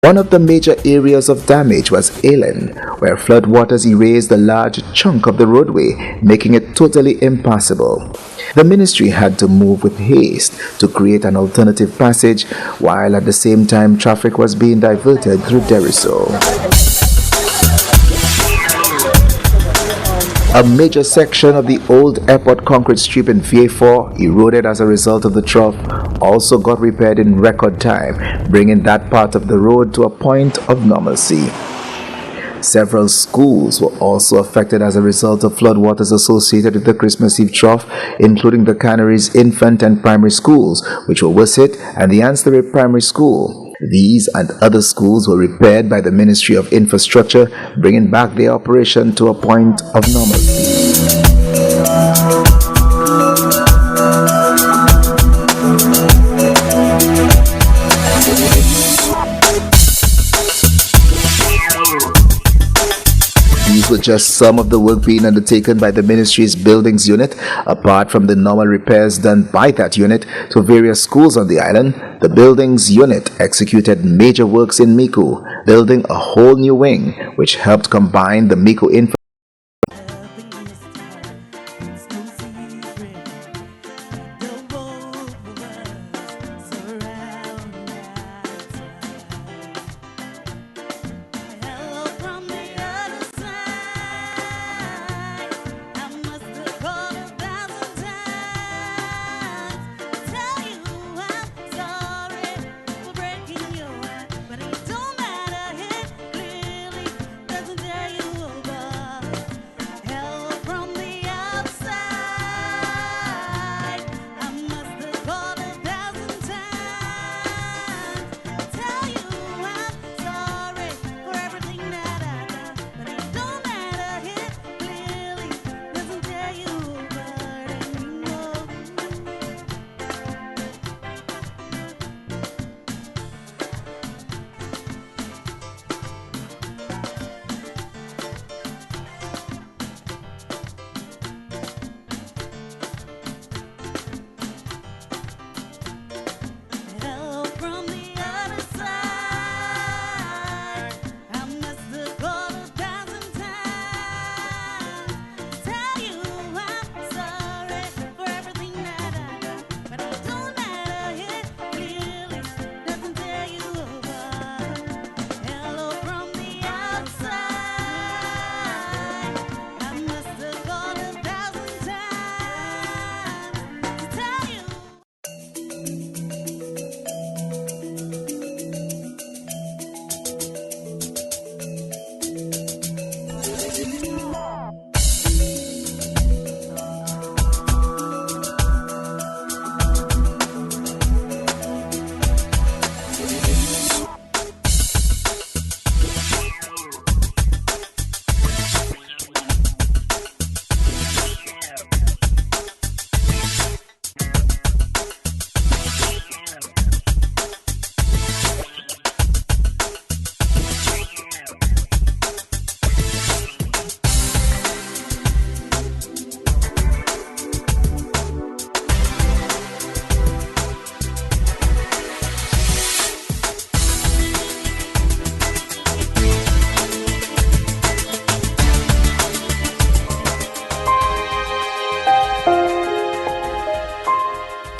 One of the major areas of damage was Aylen, where floodwaters erased a large chunk of the roadway, making it totally impassable. The ministry had to move with haste to create an alternative passage, while at the same time traffic was being diverted through Deriso. A major section of the old airport concrete strip in VA4, eroded as a result of the trough, also got repaired in record time, bringing that part of the road to a point of normalcy. Several schools were also affected as a result of floodwaters associated with the Christmas Eve trough, including the Canaries infant and primary schools, which were Wisset and the Ancillary Primary School. These and other schools were repaired by the Ministry of Infrastructure, bringing back their operation to a point of normalcy. These were just some of the work being undertaken by the ministry's buildings unit. Apart from the normal repairs done by that unit to various schools on the island, the buildings unit executed major works in Mico, building a whole new wing, which helped combine the Mico infrastructure.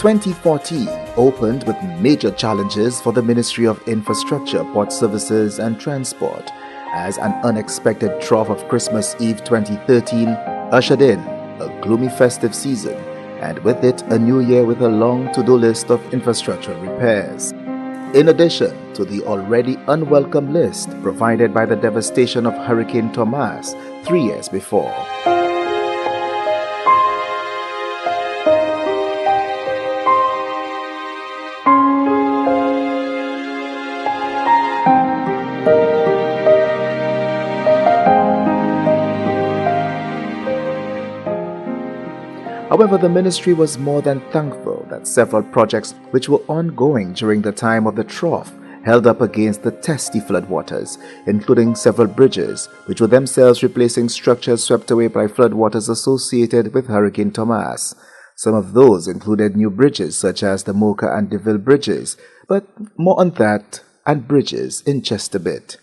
"2014 opened with major challenges for the Ministry of Infrastructure, Port Services and Transport, as an unexpected trough of Christmas Eve 2013 ushered in a gloomy festive season, and with it a new year with a long to-do list of infrastructure repairs. In addition to the already unwelcome list provided by the devastation of Hurricane Thomas 3 years before. However, the ministry was more than thankful that several projects which were ongoing during the time of the trough held up against the testy floodwaters, including several bridges, which were themselves replacing structures swept away by floodwaters associated with Hurricane Thomas. Some of those included new bridges such as the Mocha and Deville bridges, but more on that and bridges in just a bit.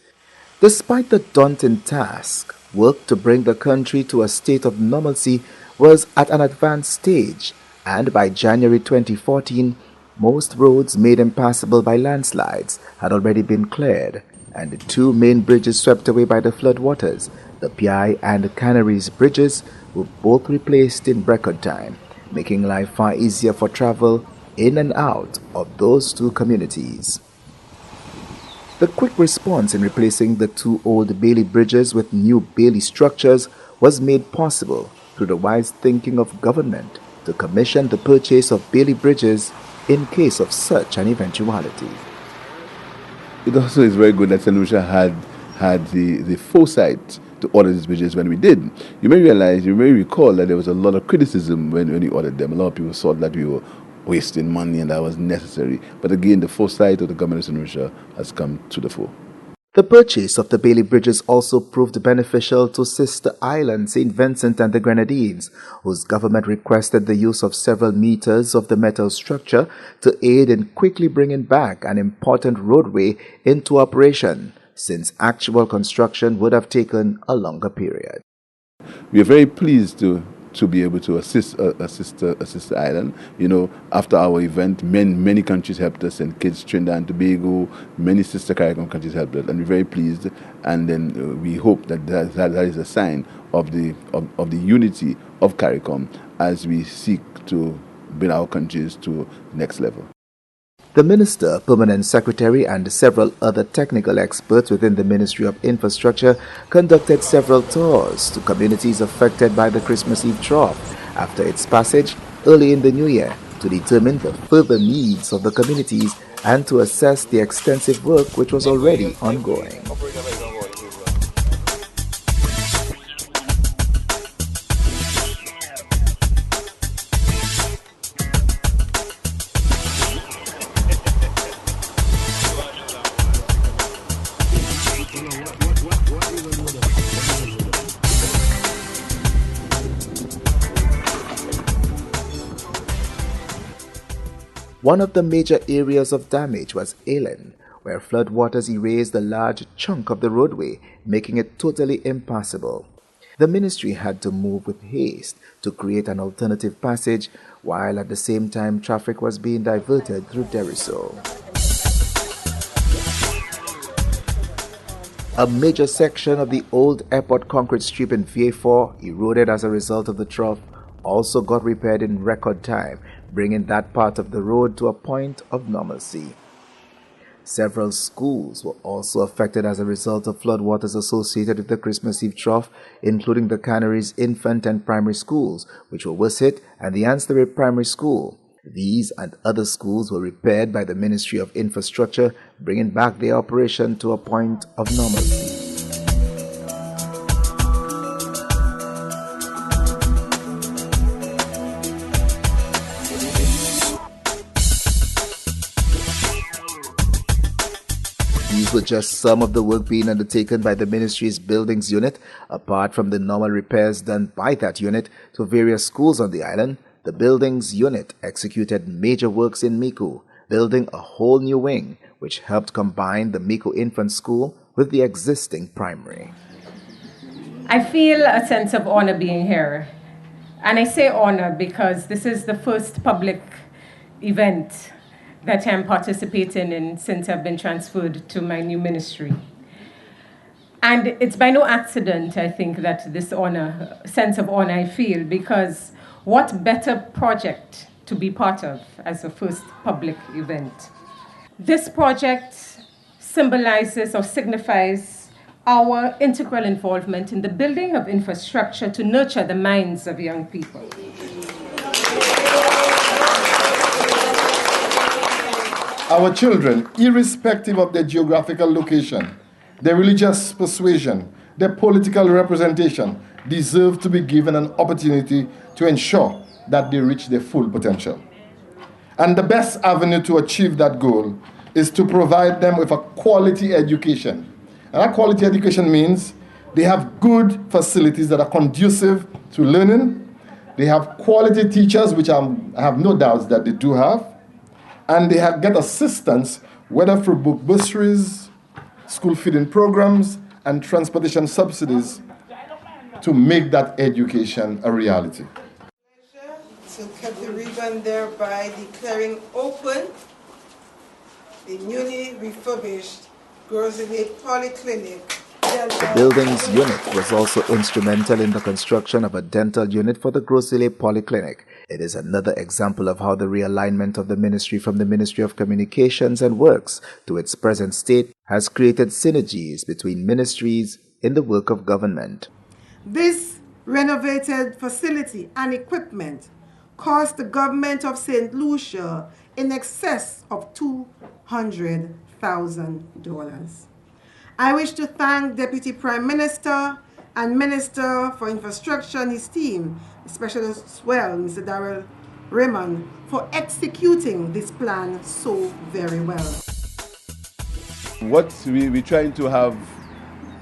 Despite the daunting task, work to bring the country to a state of normalcy was at an advanced stage, and by January 2014, most roads made impassable by landslides had already been cleared, and the two main bridges swept away by the floodwaters, the Pi and Canaries bridges, were both replaced in record time, making life far easier for travel in and out of those two communities. The quick response in replacing the two old Bailey bridges with new Bailey structures was made possible through the wise thinking of government to commission the purchase of Bailey bridges in case of such an eventuality. It also is very good that St. Lucia had the foresight to order these bridges when we did. You may recall that there was a lot of criticism when we ordered them. A lot of people thought that we were wasting money and that was necessary. But again, the foresight of the government of St. Lucia has come to the fore. The purchase of the Bailey bridges also proved beneficial to sister islands St. Vincent and the Grenadines, whose government requested the use of several meters of the metal structure to aid in quickly bringing back an important roadway into operation, since actual construction would have taken a longer period. We are very pleased to be able to assist a sister island. You know, after our event, many countries helped us, and Kitts, Trinidad and Tobago, many sister CARICOM countries helped us, and we're very pleased. And then we hope that is a sign of the unity of CARICOM as we seek to bring our countries to the next level. The Minister, Permanent Secretary, and several other technical experts within the Ministry of Infrastructure conducted several tours to communities affected by the Christmas Eve Trough after its passage early in the new year to determine the further needs of the communities and to assess the extensive work which was already ongoing. One of the major areas of damage was Ailen, where floodwaters erased a large chunk of the roadway, making it totally impassable. The ministry had to move with haste to create an alternative passage, while at the same time traffic was being diverted through Deriso. A major section of the old airport concrete strip in VA4, eroded as a result of the trough, also got repaired in record time, bringing that part of the road to a point of normalcy. Several schools were also affected as a result of floodwaters associated with the Christmas Eve trough, including the Canaries infant and primary schools, which were worst hit, and the Ancillary Primary School. These and other schools were repaired by the Ministry of Infrastructure, bringing back their operation to a point of normalcy. These were just some of the work being undertaken by the ministry's buildings unit. Apart from the normal repairs done by that unit to various schools on the island, the buildings unit executed major works in Mico, building a whole new wing, which helped combine the Mico Infant School with the existing primary. I feel a sense of honor being here. And I say honor because this is the first public event that I'm participating in since I've been transferred to my new ministry. And it's by no accident, I think, that this sense of honor I feel, because what better project to be part of as the first public event? This project symbolizes or signifies our integral involvement in the building of infrastructure to nurture the minds of young people. Our children, irrespective of their geographical location, their religious persuasion, their political representation, deserve to be given an opportunity to ensure that they reach their full potential. And the best avenue to achieve that goal is to provide them with a quality education. And that quality education means they have good facilities that are conducive to learning. They have quality teachers, which I have no doubts that they do have. And they get assistance whether through book bursaries, school feeding programs, and transportation subsidies, to make that education a reality. To cut the ribbon there by declaring open the newly refurbished Grosley Polyclinic. The building's unit was also instrumental in the construction of a dental unit for the Grosley Polyclinic. It is another example of how the realignment of the ministry from the Ministry of Communications and Works to its present state has created synergies between ministries in the work of government. This renovated facility and equipment cost the government of St. Lucia in excess of $200,000. I wish to thank Deputy Prime Minister and Minister for Infrastructure and his team, especially as well Mr. Darrell Raymond, for executing this plan so very well. What we're trying to have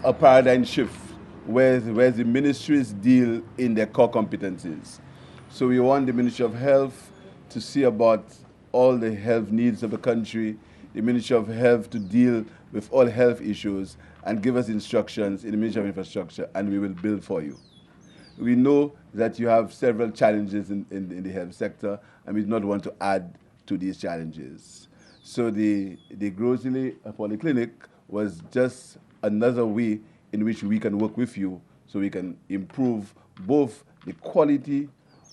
a paradigm shift where the ministries deal in their core competencies. So we want the Ministry of Health to see about all the health needs of the country, the Ministry of Health to deal with all health issues and give us instructions in the Ministry of Infrastructure, and we will build for you. We know that you have several challenges in the health sector, and we do not want to add to these challenges. So the Grosley Polyclinic was just another way in which we can work with you so we can improve both the quality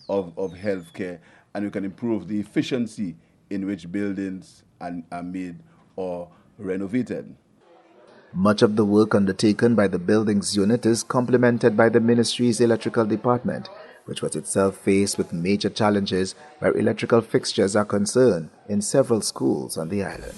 of healthcare and we can improve the efficiency in which buildings are made or renovated. Much of the work undertaken by the buildings unit is complemented by the ministry's electrical department, which was itself faced with major challenges where electrical fixtures are concerned in several schools on the island.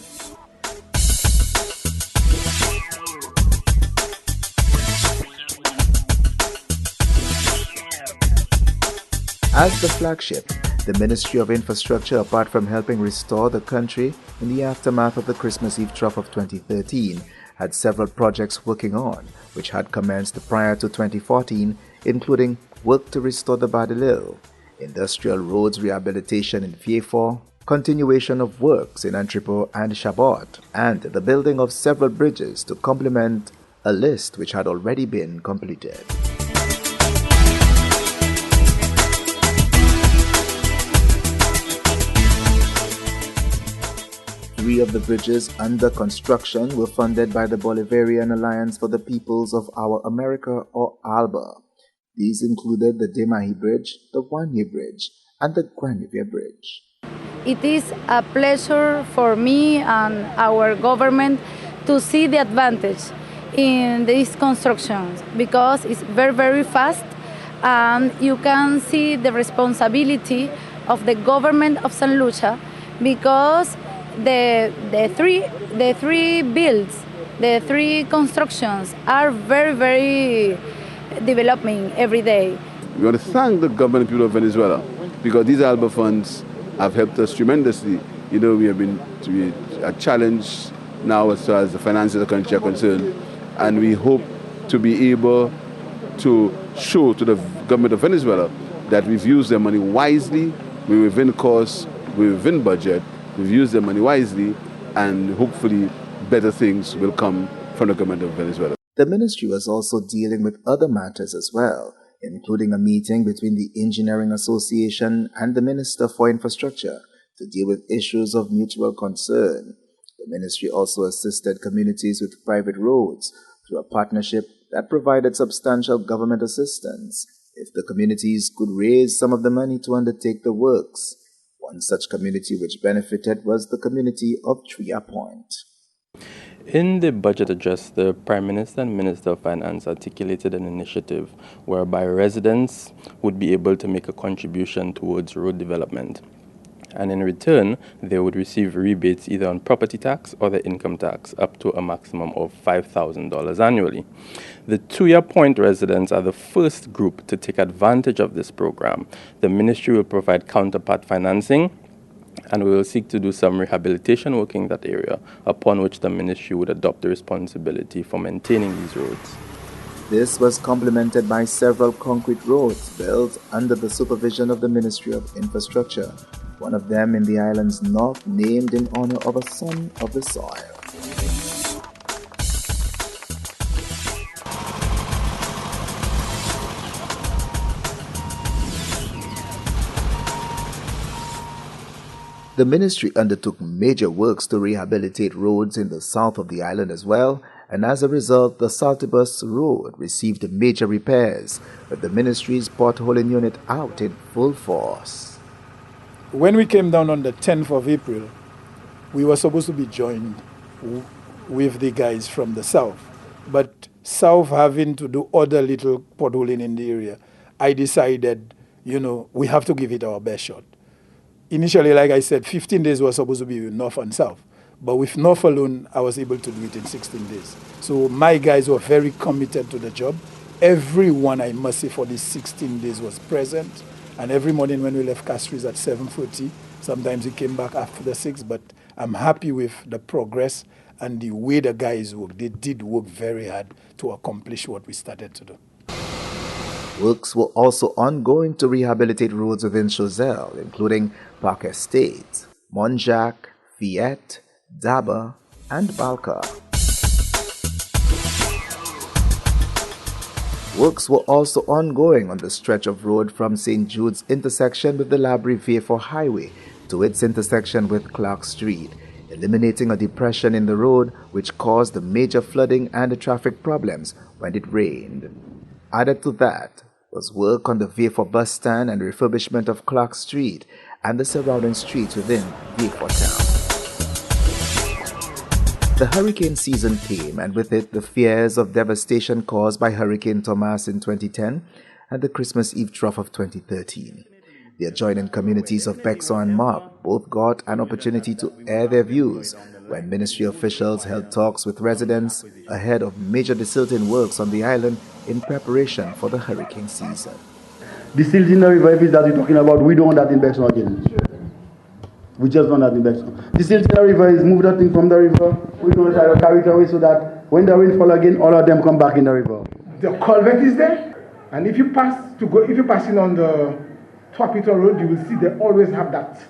As the flagship, the Ministry of Infrastructure, apart from helping restore the country in the aftermath of the Christmas Eve Trough of 2013, had several projects working on, which had commenced prior to 2014, including work to restore the Badilil, industrial roads rehabilitation in Vieux, continuation of works in Entrepot and Chabot, and the building of several bridges to complement a list which had already been completed. Three of the bridges under construction were funded by the Bolivarian Alliance for the Peoples of Our America, or ALBA. These included the Demahi Bridge, the Wanye Bridge, and the Guanivia Bridge. It is a pleasure for me and our government to see the advantage in these constructions because it's very, very fast, and you can see the responsibility of the government of St. Lucia because the three builds, the three constructions are very, very developing every day. We want to thank the government and people of Venezuela because these ALBA funds have helped us tremendously. You know, we have been a challenge now as far as the finances of the country are concerned, and we hope to be able to show to the government of Venezuela that we've used their money wisely, we're within course, we're within budget, we've used their money wisely, and hopefully better things will come from the government of Venezuela. The ministry was also dealing with other matters as well, including a meeting between the Engineering Association and the Minister for Infrastructure to deal with issues of mutual concern. The ministry also assisted communities with private roads through a partnership that provided substantial government assistance if the communities could raise some of the money to undertake the works. One such community which benefited was the community of Tria Point. In the budget address, the Prime Minister and Minister of Finance articulated an initiative whereby residents would be able to make a contribution towards road development. And in return, they would receive rebates either on property tax or the income tax up to a maximum of $5,000 annually. The Tria Point residents are the first group to take advantage of this program. The ministry will provide counterpart financing, and we will seek to do some rehabilitation work in that area, upon which the ministry would adopt the responsibility for maintaining these roads. This was complemented by several concrete roads built under the supervision of the Ministry of Infrastructure, one of them in the island's north named in honor of a son of the soil. The ministry undertook major works to rehabilitate roads in the south of the island as well, and as a result, the Saltibus Road received major repairs, with the ministry's potholing unit out in full force. When we came down on the 10th of April, we were supposed to be joined with the guys from the south. But south having to do other little potholing in the area, I decided, we have to give it our best shot. Initially, like I said, 15 days was supposed to be with north and south. But with north alone, I was able to do it in 16 days. So my guys were very committed to the job. Everyone, I must say, for these 16 days was present. And every morning when we left Castries at 7:30, sometimes we came back after 6. But I'm happy with the progress and the way the guys worked. They did work very hard to accomplish what we started to do. Works were also ongoing to rehabilitate roads within Choiseul, including Park Estate, Monjac, Fiette, Daba, and Balka. Works were also ongoing on the stretch of road from St. Jude's intersection with the Labrie Vieux Highway to its intersection with Clark Street, eliminating a depression in the road which caused the major flooding and the traffic problems when it rained. Added to that was work on the Vieux bus stand and refurbishment of Clark Street and the surrounding streets within Vieux town. The hurricane season came, and with it the fears of devastation caused by Hurricane Thomas in 2010 and the Christmas Eve Trough of 2013. The adjoining communities of Bexar and Mark both got an opportunity to air their views when ministry officials held talks with residents ahead of major desilting works on the island in preparation for the hurricane season. The silt in the river, if it's that you're talking about, we don't want that in Bexar again. We just don't have the Bexar. The silt in the river is move that thing from the river. We don't try to carry it away so that when the rain fall again, all of them come back in the river. The culvert is there, and if you're passing on the Trough Road, you will see they always have that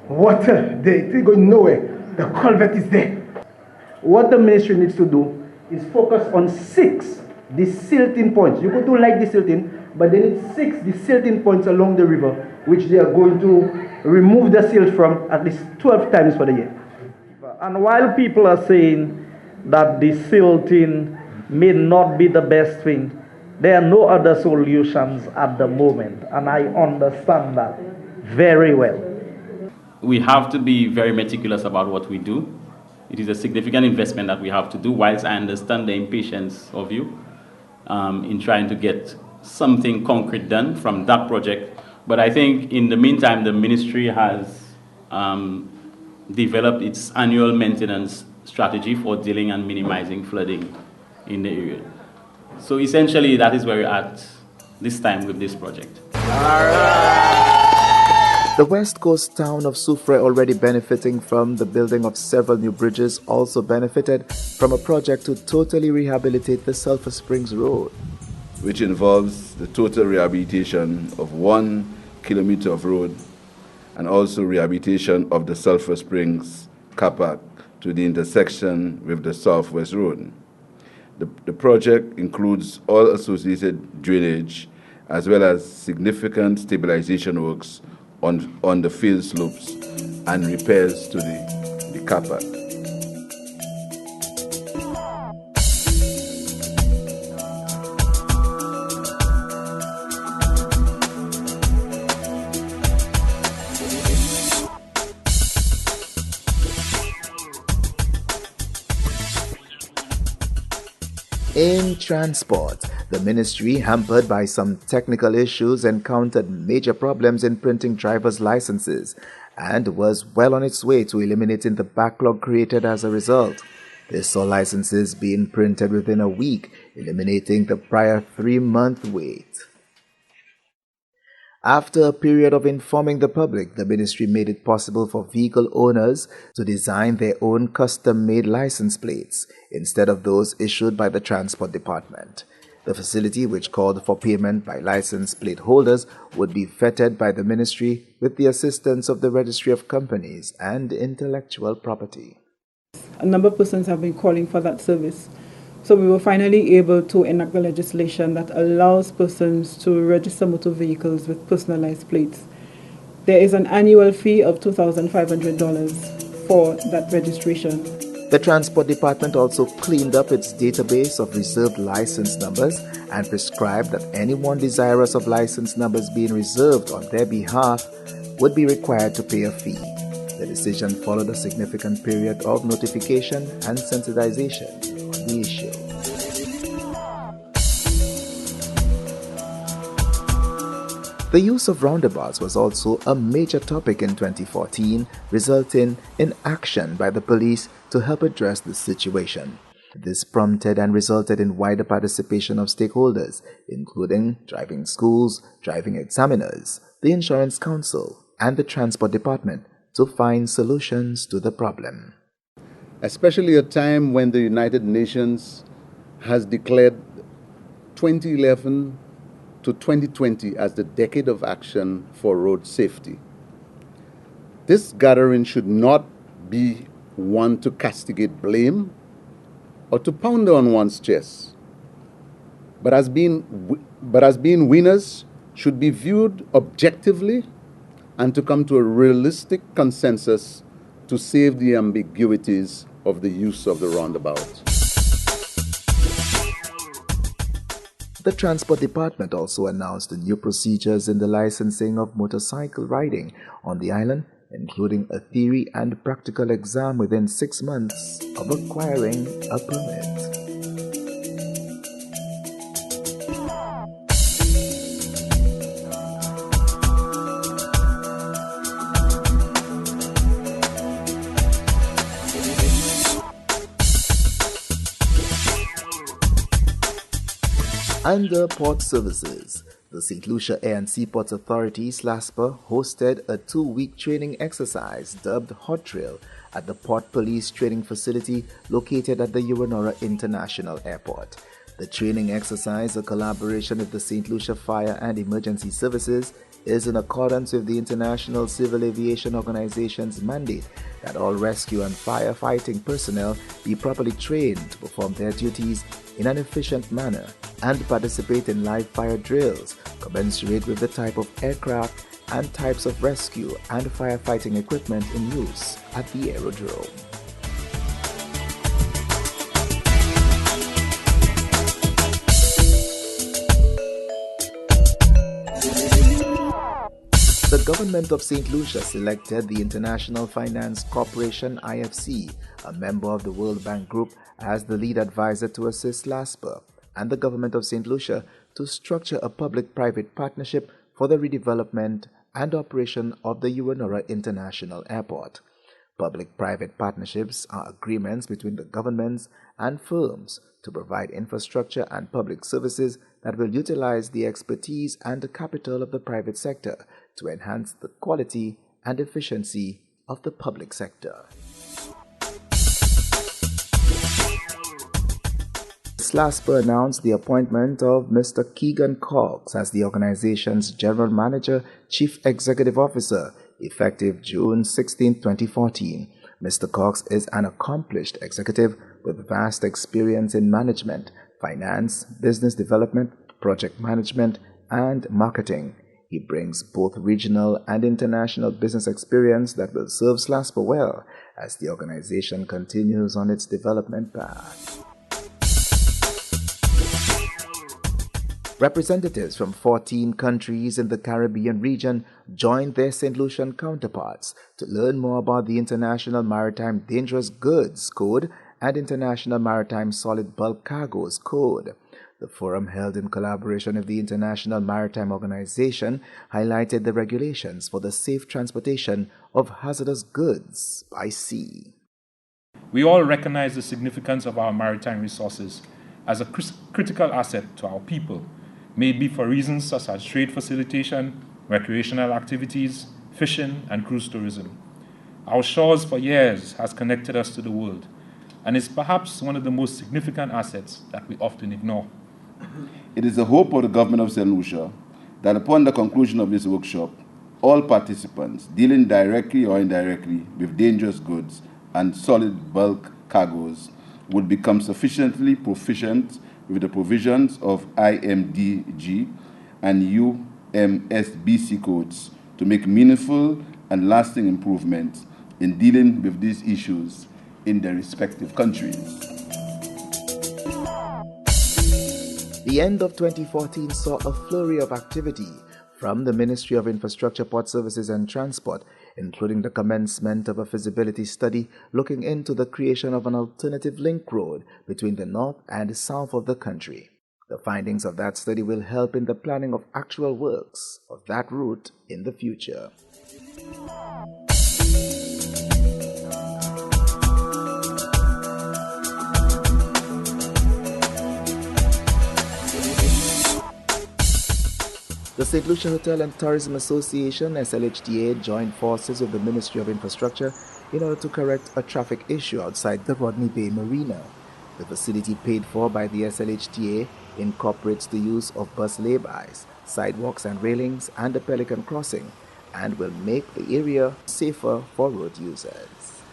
water. They're going nowhere. The culvert is there. What the ministry needs to do is focus on 6 desilting points. You could do like desilting, but they need 6 desilting points along the river, which they are going to remove the silt from at least 12 times for the year. And while people are saying that desilting may not be the best thing, there are no other solutions at the moment, and I understand that very well. We have to be very meticulous about what we do. It is a significant investment that we have to do, whilst I understand the impatience of you in trying to get something concrete done from that project. But I think in the meantime, the ministry has developed its annual maintenance strategy for dealing and minimizing flooding in the area. So essentially, that is where we're at this time with this project. The west coast town of Soufrière, already benefiting from the building of several new bridges, also benefited from a project to totally rehabilitate the Sulphur Springs Road, which involves the total rehabilitation of 1 kilometer of road and also rehabilitation of the Sulphur Springs car park to the intersection with the Southwest Road. The project includes all associated drainage as well as significant stabilization works on the field slopes and repairs to the car park. In transport, the ministry, hampered by some technical issues, encountered major problems in printing driver's licenses and was well on its way to eliminating the backlog created as a result. This saw licenses being printed within a week, eliminating the prior 3-month wait. After a period of informing the public, the ministry made it possible for vehicle owners to design their own custom-made license plates instead of those issued by the Transport Department. The facility, which called for payment by license plate holders, would be vetted by the ministry with the assistance of the Registry of Companies and Intellectual Property. A number of persons have been calling for that service. So we were finally able to enact the legislation that allows persons to register motor vehicles with personalized plates. There is an annual fee of $2,500 for that registration. The Transport Department also cleaned up its database of reserved license numbers and prescribed that anyone desirous of license numbers being reserved on their behalf would be required to pay a fee. The decision followed a significant period of notification and sensitization on the issue. The use of roundabouts was also a major topic in 2014, resulting in action by the police to help address the situation. This prompted and resulted in wider participation of stakeholders, including driving schools, driving examiners, the Insurance Council, and the Transport Department, to find solutions to the problem. Especially a time when the United Nations has declared 2011 to 2020 as the decade of action for road safety. This gathering should not be one to castigate blame or to pound on one's chest, but as being winners should be viewed objectively and to come to a realistic consensus to save the ambiguities of the use of the roundabout. The Transport Department also announced the new procedures in the licensing of motorcycle riding on the island, including a theory and practical exam within 6 months of acquiring a permit. Under Port Services, the St. Lucia Air and Seaports Authority, SLASPA, hosted a 2-week training exercise dubbed Hot Trail at the Port Police Training Facility located at the Uranora International Airport. The training exercise, a collaboration with the St. Lucia Fire and Emergency Services, is in accordance with the International Civil Aviation Organization's mandate that all rescue and firefighting personnel be properly trained to perform their duties in an efficient manner and participate in live fire drills commensurate with the type of aircraft and types of rescue and firefighting equipment in use at the aerodrome. The government of St. Lucia selected the International Finance Corporation IFC, a member of the World Bank Group, as the lead advisor to assist LASPA and the government of St. Lucia to structure a public-private partnership for the redevelopment and operation of the Uranora International Airport. Public-private partnerships are agreements between the governments and firms to provide infrastructure and public services that will utilize the expertise and the capital of the private sector to enhance the quality and efficiency of the public sector. SLASPA announced the appointment of Mr. Keegan Cox as the organization's General Manager, Chief Executive Officer, effective June 16, 2014. Mr. Cox is an accomplished executive with vast experience in management, finance, business development, project management, and marketing. He brings both regional and international business experience that will serve SLASPA well as the organization continues on its development path. Representatives from 14 countries in the Caribbean region joined their St. Lucian counterparts to learn more about the International Maritime Dangerous Goods Code and International Maritime Solid Bulk Cargoes Code. The forum, held in collaboration with the International Maritime Organization, highlighted the regulations for the safe transportation of hazardous goods by sea. We all recognize the significance of our maritime resources as a critical asset to our people, may it be for reasons such as trade facilitation, recreational activities, fishing, and cruise tourism. Our shores for years has connected us to the world and is perhaps one of the most significant assets that we often ignore. It is the hope of the government of St. Lucia that upon the conclusion of this workshop, all participants dealing directly or indirectly with dangerous goods and solid bulk cargoes would become sufficiently proficient with the provisions of IMDG and UMSBC codes to make meaningful and lasting improvements in dealing with these issues in their respective countries. The end of 2014 saw a flurry of activity from the Ministry of Infrastructure, Port Services and Transport, including the commencement of a feasibility study looking into the creation of an alternative link road between the north and the south of the country. The findings of that study will help in the planning of actual works of that route in the future. The St. Lucia Hotel and Tourism Association, SLHTA, joined forces with the Ministry of Infrastructure in order to correct a traffic issue outside the Rodney Bay Marina. The facility, paid for by the SLHTA, incorporates the use of bus laybys, sidewalks and railings, and a pelican crossing, and will make the area safer for road users.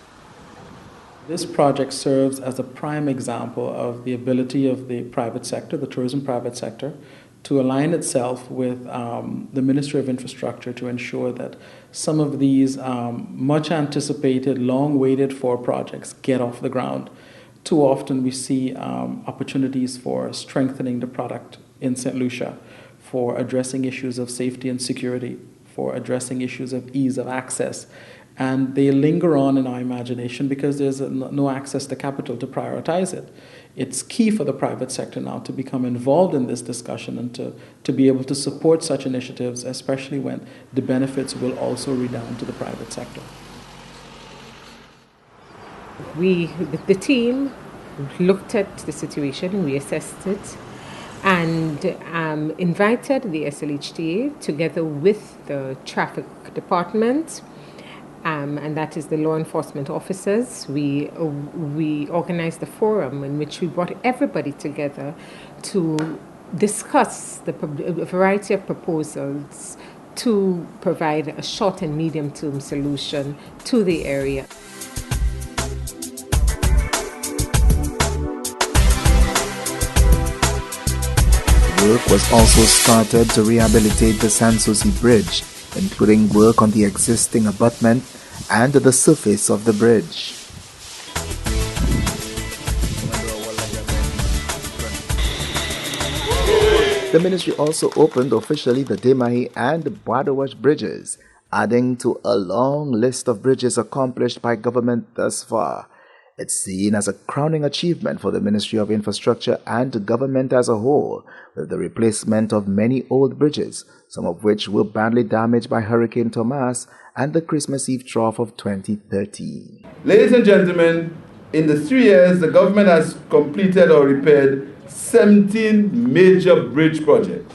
This project serves as a prime example of the ability of the private sector, the tourism private sector, to align itself with the Ministry of Infrastructure to ensure that some of these much anticipated, long waited for projects get off the ground. Too often we see opportunities for strengthening the product in St. Lucia, for addressing issues of safety and security, for addressing issues of ease of access. And they linger on in our imagination because there's no access to capital to prioritize it. It's key for the private sector now to become involved in this discussion and to be able to support such initiatives, especially when the benefits will also redound to the private sector. We, with the team, looked at the situation, we assessed it, and invited the SLHTA together with the traffic department, and that is the law enforcement officers. We organized a forum in which we brought everybody together to discuss a variety of proposals to provide a short and medium-term solution to the area. Work was also started to rehabilitate the Sanssouci Bridge, including work on the existing abutment and the surface of the bridge. The ministry also opened officially the Demahi and Badawash bridges, adding to a long list of bridges accomplished by government thus far. It's seen as a crowning achievement for the Ministry of Infrastructure and the government as a whole, with the replacement of many old bridges, some of which were badly damaged by Hurricane Thomas and the Christmas Eve trough of 2013. Ladies and gentlemen, in the 3 years, the government has completed or repaired 17 major bridge projects.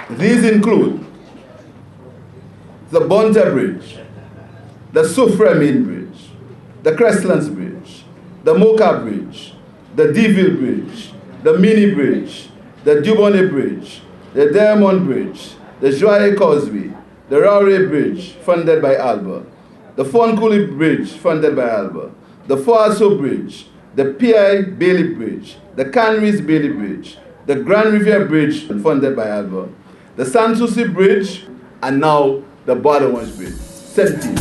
These include the Bonta Bridge, the Soufremin Bridge, the Crestlands Bridge, the Mocha Bridge, the Deville Bridge, the Mini Bridge, the Dubonnet Bridge, the Diamond Bridge, the Joye Causeway, the Rowley Bridge, funded by Alba, the Foncouli Bridge, funded by Alba, the Foasso Bridge, the P.I. Bailey Bridge, the Castries Bailey Bridge, the Grand Riviere Bridge, funded by Alba, the Sanssouci Bridge, and now the Badawash Bridge. 17.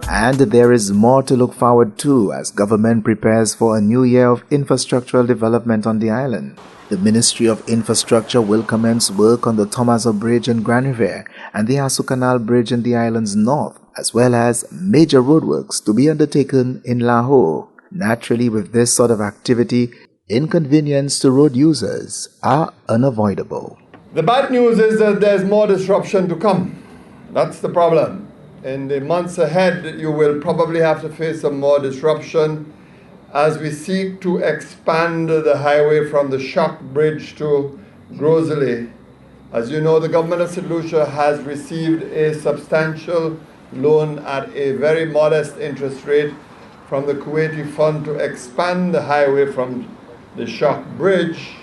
And there is more to look forward to as government prepares for a new year of infrastructural development on the island. The Ministry of Infrastructure will commence work on the Tomaso Bridge in Grand Riviere and the Asu Canal Bridge in the island's north, as well as major roadworks to be undertaken in Lahore. Naturally, with this sort of activity, inconvenience to road users are unavoidable. The bad news is that there's more disruption to come. That's the problem. In the months ahead, you will probably have to face some more disruption as we seek to expand the highway from the Shock Bridge to Grosley. As you know, the government of St. Lucia has received a substantial loan at a very modest interest rate from the Kuwaiti Fund to expand the highway from the Shock Bridge,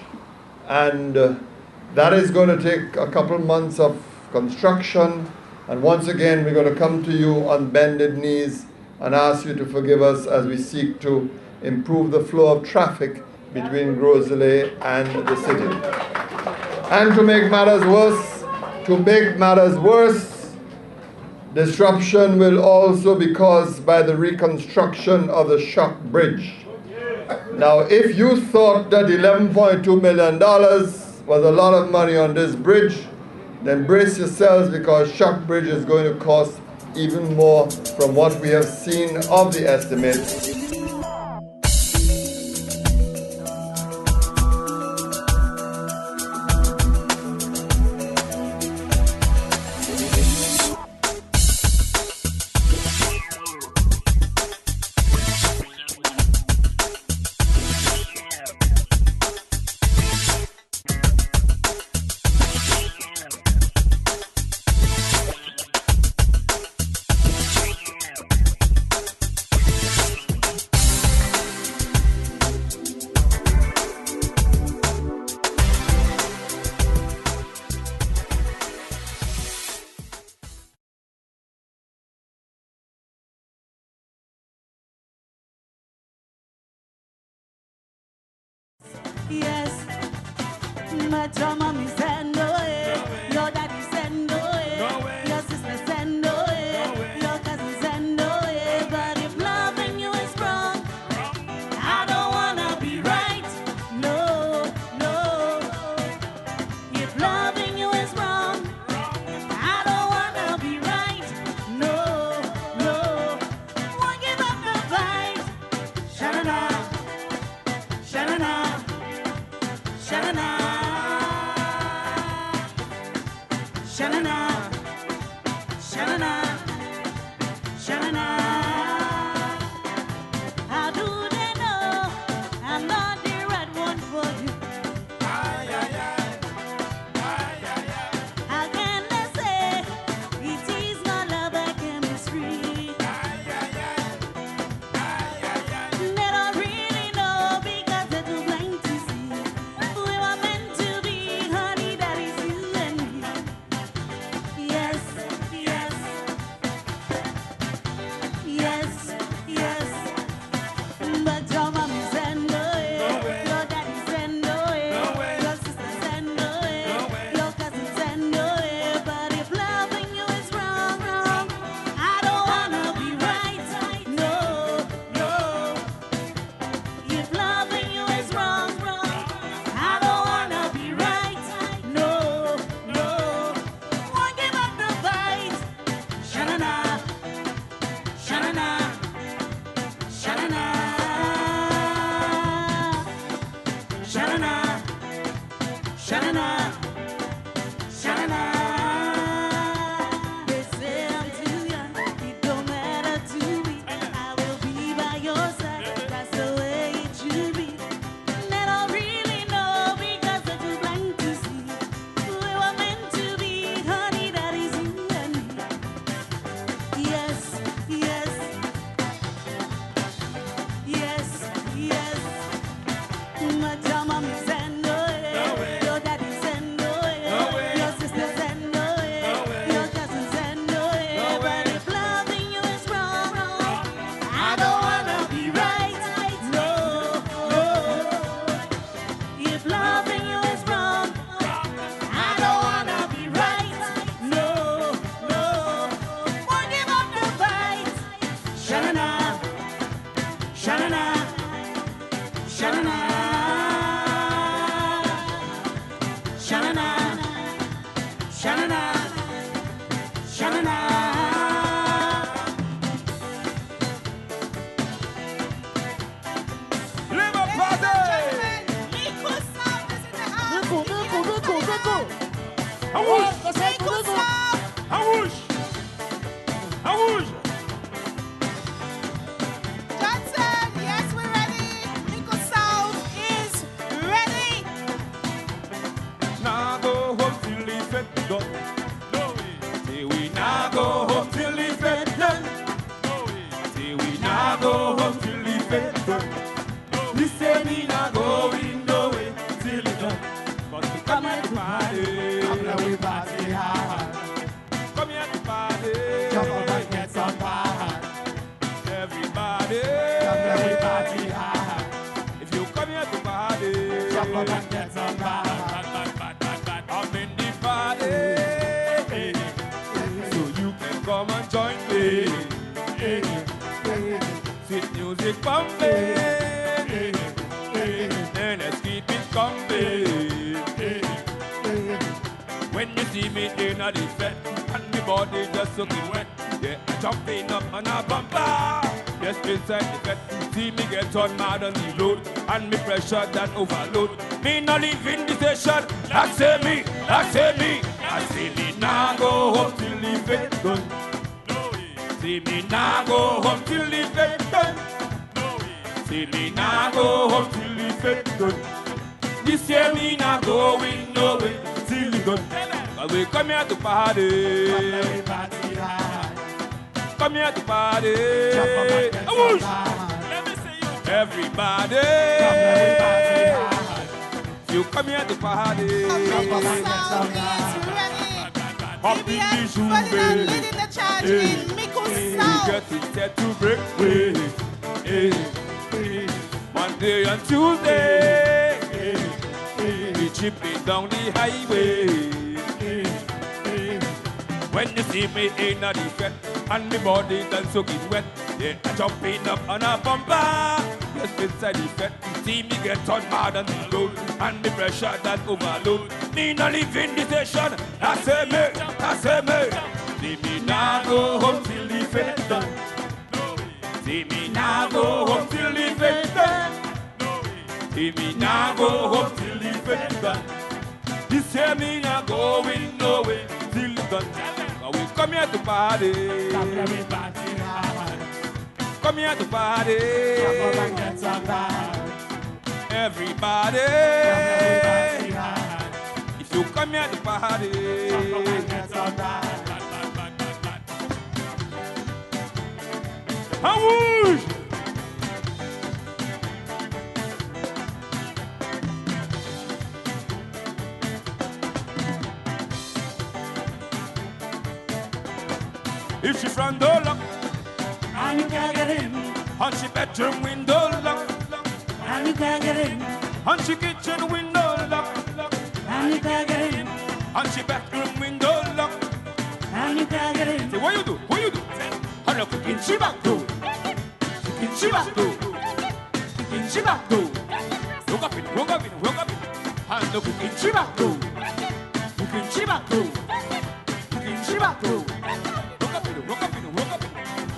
and that is going to take a couple months of construction. And once again, we're going to come to you on bended knees and ask you to forgive us as we seek to improve the flow of traffic between Grosley and the city. And to make matters worse, disruption will also be caused by the reconstruction of the Shock Bridge. Now, if you thought that $11.2 million was a lot of money on this bridge, then brace yourselves, because Shock Bridge is going to cost even more from what we have seen of the estimates. Yes, but your mommy said no way, your daddy said no way, your sister said no way, your cousin said no way. But if loving you is wrong, I don't wanna be right. No, no. If loving you is wrong, I don't wanna be right. No, no. Won't give up the fight. Sha-na-na, sha-na-na. and join me. Sweet music from me. And let's keep it coming. When you see me in a defect and my body just soaking wet, yeah, jumping up on a bumper. Yes, inside the bed, see me get on mad on the road, and me pressure that overload. Me no live in the station, I say me, I say me nah go home till the vet done. See me nah go home till the vet done. See me nah go home till the vet done. This year me nah going nowhere till the done. Cause we come here to party. Come here to party. Everybody. You come here to party. Up in the Juve. Get it set to break waves. Monday and Tuesday. We chipping down the highway. When you see me in a defect and my body done soaking wet, yeah, I jumping up on a bumper. Yes, inside the vet, see me get on mad on the road, and the pressure that overload. Me no live in the station, I say me. See me now go home till the vet done. See me now go home till the vet done. See me now go home till the vet done. This year me not going nowhere till it's done. But we come here to party. Come here to party. Come here to party. Come and get some vibe. Everybody. If you come here to party. Come and get some vibe. Awoosh! If she front door lock, and you can't get in, and she bedroom window lock, and you can't get in, and she kitchen window lock, and you can't get in, and she bathroom window lock, and you can't get in. Say, what you do? What you do? And the cooking she back do, cooking she back do, cooking she back do. Woke up it, woke up it, woke up it, and the cooking she back do, cooking she back do, cooking she back do.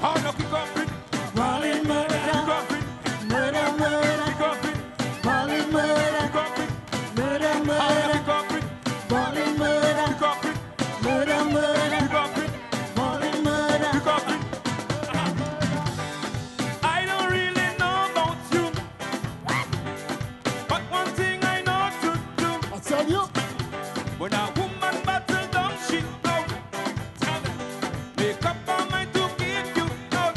How no kick up it? Rolling murder. Kick up it. Murder, murder. Kick up it. Rolling murder. Kick up it. Murder, murder. Kick up it. Rolling murder. Kick up it. Murder, murder. Kick up it. Rolling murder. Kick up it. I don't really know about you, but one thing I know to do. I tell you, when a woman battle down, she go. Make up her mind to give you love.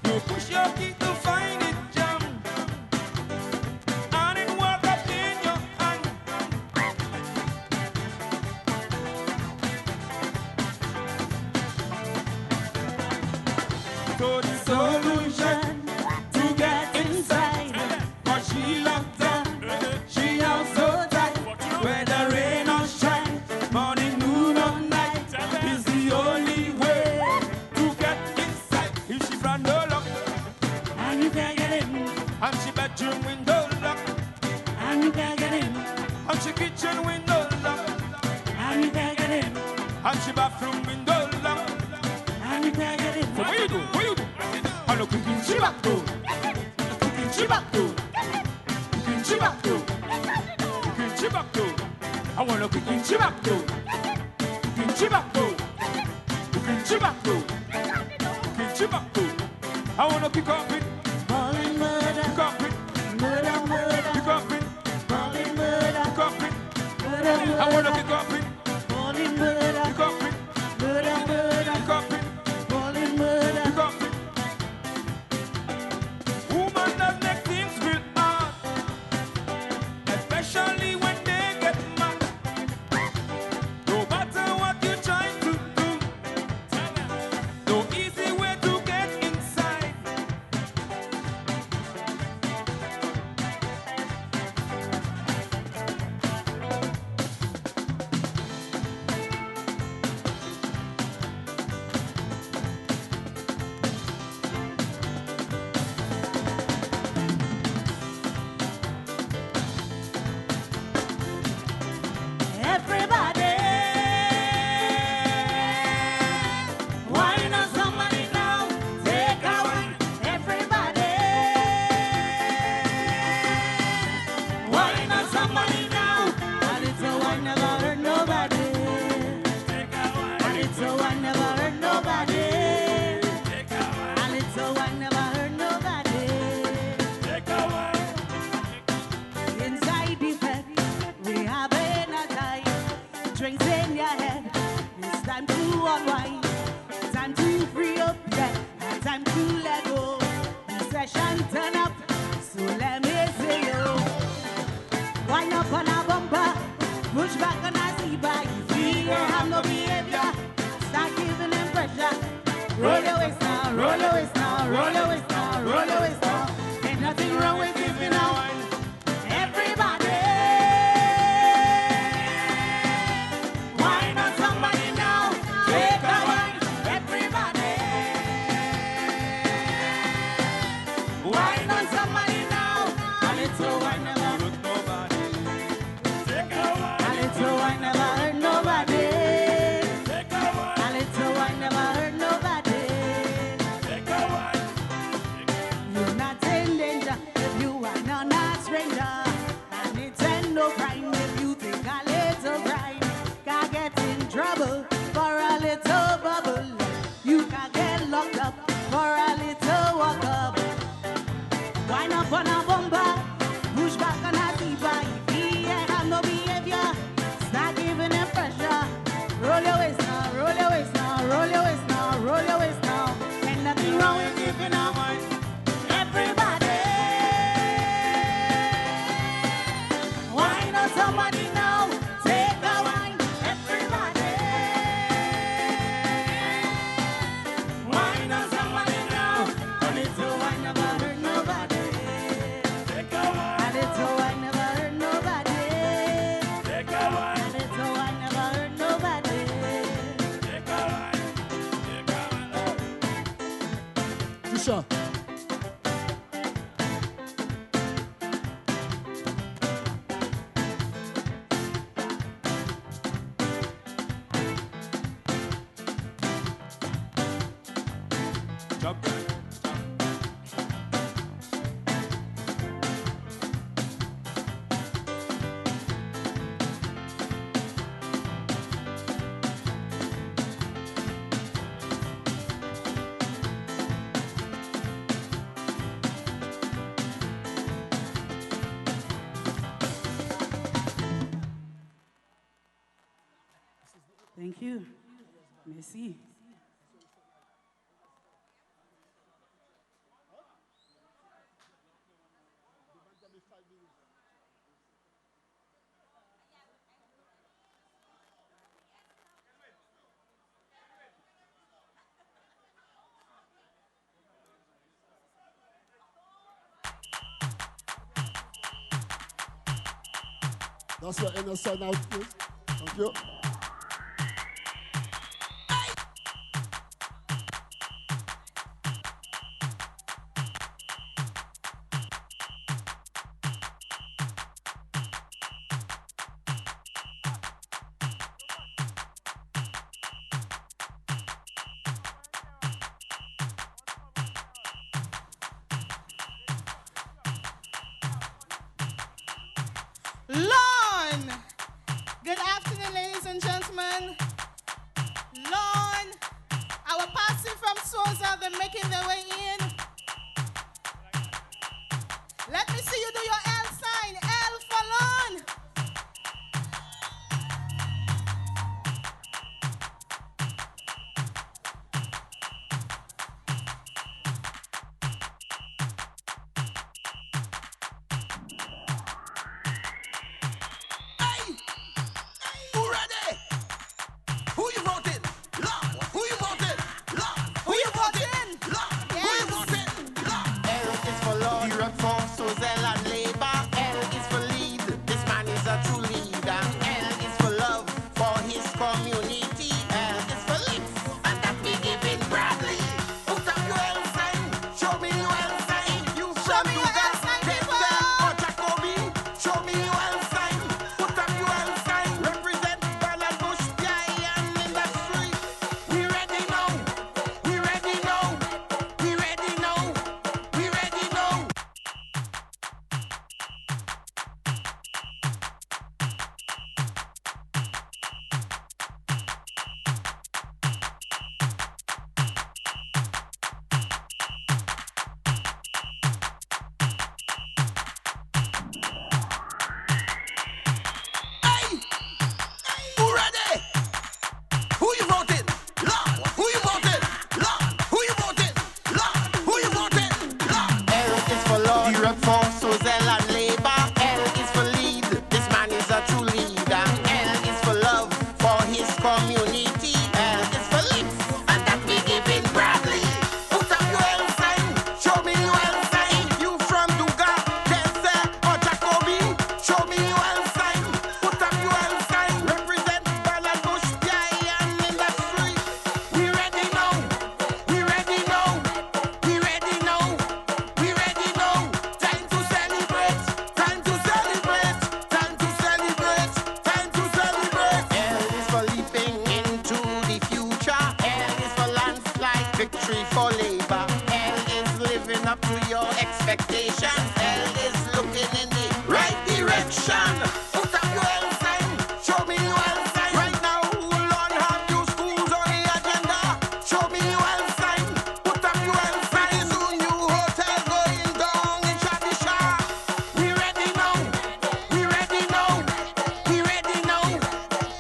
You push your key to find it jam, and it work up in your hand. So the solution to get inside, but she locked up, she also tight. Whether rain or shine, morning, noon or night, is the only way to get inside. If she front door lock, and you can't get in, and she bedroom window lock, and you can't get in, and she kitchen window lock, and you can't get in, and she bathroom window lock, and you can't get in. So what you do? What you do? And the cooking she back do, cooking she back do, cooking she back do, cooking she back do. I want to cooking she back do, cooking she back do, cooking she back do, cooking she back do. I want to pick up it, rolling murder, pick up it, murder, murder, pick up it, rolling murder, pick up it, murder, murder. I want to pick up it, rolling murder, pick up it, murder, murder, pick up it, rolling murder, pick up it. Woman does make things real hard, especially when they get mad. No matter what you try to do, no easy way to get inside. Roll your waist now, roll your waist now, roll your waist now, roll your waist now. Ain't nothing wrong with it, you know. Everybody, wine on somebody now. Take a wine, everybody. Wine on somebody now. A little wine never hurt nobody. A little wine never hurt nobody. A little wine never hurt nobody. You're not in danger if you are not a stranger. And it's no crime if you take a little crime. Can get in trouble for a little bubble. You can get locked up for a little walk up. Wine up on a bumper, push back on a zebra. If he ain't have no behavior, start giving him pressure. Roll your waist now, roll your waist now, roll your waist now, roll your waist now. Ain't nothing wrong with giving a wine. Everybody, wine on somebody now. Take a wine, everybody. Wine on somebody now. A little wine never hurt nobody. A little wine never hurt nobody. A little wine never hurt nobody. Trisha. Jump. Thank you. Merci. That's your inner sign out, please. Thank you. Lawn! Good afternoon, ladies and gentlemen. Lawn, our posse from Sousa, they're making their way in. Let me see you do your L sign. L for lawn. Who ready? Who you voting? Lord. Who you voting? Lord. Who you voting? Lord. Who victory for labor. L is living up to your expectations. L is looking in the right direction. Put up your L sign, show me your L sign. Right now, Lord, have you schools on the agenda? Show me your L sign, put up your L sign. Pretty soon, new hotel going down in Shadisha. We ready now, we ready now, we ready now,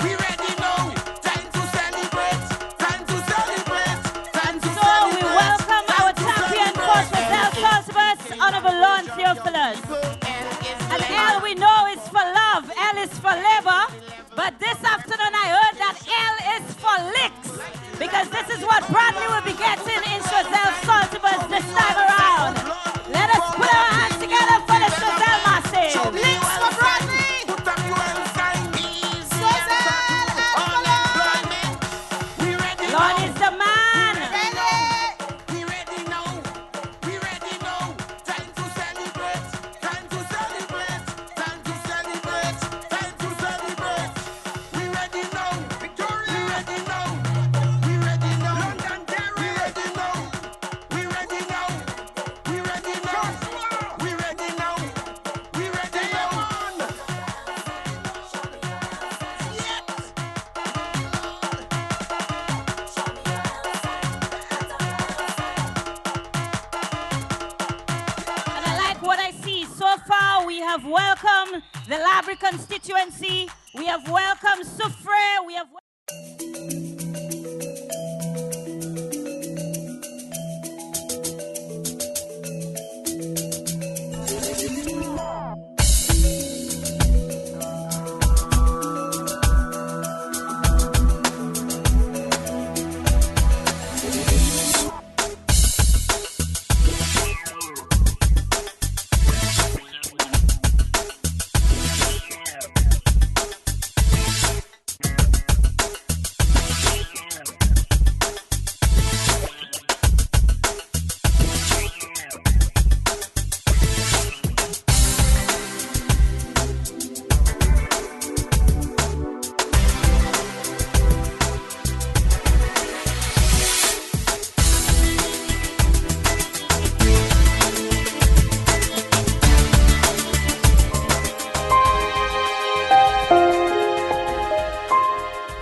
we ready now. Time to celebrate, time to celebrate, time to celebrate. We welcome our champion coach, Giselle Salzburg, Honorable Lawrence Theophilus. And L we know is for love, L is for labor. But this afternoon I heard that L is for licks. Because this is what Bradley will be getting in Giselle Salzburg this time around. Let us put our hands together for the Giselle Massive. Licks for Bradley. Put up your L sign. Lord is the man. We ready now. We ready now. Time to celebrate. Time to celebrate. Time to celebrate. Time to celebrate. We ready now. Victoria. We ready now. We ready now. London Derry. We ready now. We ready now. We ready now. We ready now. We ready now. And I like what I see. So far, we have welcomed the Labrie constituency. We have welcomed Soufrière. We have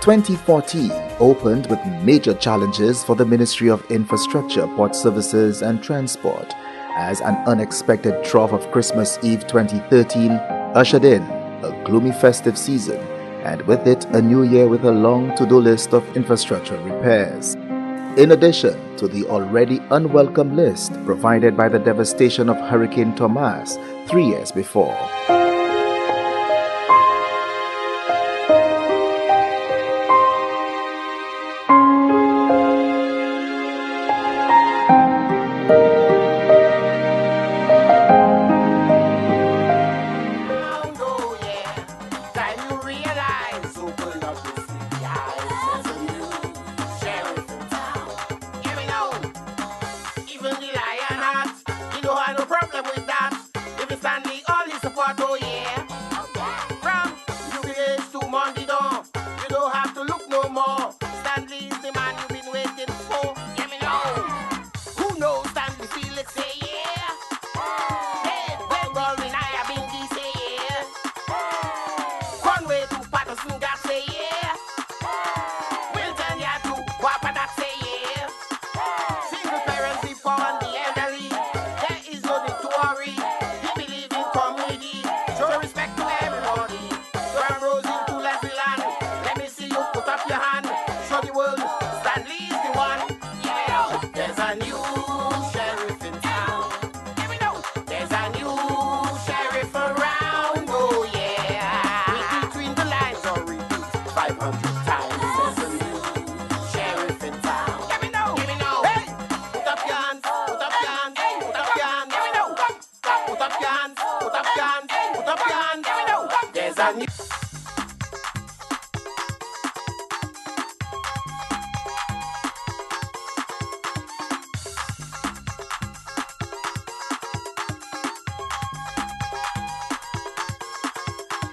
"2014 opened with major challenges for the Ministry of Infrastructure, Port Services and Transport, as an unexpected trough of Christmas Eve 2013 ushered in a gloomy festive season, and with it a new year with a long to-do list of infrastructure repairs. In addition to the already unwelcome list provided by the devastation of Hurricane Thomas 3 years before.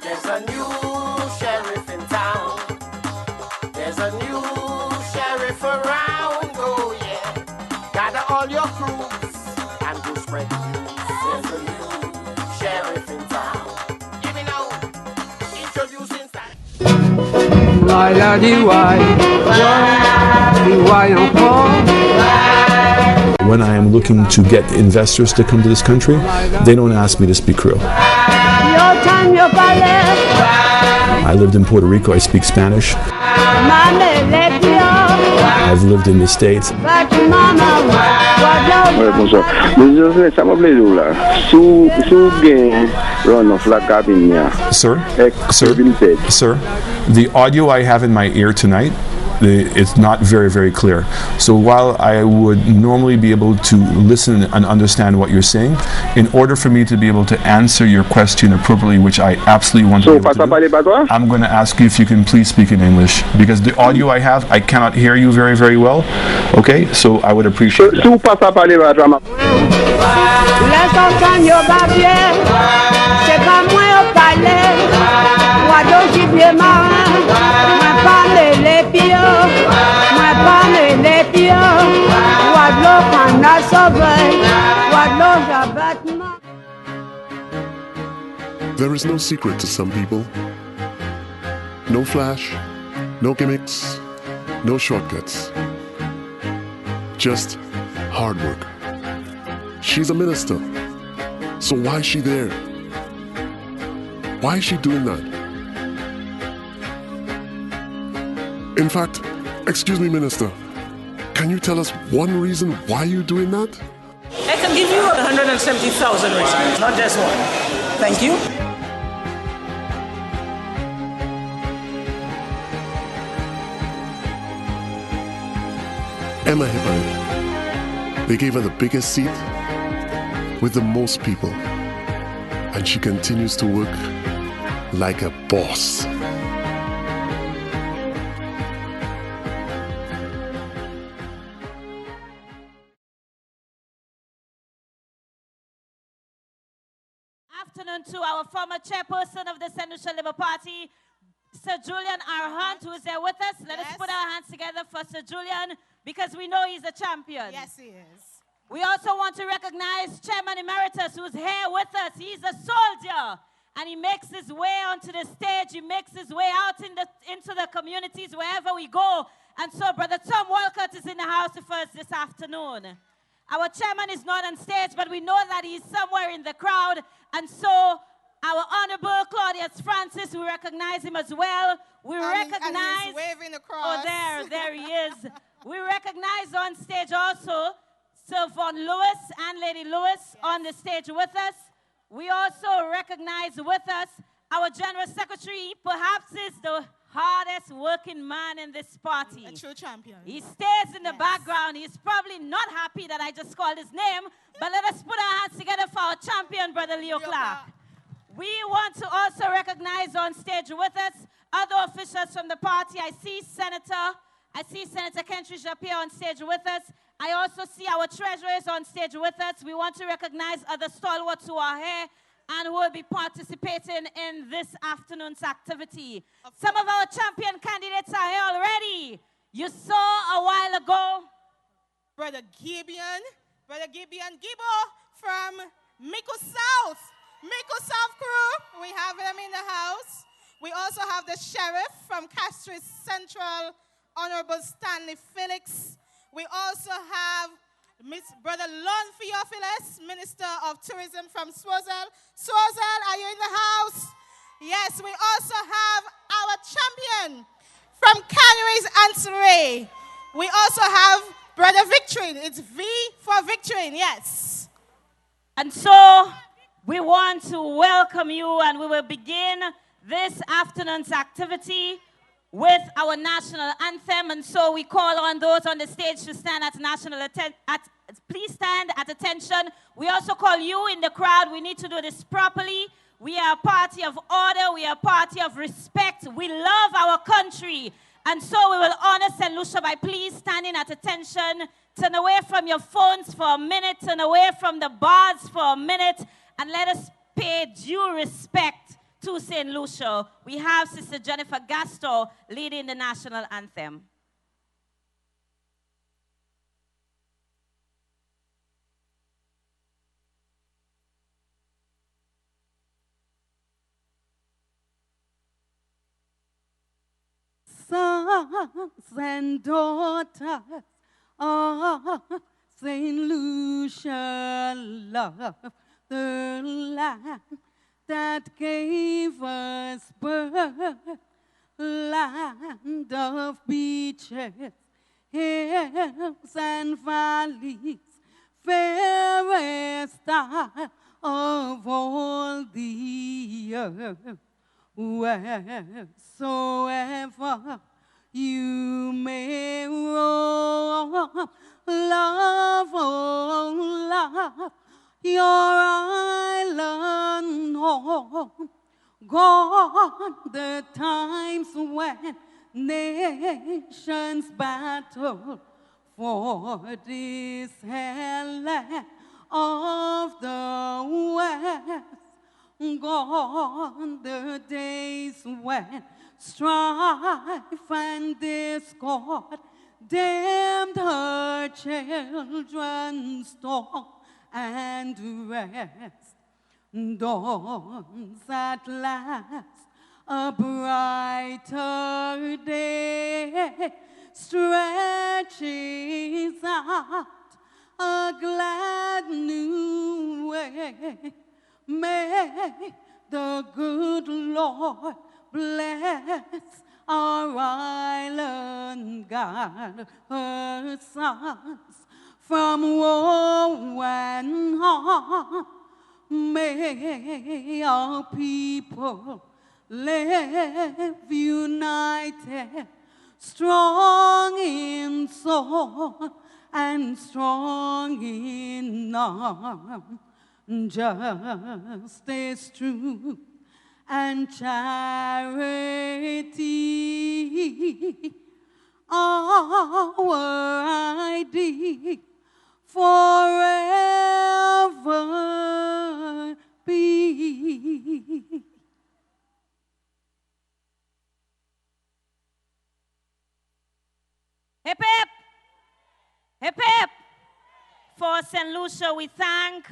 There's a new sheriff in town. There's a new sheriff around, oh yeah. Why, laddie, why? Why encore? When I am looking to get investors to come to this country, they don't ask me to speak Creole. I lived in Puerto Rico, I speak Spanish. I've lived in the States. Bonsoir. Monsieur, ça m'a plu là. Sous gain run of la cabine. Sir, the audio I have in my ear tonight, it's not very, very clear. So while I would normally be able to listen and understand what you're saying, in order for me to be able to answer your question appropriately, which I absolutely want to be able to do, I'm going to ask you if you can please speak in English, because the audio I have, I cannot hear you very, very well. Okay, so I would appreciate that. There is no secret to some people. No flash, no gimmicks, no shortcuts. Just hard work. She's a minister. So why is she there? Why is she doing that? In fact, excuse me, Minister, can you tell us one reason why you're doing that? I can give you 170,000 reasons, not just one. Thank you. Emma Hibbard. They gave her the biggest seat with the most people. And she continues to work like a boss. Afternoon to our former chairperson of the Central Labour Party, Sir Julian R. Hunt, who is there with us. Let us put our hands together for Sir Julian, because we know he's a champion. Yes, he is. We also want to recognize Chairman Emeritus, who's here with us. He's a soldier, and he makes his way onto the stage. He makes his way out into the communities wherever we go. And so Brother Tom Walcott is in the house with us this afternoon. Our chairman is not on stage, but we know that he's somewhere in the crowd. And so our Honorable Claudius Francis, we recognize him as well. We recognize... And he's waving across. Oh, there he is. We recognize on stage also Sir Von Lewis and Lady Lewis on the stage with us. We also recognize with us our General Secretary, perhaps is the hardest working man in this party. A true champion. He stays in the background. He's probably not happy that I just called his name, but let us put our hands together for our champion, Brother Leo Clark. We want to also recognize on stage with us other officials from the party. I see Senator Castries up here on stage with us. I also see our treasurers on stage with us. We want to recognize other stalwarts who are here and who will be participating in this afternoon's activity. Some of our champion candidates are here already. You saw a while ago Brother Gibeon Gibo from Miko South crew. We have him in the house. We also have the sheriff from Castries Central, Honorable Stanley Felix. We also have Brother Lon Theophilus, Minister of Tourism from Swazel. Swazel, are you in the house? Yes, we also have our champion from Canaries and Surrey. We also have Brother Victorine. It's V for Victorine, yes. And so we want to welcome you, and we will begin this afternoon's activity with our national anthem. And so we call on those on the stage to stand at national please stand at attention. We also call you in the crowd. We need to do this properly. We are a party of order. We are a party of respect. We love our country. And so we will honor St. Lucia by please standing at attention. Turn away from your phones for a minute. Turn away from the bars for a minute. And let us pay due respect to St. Lucia. We have Sister Jennifer Gastor leading the national anthem. and daughters of St. Lucia love the land that gave us birth, land of beaches, hills and valleys, fairest of all the earth. Wheresoever you may roam, love, oh love, your island home. Gone the times when nations battle for this land of the West. Gone the days when strife and discord damned her children's storm and rest. Dawns at last a brighter day, stretches out a glad new way. May the good Lord bless our island, guard her sons from woe and harm. May our people live united, strong in soul and strong in arm. Justice, truth, and charity, our ideal forever be. Hip hip! Hip hip! For St. Lucia, we thank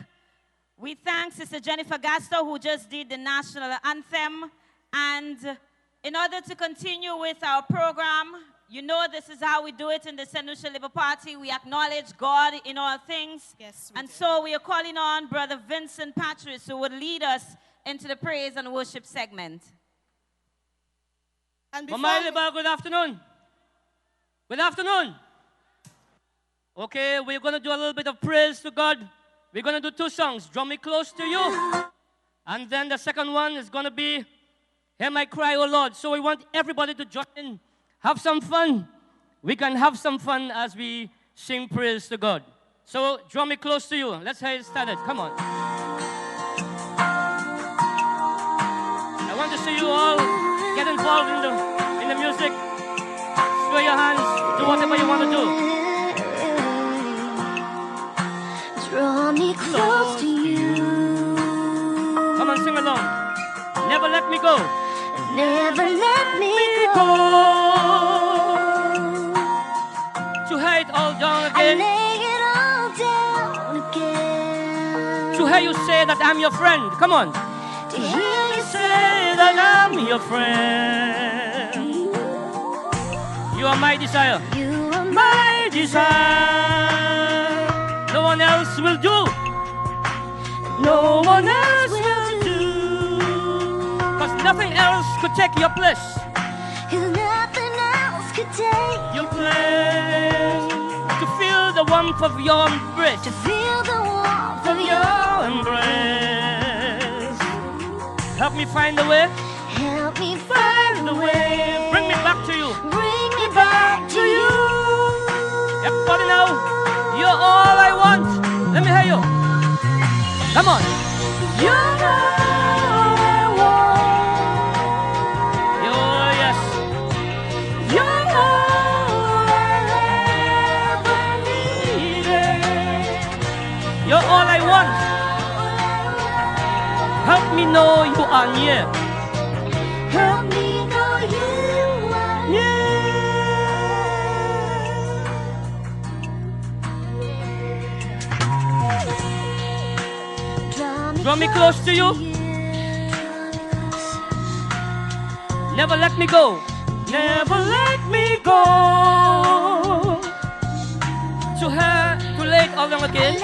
Sister Jennifer Gasto, who just did the national anthem. And in order to continue with our program, you know this is how we do it in the St. Lucia Labour Party. We acknowledge God in all things. Yes, and so we are calling on Brother Vincent Castries, who would lead us into the praise and worship segment. And Mama Eliba, good afternoon. Good afternoon. Okay, we're going to do a little bit of praise to God. We're going to do 2 songs, Draw Me Close to You. And then the second one is going to be Hear My Cry, O Lord. So we want everybody to join in, have some fun. We can have some fun as we sing praise to God. So Draw Me Close to You. Let's get it started. Come on. I want to see you all get involved in the music. Sway your hands. Do whatever you want to do. Draw me close to you. Come on, sing along. Never let me go. Never let me go. To hear it all down again. I lay it all down again. To hear you say that I'm your friend. Come on. To hear you say that I'm your friend. You are my desire. You are my desire. No one else will do. No one else will do. Because nothing else could take your place. Cause nothing else could take your place. To feel the warmth of your embrace. To feel the warmth of your embrace. Help me find the way. Help me find the way. Bring me back to you. Bring me back to you. Everybody now. You're all I want. Let me hear you. Come on. You're all I want. Oh, yes. You're all I ever needed. You're all I want. Help me know you are near. Help me know you are near. Draw me close to you. Never let me go. Never let me go to lay it all down again,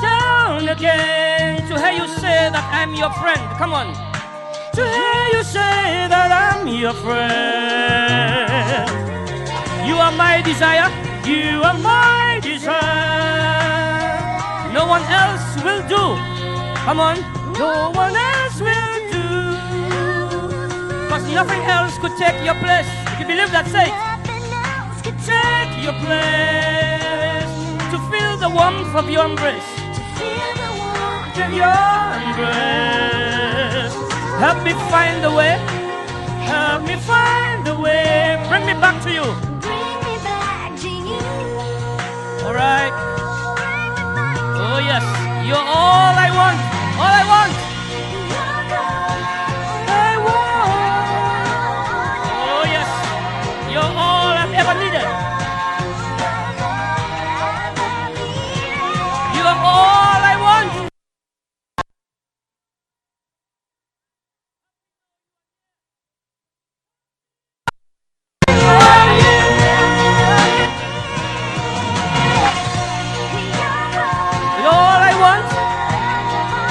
down again, to hear you say that I'm your friend. Come on. To hear you say that I'm your friend. You are my desire. You are my desire. No one else will do. Come on. No one else will do. Because nothing else could take your place. If you believe that, say it. Take your place. To feel the warmth of your embrace. Your embrace. Help me find the way. Help me find the way. Bring me back to you. All right. Oh yes, you're all I want. All I want. I want. Oh yes, you're all I've ever needed. You are all I want.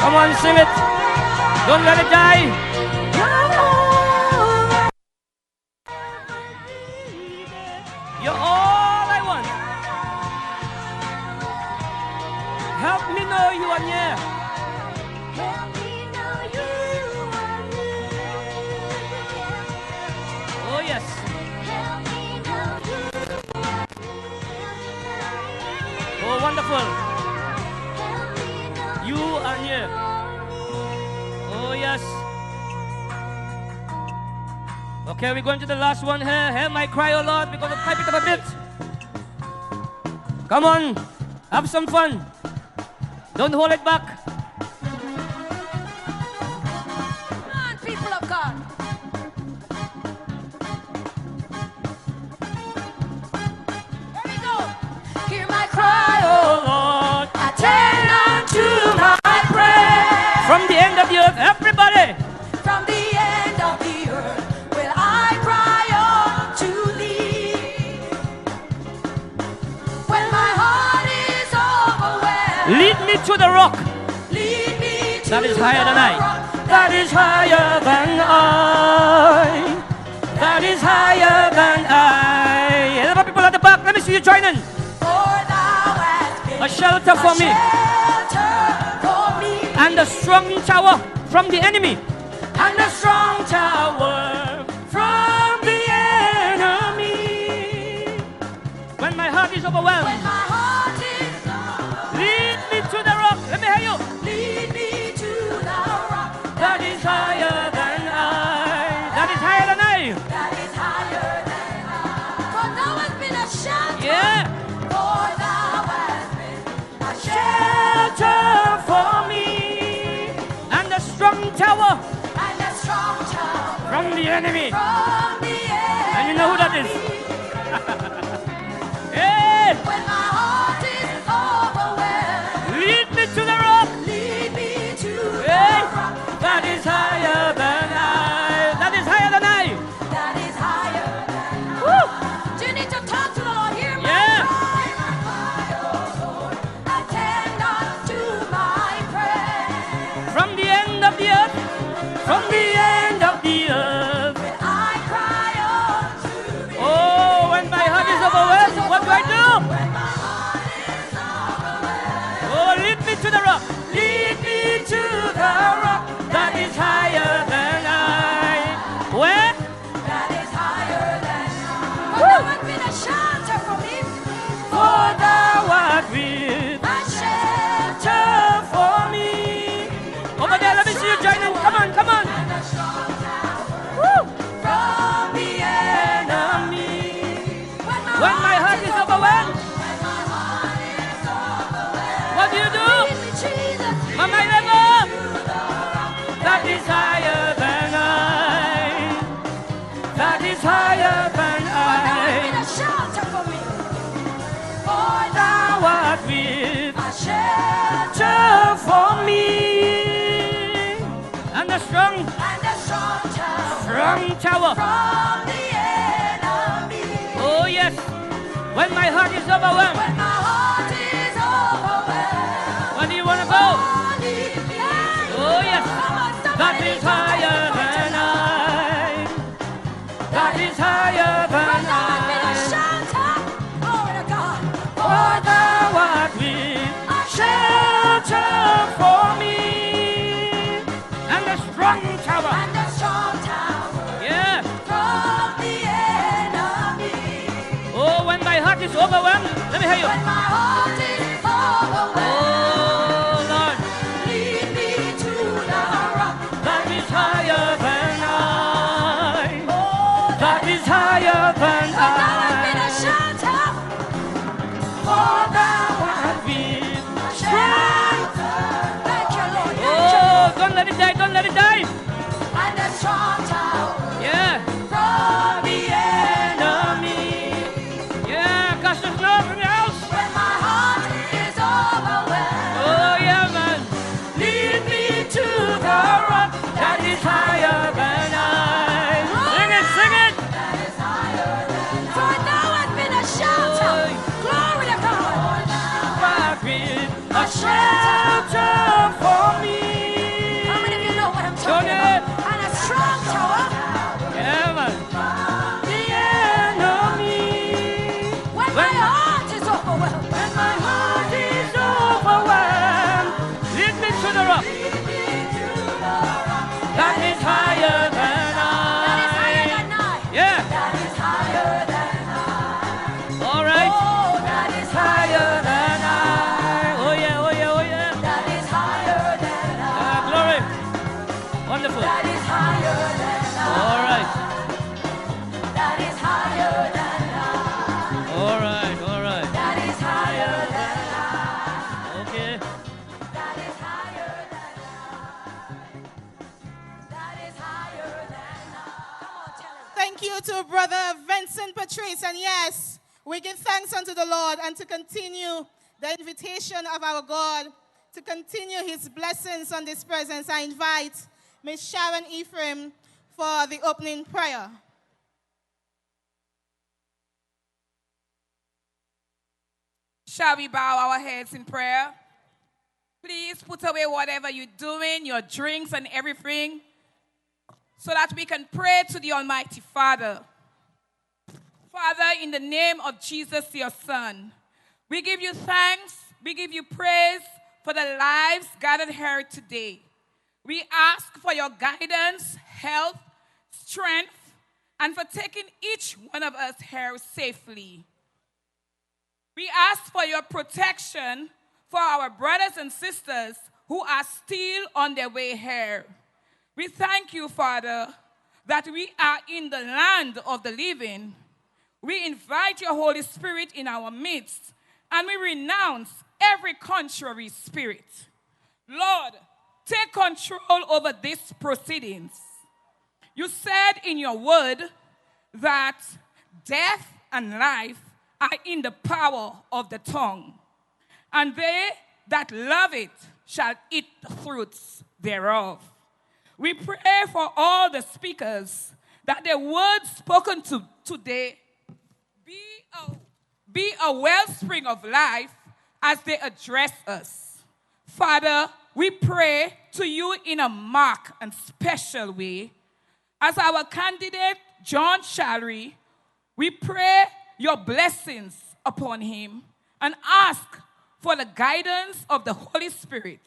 Come on, sing it. Don't let it die. You're all I want. Help me know you are near. Oh yes. Oh wonderful. You are near. Oh yes. Okay, we're going to the last one here. Hear my cry, oh Lord. We're going to pipe it up a bit. Come on, have some fun. Don't hold it back. Come on, people of God. Here we go. Hear my cry, oh Lord. Attend unto my prayer. From the end of the earth, everybody. From the end of the earth will I cry unto thee. When my heart is overwhelmed, Lead me to the rock. lead me to That is higher than I. rock That is higher than I. That is higher than I. Other people at the back, let me see you joining. A shelter for me. And a strong tower from the enemy. And a strong tower from the enemy. When my heart is overwhelmed, lead me to the rock. Let me hear you. Lead me to the rock That is higher than I. That is higher than I. that is higher than I. For thou hast been a shelter. Yeah. For thou hast been a Shelter for me. And a strong tower and a strong tower from the enemy. from the enemy. And you know who that is? Hey! When my heart is overwhelmed, Lead me to the rock. lead me to Hey! the rock That is higher than I. That is higher than I. that is higher than I. Woo! Do you need to talk to the Lord? Hear my Yeah. cry, oh Lord. Attend unto my prayer. From the end of the earth. From the end of the earth. I cry unto thee. Oh, when my heart is overwhelmed, what do I do? Oh, lead me to the rock. Lead me to the rock that is higher than I. Where? That is higher than I. For thou hast been a shelter for me. For thou art with A shelter shelter for me. Over there, let me see you joining. Come on, come on. and a strong tower Woo! from the Enemy. enemy. When my heart is overwhelmed, When my heart is overwhelmed, what do you do? lead me, Jesus, Mama Leva. to the rock That is higher than I. That is higher than been I. a shelter for me. For Thou art with a shelter shelter for me. And a strong and a strong tower tower from the When my heart is overwhelmed. When my heart is overwhelmed. Where do you want to go? Oh yes. That is higher than I. That is higher than I. Glory to God. For thou art with a shelter for me. And a strong tower. And a strong tower. Yeah. From the enemy. Oh, when my heart is overwhelmed. Let me hear you. When my heart is overwhelmed. Oh, Lord. Lead me to the rock that is higher than I. That is higher than I. Thou art been a shelter. For thou art been a shelter. Thank you, Lord. Oh, don't let it die, don't let it die. And a strong tower. Yeah. From the enemy. Yeah, cause there's nothing else. When my heart is overwhelmed. Oh, yeah, man. Lead me to the rock that is higher than I. Sing it, sing it. That is higher than I. For thou art been a shelter. Glory to God. Thou art been a shelter for me. How many of you know what I'm talking about? And a strong tower. Yeah, man. The enemy. When my heart is overwhelmed. When my heart is overwhelmed. Lead me to the rock. That is higher than I. That is higher than I. Yeah. That is higher than I. All right. Oh, that is higher than I. Oh yeah, oh yeah, oh yeah. That is higher than I. Glory. Wonderful. That is higher than I. All right. That is higher than I. All right, all right. That is higher than I. Okay. That is higher than I. That is higher than I. Come on, tell him. Thank you to Brother Vincent Patrice. And yes, we give thanks unto the Lord and to continue the invitation of our God, to continue his blessings on this presence. I invite Miss Sharon Ephraim for the opening prayer. Shall we bow our heads in prayer? Please put away whatever you're doing, your drinks and everything, so that we can pray to the Almighty Father. Father, in the name of Jesus, your Son, we give you thanks, we give you praise for the lives gathered here today. We ask for your guidance, health, strength, and for taking each one of us here safely. We ask for your protection for our brothers and sisters who are still on their way here. We thank you, Father, that we are in the land of the living. We invite your Holy Spirit in our midst, and we renounce every contrary spirit. Lord, take control over these proceedings. You said in your word that death and life are in the power of the tongue, and they that love it shall eat the fruits thereof. We pray for all the speakers that the words spoken to today be a wellspring of life as they address us. Father, we pray to you in a marked and special way. As our candidate, John Charlery, we pray your blessings upon him and ask for the guidance of the Holy Spirit.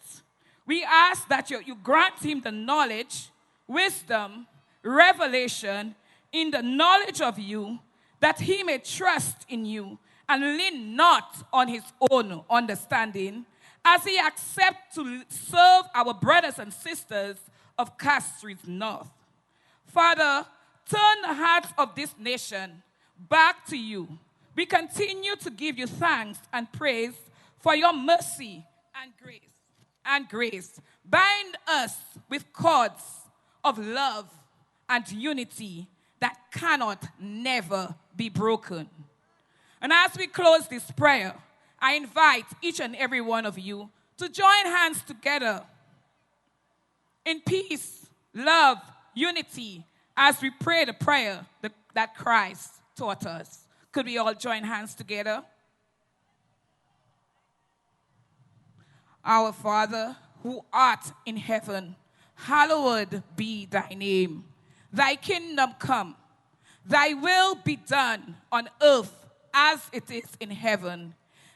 We ask that you grant him the knowledge, wisdom, revelation in the knowledge of you, that he may trust in you and lean not on his own understanding, as he accepts to serve our brothers and sisters of Castries North. Father, turn the hearts of this nation back to you. We continue to give you thanks and praise for your mercy and grace. Bind us with cords of love and unity that cannot never be broken. And as we close this prayer, I invite each and every one of you to join hands together in peace, love, unity, as we pray the prayer that Christ taught us. Could we all join hands together? Our Father, who art in heaven, hallowed be thy name. Thy kingdom come. Thy will be done on earth as it is in heaven.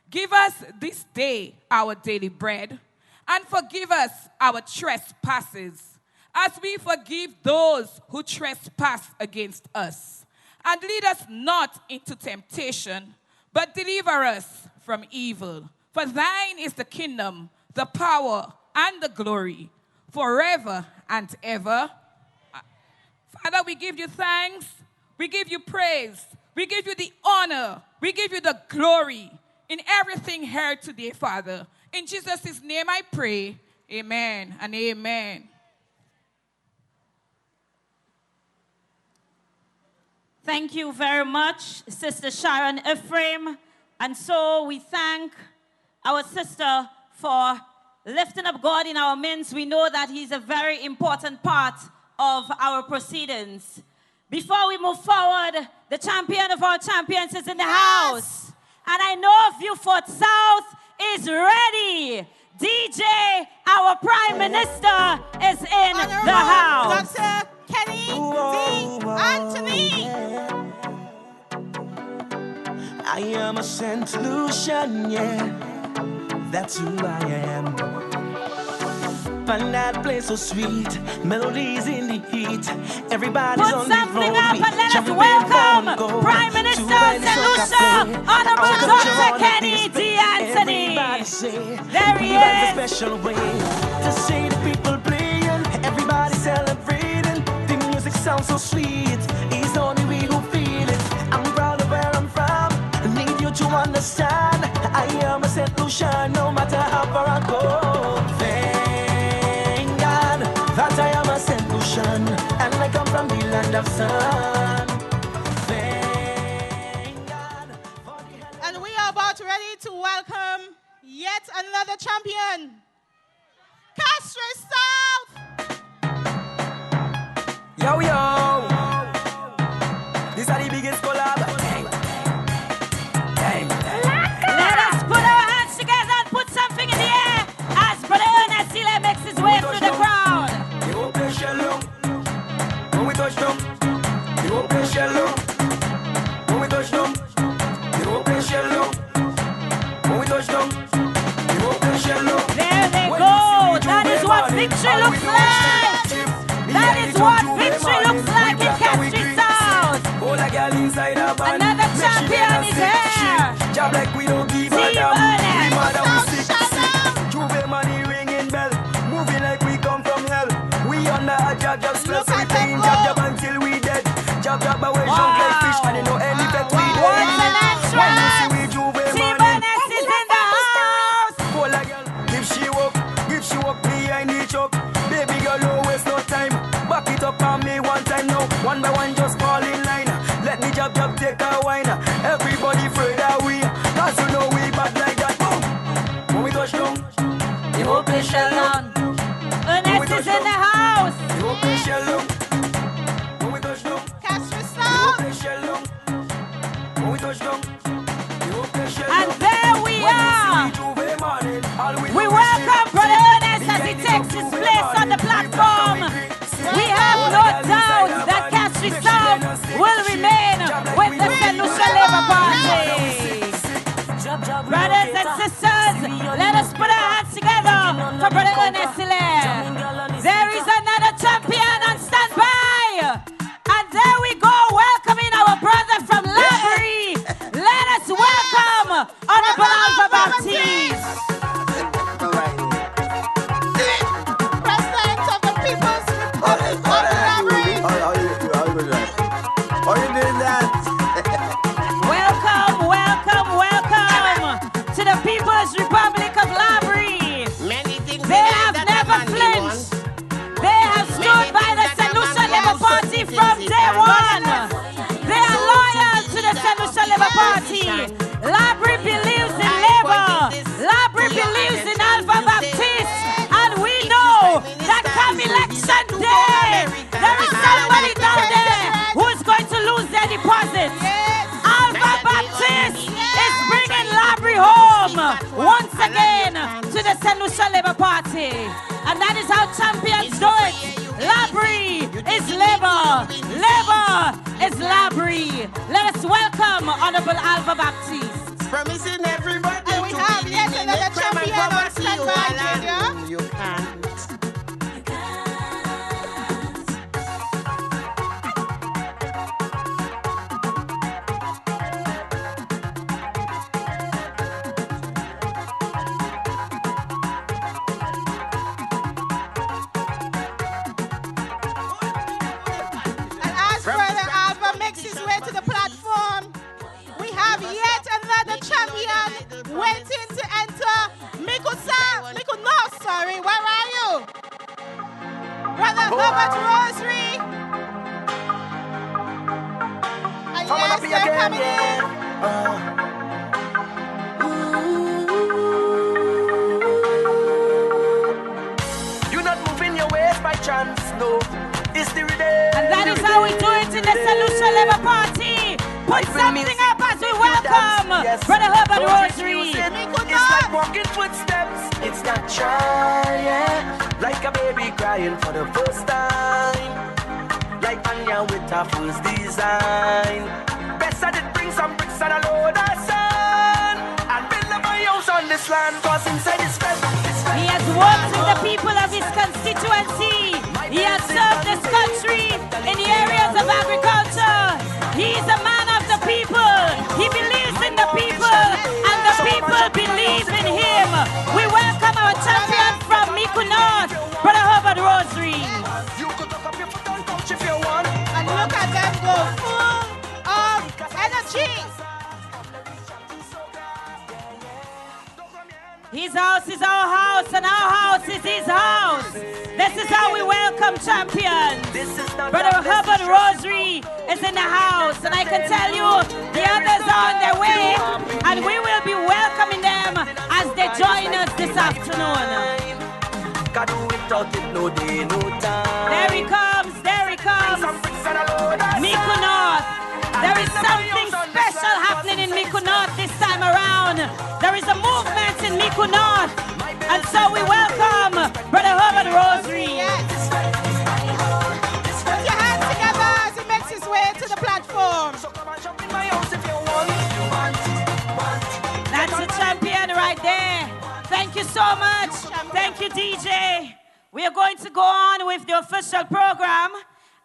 Give us this day our daily bread, and forgive us our trespasses, as we forgive those who trespass against us. And lead us not into temptation, but deliver us from evil. For thine is the kingdom, the power, and the glory, forever and ever. Father, we give you thanks, we give you praise, we give you the honor, we give you the glory in everything here today, Father. In Jesus' name I pray, amen and amen. Thank you very much, Sister Sharon Ephraim. And so we thank our sister for lifting up God in our midst. We know that he's a very important part of our proceedings. Before we move forward, the champion of all champions is in the house. And I know Viewfort South is ready. DJ, our Prime Minister, is in the house. Dr. Kenny D. Anthony. I am a St. Lucian, yeah. That's who I am. Find that place so sweet, melodies in the heat. Everybody's Put on the something road. up and let us welcome Prime Minister of St. Lucia, Honorable Dr. Kenny D. Anthony. There he is. A special way to see the people playing, everybody celebrating. The music sounds so sweet. It's only we who feel it. I'm proud of where I'm from. I need you to understand. I am a St. Lucian, no matter how far I go. Thank God that I am a St. Lucian, and I come from the land of sun. And we are about ready to welcome yet another champion, Castries South. Yo, yo. These are the biggest collab. Let us put our hands together and put something in the air as Brother Ernest Sile makes his way through the crowd. When we touch them, you open shallow. When we touch them, you open shallow. When we touch them, you open shallow. There they go. That is what victory looks like. That is what victory looks like in Castries South. Another champion is here. Job like we don't give a damn. We mother we sick. Juve money ringing bell. Moving like we come from hell. We under a job stress. We playing job until we dead. Job away junk like fish. And you know any pet we dead. What's an entrance? T-Burnett is in the house. Pull a girl, if she walk behind the choke. Baby girl, no waste no time. Back it up on me one time now. One by one, just fall in line. Let me job take a wine. Everybody afraid that we, cause you know we bad like that. Boom. When we touch down, the open shell down. Ernest is in the house. The open shell down. When we touch down, Castries the open shell down. When we touch down, the open shell down. And there we are. We welcome Brother Ernest as he takes his place on the platform. We have no doubt that Castries South will remain with the St. Lucia Labour Party. Brothers and sisters, let us put our hands together for Brother Ernest Sile. There is another champion on standby. And there we go, welcoming our brother from Charlery. Let us welcome Honorable Alpha Baptiste. President of the People's Republic of Charlery. How you doing that? Welcome, welcome, welcome to the People's Republic of Charlery. They have never flinched. They have stood by the St. Lucia Labour Party from day one. They are loyal to the St. Lucia Labour Party. Charlery believes in Labour. Charlery believes in Alpha Baptiste. And we know that come election day, there is somebody down there who is going to lose their deposits. Alpha Baptiste to the St. Lucia Labour Party. And that is how champions do it. Labry is Labour. Labour is Labry. Let us welcome Honorable Alva Baptiste. Promising everybody and we have yet another champion on standby, Junior. You can't. Waiting to enter Miku North, sorry, where are you? Brother Herbert Rosary. And yes, they're coming in. You're not moving your ways by chance, no. It's the day. And that is how we do it in the St. Lucia Labour Party. Put something up as we welcome Brother Herbert Rosary. It's like walking footsteps. It's natural, yeah. Like a baby crying for the first time. Like Anya with her first design. Best I did bring some bricks and a load of sand and build up my house on this land. Cause inside this fence, he has worked with the people of his constituency. He has served this country in the areas of agriculture. He is a man of the people. He believes in the people, and the people believe in him. We welcome our champion from Miku North, Brother Herbert Rosary. And look at them go full of energy. His house is our house, and our house is his house. This is how we welcome champions. Brother Herbert Rosary is in the house, and I can tell you the others are on their way, and we will be welcoming them as they join us this afternoon. There he comes, there he comes. Miku North. There is something special happening in Miku North this time around. There is a movement in Miku North, and so we welcome Brother Herbert Rosary. Put your hands together as he makes his way to the platform. That's the champion right there. Thank you so much. Thank you, DJ. We are going to go on with the official program,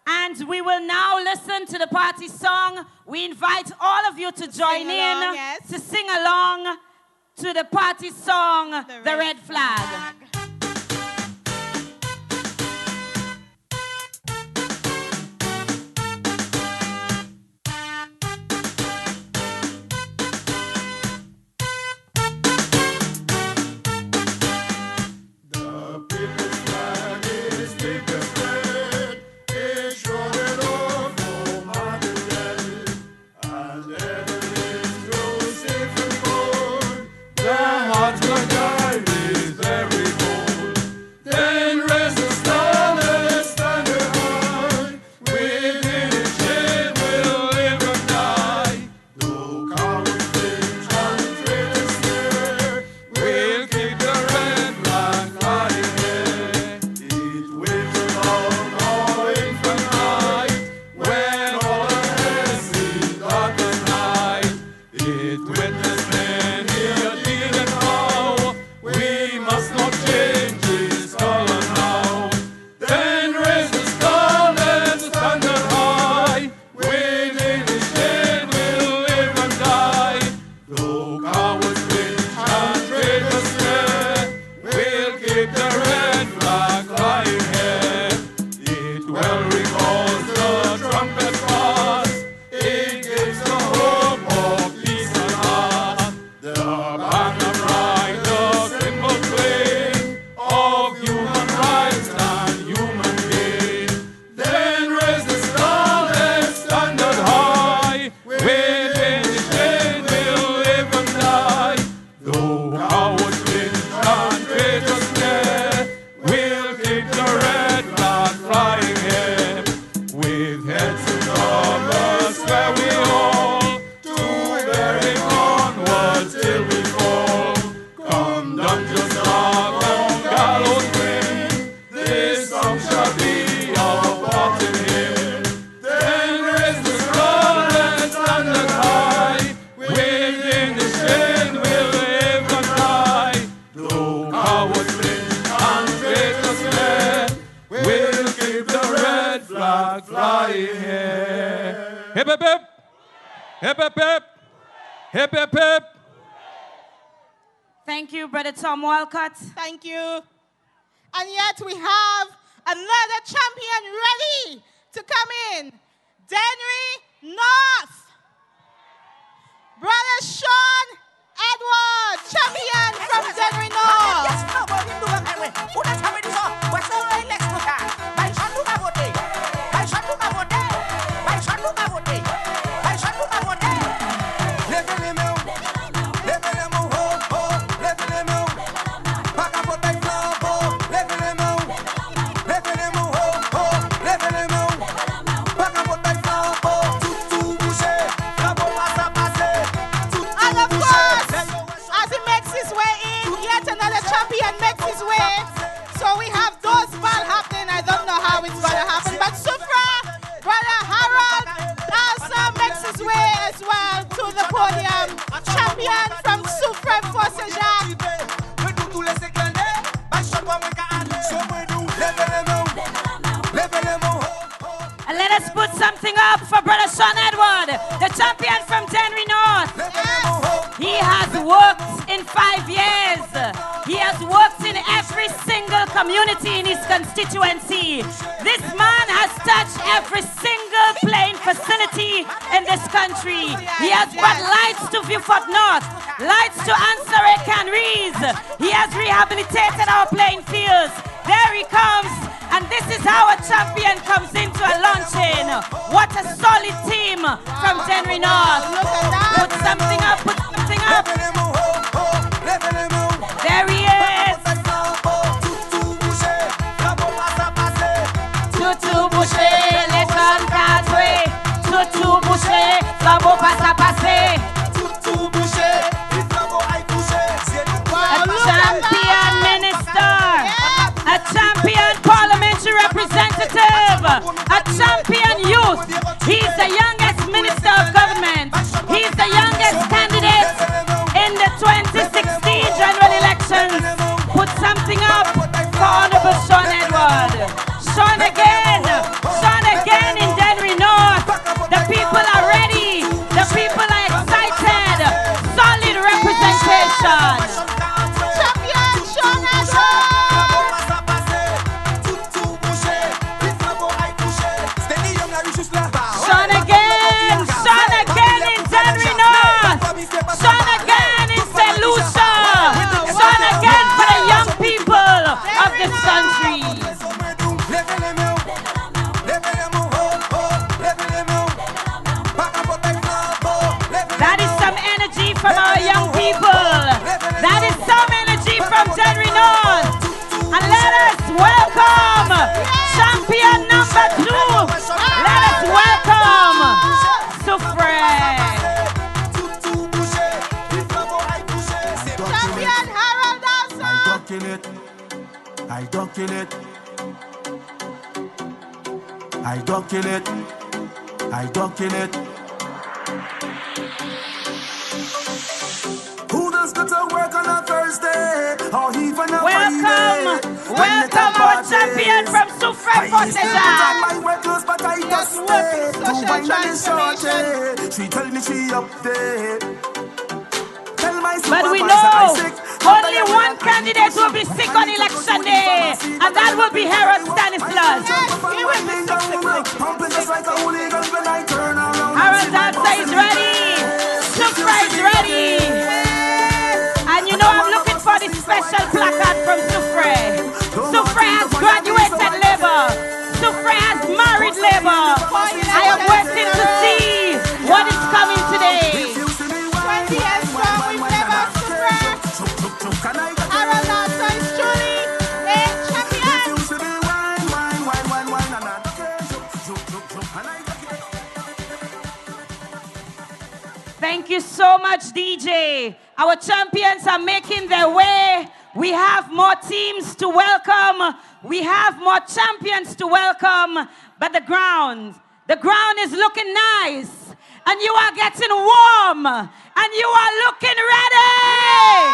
and we will now listen to the party song. We invite all of you to join in, to sing along to the party song, The Red Flag. Every Hip, hip, hip. Hip, hip, hip. Hip, hip, hip. Thank you, Brother Tom Walcott. Thank you. And yet we have another champion ready to come in. Denry North. Brother Sean Edward, champion from Denry And of course, as he makes his way in, yet another champion makes his way. So we have those ball happening. I don't know how it's going to happen. But Sufra, Brother Harold, also makes his way as well to the podium. Champion from Sufra Forcejac. And let us put something up for Brother Sean Edward, the champion from Denry North. He has worked in 5 years. He has worked in every single community in his constituency. This man has touched every single playing facility in this country. He has brought lights to Viewfort North, lights to Ansare Castries. He has rehabilitated our playing fields. There he comes. And this is how a champion comes into a launching. What a solid team from Denry North. Put something up, put something up. There he is. Tutu bouché, les jeunes cadrés. Tutu bouché, flambeau passe à passer. A champion minister. A champion parliamentary representative, a champion youth. He's the youngest minister of government. He's the youngest candidate in the 2016 general elections. Put something up for Honorable Sean Edward. Sean again in Denry North. The people are ready. The people are excited. Solid representation. Champion Sean Edward. Sean again in Denry North. Sean again in St. Lucia. Sean again for the young people of this country. That is some energy from our young people. That is some energy from Denry North. And let us welcome champion number 2. Let us welcome Sufre. Champion Harold Dawson. I don't kill it. I don't kill it. I don't kill it. Who does go to work on a Thursday or even a Friday? Welcome our champion from Sufre Forcejac. My work close, but I just stay. To wine and the shorty. She tell me she up there. Tell my But we know only one candidate will be sick on election day, and that will be Harold Stanislaus. Harold Dancer is ready. Sufre is ready. And you know I'm looking for this special placard from Sufre. Sufre has graduated labor. Sufre has married labor. I am waiting to see what is coming today. 20 years strong, we've never Sufre. Harold Dancer is truly a champion. Thank you so much, DJ. Our champions are making their way. We have more teams to welcome. We have more champions to welcome. But the ground is looking nice. And you are getting warm. And you are looking ready.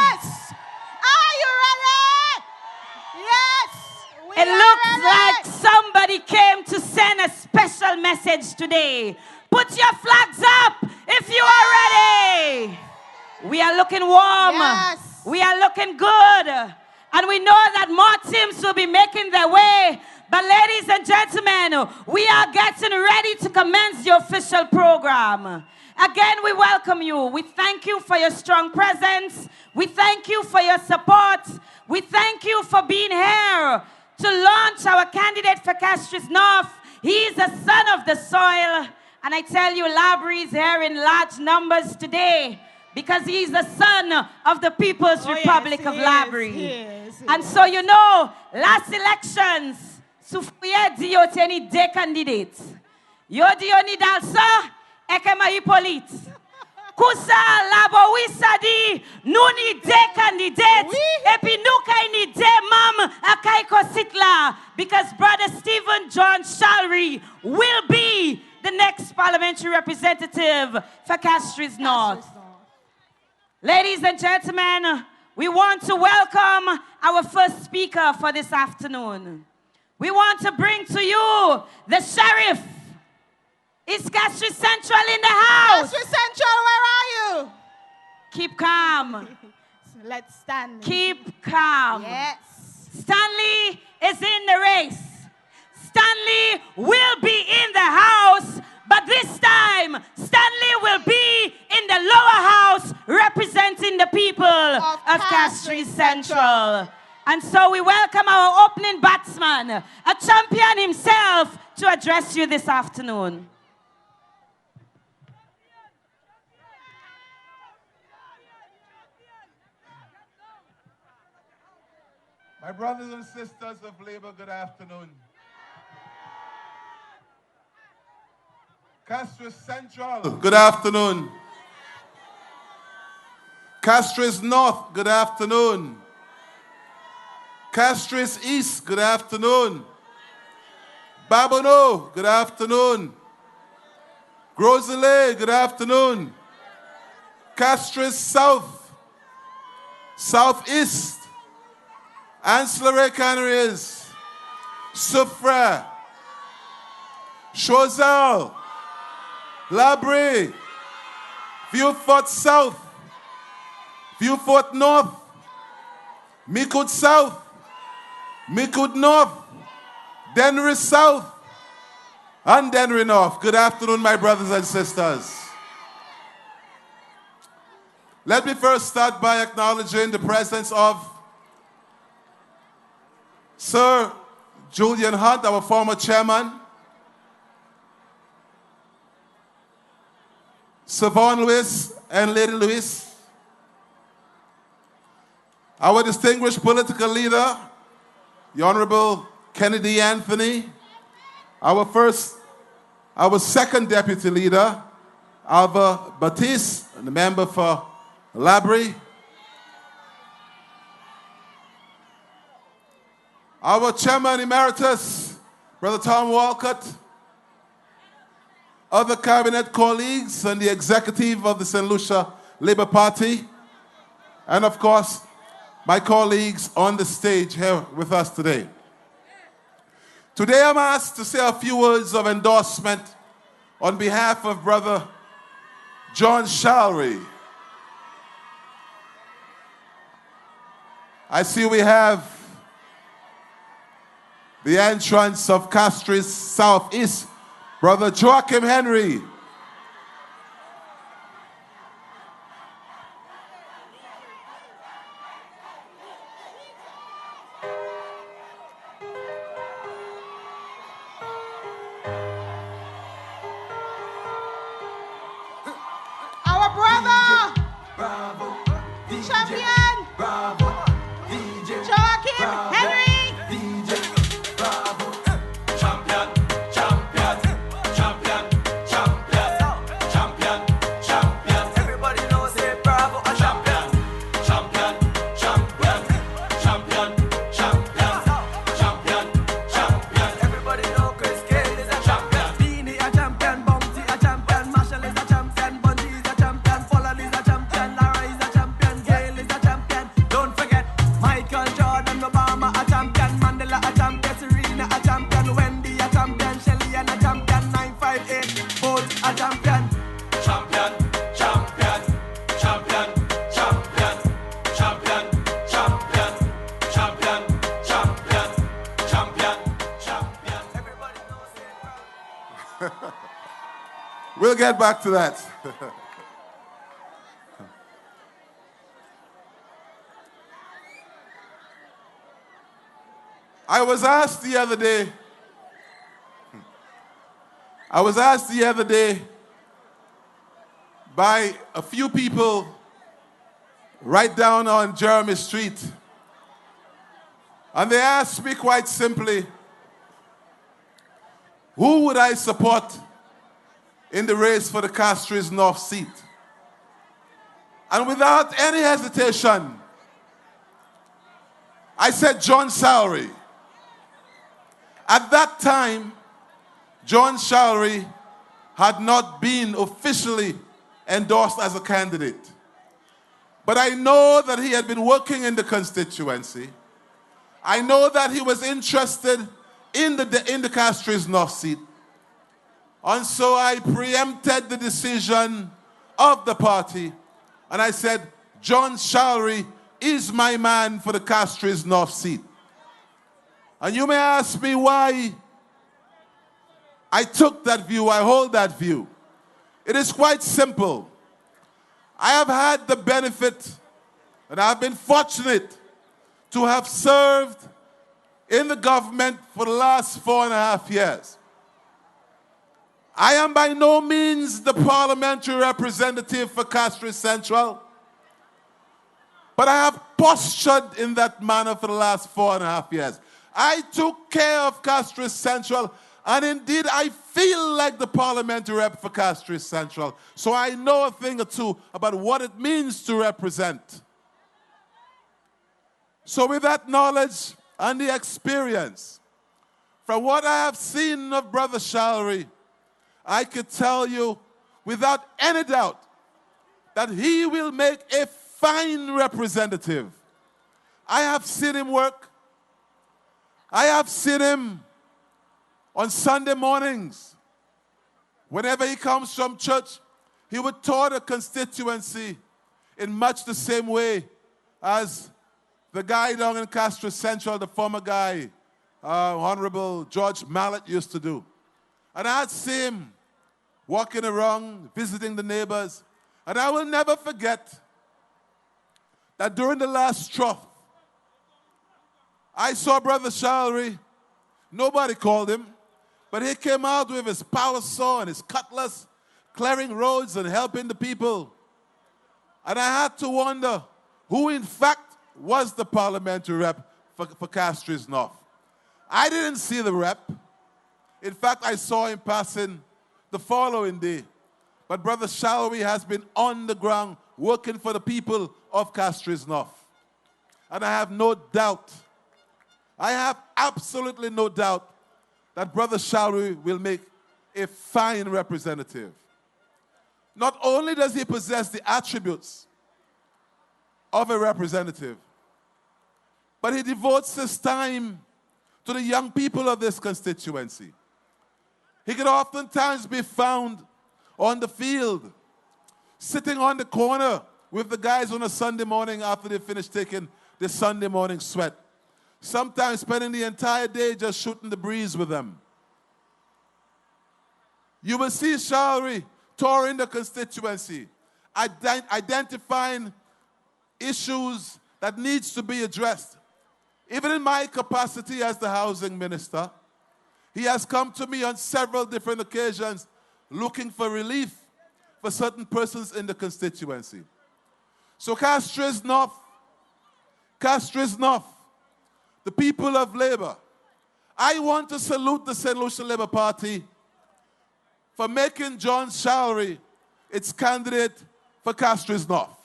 Yes. Are you ready? Yes. It looks like somebody came to send a special message today Put your flags up if you are ready. We are looking warm. Yes. We are looking good. And we know that more teams will be making their way. But ladies and gentlemen, we are getting ready to commence the official program. Again, we welcome you. We thank you for your strong presence. We thank you for your support. We thank you for being here to launch our candidate for Castries North. He is a son of the soil. And I tell you, Charlery is here in large numbers today because he is the son of the People's Republic of Charlery. And so, you know, last elections, Soufuye diyo teni de candidates. Yo diyo ni dalsa, ekema hipolite. Kusa labo wisadi, nuni de candidates, epi nuka ni de mam akaiko sitla, because Brother Stephen John Charlery will be the next parliamentary representative for Castries North. Ladies and gentlemen, we want to welcome our first speaker for this afternoon. We want to bring to you the sheriff. Is Castries Central in the house? Castries Central, where are you? Keep calm. Let's stand. Keep calm. Yes. Stanley is in the race. Stanley will be in the house, but this time, Stanley will be in the lower house representing the people of Castries Central. And so we welcome our opening batsman, a champion himself, to address you this afternoon. My brothers and sisters of Labour, good afternoon. Castries Central, good afternoon. Castries North, good afternoon. Castries East, good afternoon. Babono, good afternoon. Groselay, good afternoon. Castries South, Southeast, Ancillary Canaries, Soufrière, Choiseul, Charlery, Vieux-Fort South, Vieux-Fort North, Micoud South, Micoud North, Dennery South, and Dennery North. Good afternoon, my brothers and sisters. Let me first start by acknowledging the presence of Sir Julian Hunt, our former chairman, Sir Vaughan Lewis and Lady Lewis, our distinguished political leader, the Honorable Kennedy Anthony, our second deputy leader, Alva Batiste, the member for Charlery, our chairman emeritus, Brother Tom Walcott, other cabinet colleagues and the executive of the St. Lucia Labour Party, and of course, my colleagues on the stage here with us today. Today I'm asked to say a few words of endorsement on behalf of Brother John Charlery. I see we have the entrance of Castries Southeast, Brother Joachim Henry. Our brother, champion, Joachim Henry. We'll get back to that. I was asked the other day by a few people right down on Jeremy Street. And they asked me quite simply, who would I support in the race for the Castries North seat? And without any hesitation, I said John Charlery. At that time, John Charlery had not been officially endorsed as a candidate. But I know that he had been working in the constituency. I know that he was interested in the Castries North seat. And so I preempted the decision of the party. And I said, John Charlery is my man for the Castries North seat. And you may ask me why I took that view, I hold that view. It is quite simple. I have had the benefit, and I've been fortunate to have served in the government for the last 4.5 years. I am by no means the parliamentary representative for Castries Central, but I have postured in that manner for the last 4.5 years. I took care of Castries Central, and indeed I feel like the parliamentary rep for Castries Central. So I know a thing or two about what it means to represent. So with that knowledge and the experience, from what I have seen of Brother Charlery, I could tell you without any doubt that he will make a fine representative. I have seen him work. I have seen him on Sunday mornings. Whenever he comes from church, he would tour the constituency in much the same way as the guy down in Castries Central, the former guy, Honorable George Mallet, used to do. And I'd see him walking around, visiting the neighbors. And I will never forget that during the last Trough, I saw Brother Charlery. Nobody called him, but he came out with his power saw and his cutlass, clearing roads and helping the people. And I had to wonder who, in fact, was the parliamentary rep for Castries North. I didn't see the rep. In fact, I saw him passing the following day. But Brother Charlery has been on the ground working for the people of Castries North. And I have no doubt, I have absolutely no doubt that Brother Charlery will make a fine representative. Not only does he possess the attributes of a representative, but he devotes his time to the young people of this constituency. He could oftentimes be found on the field, sitting on the corner with the guys on a Sunday morning after they finish taking the Sunday morning sweat. Sometimes spending the entire day just shooting the breeze with them. You will see Charlery touring the constituency, identifying issues that needs to be addressed. Even in my capacity as the housing minister, he has come to me on several different occasions looking for relief for certain persons in the constituency. So Castries North, the people of Labour, I want to salute the St. Lucia Labour Party for making John Charlery its candidate for Castries North.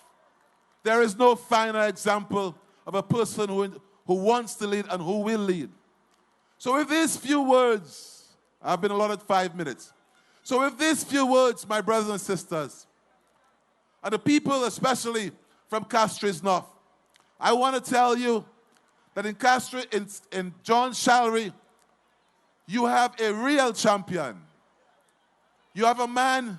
There is no finer example of a person who wants to lead and who will lead. So with these few words, I've been allotted 5 minutes. So with these few words, my brothers and sisters, and the people especially from Castries North, I want to tell you that in John Charlery, you have a real champion. You have a man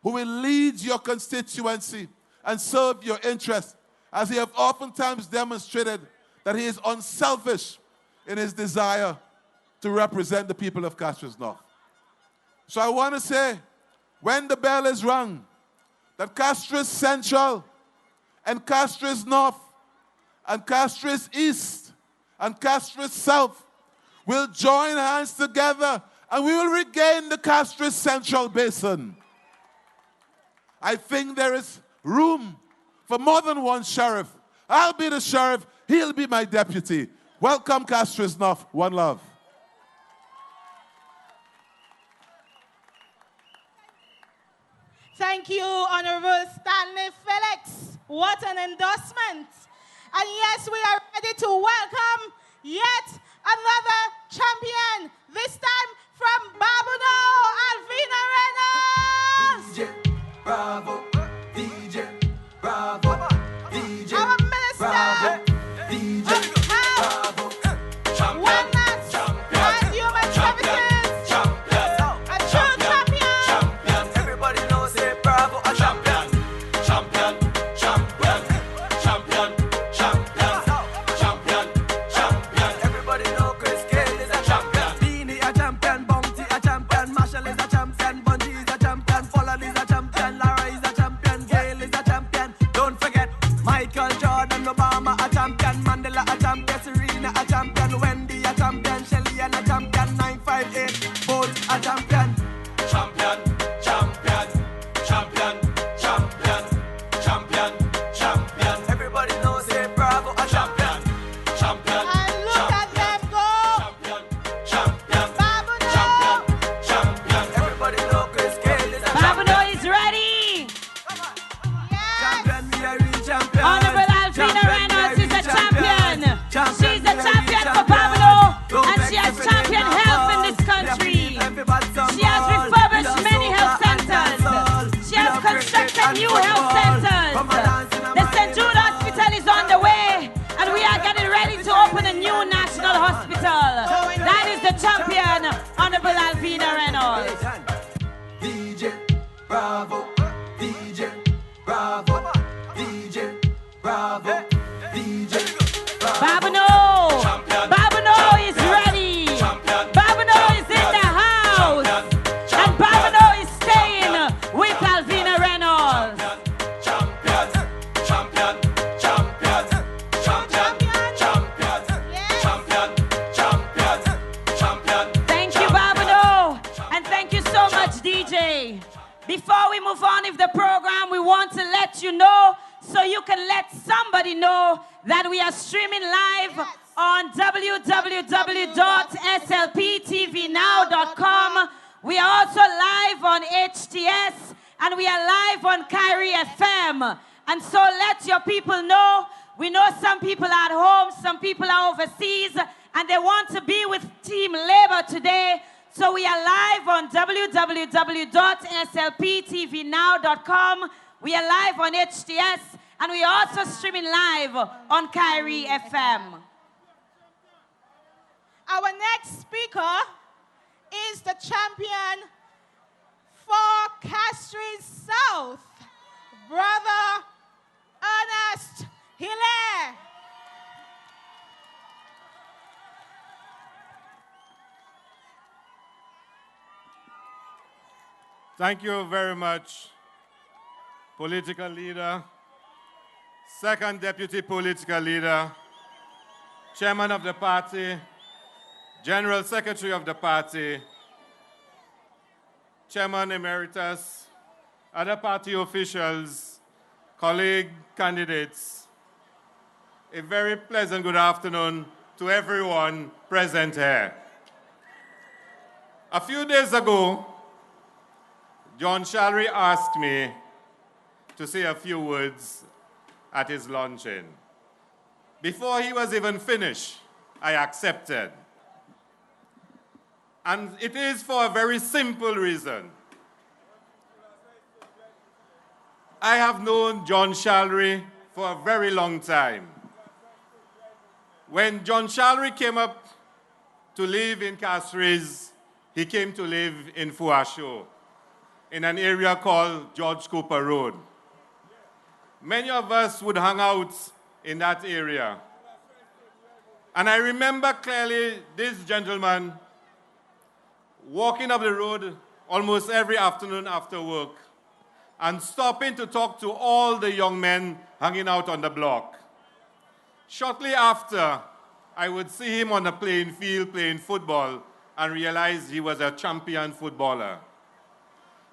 who will lead your constituency and serve your interests, as he has oftentimes demonstrated that he is unselfish in his desire to represent the people of Castries North. So I want to say, when the bell is rung, that Castries Central and Castries North and Castries East and Castries South will join hands together and we will regain the Castries Central Basin. I think there is room for more than one sheriff. I'll be the sheriff, he'll be my deputy. Welcome, Castries North. One love. Thank you, Honorable Stanley Felix. What an endorsement. And yes, we are ready to welcome yet another champion, this time from Babuno, Alvina Reynolds. DJ Bravo, DJ Bravo, DJ Our minister, Bravo, DJ Bravo, wellness and human services, a true champion. Everybody knows say Bravo, a champion, champion, champion, champion, champion, champion, champion. Everybody know Chris Gale is a champion, Beanie a champion, Bounty a champion, Marshall is a champion, Bungie is a champion, Folland is a champion, Lara is a champion, Gale is a champion. Don't forget Michael Jordan, Obama a champion, Mandela a champion, Serena a champion, Wendy a champion, Shelly and a champion, 958 Bolt a champion. Champion, champion, champion, champion, champion, champion. Everybody knows say Bravo a champion, champion. And look at them go. Champion, champion, champion. Everybody know Chris Gale is a Babuno is ready. champion. We are real champion. Honorable Alvina Reynolds is a champion. She's a champion for Babuno, and she has championed health in this country. She has refurbished many health centers. She has constructed new health centers. The St. Jude Hospital is on the way, and we are getting ready to open a new national hospital. That is the champion, Honorable Alvina Reynolds. DJ Bravo, DJ Bravo, DJ Bravo, DJ Bravo. Babuno! Babuno is ready! Babuno is in the house! And Babuno is staying with Alvina Reynolds. Champion, champion, champion, champion, champion, champion, champion. Thank you, Babuno! And thank you so much, DJ. Before we move on with the program, we want to let you know so you can let somebody know that we are streaming live on www.slptvnow.com. We are also live on HTS and we are live on Charlery FM. And so let your people know. We know some people are at home, some people are overseas, and they want to be with Team Labor today. So we are live on www.slptvnow.com. We are live on HTS, and we are also streaming live on Charlery FM. Our next speaker is the champion for Castries South, Brother Ernest Hilaire. Thank you very much, political leader, second deputy political leader, chairman of the party, general secretary of the party, chairman emeritus, other party officials, colleague candidates. A very pleasant good afternoon to everyone present here. A few days ago, John Charlery asked me to say a few words at his luncheon. Before he was even finished, I accepted. And it is for a very simple reason. I have known John Charlery for a very long time. When John Charlery came up to live in Castries, he came to live in Fuasho, in an area called George Cooper Road. Many of us would hang out in that area. And I remember clearly this gentleman walking up the road almost every afternoon after work and stopping to talk to all the young men hanging out on the block. Shortly after, I would see him on the playing field playing football and realize he was a champion footballer.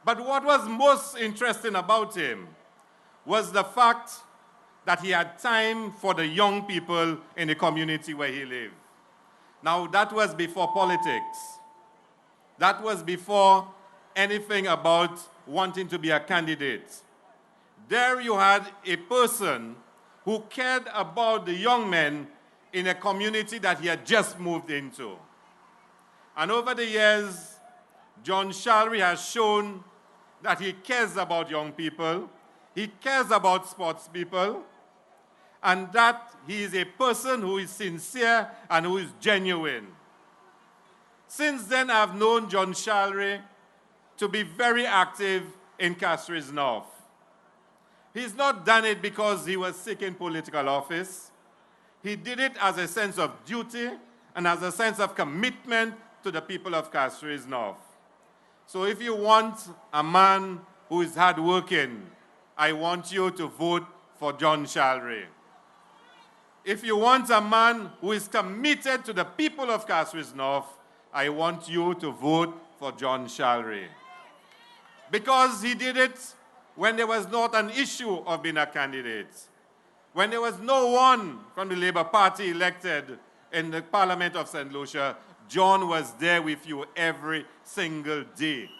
But what was most interesting about him was the fact that he had time for the young people in the community where he lived. Now, that was before politics. That was before anything about wanting to be a candidate. There you had a person who cared about the young men in a community that he had just moved into. And over the years, John Charlery has shown that he cares about young people, he cares about sports people, and that he is a person who is sincere and who is genuine. Since then, I've known John Charlery to be very active in Castries North. He's not done it because he was seeking political office. He did it as a sense of duty and as a sense of commitment to the people of Castries North. So if you want a man who is hardworking, I want you to vote for John Charlery. If you want a man who is committed to the people of Castries North, I want you to vote for John Charlery. Because he did it when there was not an issue of being a candidate. When there was no one from the Labour Party elected in the Parliament of St. Lucia, John was there with you every single day.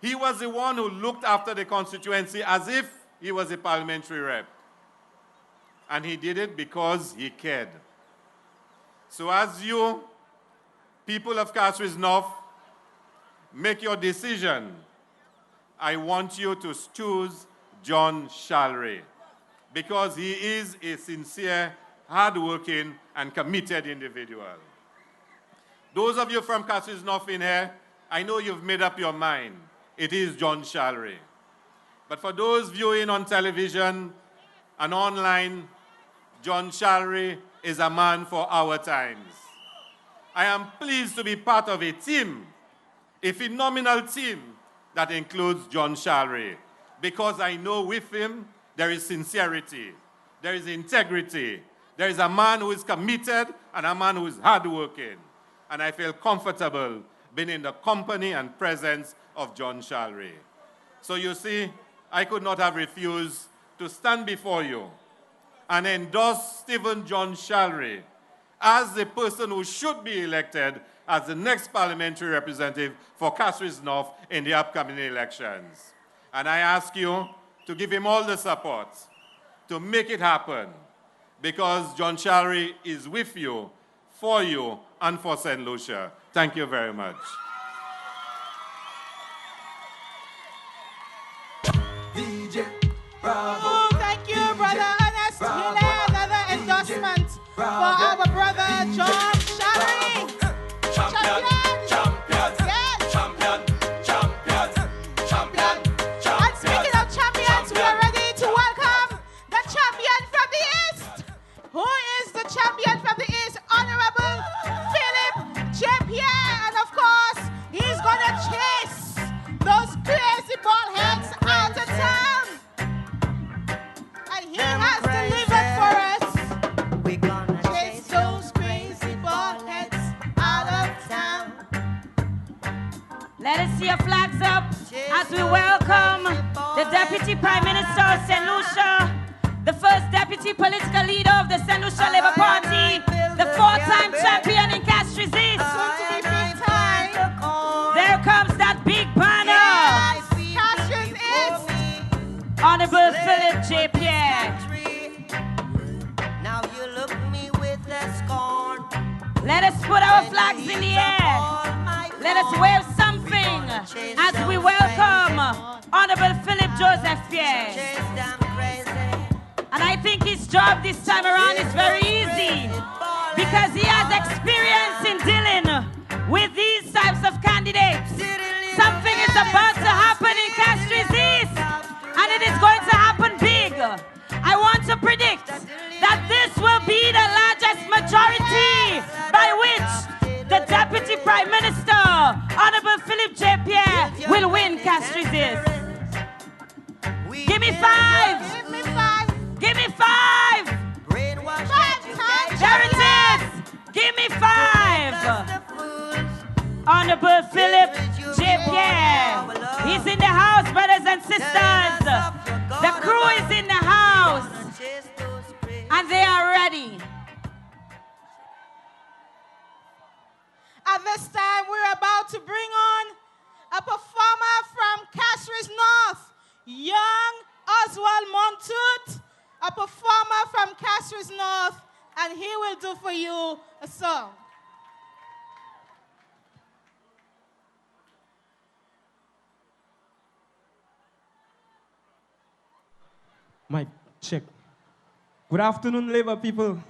He was the one who looked after the constituency as if he was a parliamentary rep. And he did it because he cared. So as you, people of Castries North, make your decision, I want you to choose John Charlery because he is a sincere, hardworking, and committed individual. Those of you from Castries North in here, I know you've made up your mind. It is John Charlery. But for those viewing on television and online, John Charlery is a man for our times. I am pleased to be part of a team, a phenomenal team that includes John Charlery, because I know with him there is sincerity, there is integrity, there is a man who is committed and a man who is hardworking. And I feel comfortable being in the company and presence of John Charlery. So you see, I could not have refused to stand before you and endorse Stephen John Charlery as the person who should be elected as the next parliamentary representative for Castries North in the upcoming elections. And I ask you to give him all the support to make it happen, because John Charlery is with you, for you, and for St. Lucia. Thank you very much. DJ Oh, thank you, Brother Ernest. Here another endorsement for our brother John Charlery. Champion. And speaking of champions, we are ready to welcome the champion from the East. Who is the champion from the East? Honorable Philip J. Pierre. And of course, he's going to chase those crazy ball heads out of town. And he has delivered for us. We're gonna chase those crazy ball heads out of town. Let us see your flags up as we welcome the Deputy Prime Minister of St. Lucia, the first Deputy Political Leader of the St. Lucia Labour Party, the four-time champion in Castries East. There comes that big banner. Castries East. Honorable Philip J. Pierre. Now you look me with a scorn. Let us put our flags in the air. Let us wave something as we welcome Honorable Philip Joseph Pierre. And I think his job this time around is very easy because he has experience in dealing with these types of candidates. Something is about to happen in Castries East, and it is going to happen big. I want to predict that this will be the largest majority by which the Deputy Prime Minister, Honorable Philip J. Castries is. Give me 5. Give me 5. Give me 5. 5 times. There it is. Give me 5. Honorable Philip J. Pierre. He's in the house, brothers and sisters. The crew is in the house. And they are ready. At this time, we're about to bring on a performer from Castries North, young Oswald Montoot, a performer from Castries North, and he will do for you a song. Mic, check. Good afternoon, Labour people.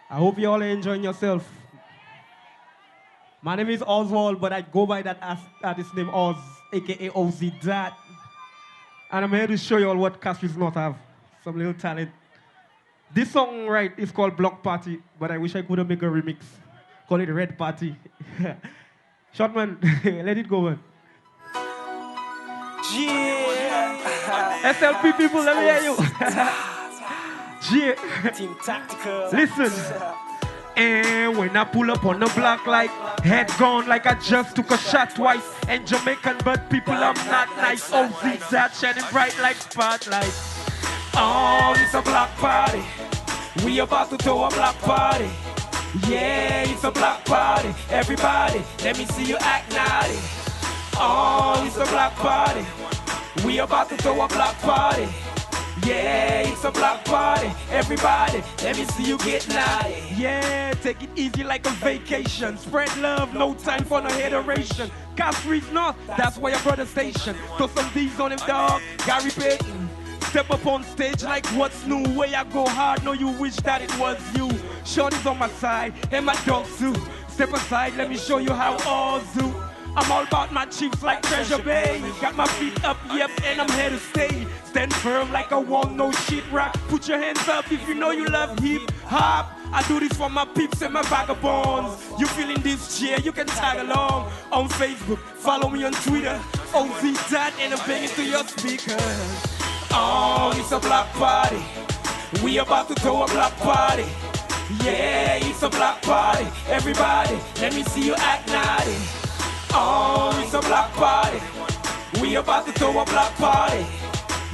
I hope you all are enjoying yourself. My name is Oswald, but I go by that artist name Oz, aka OZ Dad. And I'm here to show you all what Castries North have. Some little talent. This song, right, is called Block Party, but I wish I could have made a remix. Call it Red Party. Shotman, let it go, man. Yeah. SLP people, let me hear you. Yeah. Team Tactical. Listen. And when I pull up on the block like head gone like I just took a shot twice. And Jamaican but people I'm not nice. OZ that shining bright like spotlight. Oh, it's a block party. We about to throw a block party. Yeah, it's a block party. Everybody, let me see you act naughty. Oh, it's a block party. We about to throw a block party. Yeah, it's a block party. Everybody, let me see you get naughty. Yeah, take it easy like a vacation. Spread love, no time for no hateration. Castries North, that's where your brother station. Throw some D's on him, dog. Gary Payton. Step up on stage like what's new. Way I go hard, know you wish that it was you. Shorty's on my side, and my dog too. Step aside, let me show you how all do. I'm all about my chiefs like Treasure Bay. Got my feet up, yep, and I'm here to stay. Stand firm like a wall, no shit rock. Put your hands up if you know you love hip hop. I do this for my peeps and my vagabonds. You feeling this cheer, you can tag along. On Facebook, follow me on Twitter. OZ Dad, and I'm banging to your speakers. Oh, it's a block party. We about to throw a block party. Yeah, it's a block party. Everybody, let me see you act naughty. Oh, it's a block party. We about to throw a block party.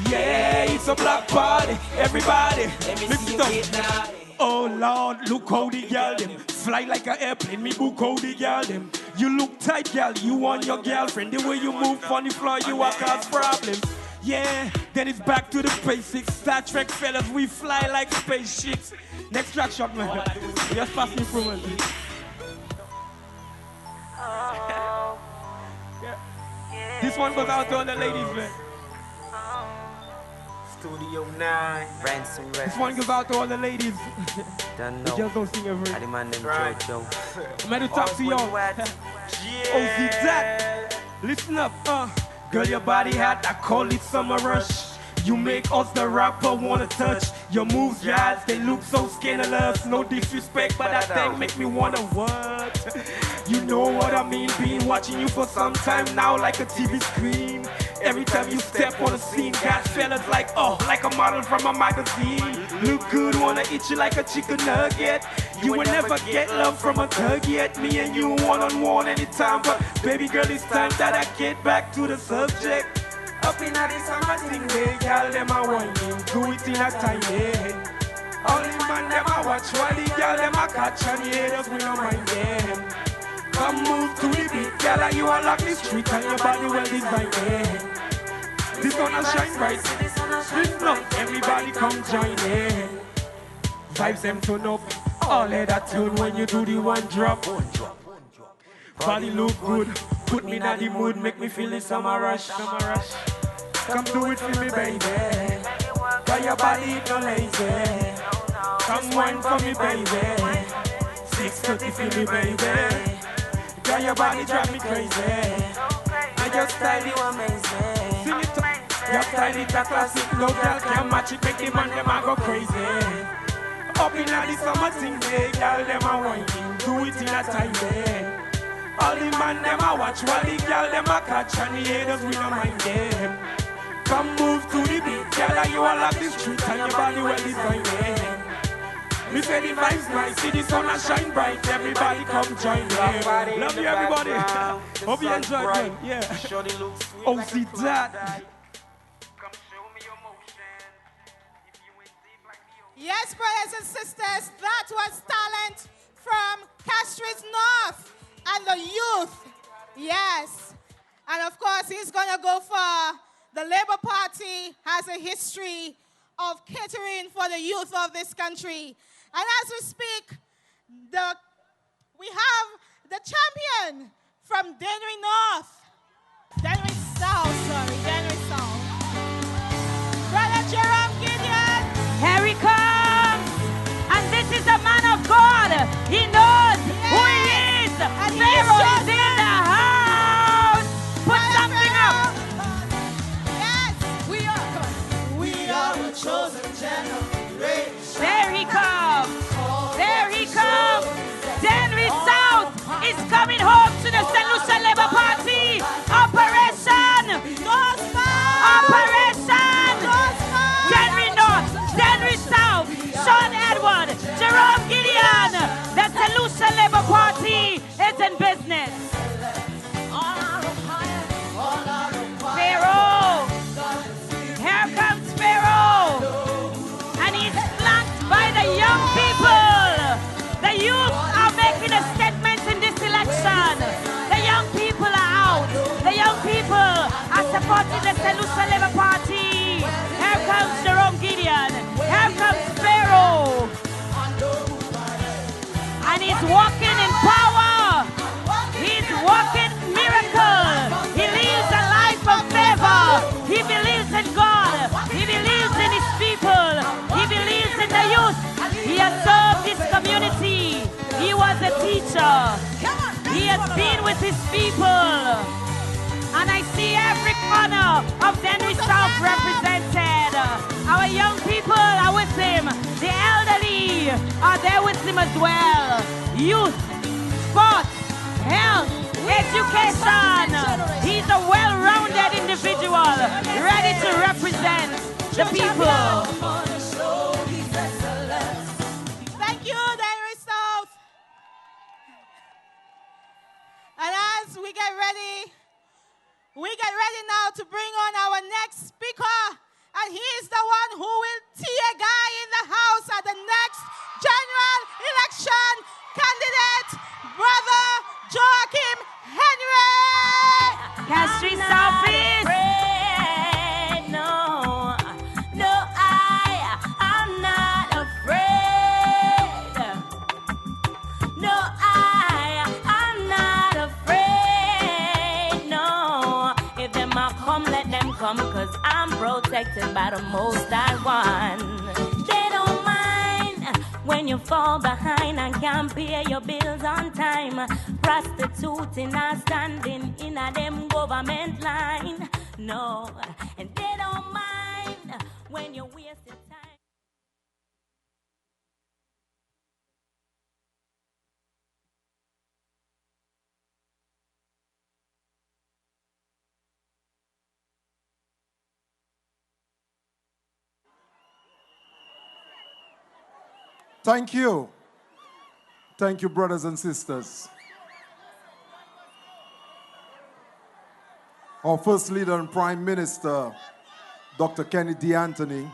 Yeah, it's a block party. Everybody, let me see you get naughty. Oh Lord, look how the girl them fly like an airplane, me book how the girl them. You look tight, girl, you want your girlfriend. The way you move on the floor, you will cause problems. Yeah, then it's back to the basics. Star Trek fellas, we fly like spaceships. Next track shot, man. Just pass me through, man. This one goes out to all the ladies, man. Studio 9, Ransom This one goes out to all the ladies. Don't We know. just don't sing every. I'm the man named Right. Jojo. I'm here to talk to y'all. OZ Dad. Listen up, Girl, your body hot, I call it summer rush. You make us the rapper wanna touch. Your moves, guys, they look so scandalous. No disrespect, but that thing make me wanna what? You know what I mean, been watching you for some time now like a TV screen. Every time you step on the scene, got fellas like, oh, like a model from a magazine. Look good, wanna eat you like a chicken nugget. You will never get love from a thug yet. Me and you one-on-one anytime, but baby girl, it's time that I get back to the subject. Up in the summer thing, they girl, them a whining, do it in a time, yeah. Only man, them a watch, while the girl, them a catch, and the haters, we don't mind them. Come move to the beat, girl, and you unlock the street, and your body well designed, yeah. This gonna shine bright, this love, everybody come join, yeah. Vibes them turn up, all of that tune when you do the one drop. Body look good, put me in the mood, make me feel the summer rush. Come do it for me, baby. Got your body no lazy. Come wine for me, baby. 6:30 for me, baby. Got your body drive me crazy. I just style you amazing. Sing it up. Your style it a classic. No girl can match it, make the man them a go crazy. Up in the summer thing, girl them a whining, do it in a time, yeah. All the man them a watch while the girl them a catch, and the haters we don't mind them. Come move to the beat, girl, you all like the street and your body well defined. Me say the vibes nice, see the sun a shine bright, everybody come join me. Love you everybody. Hope you enjoy it. Yeah. Oh, see that. Yes, brothers and sisters, that was talent from Castries North and the youth. Yes. And of course, he's going to go for the Labour Party has a history of catering for the youth of this country. And as we speak, we have the champion from Dennery North. Dennery South, sorry, Dennery South. Brother Jerome Gideon. Here he comes. And this is a man of God. He knows who he is. And Pharaoh is in the house. Put something up. Yes, we are a chosen generation. There he comes. There he comes. Dennery South is coming home to the St. Lucia Labour Party. Operation. Operation. Dennery North. Dennery South. Sean Edward. Jerome Gideon. The St. Lucia Labour Party is in business. Pharaoh. Here comes Pharaoh. And he's flanked by the young people. The youth are making a statement in this election. The young people are out. The young people are supporting the St. Lucia Labour Party. Here comes Jerome Gideon. Here comes Pharaoh. And he's walking in power. He's walking miracle. He lives a life of favor. He believes in God. He believes in his people. He believes in the youth. He has served his community. He was a teacher. He has been with his people. And I see every corner of Dennery South represented. Our young people are with him. The elderly are there with him as well. Youth, sports, health, education. He's a well-rounded individual, ready to represent the people. Thank you, Dennery South. And as we get ready now to bring on our next speaker. And he is the one who will tear guy in the house at the next general election. Candidate, Brother Joachim Henry. Castries Southeast. I'm not afraid. No, I'm not afraid. No, if them a come, let them come, 'cause I'm protected by the Most High One. They don't mind when you fall behind and can't pay your bills on time. Prostituting and standing in a them government line. No, and they don't mind when you waste your time. Thank you. Thank you, brothers and sisters. Our first leader and Prime Minister, Dr. Kennedy Anthony.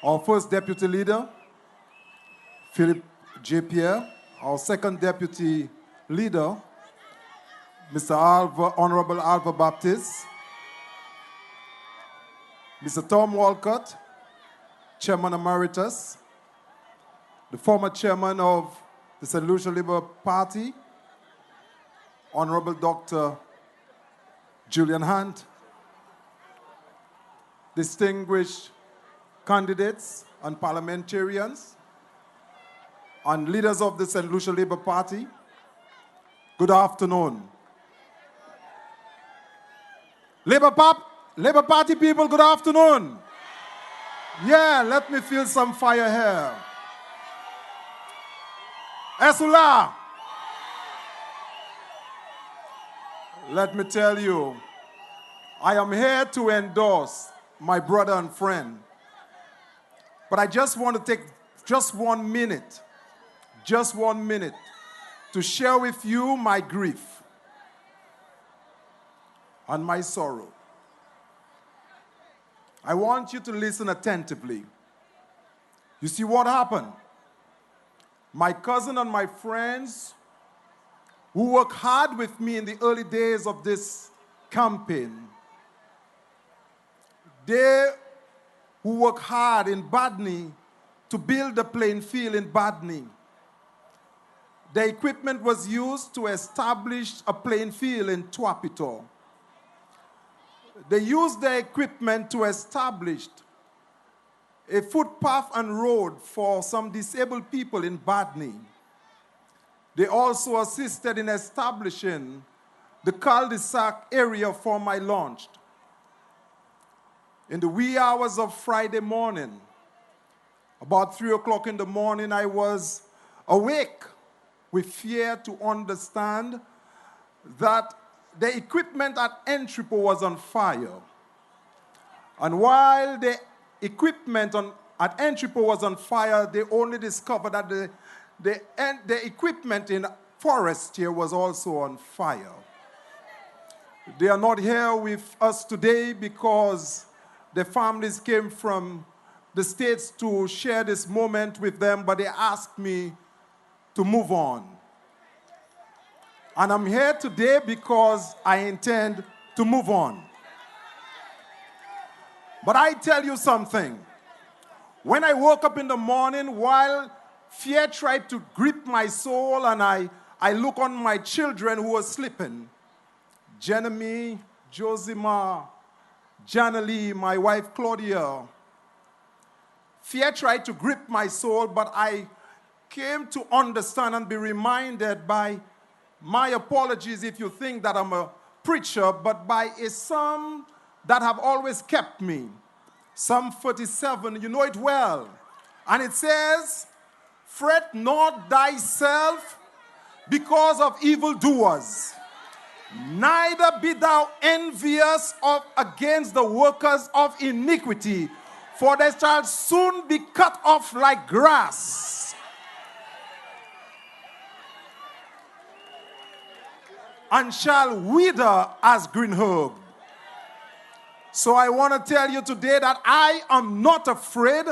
Our first deputy leader, Philip J. Pierre. Our second deputy leader, Mr. Honorable Alva Baptist. Mr. Tom Walcott, Chairman Emeritus. The former chairman of the St. Lucia Labour Party, Honorable Dr. Julian Hunt, distinguished candidates and parliamentarians, and leaders of the St. Lucia Labour Party, good afternoon. Labour Party people, good afternoon. Yeah, let me feel some fire here. Esula. Let me tell you, I am here to endorse my brother and friend. But I just want to take just 1 minute, to share with you my grief and my sorrow. I want you to listen attentively. You see what happened? My cousin and my friends who worked hard with me in the early days of this campaign, they who worked hard in Badney to build the playing field in Badney. The equipment was used to establish a playing field in Trough. They used the equipment to establish a footpath and road for some disabled people in Badney. They also assisted in establishing the cul-de-sac area for my launch. In the wee hours of Friday morning, about 3 o'clock in the morning, I was awake with fear to understand that the equipment at Entrepot was on fire. And while the equipment at Entrepot was on fire, they only discovered that the equipment in Forestier was also on fire. They are not here with us today because the families came from the States to share this moment with them, but they asked me to move on. And I'm here today because I intend to move on. But I tell you something. When I woke up in the morning, while fear tried to grip my soul, and I look on my children who were sleeping, Jenemy, Josima, Janalee, my wife Claudia, fear tried to grip my soul, but I came to understand and be reminded by my apologies if you think that I'm a preacher, but by a psalm that have always kept me. Psalm 47, you know it well. And it says, fret not thyself because of evildoers, neither be thou envious against the workers of iniquity, for they shall soon be cut off like grass, and shall wither as green herb. So I want to tell you today that I am not afraid,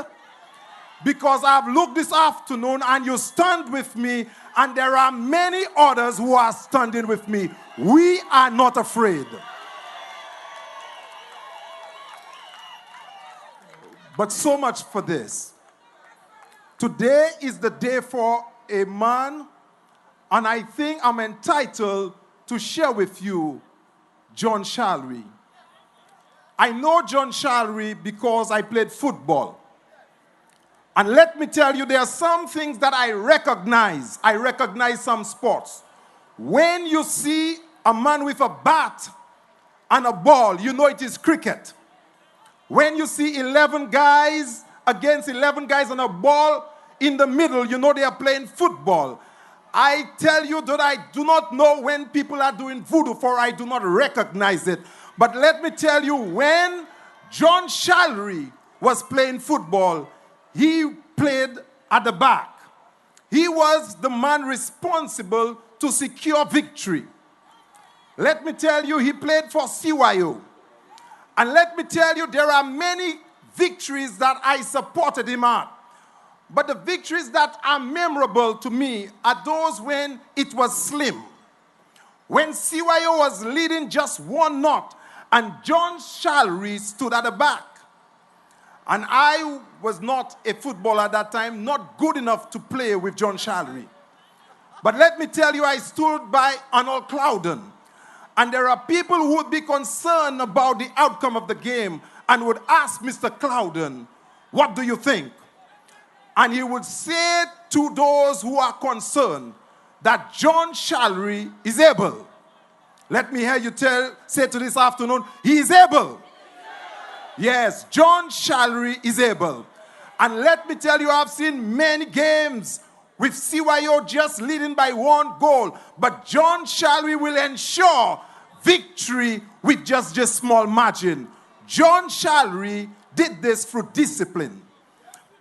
because I've looked this afternoon and you stand with me, and there are many others who are standing with me. We are not afraid. But so much for this. Today is the day for a man, and I think I'm entitled to share with you John Charlery. I know John Charlery because I played football. And let me tell you, there are some things that I recognize. I recognize some sports. When you see a man with a bat and a ball, you know it is cricket. When you see 11 guys against 11 guys and a ball in the middle, you know they are playing football. I tell you that I do not know when people are doing voodoo, for I do not recognize it. But let me tell you, when John Charlery was playing football, he played at the back. He was the man responsible to secure victory. Let me tell you, he played for CYO. And let me tell you, there are many victories that I supported him at. But the victories that are memorable to me are those when it was slim. When CYO was leading just 1-0, and John Charlery stood at the back. And I was not a footballer at that time, not good enough to play with John Charlery. But let me tell you, I stood by Arnold Clouden. And there are people who would be concerned about the outcome of the game and would ask Mr. Clouden, what do you think? And he would say to those who are concerned that John Charlery is able. Let me hear you say to this afternoon, he is able. Yes, John Charlery is able. And let me tell you, I've seen many games with CYO just leading by 1 goal. But John Charlery will ensure victory with just small margin. John Charlery did this through discipline.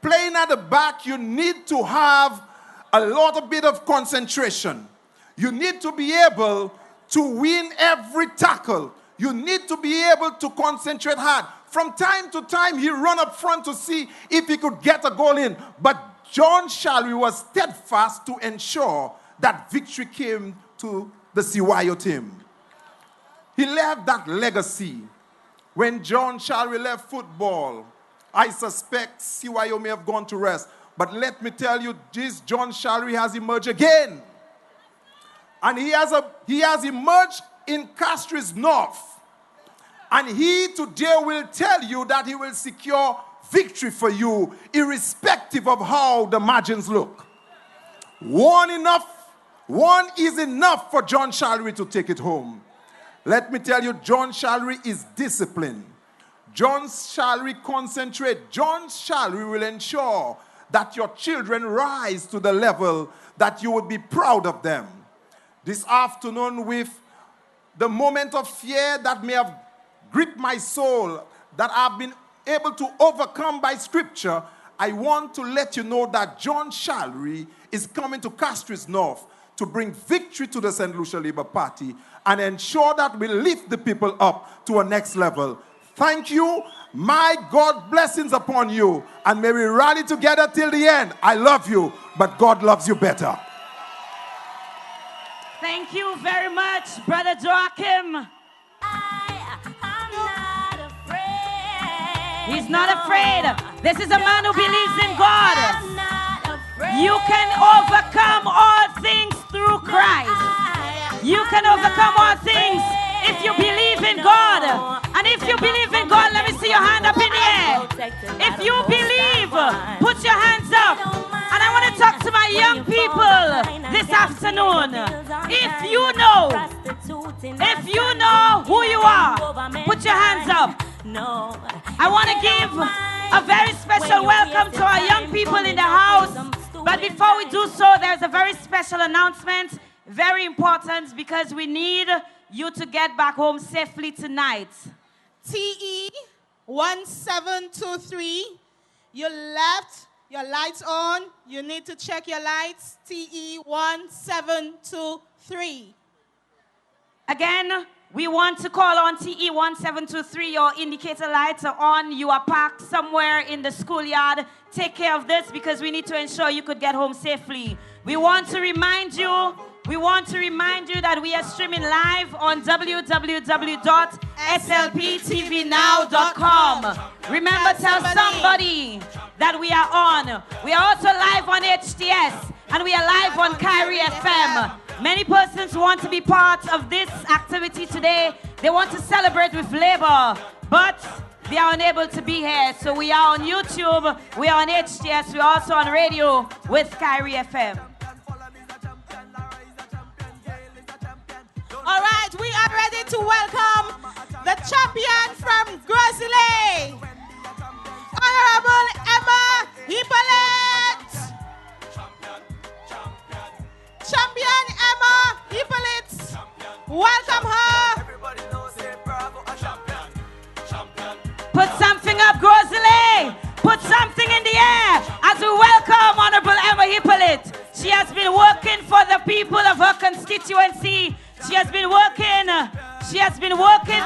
Playing at the back, you need to have a little bit of concentration. You need to be able to win every tackle. You need to be able to concentrate hard. From time to time, he run up front to see if he could get a goal in. But John Charlery was steadfast to ensure that victory came to the CYO team. He left that legacy. When John Charlery left football, I suspect CYO may have gone to rest. But let me tell you, this John Charlery has emerged again. And he has emerged in Castries North. And he today will tell you that he will secure victory for you, irrespective of how the margins look. One is enough for John Charlery to take it home. Let me tell you, John Charlery is disciplined. John Charlery concentrate. John Charlery will ensure that your children rise to the level that you would be proud of them. This afternoon, with the moment of fear that may have gripped my soul, that I've been able to overcome by scripture, I want to let you know that John Charlery is coming to Castries North to bring victory to the St. Lucia Labour Party and ensure that we lift the people up to a next level. Thank you. My God blessings upon you. And may we rally together till the end. I love you, but God loves you better. Thank you very much, Brother Joachim. He's not afraid. This is a man who believes in God. You can overcome all things through Christ. You can overcome all things if you believe in God. And if you believe in God, let me see your hand up in the air. If you believe, put your hands up. And I want to talk to my young people this afternoon. If you know who you are, put your hands up. I want to give a very special welcome to our young people in the house. But before we do so, there's a very special announcement, very important, because we need you to get back home safely tonight. TE 1723, you left your lights on. You need to check your lights. TE 1723. Again, we want to call on TE 1723. Your indicator lights are on. You are parked somewhere in the schoolyard. Take care of this because we need to ensure you could get home safely. We want to remind you that we are streaming live on www.slptvnow.com. Remember, tell somebody that we are on. We are also live on HTS and we are live on Charlery FM. Many persons want to be part of this activity today. They want to celebrate with labor, but they are unable to be here. So we are on YouTube, we are on HTS, we are also on radio with Charlery FM. All right, we are ready to welcome the champion from Grosley, Honorable Emma Hippolyte. Champion Emma Hippolyte. Welcome her. Put something up, Grosley. Put something in the air as we welcome Honorable Emma Hippolyte. She has been working for the people of her constituency. She has been working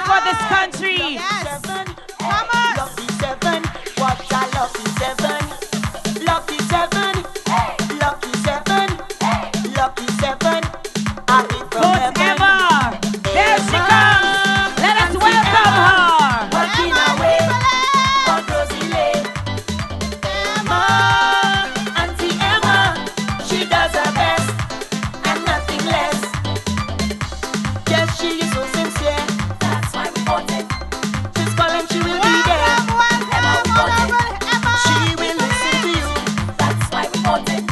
for this country. Yes. Come on. Lucky seven, what a lucky seven. Lucky seven, lucky seven, lucky seven. I live from Emma. There she comes. Let us welcome her. Working away on Rosie. Emma, Auntie Emma, she does her best and nothing less. Yes, she is so sincere. That's why we bought it. She's calling, she will be there. Emma, we bought it. She will listen to you. That's why we bought it.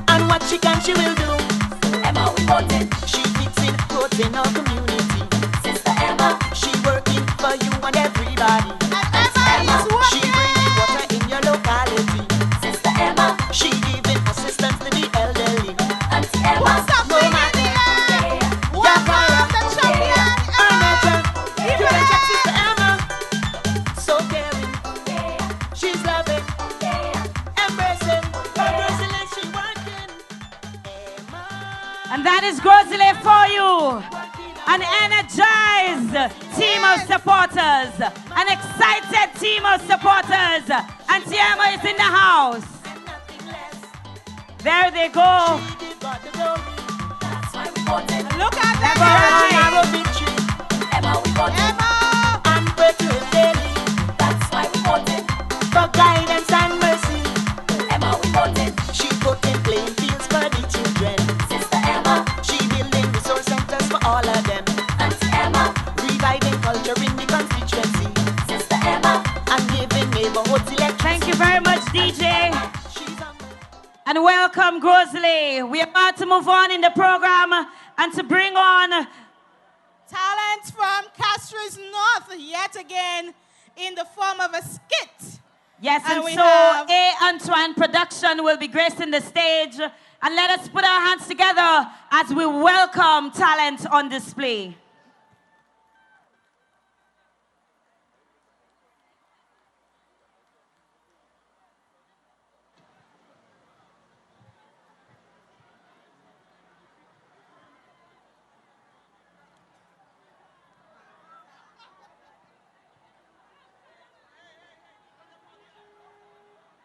And what she can, she will do. Emma, we bought it. She eats in growth in our community. Sister Emma, she working for you and everybody. Emma, she bringing water in your locality. Sister Emma, she giving assistance to the elderly. Auntie Emma, no matter. And that is Grosley for you. An energized team of supporters. An excited team of supporters. And Tiamo is in the house. There they go. Look at that. Emma, we got it. And pray to him daily. That's why we got it. For guidance and mercy. Emma, we got it. She put in playing fields for the children. Sister Emma. She building resource centers for all of them. Auntie Emma. Reviving culture in the constituency. Sister Emma. And giving neighborhoods electricity. Thank you very much, DJ. And welcome, Grosley. We are about to move on in the program and to bring on talent from Castries North yet again in the form of a skit. Yes, and so A. Antoine Production will be gracing the stage. And let us put our hands together as we welcome talent on display.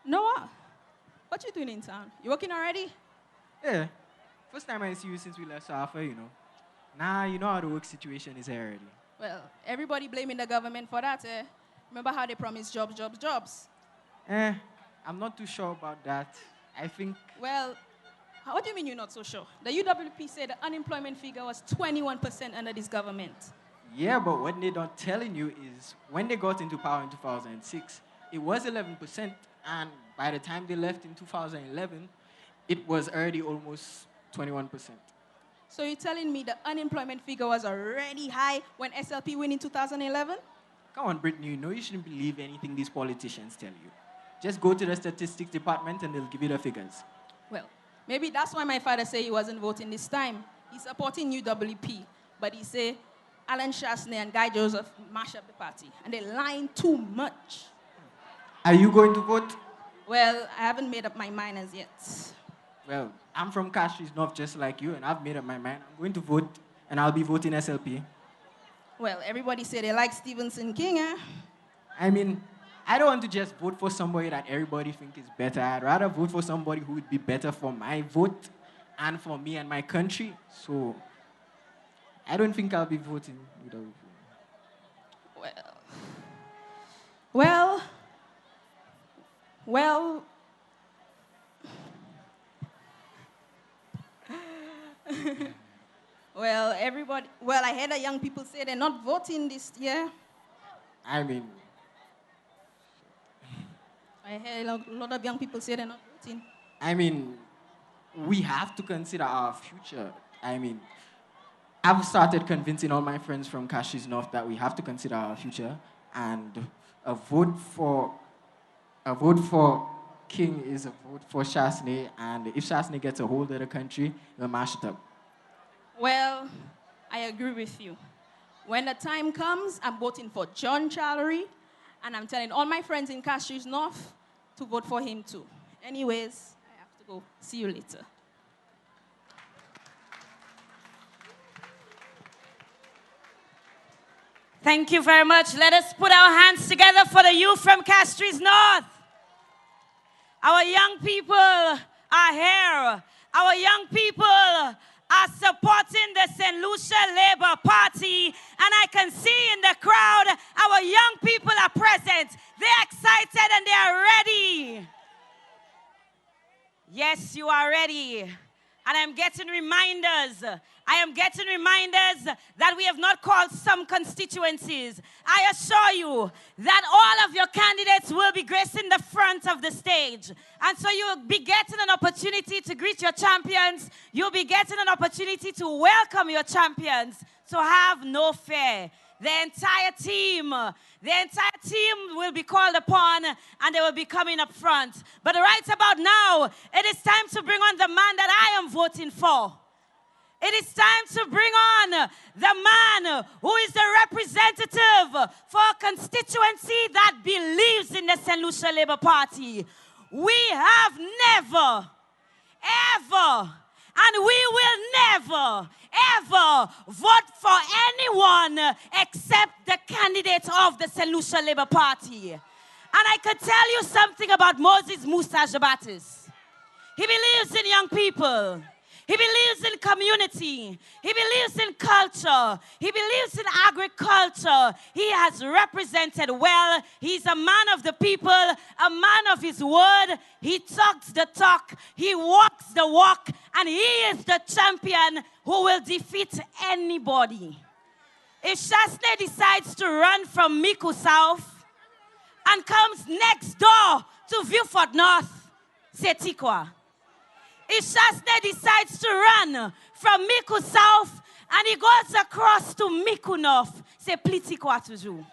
Noah, what you doing in town? You working already? Yeah. First time I see you since we left Safa, you know. Nah, you know how the work situation is here already. Well, everybody blaming the government for that, eh? Remember how they promised jobs, jobs, jobs? I'm not too sure about that. I think... Well, what do you mean you're not so sure? The UWP said the unemployment figure was 21% under this government. Yeah, but what they're not telling you is when they got into power in 2006, it was 11%. And by the time they left in 2011, it was already almost 21%. So you're telling me the unemployment figure was already high when SLP went in 2011? Come on, Brittany, you know you shouldn't believe anything these politicians tell you. Just go to the statistics department and they'll give you the figures. Well, maybe that's why my father said he wasn't voting this time. He's supporting UWP, but he said Alan Shasney and Guy Joseph mash up the party, and they're lying too much. Are you going to vote? Well, I haven't made up my mind as yet. Well, I'm from Castries North just like you, and I've made up my mind. I'm going to vote, and I'll be voting SLP. Well, everybody say they like Stevenson King, eh? I mean, I don't want to just vote for somebody that everybody think is better. I'd rather vote for somebody who would be better for my vote and for me and my country. So, I don't think I'll be voting UWP. Well, I heard that young people say they're not voting this year. I mean... I heard a lot of young people say they're not voting. I mean, we have to consider our future. I mean, I've started convincing all my friends from Castries North that we have to consider our future, and a vote for King is a vote for Shasney, and if Shasney gets a hold of the country, we'll mash it up. Well, I agree with you. When the time comes, I'm voting for John Charlery, and I'm telling all my friends in Castries North to vote for him too. Anyways, I have to go. See you later. Thank you very much. Let us put our hands together for the youth from Castries North. Our young people are here. Our young people are supporting the St. Lucia Labour Party. And I can see in the crowd, our young people are present. They're excited and they are ready. Yes, you are ready. And I'm getting reminders. I am getting reminders that we have not called some constituencies. I assure you that all of your candidates will be gracing the front of the stage. And so you'll be getting an opportunity to greet your champions. You'll be getting an opportunity to welcome your champions. So have no fear. The entire team will be called upon and they will be coming up front. But right about now, it is time to bring on the man that I am voting for. It is time to bring on the man who is the representative for a constituency that believes in the St. Lucia Labour Party. We have never, ever, And we will never, ever vote for anyone except the candidate of the St. Lucia Labour Party. And I could tell you something about Moses Musa Jabatis. He believes in young people. He believes in community. He believes in culture. He believes in agriculture. He has represented well. He's a man of the people, a man of his word. He talks the talk. He walks the walk. And he is the champion who will defeat anybody. If Shasne decides to run from Miku South and comes next door to Viewfort North, c'est Tikwa. If Shasne decides to run from Miku South and he goes across to Miku North, c'est Plitikwa toujours.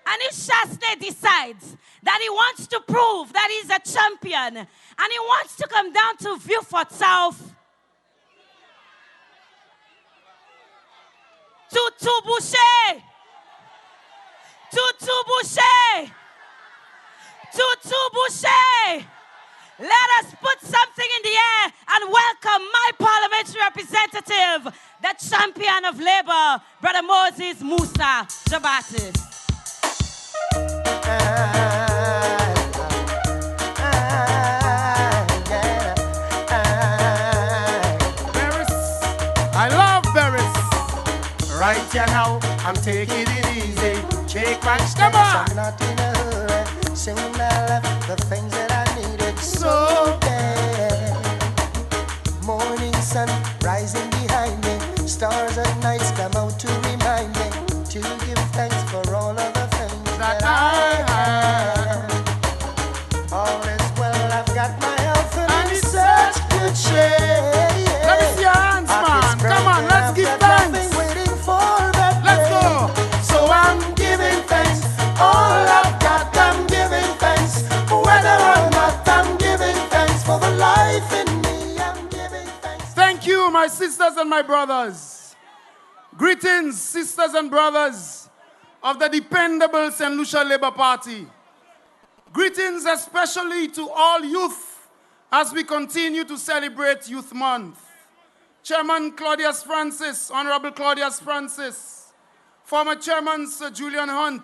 And if Shasne decides that he wants to prove that he's a champion and he wants to come down to Viewfort South, Tutu Boucher, Tutu Boucher, Tutu Boucher. Let us put something in the air and welcome my parliamentary representative, the champion of labor, Brother Moses Musa Jabatis. I love berries. Right here now, I'm taking it easy. Take my steps, I'm not in a hurry. Soon I left the things that I needed so bad. Morning sun rising behind me. Stars at night come out to remind me to give thanks for all of the things that I have. All is well, I've got my health and in such good shape. Let me see your hands, man. Come on, let's give thanks. Waiting for that let's go. So I'm giving thanks. All I've got, I'm giving thanks. Whether or not, I'm giving thanks for the life in me. I'm giving thanks. Thank you, my sisters and my brothers. Greetings, sisters and brothers of the dependable St. Lucia Labour Party. Greetings especially to all youth as we continue to celebrate Youth Month. Chairman Claudius Francis, Honorable Claudius Francis, former Chairman Sir Julian Hunt,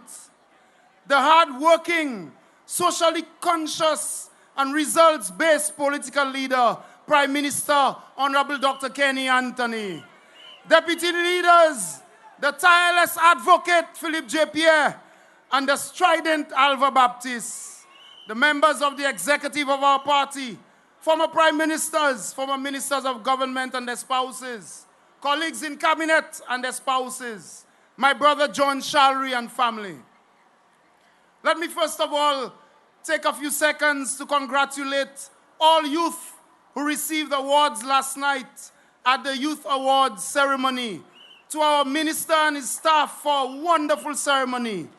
the hard-working, socially conscious, and results-based political leader, Prime Minister, Honorable Dr. Kenny Anthony. Deputy leaders, the tireless advocate, Philip J. Pierre, and the strident Alva Baptist. The members of the executive of our party, former prime ministers, former ministers of government and their spouses, colleagues in cabinet and their spouses, my brother John Charlery and family. Let me first of all take a few seconds to congratulate all youth who received awards last night at the Youth Awards ceremony. To our minister and his staff for a wonderful ceremony.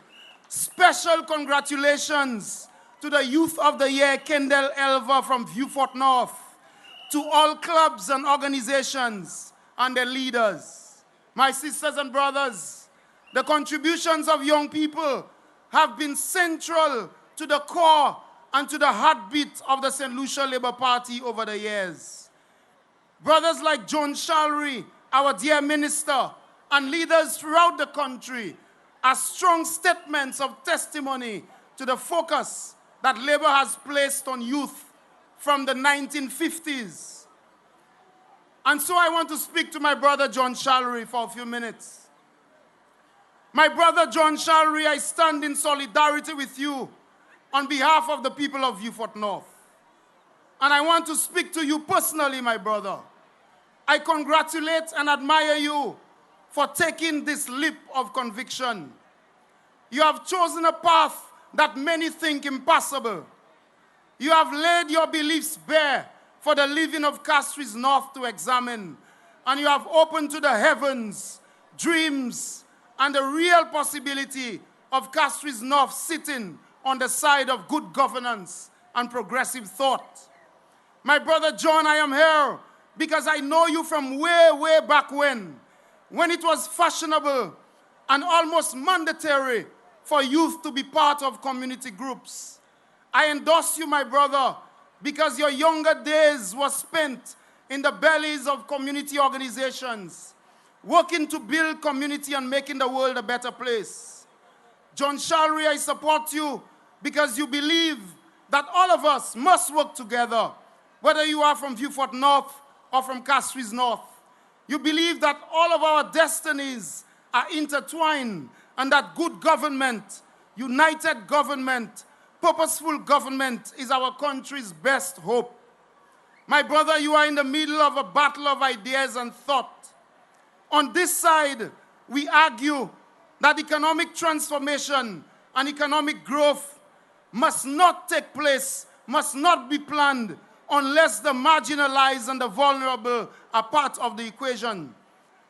Special congratulations to the Youth of the Year, Kendall Elva from Viewfort North. To all clubs and organizations and their leaders. My sisters and brothers, the contributions of young people have been central to the core and to the heartbeat of the St. Lucia Labour Party over the years. Brothers like John Charlery, our dear minister, and leaders throughout the country are strong statements of testimony to the focus that Labour has placed on youth from the 1950s. And so I want to speak to my brother John Charlery for a few minutes. My brother John Charlery, I stand in solidarity with you on behalf of the people of Viewfort North. And I want to speak to you personally, my brother. I congratulate and admire you for taking this leap of conviction. You have chosen a path that many think impossible. You have laid your beliefs bare for the living of Castries North to examine. And you have opened to the heavens dreams and the real possibility of Castries North sitting on the side of good governance and progressive thought. My brother John, I am here because I know you from way, way back when it was fashionable and almost mandatory for youth to be part of community groups. I endorse you, my brother, because your younger days were spent in the bellies of community organizations, working to build community and making the world a better place. John Charlery, I support you because you believe that all of us must work together, whether you are from Beaufort North or from Castries North. You believe that all of our destinies are intertwined and that good government, united government, purposeful government is our country's best hope. My brother, you are in the middle of a battle of ideas and thought. On this side, we argue that economic transformation and economic growth must not take place, must not be planned, unless the marginalized and the vulnerable are part of the equation.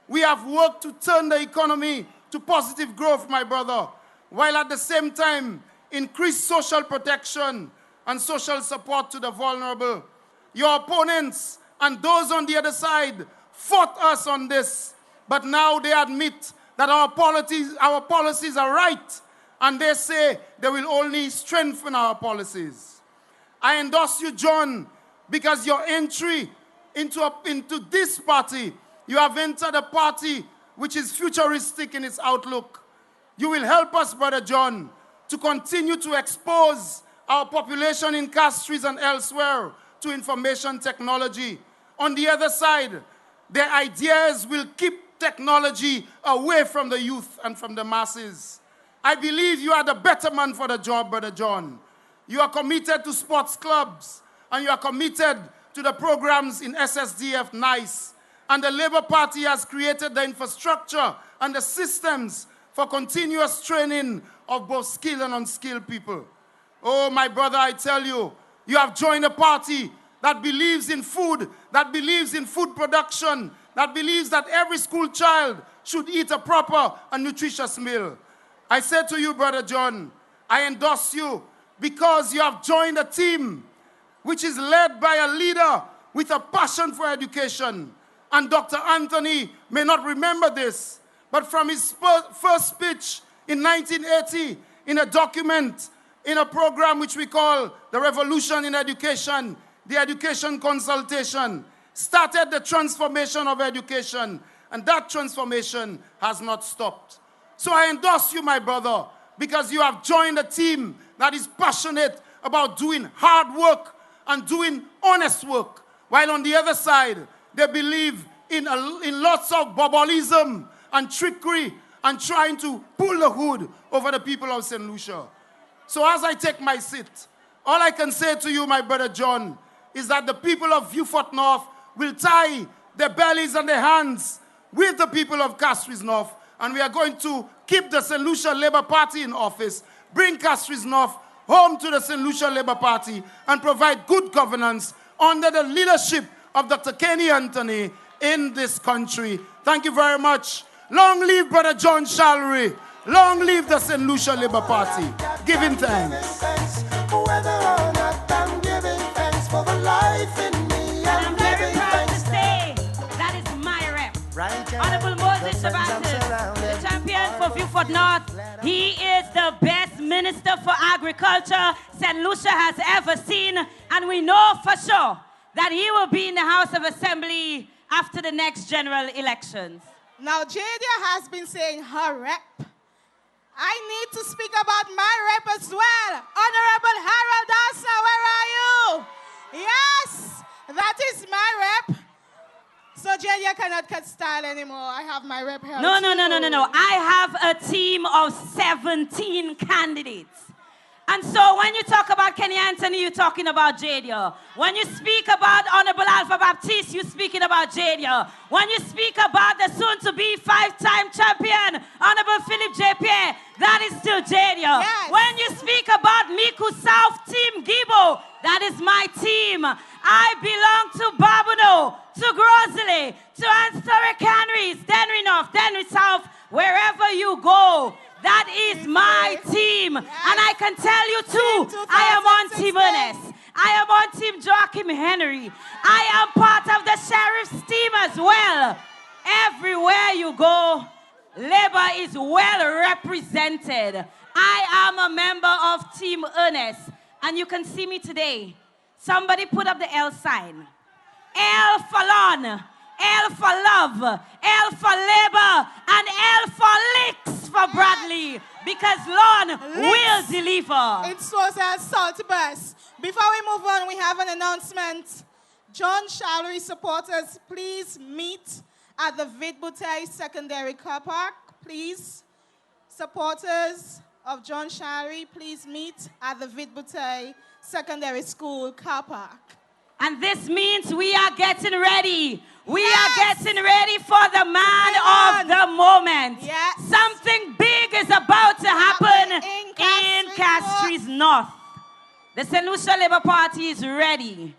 We have worked to turn the economy to positive growth, my brother, while at the same time increase social protection and social support to the vulnerable. Your opponents and those on the other side fought us on this, but now they admit that our policies are right, and they say they will only strengthen our policies. I endorse you, John, because your entry into this party, you have entered a party which is futuristic in its outlook. You will help us, Brother John, to continue to expose our population in Castries and elsewhere to information technology. On the other side, their ideas will keep technology away from the youth and from the masses. I believe you are the better man for the job, Brother John. You are committed to sports clubs, and you are committed to the programs in SSDF NICE. And the Labour Party has created the infrastructure and the systems for continuous training of both skilled and unskilled people. Oh, my brother, I tell you, you have joined a party that believes in food, that believes in food production, that believes that every school child should eat a proper and nutritious meal. I say to you, Brother John, I endorse you because you have joined a team which is led by a leader with a passion for education. And Dr. Anthony may not remember this, but from his first speech in 1980, in a document, in a program which we call the Revolution in Education, the Education Consultation, started the transformation of education, and that transformation has not stopped. So I endorse you, my brother, because you have joined a team that is passionate about doing hard work and doing honest work, while on the other side, they believe in lots of bobolism and trickery and trying to pull the hood over the people of St. Lucia. So as I take my seat, all I can say to you, my brother John, is that the people of Beaufort North will tie their bellies and their hands with the people of Castries North, and we are going to keep the St. Lucia Labour Party in office, bring Castries North home to the St. Lucia Labour Party, and provide good governance under the leadership of Dr. Kenny Anthony in this country. Thank you very much. Long live Brother John Charlery. Long live the St. Lucia Labour Party. Give him thanks. Whether or not I'm giving thanks for the life in me, I'm very proud to say that is my rep. Honorable Moses Shabazis, the champion for Beaufort North. He is the best minister for agriculture St. Lucia has ever seen, and we know for sure that he will be in the House of Assembly after the next general elections. Now, Jadia has been saying her rep. I need to speak about my rep as well. Honorable Harold Dawson, where are you? Yes, that is my rep. So Jadia cannot cut style anymore. I have my rep here. No. I have a team of 17 candidates. And so when you talk about Kenny Anthony, you're talking about Jadia. When you speak about Honorable Alpha Baptiste, you're speaking about Jadia. When you speak about the soon-to-be 5-time champion, Honorable Philip J. Pierre, that is still Jadia. Yes. When you speak about Miku South Team Gibo, that is my team. I belong to Babuno, to Grosley, to Anstory Canaries, Denry North, Denry South, wherever you go. That is my team. Yes. And I can tell you too, I am on Team Ernest. I am on Team Joachim Henry. I am part of the sheriff's team as well. Everywhere you go, Labour is well represented. I am a member of Team Ernest. And you can see me today. Somebody put up the L sign. L for lawn, L for love, L for labor, and L for licks for Bradley. Because lawn will deliver. It's so salt bus. Before we move on, we have an announcement. John Charlery supporters, please meet at the Vidbouteille Secondary Car Park. Please, supporters of John Charlery, please meet at the Vidbouteille Secondary School Car Park. And this means we are getting ready. We are getting ready for the man of the moment. Yes. Something big is about to happen in Castries North. The St. Lucia Labour Party is ready.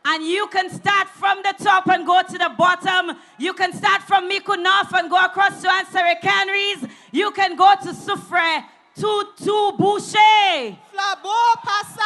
And you can start from the top and go to the bottom. You can start from Miku North and go across to Ansare Canaries. You can go to Soufre, to Boucher. Flabo, passe.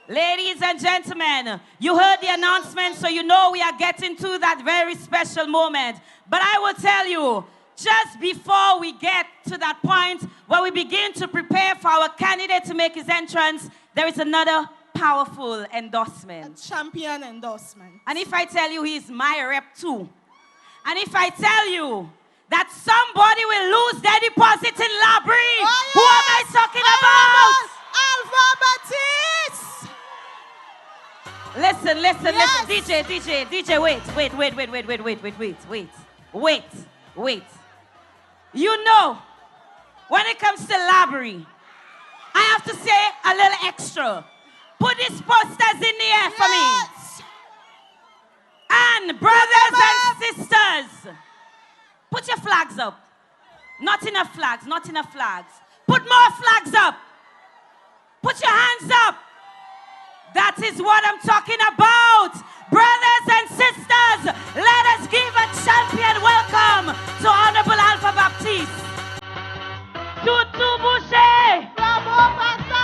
Ladies and gentlemen, you heard the announcement, so you know we are getting to that very special moment. But I will tell you, just before we get to that point where we begin to prepare for our candidate to make his entrance, there is another powerful endorsement. A champion endorsement. And if I tell you he's my rep too, and if I tell you that somebody will lose their deposit in Labrie, who am I talking about? Alpha Baptiste! Listen, DJ, wait. You know, when it comes to Labrie, I have to say a little extra. Put these posters in the air for me. And brothers and sisters, put your flags up. Not enough flags. Put more flags up. Put your hands up. That is what I'm talking about. Brothers and sisters, let us give a champion welcome to Honorable Alpha Baptiste. Tutu Boucher. Bravo, passa.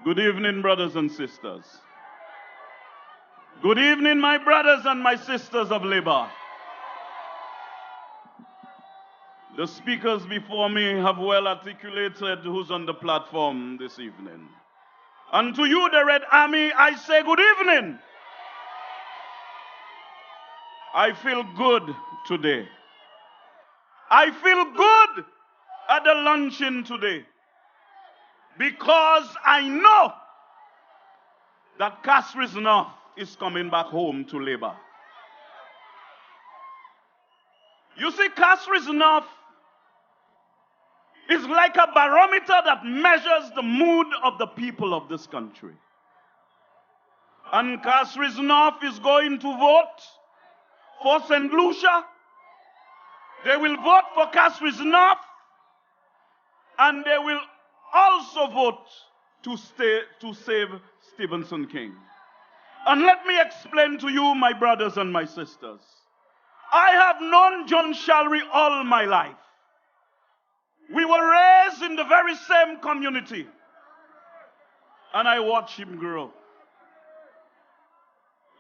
Good evening, brothers and sisters. Good evening, my brothers and my sisters of labor. The speakers before me have well articulated who's on the platform this evening. And to you, the Red Army, I say good evening. I feel good today. I feel good at the luncheon today. Because I know that Castries North is coming back home to labor. You see, Castries North is like a barometer that measures the mood of the people of this country. And Castries North is going to vote for St. Lucia. They will vote for Castries North. And they will also vote to save Stevenson King. And let me explain to you, my brothers and my sisters. I have known John Charlery all my life. We were raised in the very same community. And I watched him grow.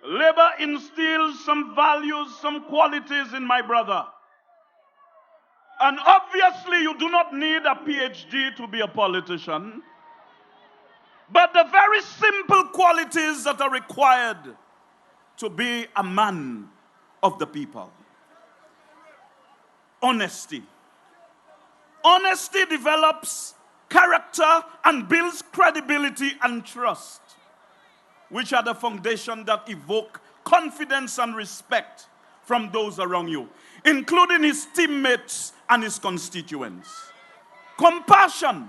Labor instills some values, some qualities in my brother. And obviously, you do not need a PhD to be a politician. But the very simple qualities that are required to be a man of the people. Honesty. Honesty develops character and builds credibility and trust, which are the foundation that evoke confidence and respect from those around you, including his teammates and his constituents. Compassion.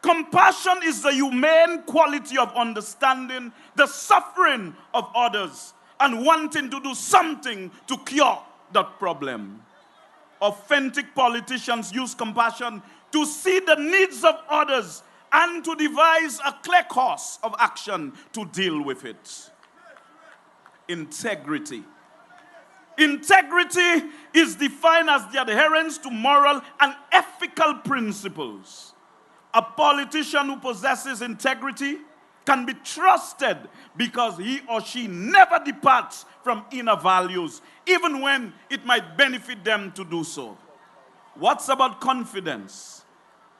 Compassion is the humane quality of understanding the suffering of others and wanting to do something to cure that problem. Authentic politicians use compassion to see the needs of others and to devise a clear course of action to deal with it. Integrity. Integrity is defined as the adherence to moral and ethical principles. A politician who possesses integrity can be trusted because he or she never departs from inner values, even when it might benefit them to do so. What's about confidence?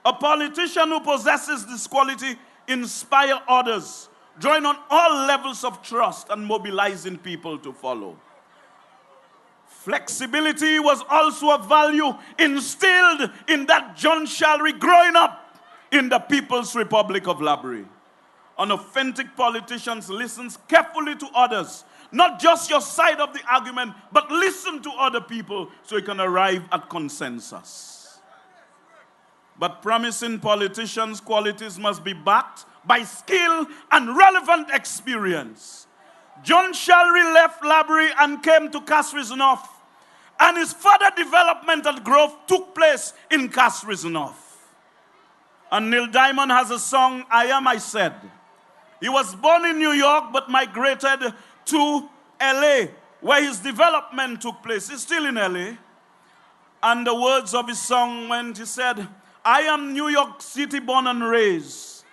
A politician who possesses this quality inspires others, drawing on all levels of trust and mobilizing people to follow. Flexibility was also a value instilled in that John Charlery growing up in the People's Republic of Labrie. An authentic politician listens carefully to others, not just your side of the argument, but listen to other people so you can arrive at consensus. But promising politicians' qualities must be backed by skill and relevant experience. John Charlery left Labrie and came to Castries North, and his further developmental growth took place in Castries North. And Neil Diamond has a song, I Am, I Said. He was born in New York but migrated to LA, where his development took place. He's still in LA. And the words of his song went, he said, I am New York City born and raised,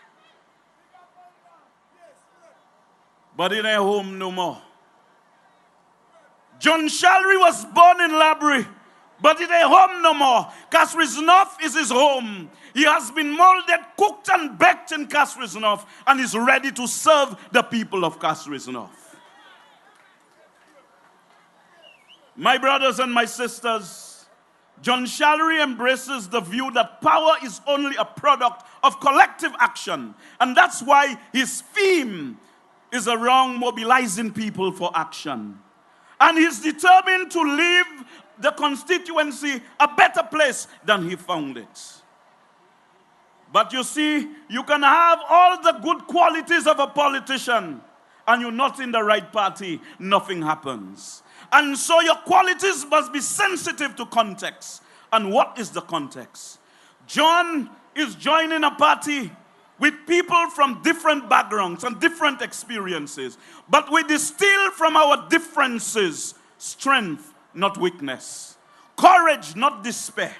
but it ain't home no more. John Charlery was born in Labrie, but it ain't home no more. Castries North is his home. He has been molded, cooked, and baked in Castries North, and is ready to serve the people of Castries North. My brothers and my sisters, John Charlery embraces the view that power is only a product of collective action, and that's why his theme is around mobilizing people for action. And he's determined to leave the constituency a better place than he found it. But you see, you can have all the good qualities of a politician, and you're not in the right party, nothing happens. And so your qualities must be sensitive to context. And what is the context? John is joining a party with people from different backgrounds and different experiences. But we distill from our differences strength, not weakness. Courage, not despair.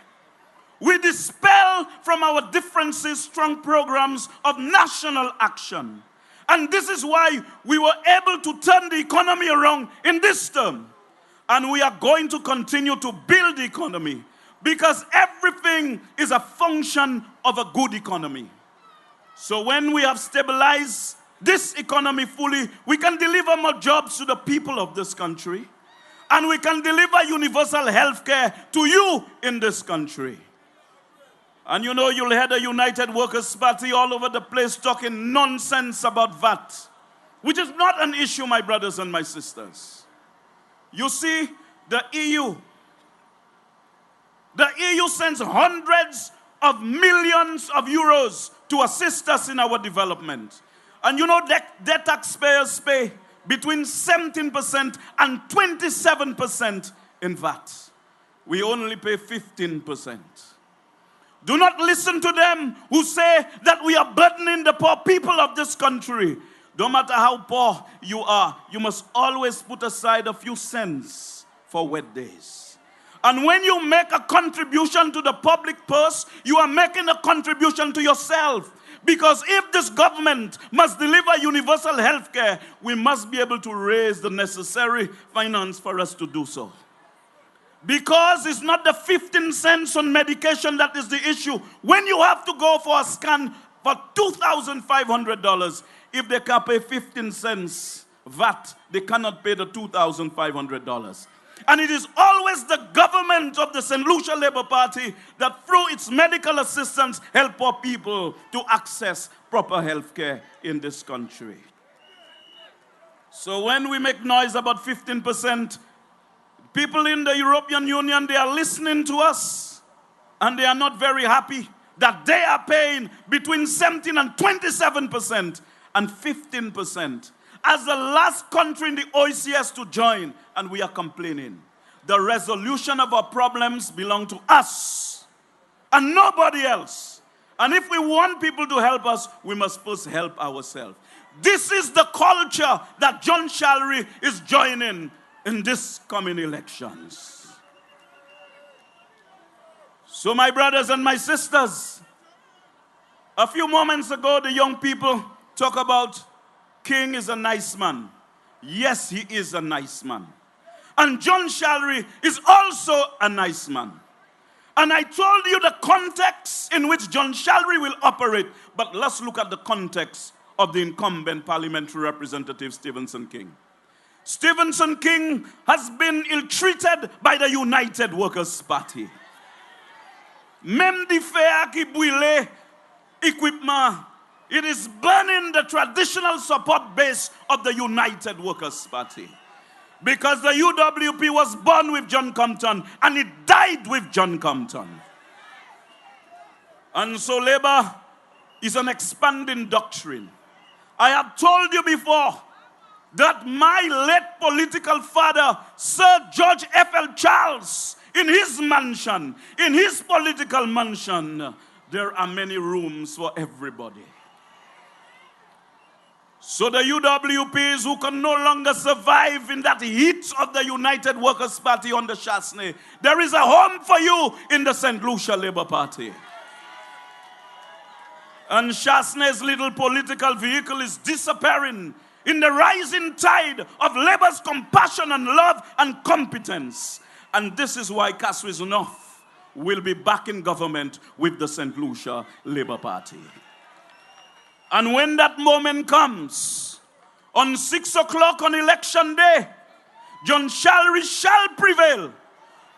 We dispel from our differences strong programs of national action. And this is why we were able to turn the economy around in this term. And we are going to continue to build the economy, because everything is a function of a good economy. So when we have stabilized this economy fully, we can deliver more jobs to the people of this country. And we can deliver universal health care to you in this country. And you know, you'll hear the United Workers' Party all over the place talking nonsense about VAT, which is not an issue, my brothers and my sisters. You see, the EU sends hundreds of millions of euros to assist us in our development. And you know that their taxpayers pay between 17% and 27% in VAT. We only pay 15%. Do not listen to them who say that we are burdening the poor people of this country. No matter how poor you are, you must always put aside a few cents for wet days. And when you make a contribution to the public purse, you are making a contribution to yourself. Because if this government must deliver universal health care, we must be able to raise the necessary finance for us to do so. Because it's not the 15 cents on medication that is the issue. When you have to go for a scan for $2,500. If they can pay 15 cents VAT, they cannot pay the $2,500. And it is always the government of the St. Lucia Labour Party that through its medical assistance help our people to access proper health care in this country. So when we make noise about 15%, people in the European Union, they are listening to us and they are not very happy that they are paying between 17 and 27% and 15%. As the last country in the OECS to join, and we are complaining. The resolution of our problems belong to us and nobody else. And if we want people to help us, we must first help ourselves. This is the culture that John Charlery is joining in this coming elections. So my brothers and my sisters, a few moments ago the young people talk about King is a nice man. Yes, he is a nice man. And John Charlery is also a nice man. And I told you the context in which John Charlery will operate, but let's look at the context of the incumbent parliamentary representative, Stephenson King. Stephenson King has been ill-treated by the United Workers' Party. Même di fer qui brûle equipment. It is burning the traditional support base of the United Workers' Party. Because the UWP was born with John Compton and it died with John Compton. And so Labour is an expanding doctrine. I have told you before that my late political father, Sir George F.L. Charles, in his mansion, in his political mansion, there are many rooms for everybody. So the UWPs who can no longer survive in that heat of the United Workers' Party under Chasney, there is a home for you in the St. Lucia Labour Party. And Chasney's little political vehicle is disappearing in the rising tide of Labour's compassion and love and competence. And this is why Castries North will be back in government with the St. Lucia Labour Party. And when that moment comes, on 6 o'clock on election day, John Charlery shall prevail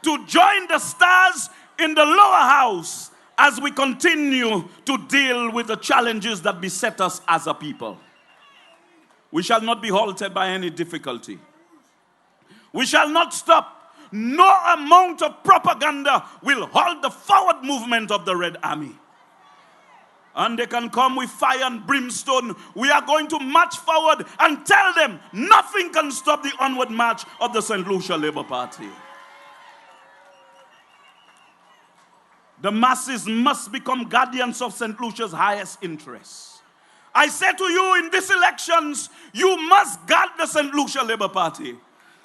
to join the stars in the lower house as we continue to deal with the challenges that beset us as a people. We shall not be halted by any difficulty. We shall not stop. No amount of propaganda will halt the forward movement of the Red Army. And they can come with fire and brimstone. We are going to march forward and tell them nothing can stop the onward march of the St. Lucia Labour Party. The masses must become guardians of St. Lucia's highest interests. I say to you, in these elections, you must guard the St. Lucia Labour Party.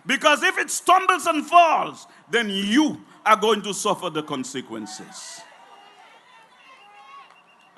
Because if it stumbles and falls, then you are going to suffer the consequences.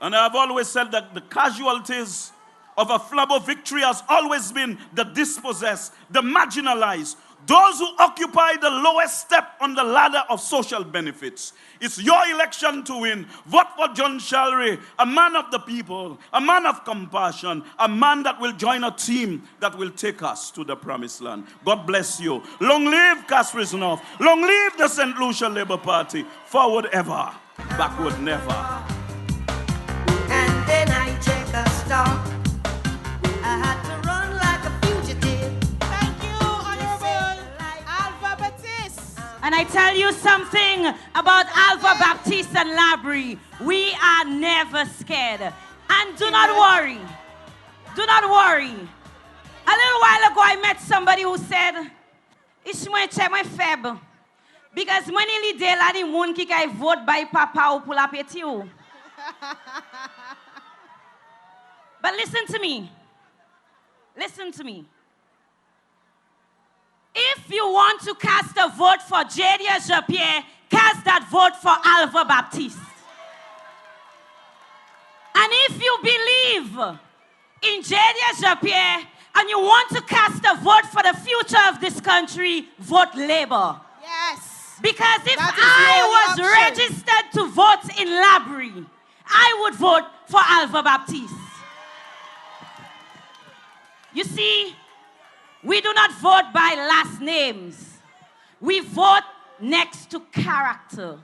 And I've always said that the casualties of a Flabo victory has always been the dispossessed, the marginalized, those who occupy the lowest step on the ladder of social benefits. It's your election to win. Vote for John Charlery, a man of the people, a man of compassion, a man that will join a team that will take us to the promised land. God bless you. Long live Castries North. Long live the St. Lucia Labour Party. Forward ever, backward never. And then I take a stop. I had to run like a fugitive. Thank you, Honorable Alva Baptiste. And I tell you something about Alva Baptiste and Labrie. We are never scared. And do not worry. Do not worry. A little while ago, I met somebody who said, "It's my feb." Because when he did la di moun ki kay vote by papa ou pour la peti ou. But listen to me. Listen to me. If you want to cast a vote for Jadia Jean-Pierre, cast that vote for Alva Baptiste. And if you believe in Jadia Jean-Pierre and you want to cast a vote for the future of this country, vote Labour. Yes. Because if I was registered to vote in Labrie, I would vote for Alva Baptiste. You see, we do not vote by last names. We vote next to character.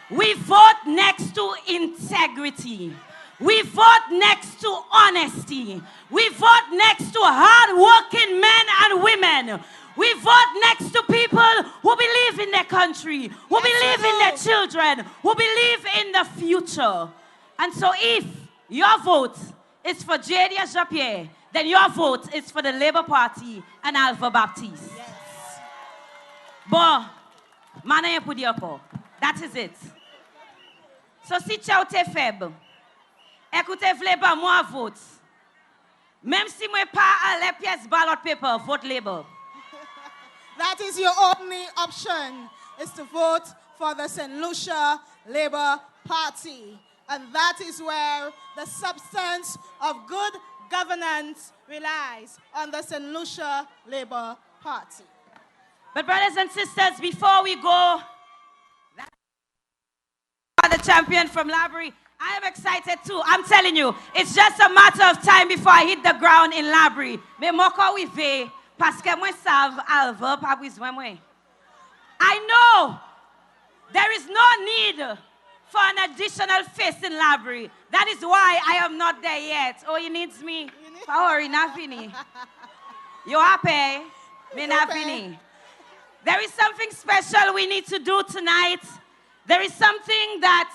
We vote next to integrity. We vote next to honesty. We vote next to hard-working men and women. We vote next to people who believe in their country, who believe in their children, who believe in the future. And so if your vote is for J.D. Japierre, then your vote is for the Labour Party and Alva Baptiste. Yes. Bon, mana yon pou di ako. That is it. So si chou te faible, écoutez vle ba moi vote. Même si moi pas les pièces ballot paper, vote Labour. That is your only option, is to vote for the St. Lucia Labour Party. And that is where the substance of good governance relies, on the St. Lucia Labour Party. But brothers and sisters, before we go, the champion from Labrie, I am excited too. I'm telling you, it's just a matter of time before I hit the ground in Labrie. Me moko wive, parce que moi sav Alva pa bezwen moi. I know there is no need for an additional face in Labrie. That is why I am not there yet. Oh, you needs me? Hurry, not fini. You happy? Me not fini. There is something special we need to do tonight. There is something that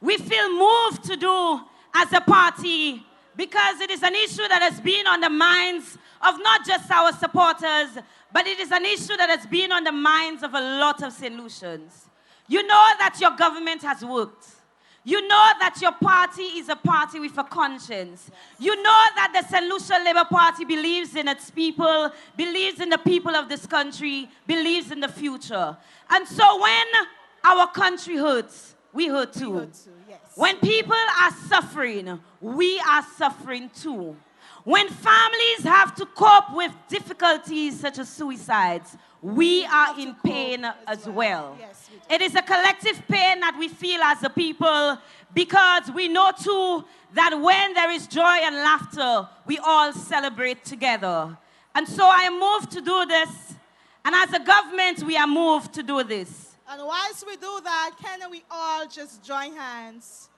we feel moved to do as a party, because it is an issue that has been on the minds of not just our supporters, but it is an issue that has been on the minds of a lot of St. Lucians. You know that your government has worked. You know that your party is a party with a conscience. You know that the St. Lucia Labour Party believes in its people, believes in the people of this country, believes in the future. And so when our country hurts, we hurt too. We hurt too, yes. When people are suffering, we are suffering too. When families have to cope with difficulties such as suicides, we are in pain as well. Yes, it is a collective pain that we feel as a people, because we know too that when there is joy and laughter, we all celebrate together. And so I am moved to do this, and as a government, we are moved to do this. And whilst we do that, can we all just join hands?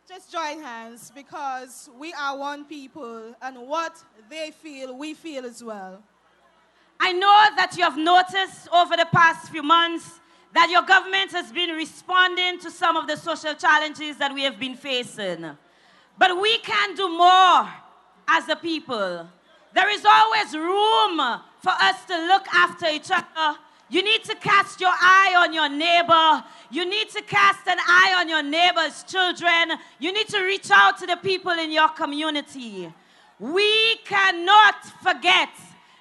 Just join hands, because we are one people, and what they feel, we feel as well. I know that you have noticed over the past few months that your government has been responding to some of the social challenges that we have been facing. But we can do more as a people. There is always room for us to look after each other. You need to cast your eye on your neighbor. You need to cast an eye on your neighbor's children. You need to reach out to the people in your community. We cannot forget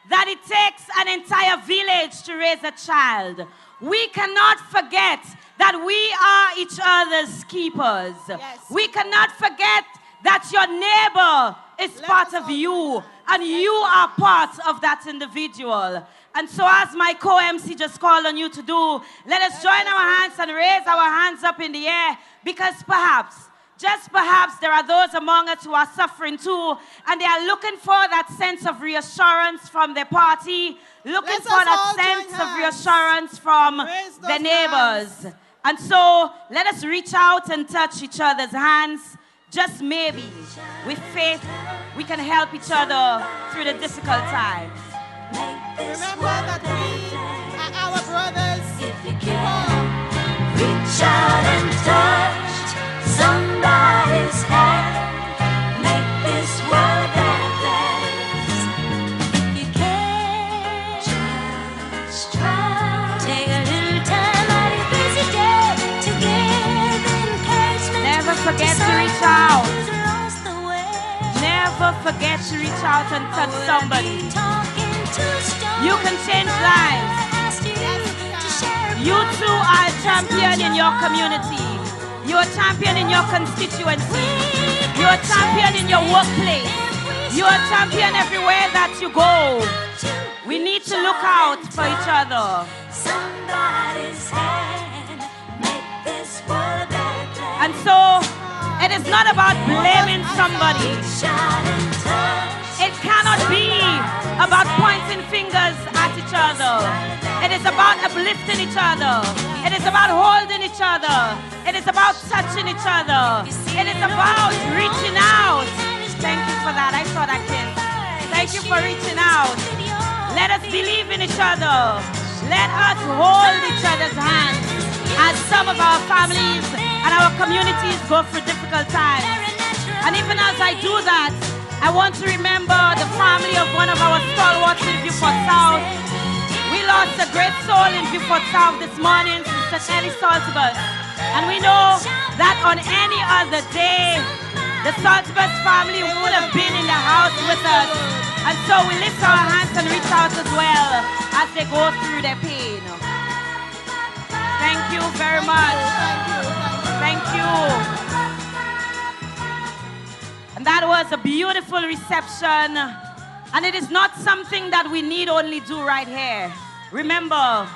that it takes an entire village to raise a child. We cannot forget that we are each other's keepers. Yes. We cannot forget that your neighbor is part of you, and you are part of that individual. And so as my co-MC just called on you to do, let us join our hands and raise our hands up in the air, because perhaps, just perhaps, there are those among us who are suffering too, and they are looking for that sense of reassurance from their party, looking for that sense of reassurance from their neighbors. And so let us reach out and touch each other's hands. Just maybe, with faith, we can help each other through the difficult times. Remember that we are our brothers. If you can, reach out and touch somebody's hand. Make this world a better place. If you can, just try. Take a little time out of your busy day to give encouragement. Never forget to reach out. Never forget to reach out and touch somebody. You can change lives. You too are a champion in your community. You're a champion in your constituency. You're a champion in your workplace. You're a champion everywhere that you go. We need to look out for each other. And so, It is not about blaming somebody. It cannot be about pointing fingers at each other. It is about uplifting each other. It is about holding each other. It is about touching each other. It is about reaching out. Thank you for that. I saw that kiss. Thank you for reaching out. Let us believe in each other. Let us hold each other's hands as some of our families and our communities go through difficult times. And even as I do that, I want to remember the family of one of our stalwarts in Beaufort South. We lost a great soul in Beaufort South this morning, Sister Ellie Saltibus. And we know that on any other day, the Saltibus family would have been in the house with us. And so we lift our hands and reach out as well as they go through their pain. Thank you very much. Thank you. And that was a beautiful reception. And it is not something that we need only do right here. Remember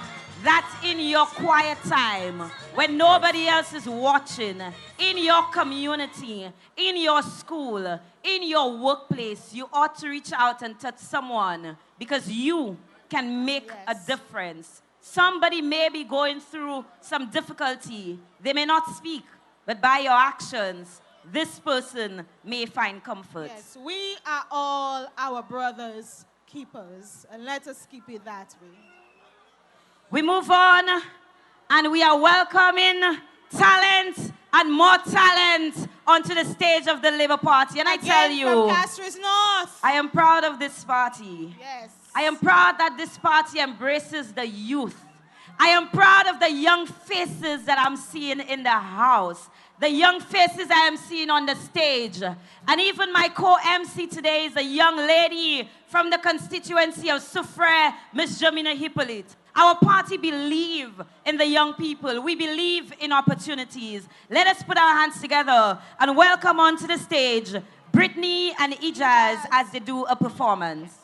that in your quiet time, when nobody else is watching, in your community, in your school, in your workplace, you ought to reach out and touch someone because you can make a difference. Somebody may be going through some difficulty. They may not speak, but by your actions, this person may find comfort. Yes, we are all our brothers' keepers, and let us keep it that way. We move on, and we are welcoming talent and more talent onto the stage of the Labour Party. And I tell you, from Castries North, I am proud of this party. Yes. I am proud that this party embraces the youth. I am proud of the young faces that I'm seeing in the house, the young faces I am seeing on the stage. And even my co-MC today is a young lady from the constituency of Soufrière, Miss Jamina Hippolyte. Our party believes in the young people. We believe in opportunities. Let us put our hands together and welcome onto the stage Brittany and Ijaz as they do a performance.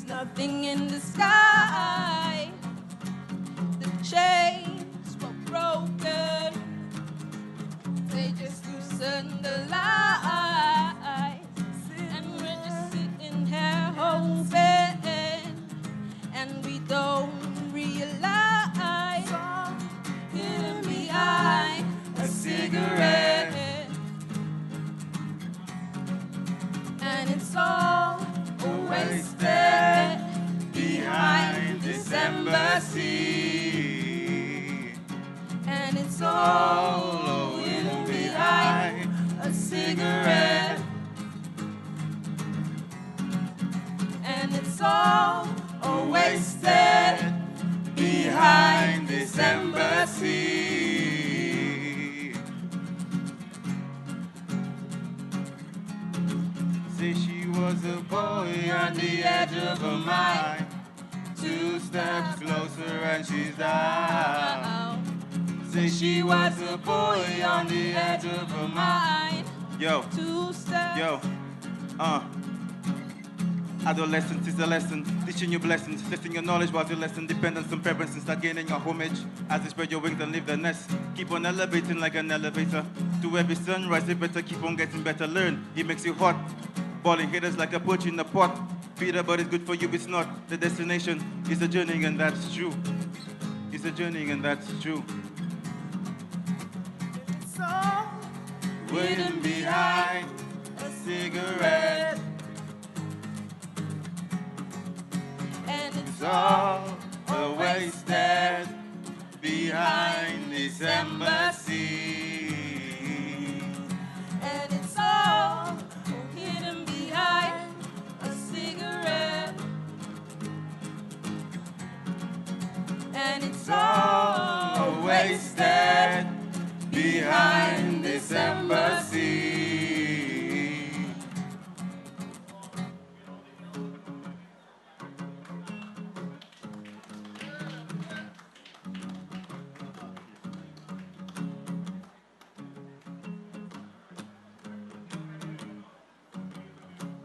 Nothing in the sky. The chains were broken. They just loosened the lights. hidden behind a cigarette. And it's all wasted behind this embassy. Say she was a boy on the edge of her mind. 2 steps closer and she's down. Say she was a boy on the edge of her mind. Yo, 2 steps. yo, Adolescence is a lesson, teaching you blessings, testing your knowledge while your lesson. Dependence on parents and start gaining your homage. As they spread your wings and leave the nest, keep on elevating like an elevator. To every sunrise, you better keep on getting better. Learn, it makes you hot. Balling haters like a poach in a pot. Peter, but it's good for you, it's not. The destination is a journey, and that's true. It's a journey, and that's true. So, Waiting behind a cigarette. and it's It's all wasted behind this embassy. And it's all hidden behind a cigarette. And it's all Wasted behind this embassy.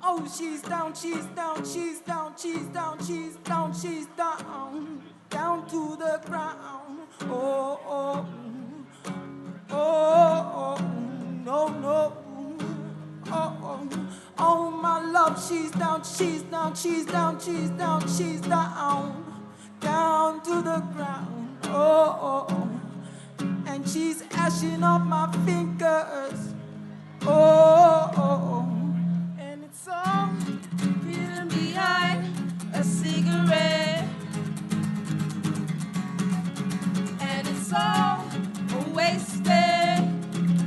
Oh, she's down, she's down, she's down, she's down, she's down, she's down, down to the ground. Oh, oh, oh, oh, no, no. Oh, oh, oh, my love, she's down, she's down, she's down, she's down, she's down, down to the ground. Oh, oh, oh, and she's ashing off my fingers. Oh, oh, oh. And it's all hidden behind a cigarette. And it's all wasted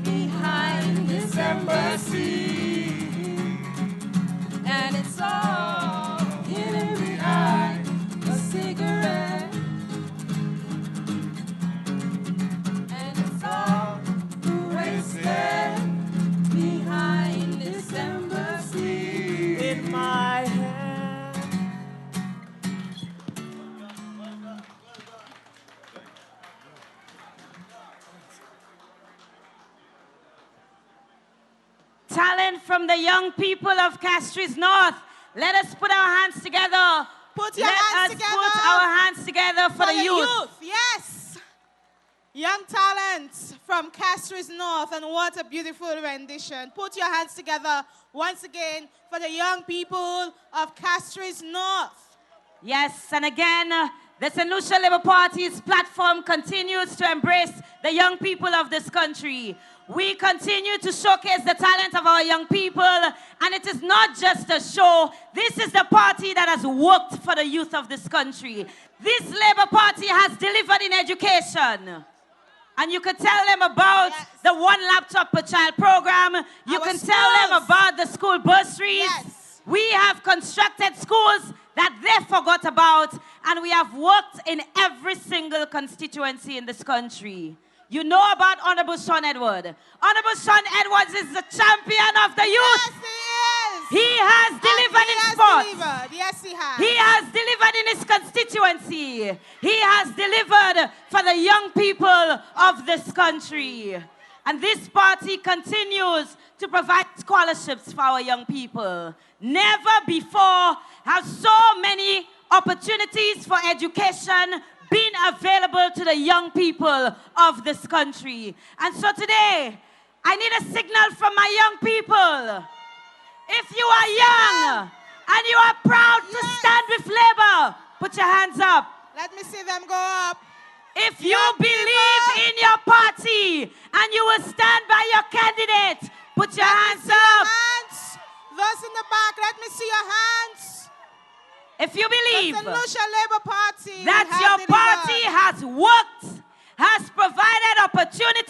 behind this embassy. And it's all hidden behind a cigarette. And it's all wasted behind this embassy. In my hand. Talent from the young people of Castries North. Let us put our hands together. Put your Let hands us together. put our hands together for the youth. Yes. Young talents from Castries North, and what a beautiful rendition. Put your hands together once again for the young people of Castries North. Yes, and again, the St. Lucia Labour Party's platform continues to embrace the young people of this country. We continue to showcase the talent of our young people, and it is not just a show. This is the party that has worked for the youth of this country. This Labour Party has delivered in education. And you can tell them about the one laptop per child program. You can tell them about the school bursaries. We have constructed schools that they forgot about, and we have worked in every single constituency in this country. You know about Honorable Sean Edward. Honorable Sean Edwards is the champion of the youth. Yes, he is. He has delivered in sports. Yes, he has. He has delivered in his constituency. He has delivered for the young people of this country. And this party continues to provide scholarships for our young people. Never before have so many opportunities for education been available to the young people of this country. And so today, I need a signal from my young people. If you are young and you are proud to stand with Labour, put your hands up. Let me see them go up. If you believe in your party and you will stand by your candidate, put your hands up. Those in the back, let me see your hands. If you believe the St. Lucia Labour Party that your party has worked, has provided opportunities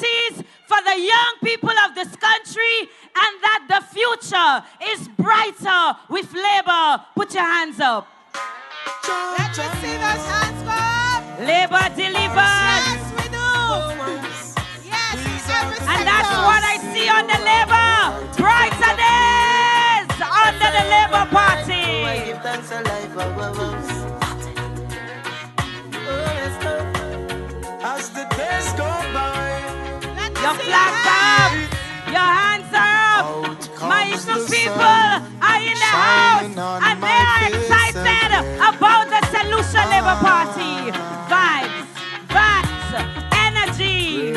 future is brighter with labor. Put your hands up. Let me see those hands go up. Labor delivers. Yes, we do. Yes, every And that's sector. what I see on the labor. Brighter days under the Labour Party. Give thanks a life above us. As the days go by, your flags up, your hands up. My young people are in the house and they are excited about the Solution Labour Party. Vibes, energy.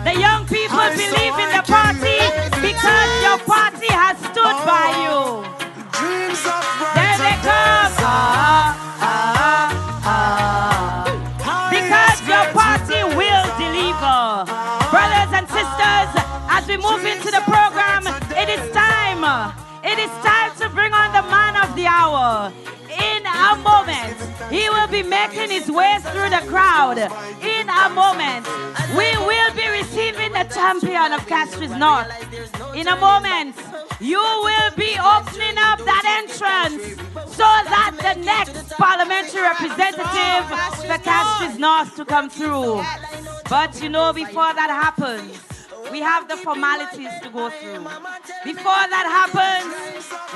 The young people believe in the party because your party has stood by you. There they come. Because your party will deliver. Brothers and sisters, as we move into the program, it is time. It is time to bring on the man of the hour. In a moment, he will be making his way through the crowd. In a moment, we will be receiving the champion of Castries North. In a moment, you will be opening up that entrance so that the next parliamentary representative for Castries North to come through. But you know, before that happens, we have the formalities to go through. Before that happens,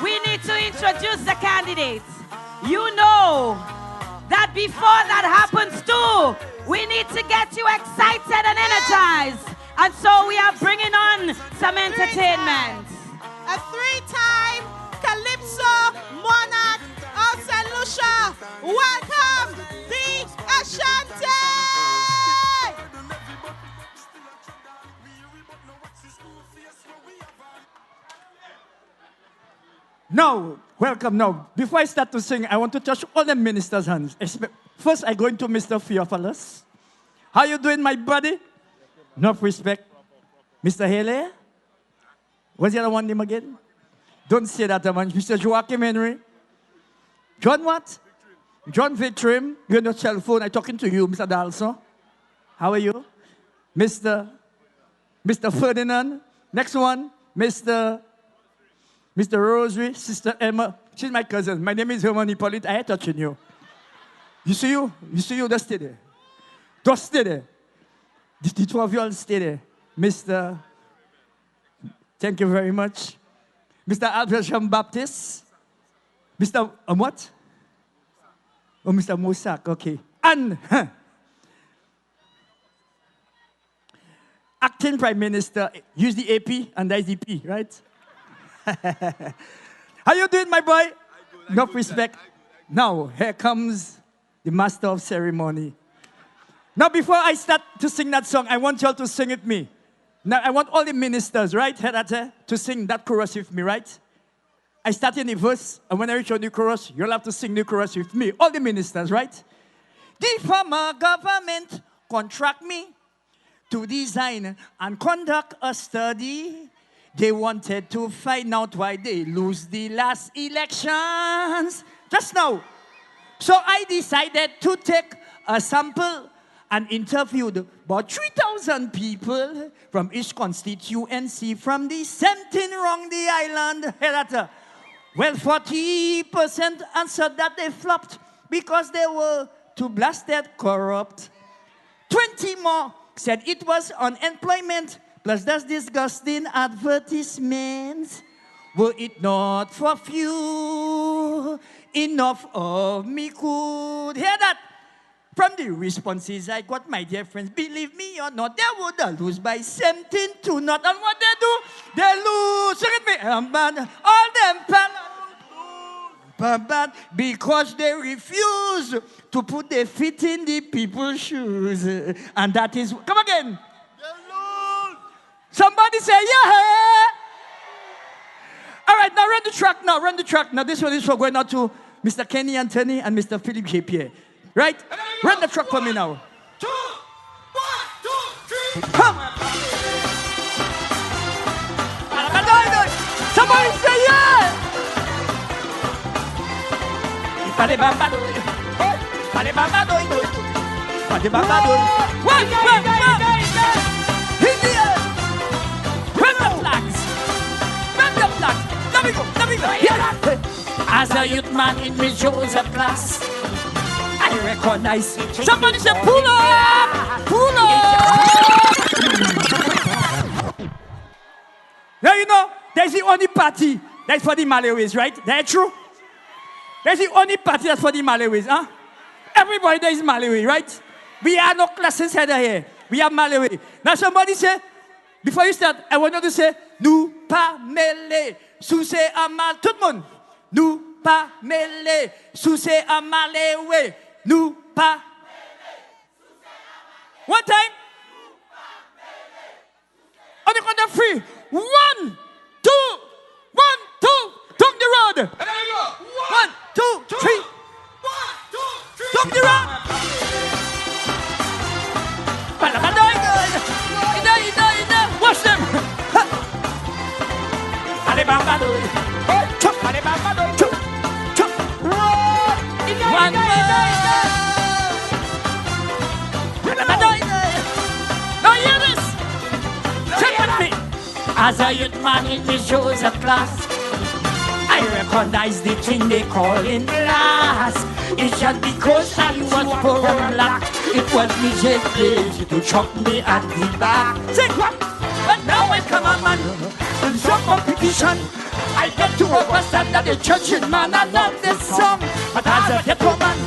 we need to introduce the candidates. You know that before that happens too, we need to get you excited and energized. And so we are bringing on some entertainment. A three-time Calypso monarch of St. Lucia. Welcome, the Ashanti! Now, welcome now. Before I start to sing, I want to touch all the ministers' hands. First, I go into Mr. Theophilus. How you doing, my buddy? Enough respect. Mr. Haley? What's the other one name again? Don't say that, man. Mr. Joachim Henry. John what? John Vitrim. You're on your cell phone. I'm talking to you, Mr. Dalso. How are you? Mr. Ferdinand. Next one, Mr. Rosary, Sister Emma. She's my cousin. My name is Herman Hippolyte. I ain't touching you. You see you? Just stay there. Just stay there. The two of you all stay there. Mr. Thank you very much. Mr. Albert Jean-Baptiste. Mr. What? Oh, Mr. Moussak, okay. And acting Prime Minister, use the AP and that's the P, right? How you doing, my boy? Enough respect. Now, here comes the master of ceremony. Now, before I start to sing that song, I want y'all to sing with me. Now, I want all the ministers, right, to sing that chorus with me, right? I start in the verse, and when I reach on the chorus, you'll have to sing the chorus with me. All the ministers, right? The former government contract me to design and conduct a study. They wanted to find out why they lose the last elections just now. So I decided to take a sample and interviewed about 3,000 people from each constituency from the 17 around the island. Well, 40% answered that they flopped because they were too blasted corrupt. 20 more said it was unemployment, plus those disgusting advertisements. Were it not for few, enough of me could. Hear that? From the responses I got, my dear friends, believe me or not, they would lose by 17 to not. And what they do? They lose. Sing it me. All them fellas because they refuse to put their feet in the people's shoes. And that is, come again. Somebody say, yeah. All right, now run the track now. This one is for going out to Mr. Kenny Anthony and Mr. Philip J. Pierre. Right? Run the track for me now. 2, 1, 2, 3. Come. Somebody say yeah. Where the flags? Let me go. Yeah. As a youth man in my Joseph class, I recognize. Somebody say, pull up! Pull up! Now you know, there's the only party that's for the Malawi's, right? That's true? There's the only party that's for the Malawi's, huh? Everybody there is Malawi, right? We are no classes header here. We are Malawi. Now somebody say, before you start, I want you to say, nous pas mêlés, sous c'est amal. Tout le monde. Nous pas mêlés, sous c'est amalewe. Nous pas. One time. On the count of three. 1, 2, 1, 2. Took the road. And there you go. 1, 2, 3. 1, 2, 3. Took the road. Watch them. One more. Now hear this. Check with me. as a youth man in the Joseph class, I recognize the thing they call in blast. It's just because I was poor and black. It was me just to chop me at the back. Take what? But now I come a man in some competition. I get to understand that the judging man I love this song. But as a ghetto man,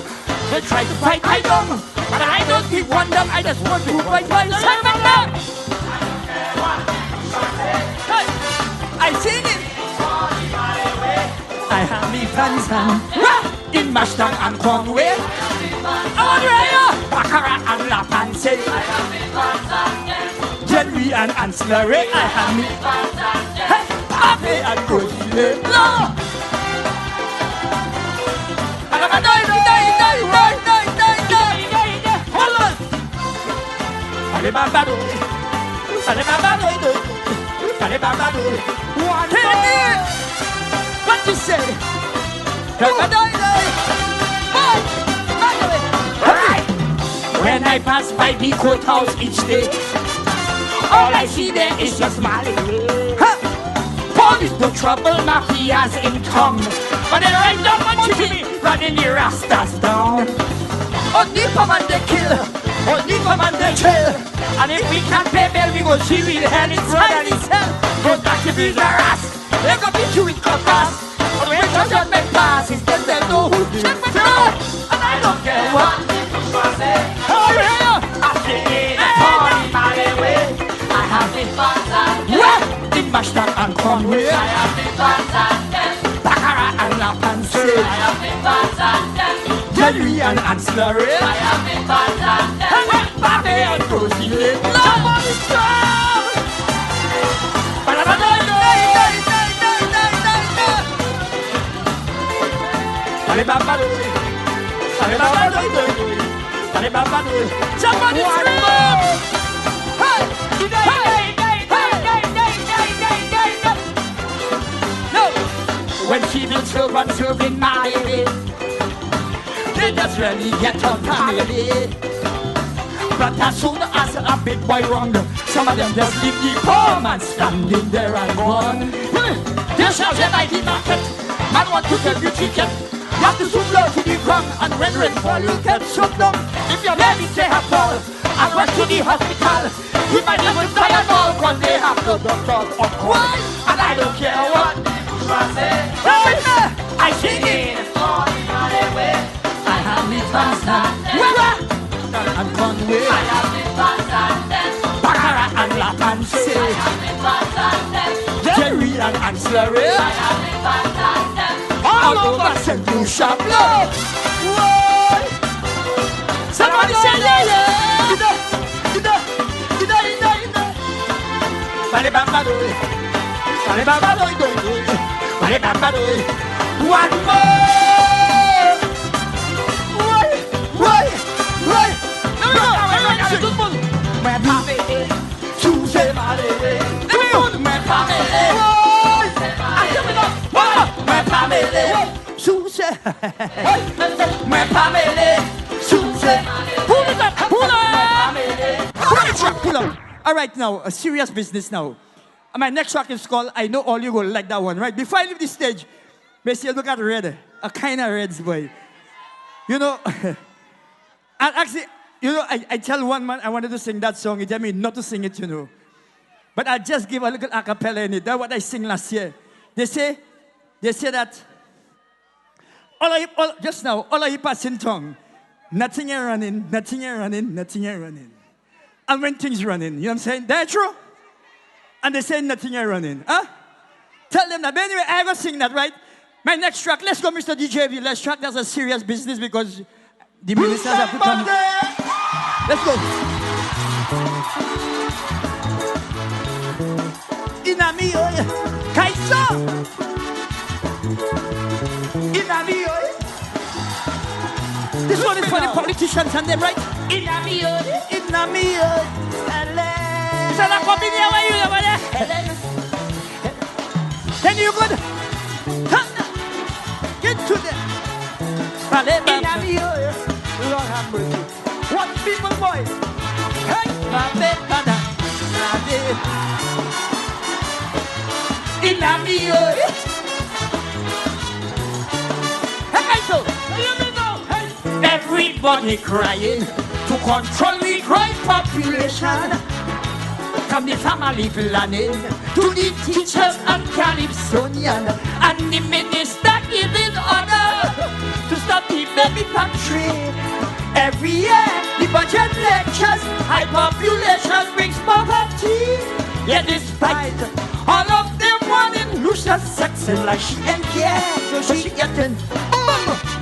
they try to fight my dumb. But I don't give one them, I just want to fight myself. Hey, I sing it. I have me fans and in Mustang and Conway. Andrea, Baccarat and La Panse. Jerry and Ancillary. I have me hey, Pape and Godile. No! What you say? When I pass by the courthouse each day, all I see there is just smiling. Police no trouble, mafias in tongue, but they right down on me, running the rastas down. Only for man they kill, only for man they kill. And if we can't pay bail, we go see with hell inside and hell. Go back to be the ass. They go beat you with cutlass. But when judgment pass, instead they know who check me out. And I don't care what people say. Hurry here! I stay in a party my way. I have been fast where? In Mustang and Conway. I have been fast Baccarat and La Panse. I have been fast Jerry and Ancillary. I have been fast Pape and Godile. Somebody stop! Somebody scream! Hey! No! When civil servants serving my way, they just really get on family. but as soon as a big boy wrong, some of them just leave the poor man standing there and gone. They shall get by the market. Man want to get you ticket. You have to swoop low to the ground, and when rain fall, you get shook down. If your baby say have fall, I went to the hospital. He might even die and all, cause they have no doctors of course. And I don't care what people say. I sing it. I have me fast and Conway. I have me fast Baccarat and La Panse. I have me fast Jerry and Ancillary. I have me fast all over St. Lucia blow. Somebody say yeah, yeah. One more. Why? My family, choose my Pull up. All right, now, a serious business now. My next track is called I Know All You Will Like That One, right? Before I leave the stage, may see look at red, a kind of reds boy. You know, and actually, you know, I tell one man I wanted to sing that song. He tell me not to sing it, you know. But I just give a little a cappella in it. That's what I sing last year. They say that just now, all of you passing tongue. Nothing ain't running, nothing ain't running, nothing ain't running. And when things running, you know what I'm saying? That's true. And they say nothing ain't running. Huh? Tell them that. But anyway, I ever sing that, right? My next track, let's go, Mr. DJ. Let's track. That's a serious business because the ministers have to come. Let's go. Inami, Kaiso. Inami, this one is for the politicians and them, right? Inami, Inami, so la combine where you over there. Then you good. Get to them. Inami, Lord have mercy. What people, boy? Hey, Inami, hey, so let me know. Everybody crying to control the growing population. From the family planning to the teachers and Calypsonian and the minister giving order to stop the baby factory. Every year, the budget lectures, high population brings poverty. Yet despite all of them wanting Lucia's sexing like she ain't care, so she getting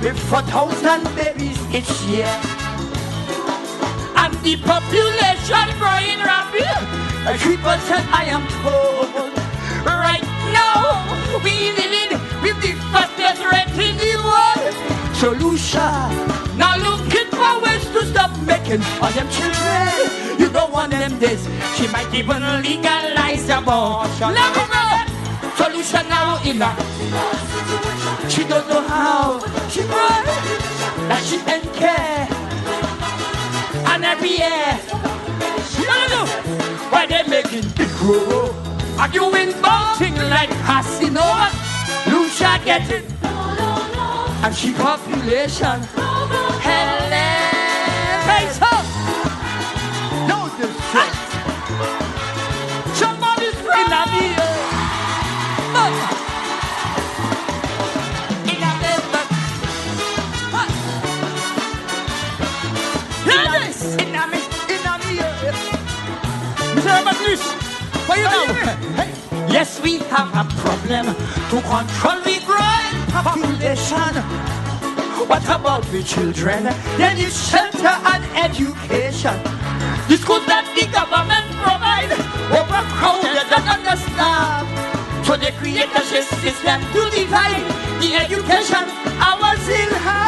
with 4,000 babies each year. And the population growing rapid, 3% I am told. Right now, we living with the fastest rate in the world. Solution, now looking for ways to stop making all them children. You don't want them this, she might even legalize abortion. Let me know. Solution now in her. She don't know how. She cried that she ain't care. And every year, she don't know why they making big grow. Arguing about things like Hasino. Lucia getting. And she population. Hello. Face up. No distress. Somebody's friend. For you now. Yes, we have a problem to control the growing population. What about the children? They need shelter and education. The schools that the government provide overcrowded and understaffed. So they create a system to divide the education hours in her.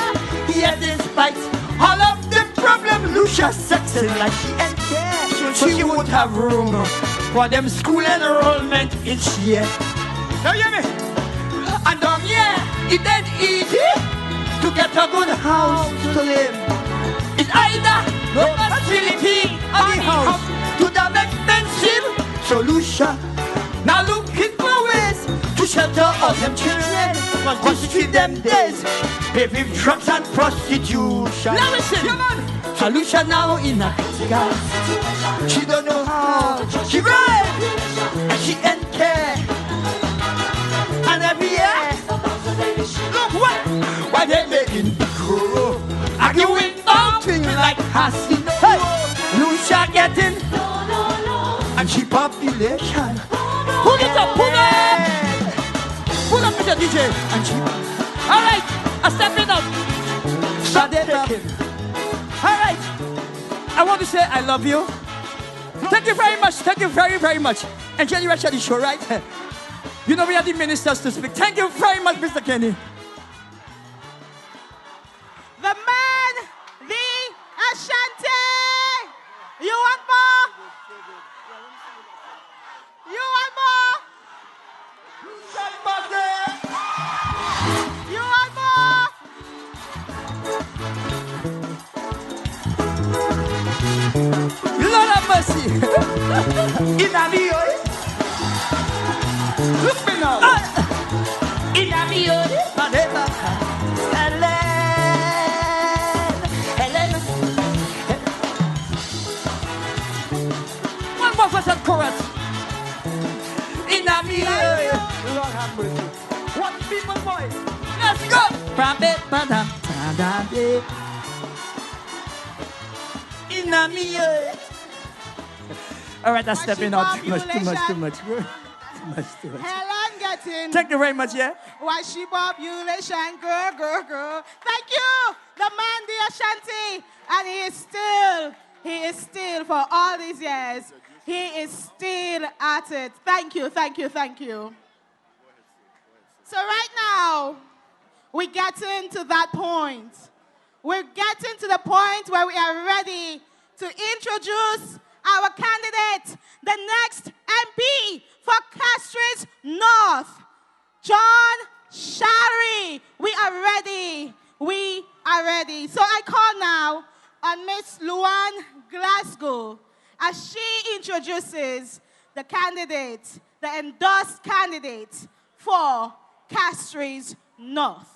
Yet despite all of the problem, Lucia sexing like she ain't care. So she won't have room for them school enrollment each year. Now hear me? And it ain't easy to get a good house to live. It's either no facility or the house to damn expensive solution. Now looking for ways to shelter all them children. Cause treat them days baby drugs and prostitution. Now listen, solution now in a critical. She don't know how. She right and she ain't care. And every year, look why they making big grow. Arguing about things like Hasino. Hey, Lucia getting and she population. Pull it up, pull it! Pull up, Mr. DJ. And she. All right, I'm stepping up. Stop taking. All right, I want to say I love you. Thank you very much. Thank you very, very much. Enjoy the rest of the show, right? You know we are the ministers to speak. Thank you very much, Mr. Kenny. The man, the Ashanti. You want more? You want more? You want more? Lord have mercy. In a focus on chorus. In a me, Lord have mercy. One people voice. Let's go. In a me. All right, that's stepping out too much. Too much. Helen getting. Thank you very much, yeah? Why she population, girl. Thank you, the man, the Ashanti. And he is still, for all these years, he is still at it. Thank you. So right now, we're getting to that point. We're getting to the point where we are ready to introduce our candidate, the next MP for Castries North, John Charlery. We are ready. So I call now on Miss Luan Glasgow as she introduces the candidate, the endorsed candidate for Castries North.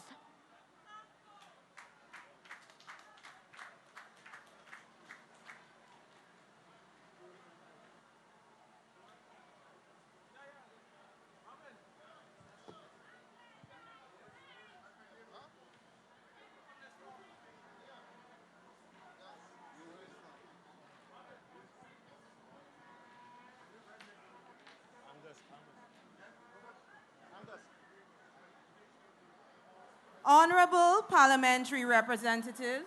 Honorable parliamentary representatives,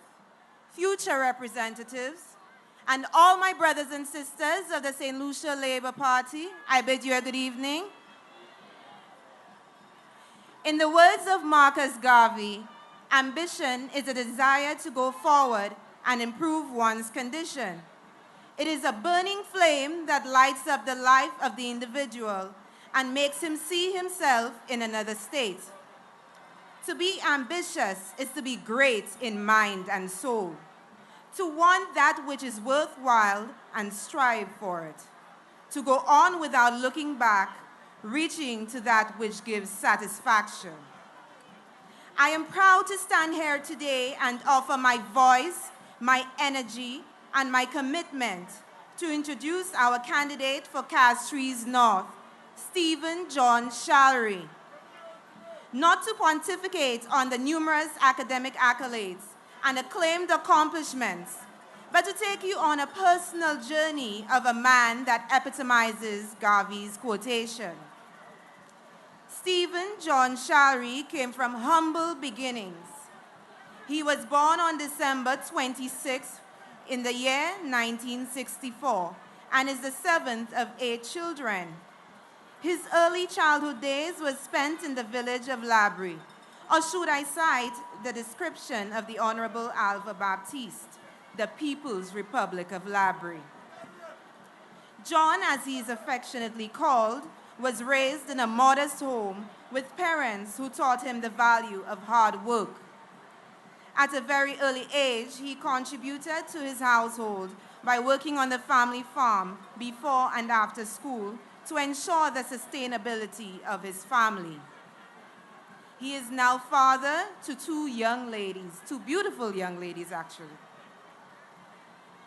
future representatives, and all my brothers and sisters of the St. Lucia Labour Party, I bid you a good evening. In the words of Marcus Garvey, ambition is a desire to go forward and improve one's condition. It is a burning flame that lights up the life of the individual and makes him see himself in another state. To be ambitious is to be great in mind and soul, to want that which is worthwhile and strive for it, to go on without looking back, reaching to that which gives satisfaction. I am proud to stand here today and offer my voice, my energy, and my commitment to introduce our candidate for Castries North, Stephen John Charlery. Not to pontificate on the numerous academic accolades and acclaimed accomplishments, but to take you on a personal journey of a man that epitomizes Garvey's quotation. Stephen John Charlery came from humble beginnings. He was born on December 26th in the year 1964 and is the seventh of 8 children. His early childhood days were spent in the village of Labry, or should I cite the description of the Honorable Alva Baptiste, the People's Republic of Labry. John, as he is affectionately called, was raised in a modest home with parents who taught him the value of hard work. At a very early age, he contributed to his household by working on the family farm before and after school to ensure the sustainability of his family. He is now father to 2 young ladies, 2 beautiful young ladies actually.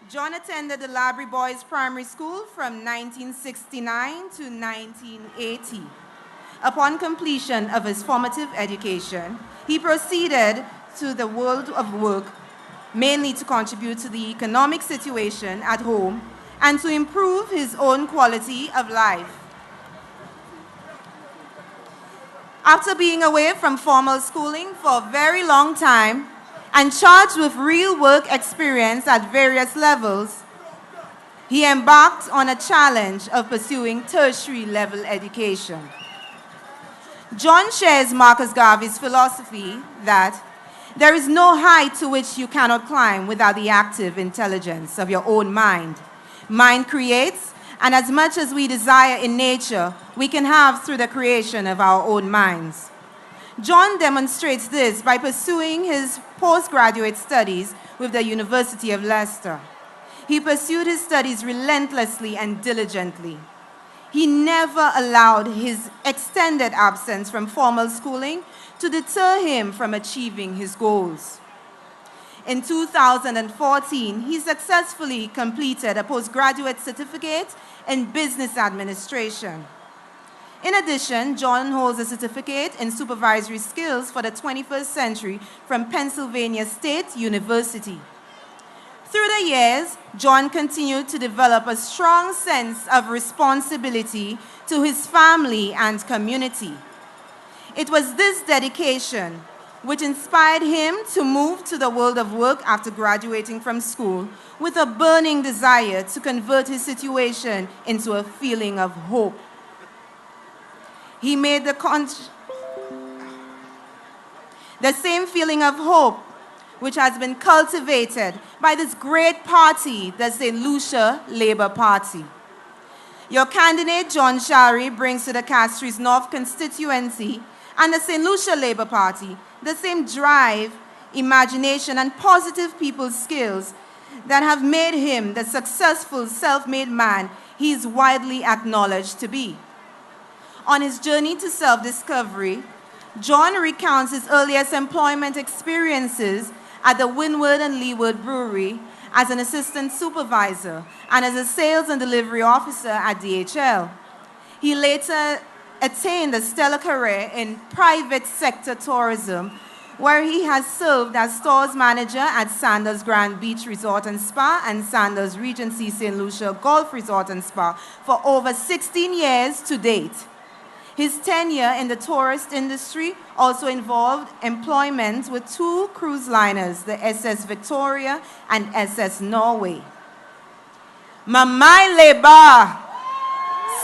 John attended the Labry Boys Primary School from 1969 to 1980. Upon completion of his formative education, he proceeded to the world of work, mainly to contribute to the economic situation at home and to improve his own quality of life. After being away from formal schooling for a very long time and charged with real work experience at various levels, he embarked on a challenge of pursuing tertiary level education. John shares Marcus Garvey's philosophy that there is no height to which you cannot climb without the active intelligence of your own mind. Mind creates, and as much as we desire in nature, we can have through the creation of our own minds. John demonstrates this by pursuing his postgraduate studies with the University of Leicester. He pursued his studies relentlessly and diligently. He never allowed his extended absence from formal schooling to deter him from achieving his goals. In 2014, he successfully completed a postgraduate certificate in business administration. In addition, John holds a certificate in supervisory skills for the 21st century from Pennsylvania State University. Through the years, John continued to develop a strong sense of responsibility to his family and community. It was this dedication which inspired him to move to the world of work after graduating from school with a burning desire to convert his situation into a feeling of hope. He made the same feeling of hope which has been cultivated by this great party, the St. Lucia Labour Party. Your candidate, John Charlery, brings to the Castries North constituency and the St. Lucia Labour Party the same drive, imagination, and positive people skills that have made him the successful self-made man he is widely acknowledged to be. On his journey to self-discovery, John recounts his earliest employment experiences at the Windward and Leeward Brewery as an assistant supervisor and as a sales and delivery officer at DHL. He later attained a stellar career in private sector tourism, where he has served as stores manager at Sanders Grand Beach Resort and Spa and Sanders Regency St. Lucia Golf Resort and Spa for over 16 years to date. His tenure in the tourist industry also involved employment with two cruise liners, the SS Victoria and SS Norway. Mamai Leba,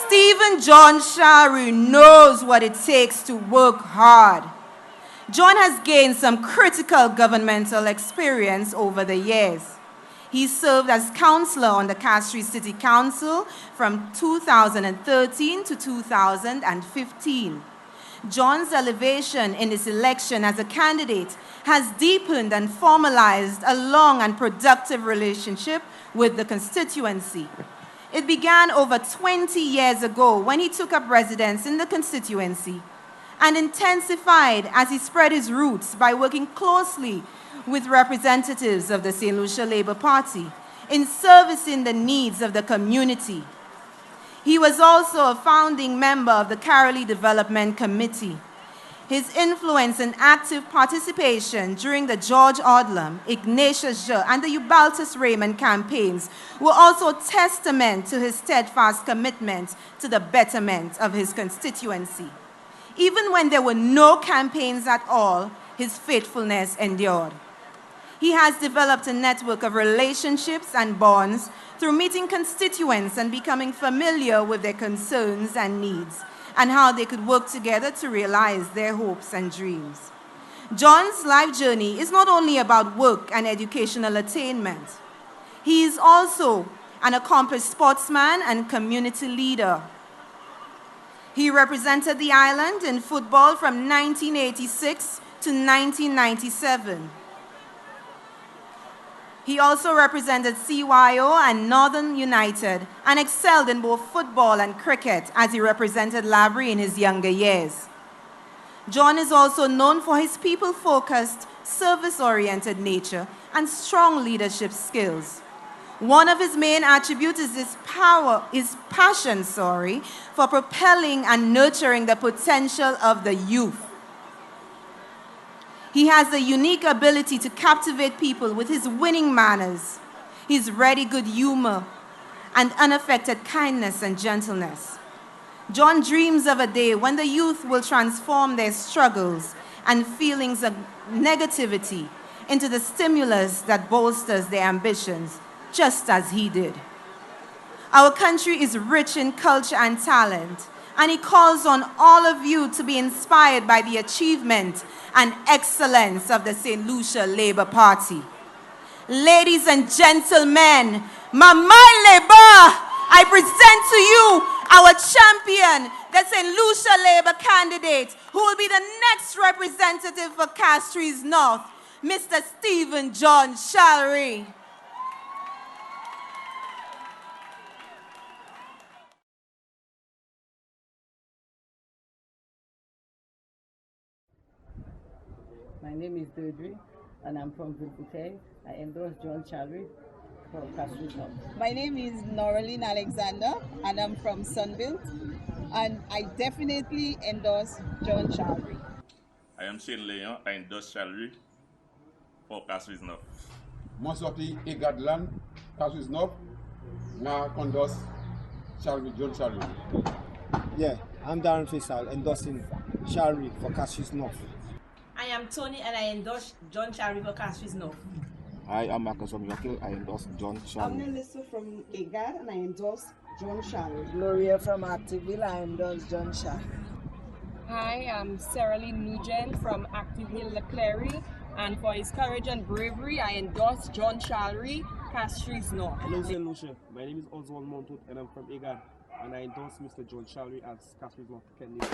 Stephen John Charlery knows what it takes to work hard. John has gained some critical governmental experience over the years. He served as councillor on the Castries City Council from 2013 to 2015. John's elevation in his election as a candidate has deepened and formalized a long and productive relationship with the constituency. It began over 20 years ago when he took up residence in the constituency and intensified as he spread his roots by working closely with representatives of the St. Lucia Labour Party in servicing the needs of the community. He was also a founding member of the Charlery Development Committee. His influence and active participation during the George Odlum, Ignatius Joe, and the Eubaltus Raymond campaigns were also testament to his steadfast commitment to the betterment of his constituency. Even when there were no campaigns at all, his faithfulness endured. He has developed a network of relationships and bonds through meeting constituents and becoming familiar with their concerns and needs, and how they could work together to realize their hopes and dreams. John's life journey is not only about work and educational attainment. He is also an accomplished sportsman and community leader. He represented the island in football from 1986 to 1997. He also represented CYO and Northern United and excelled in both football and cricket as he represented Labrie in his younger years. John is also known for his people-focused, service-oriented nature and strong leadership skills. One of his main attributes is his passion for propelling and nurturing the potential of the youth. He has the unique ability to captivate people with his winning manners, his ready good humor, and unaffected kindness and gentleness. John dreams of a day when the youth will transform their struggles and feelings of negativity into the stimulus that bolsters their ambitions, just as he did. Our country is rich in culture and talent, and he calls on all of you to be inspired by the achievement and excellence of the St. Lucia Labour Party. Ladies and gentlemen, Mamai Labour, I present to you our champion, the St. Lucia Labour candidate, who will be the next representative for Castries North, Mr. Stephen John Charlery. My name is Deirdre. and I'm from Vilpute. I endorse John Charlery for Castries North. My name is Noraline Alexander, and I'm from Sunville, and I definitely endorse John Charlery. I am Shane Leon. I endorse Charlery for Castries North. Monsoti Egadland, Castries North. Now endorse Charlery, John Charlery. Yeah, I'm Darren Faisal, endorsing Charlery for Castries North. I am Tony, and I endorse John Charlery for Castries North. I am Marcus Omiyakil. I endorse John Charlery. I'm Nelissa from EGAD, and I endorse John Charlery. Gloria from Activeville. I endorse John Charlery. Hi, I'm Sarah Lee Nugent from Activeville Leclerc, and for his courage and bravery, I endorse John Charlery, Castries North. Hello, St. Lucia. My name is Oswald Montout, and I'm from EGAD, and I endorse Mr. John Charlery as Castries North candidate.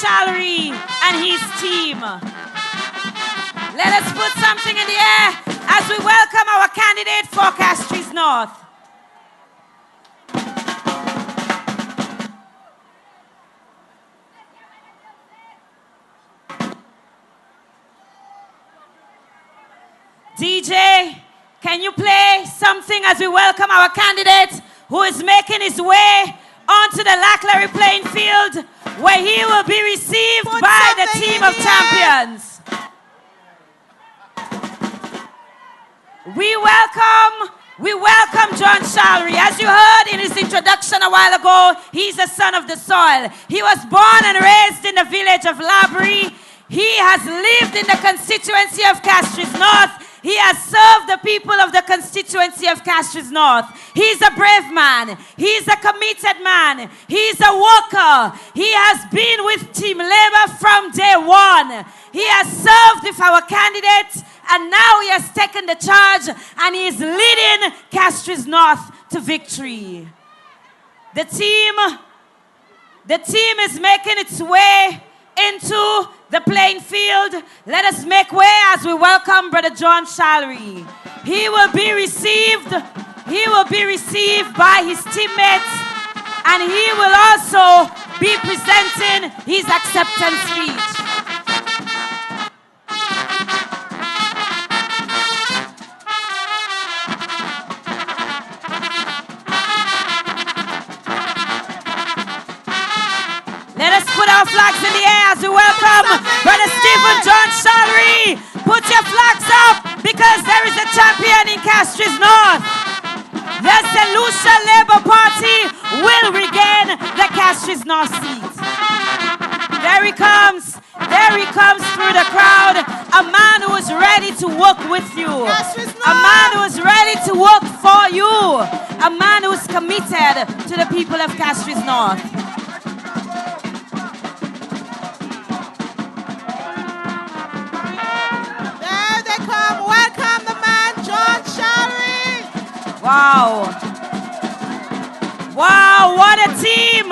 Charlery and his team. Let us put something in the air as we welcome our candidate for Castries North. DJ, can you play something as we welcome our candidate who is making his way onto the Lacklary playing field, where he will be received by the team of champions. We welcome John Charlery. As you heard in his introduction a while ago, he's a son of the soil. He was born and raised in the village of Labrie. He has lived in the constituency of Castries North. He has served the people of the constituency of Castries North. He's a brave man. He's a committed man. He's a worker. He has been with Team Labour from day one. He has served with our candidates, and now he has taken the charge, and he is leading Castries North to victory. The team is making its way into the playing field. Let us make way as we welcome Brother John Charlery. He will be received by his teammates, and he will also be presenting his acceptance speech. Let us put our flags in the air as we welcome Brother Stephen John Charlery. Put your flags up, because there is a champion in Castries North. The St. Lucia Labour Party will regain the Castries North seat. There he comes through the crowd, a man who is ready to work with you, a man who is ready to work for you, a man who is committed to the people of Castries North. Welcome the man, John Charlery. Wow, what a team.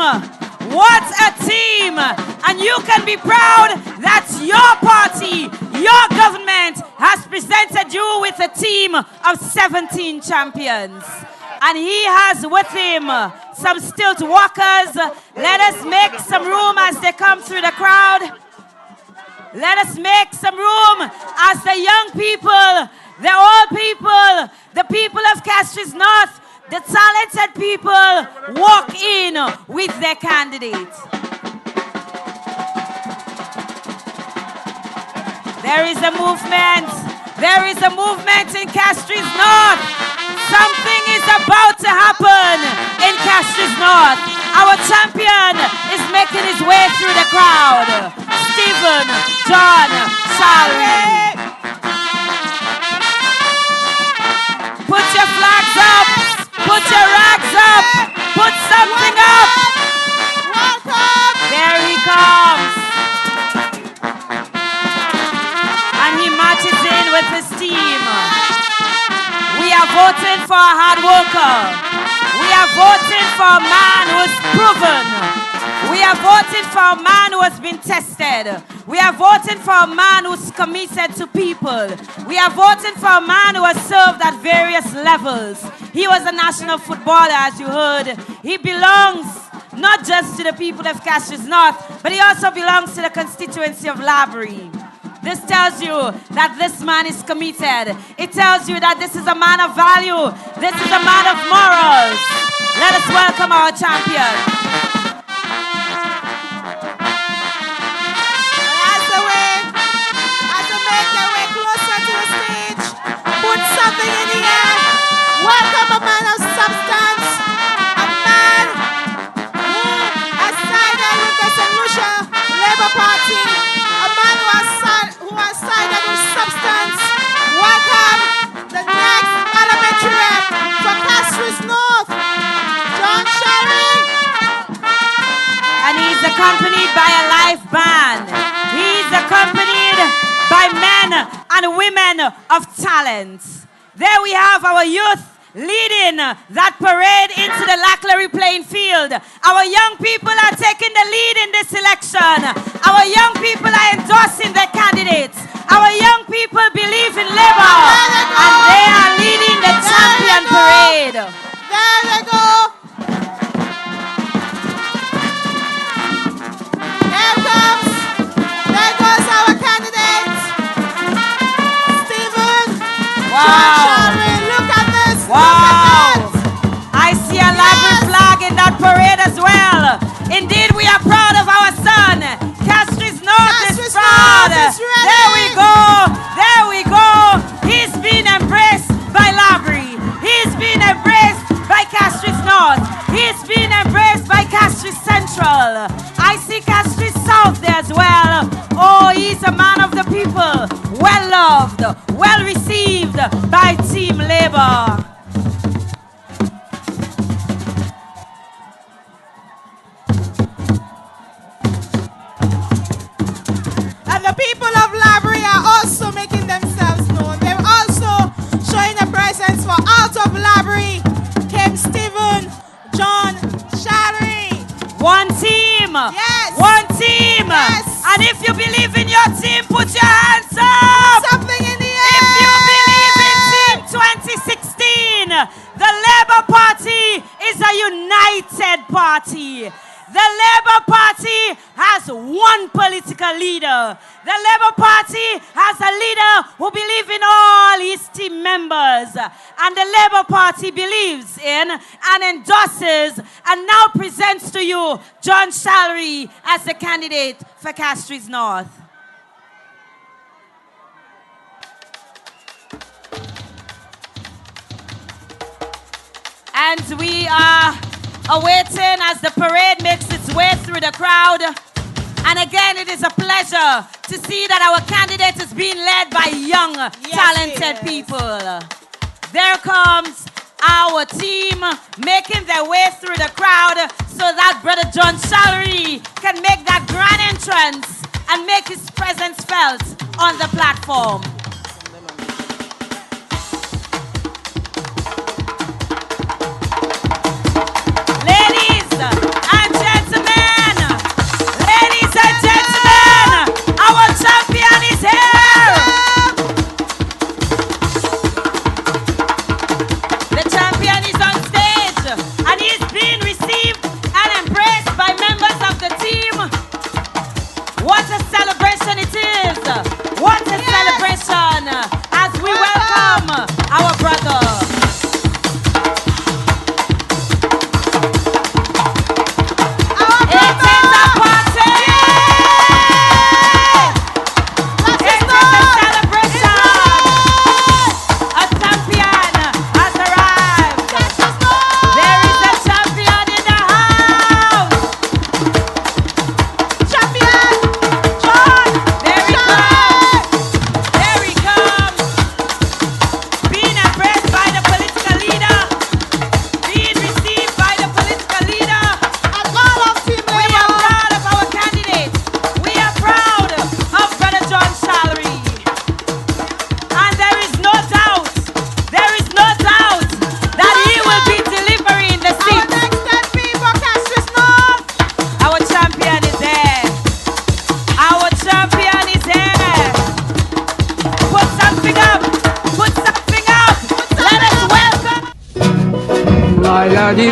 What a team. And you can be proud that your party, your government has presented you with a team of 17 champions. And he has with him some stilt walkers. Let us make some room as they come through the crowd. Let us make some room as the young people, the old people, the people of Castries North, the talented people walk in with their candidate. There is a movement. There is a movement in Castries North. Something is about to happen in Castries North. Our champion is making his way through the crowd. Stephen John Charlery. Put your flags up. Put your rags up. Put something up. Welcome. There he comes. And he marches in with his team. We are voting for a hard worker. We are voting for a man who is proven. We are voting for a man who has been tested. We are voting for a man who's committed to people. We are voting for a man who has served at various levels. He was a national footballer, as you heard. He belongs not just to the people of Castries North, but he also belongs to the constituency of Charlery. This tells you that this man is committed. It tells you that this is a man of value. This is a man of morals. Let us welcome our champion. As they make their way closer to the stage, put something in the air. Welcome a man of substance, a man who has sided with the St. Lucia Labour Party, a man who has sided with substance. Welcome the next parliamentary rep for Castries North, John Charlery. And he's accompanied by a live band. He's accompanied by men and women of talent. There we have our youth leading that parade into the Charlery playing field. Our young people are taking the lead in this election. Our young people are endorsing their candidates. Our young people believe in labor, and they are leading the champion parade. There they go. There goes our candidate, Stephen. Wow. Look at this. Wow. I see a Charlery flag in that parade as well. Indeed, we are proud of our son. Castries North is proud. There we go. There we go. He's been embraced by Charlery. He's been embraced by Castries North. He's been embraced by Castries Central. I see Castries South there as well. Oh, he's a man of the people. Well loved, well received by Team Labour. And the people of Charlery are also making themselves known. They're also showing a presence for out of Charlery came Stephen John Charlery. One team. Yes. One team. Yes. And if you believe in your team, put your hands up. Something in the air. If you believe in Team 2016, the Labour Party is a united party. The Labour Party has one political leader. The Labour Party has a leader who believes in all his team members. And the Labour Party believes in and endorses and now presents to you John Charlery as the candidate for Castries North. And we are awaiting as the parade makes its way through the crowd. And again, it is a pleasure to see that our candidate is being led by young, talented people. There comes our team making their way through the crowd so that Brother John Charlery can make that grand entrance and make his presence felt on the platform. What a celebration it is! What a celebration!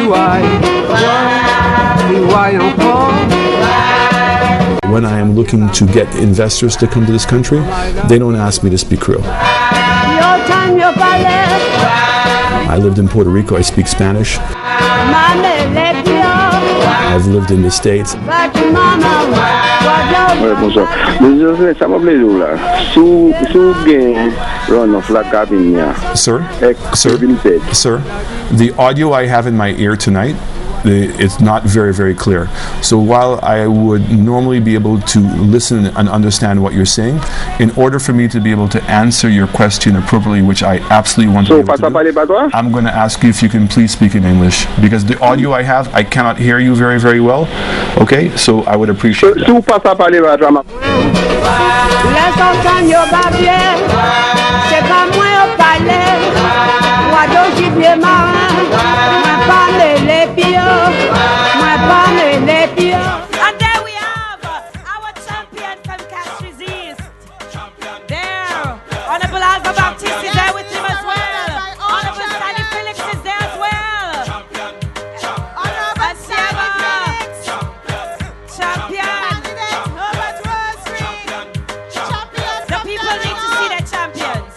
why encore? When I am looking to get investors to come to this country, they don't ask me to speak Creole. I lived in Puerto Rico, I speak Spanish. I've lived in the States. Bonsoir. Monsieur, ça m'a plu là. Sous gain run of la cabine. Sir, the audio I have in my ear tonight, it's not very, very clear. So while I would normally be able to listen and understand what you're saying, in order for me to be able to answer your question appropriately, which I absolutely want to be able to do, I'm going to ask you if you can please speak in English, because the audio I have, I cannot hear you very, very well. Okay, so I would appreciate that. And there we have our champion from Castries East. There, Honorable Alva Baptiste is there with him as well. Honorable Stanley Felix is there as well. Honorable Stanley Felix, champion. The people need to see their champions.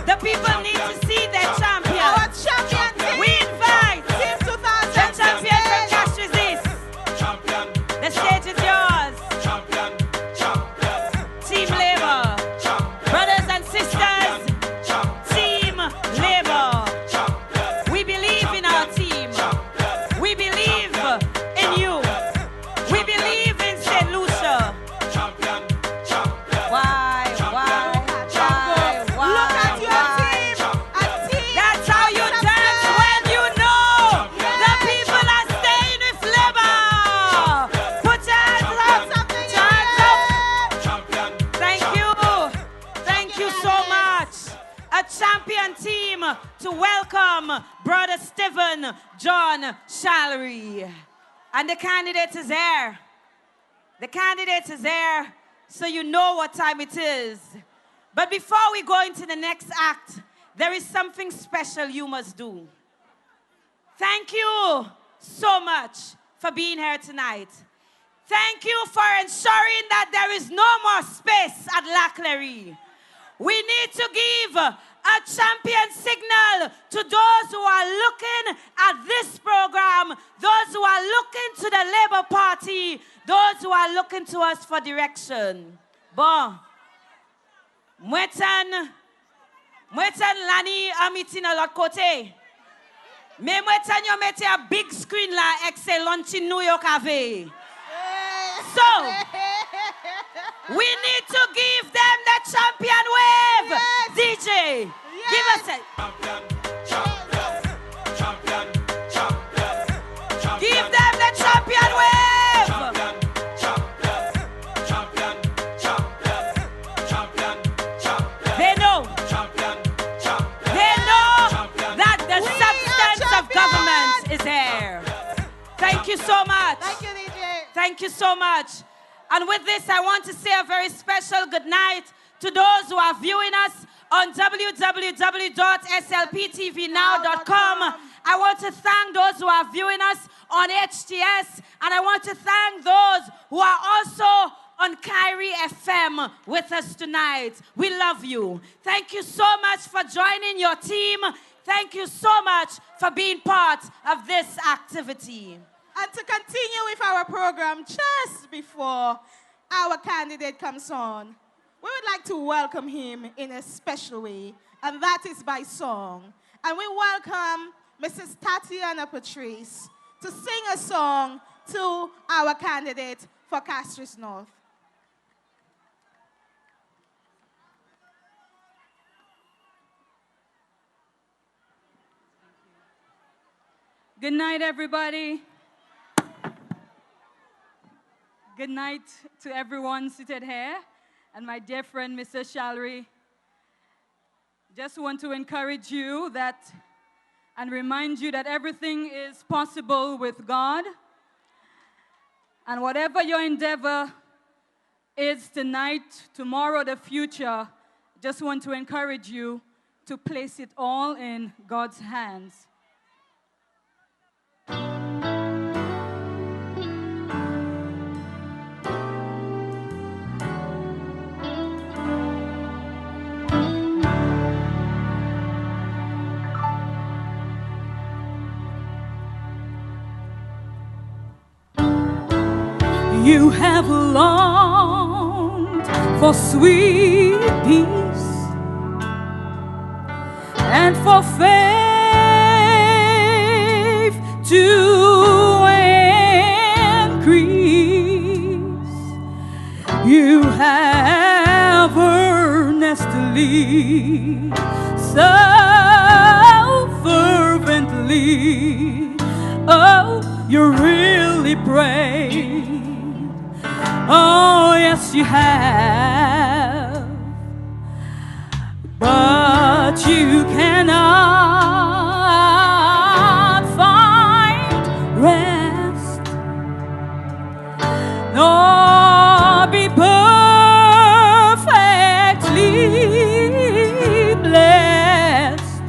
The people need to see their champions. Our champion team. We invite Team 2000. The champion from Castries East. The stage is yours. Team Labour. Brothers and sisters. Team Labour. We believe in our team. We believe in you. We believe in St. Lucia. Why? Look at your team. That's how you dance when you know the people are staying with Labour. Put your hands up. Thank you. Thank you so much. A champion team to welcome Brother Stephen John Charlery. And the candidate is there. The candidate is there, so you know what time it is. But before we go into the next act, there is something special you must do. Thank you so much for being here tonight. Thank you for ensuring that there is no more space at Charlery. We need to give a champion signal to those who are looking at this program, those who are looking to the Labour Party, those who are looking to us for direction. Bon. Mwetan lani amiti na l'autre côté. Mais mwetan yo mette a big screen la excellent in New York ave. So, we need to give them the champion wave. Yes. DJ, give us it. Give them the champion wave. They know. They know that the substance of government is here. Thank you so much. Thank you, DJ. Thank you so much. And with this, I want to say a very special good night to those who are viewing us on www.slptvnow.com. I want to thank those who are viewing us on HTS, and I want to thank those who are also on Kyrie FM with us tonight. We love you. Thank you so much for joining your team. Thank you so much for being part of this activity. And to continue with our program, just before our candidate comes on, we would like to welcome him in a special way, and that is by song. And we welcome Mrs. Tatiana Patrice to sing a song to our candidate for Castries North. Good night, everybody. Good night to everyone seated here, and my dear friend, Mr. Charlery. Just want to encourage you that, and remind you that everything is possible with God. And whatever your endeavor is tonight, tomorrow, the future, just want to encourage you to place it all in God's hands. you have longed for sweet peace and for faith to increase. You have earnestly, so fervently, oh, you really prayed. Oh, yes, you have. But you cannot find rest, nor be perfectly blessed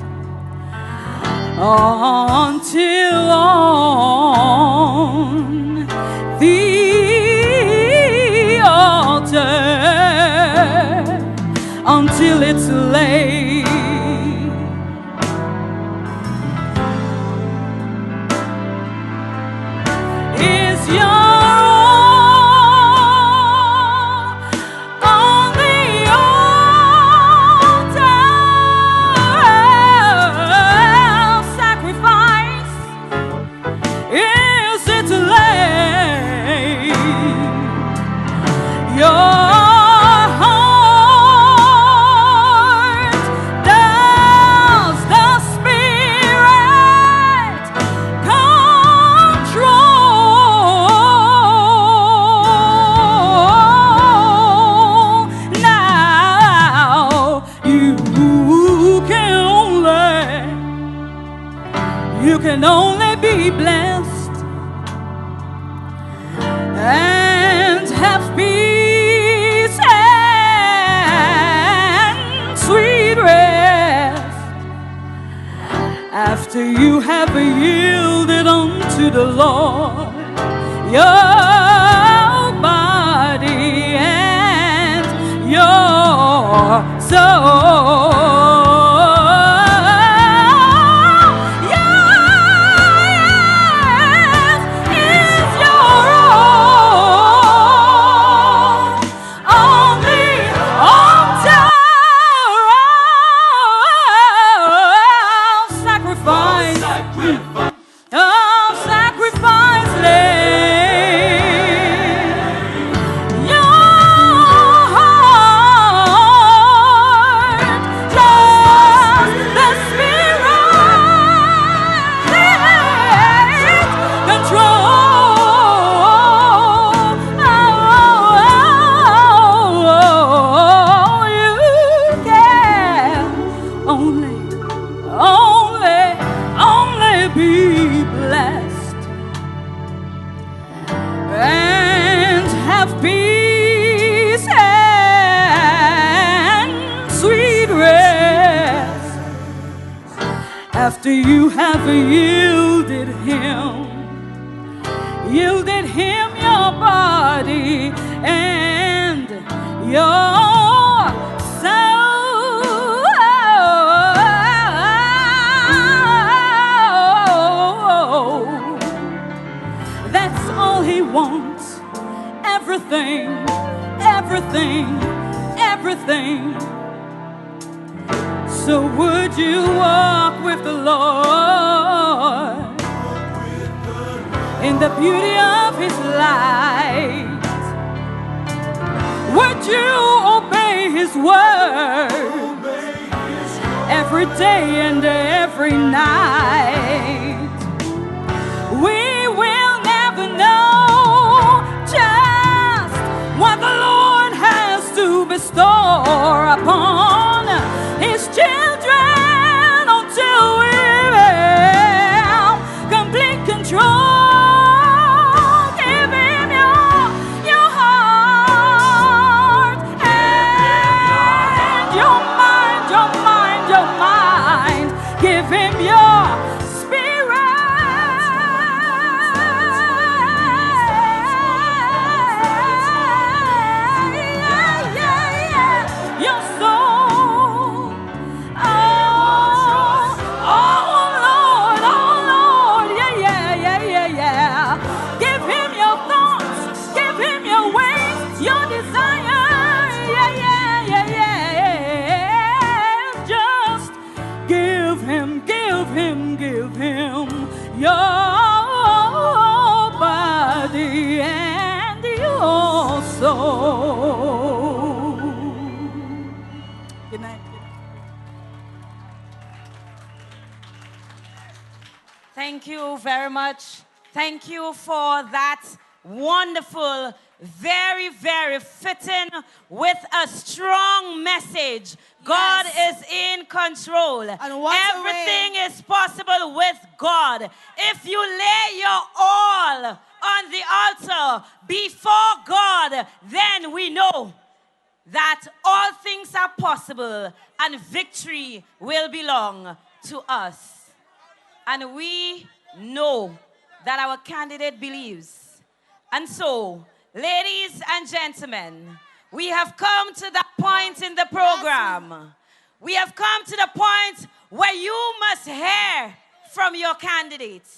until on the altar, until it's late. Is your all on the altar sacrifice? Is it late? Your can only be blessed and have peace and sweet rest after you have yielded unto the Lord your body and your soul. After you have yielded him your body and your soul. That's all he wants. Everything, everything, everything. So would you walk with the Lord in the beauty of his light? Would you obey his word every day and every night? We will never know just what the Lord has to bestow upon his children until we have complete control. Give him your heart and your mind, your mind, your mind. Give him your spirit, your soul. Thank you very much. Thank you for that wonderful, very, very fitting with a strong message. God is in control. Everything is possible with God. If you lay your all on the altar before God, then we know that all things are possible and victory will belong to us. And we know that our candidate believes. And so, ladies and gentlemen, we have come to that point in the program. We have come to the point where you must hear from your candidate.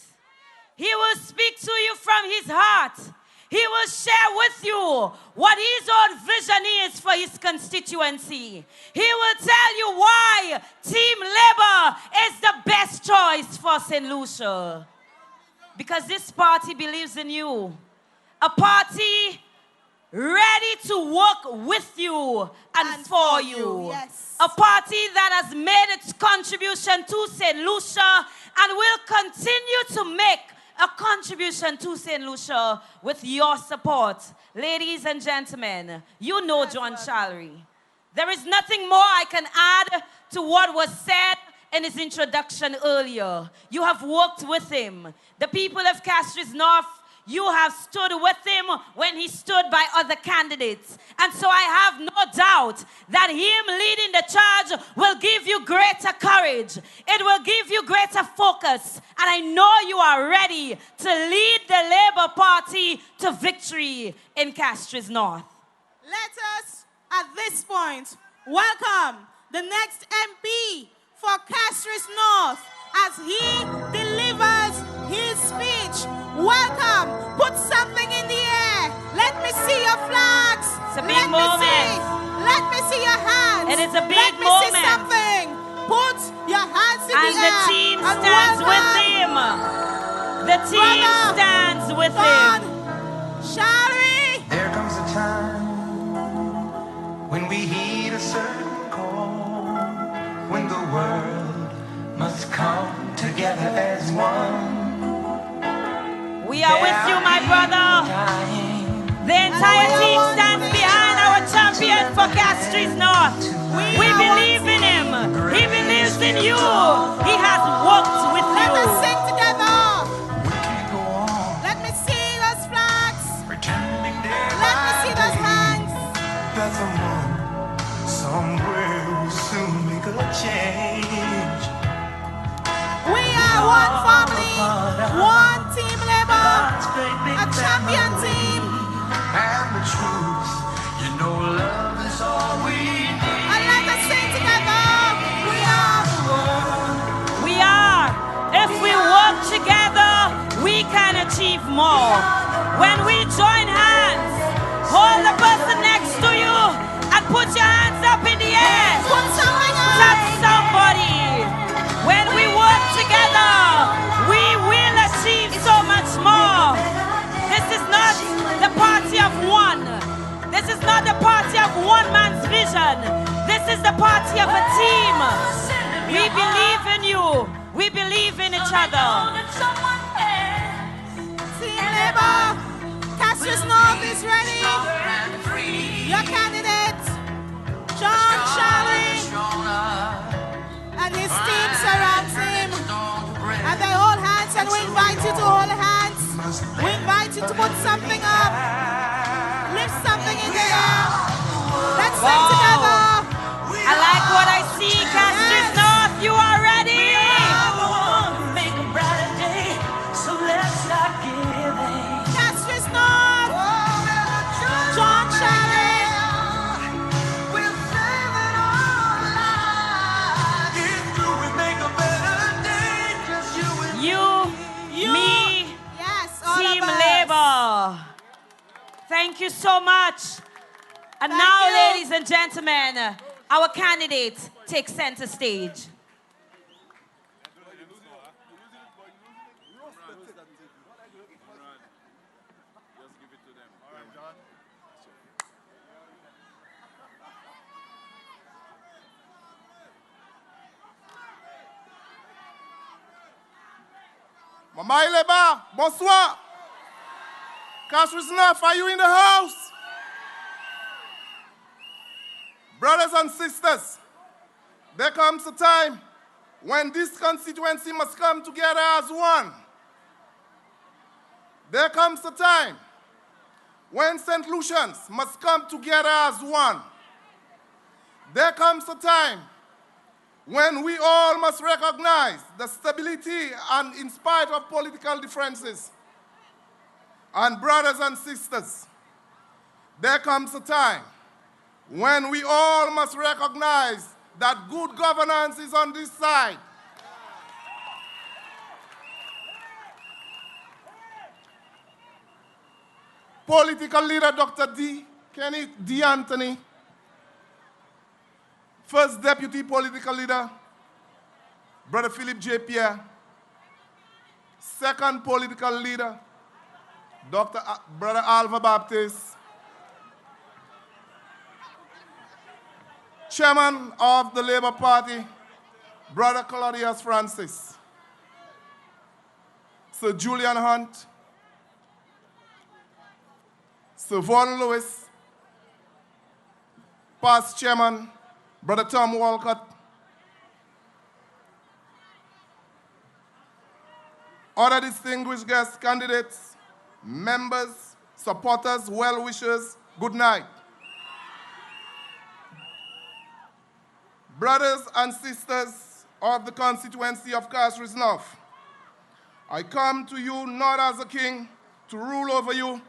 He will speak to you from his heart. He will share with you what his own vision is for his constituency. He will tell you why Team Labour is the best choice for St. Lucia. Because this party believes in you. A party ready to work with you and for you. Yes. A party that has made its contribution to St. Lucia and will continue to make a contribution to St. Lucia with your support. Ladies and gentlemen, you know John Charlery. There is nothing more I can add to what was said in his introduction earlier. You have worked with him. The people of Castries North, you have stood with him when he stood by other candidates. And so I have no doubt that him leading the charge will give you greater courage. It will give you greater focus. And I know you are ready to lead the Labour Party to victory in Castries North. Let us, at this point, welcome the next MP for Castries North as he delivers his speech. Welcome. Put something in the air. Let me see your flags. It's a big moment. Let me see your hands. It is a big Let me moment. see something. Put your hands in and the air. The team stands with him. The team stands with him. Charlery. There comes a time when we heed a certain call, when the world must come together as one. We are with you, my brother. The entire team stands behind our champion for Castries North. We believe in him. He believes in you. He has worked with you. Let us sing together. Let me see those flags. Let me see those hands. That someone somewhere will soon make a change. We are one family, one Team Labour, a champion team. And the truth, you know love is all we need. And let us sing together. We are one. We are. If we work together, we can achieve more. When we join hands, hold the person next to you and put your hands up in the air. Put something on. Touch somebody. When we work together, we will achieve so much more. This is not the party of one. This is not the party of one man's vision. This is the party of a team. We believe in you. We believe in each other. Team Labour, Castries North is ready. Your candidate, John Charlery, and his team surrounds him. And they hold hands, and we invite you to hold hands. We invite you to put something up. Lift something in the air. Let's sing together. I like what I see, Castries North. You are ready. Make a brighter day, so let's start giving. Castries North, John Charlery. Me, yes, Team Labour. Thank you so much. And now, ladies and gentlemen, our candidate takes center stage. Mamaileba, bonsoir. Castries, are you in the house? Brothers and sisters, there comes a time when this constituency must come together as one. There comes a time when St. Lucians must come together as one. There comes a time when we all must recognize the stability and in spite of political differences. And brothers and sisters, there comes a time when we all must recognize that good governance is on this side. Political leader Dr. Kenneth D. Anthony, First Deputy Political Leader, Brother Philip J. Pierre, Second Political Leader, Brother Alva Baptist, Chairman of the Labour Party, Brother Claudius Francis, Sir Julian Hunt, Sir Vaughan Lewis, Past Chairman, Brother Tom Walcott, other distinguished guests, candidates, members, supporters, well-wishers, good night. Brothers and sisters of the constituency of Castries North, I come to you not as a king to rule over you,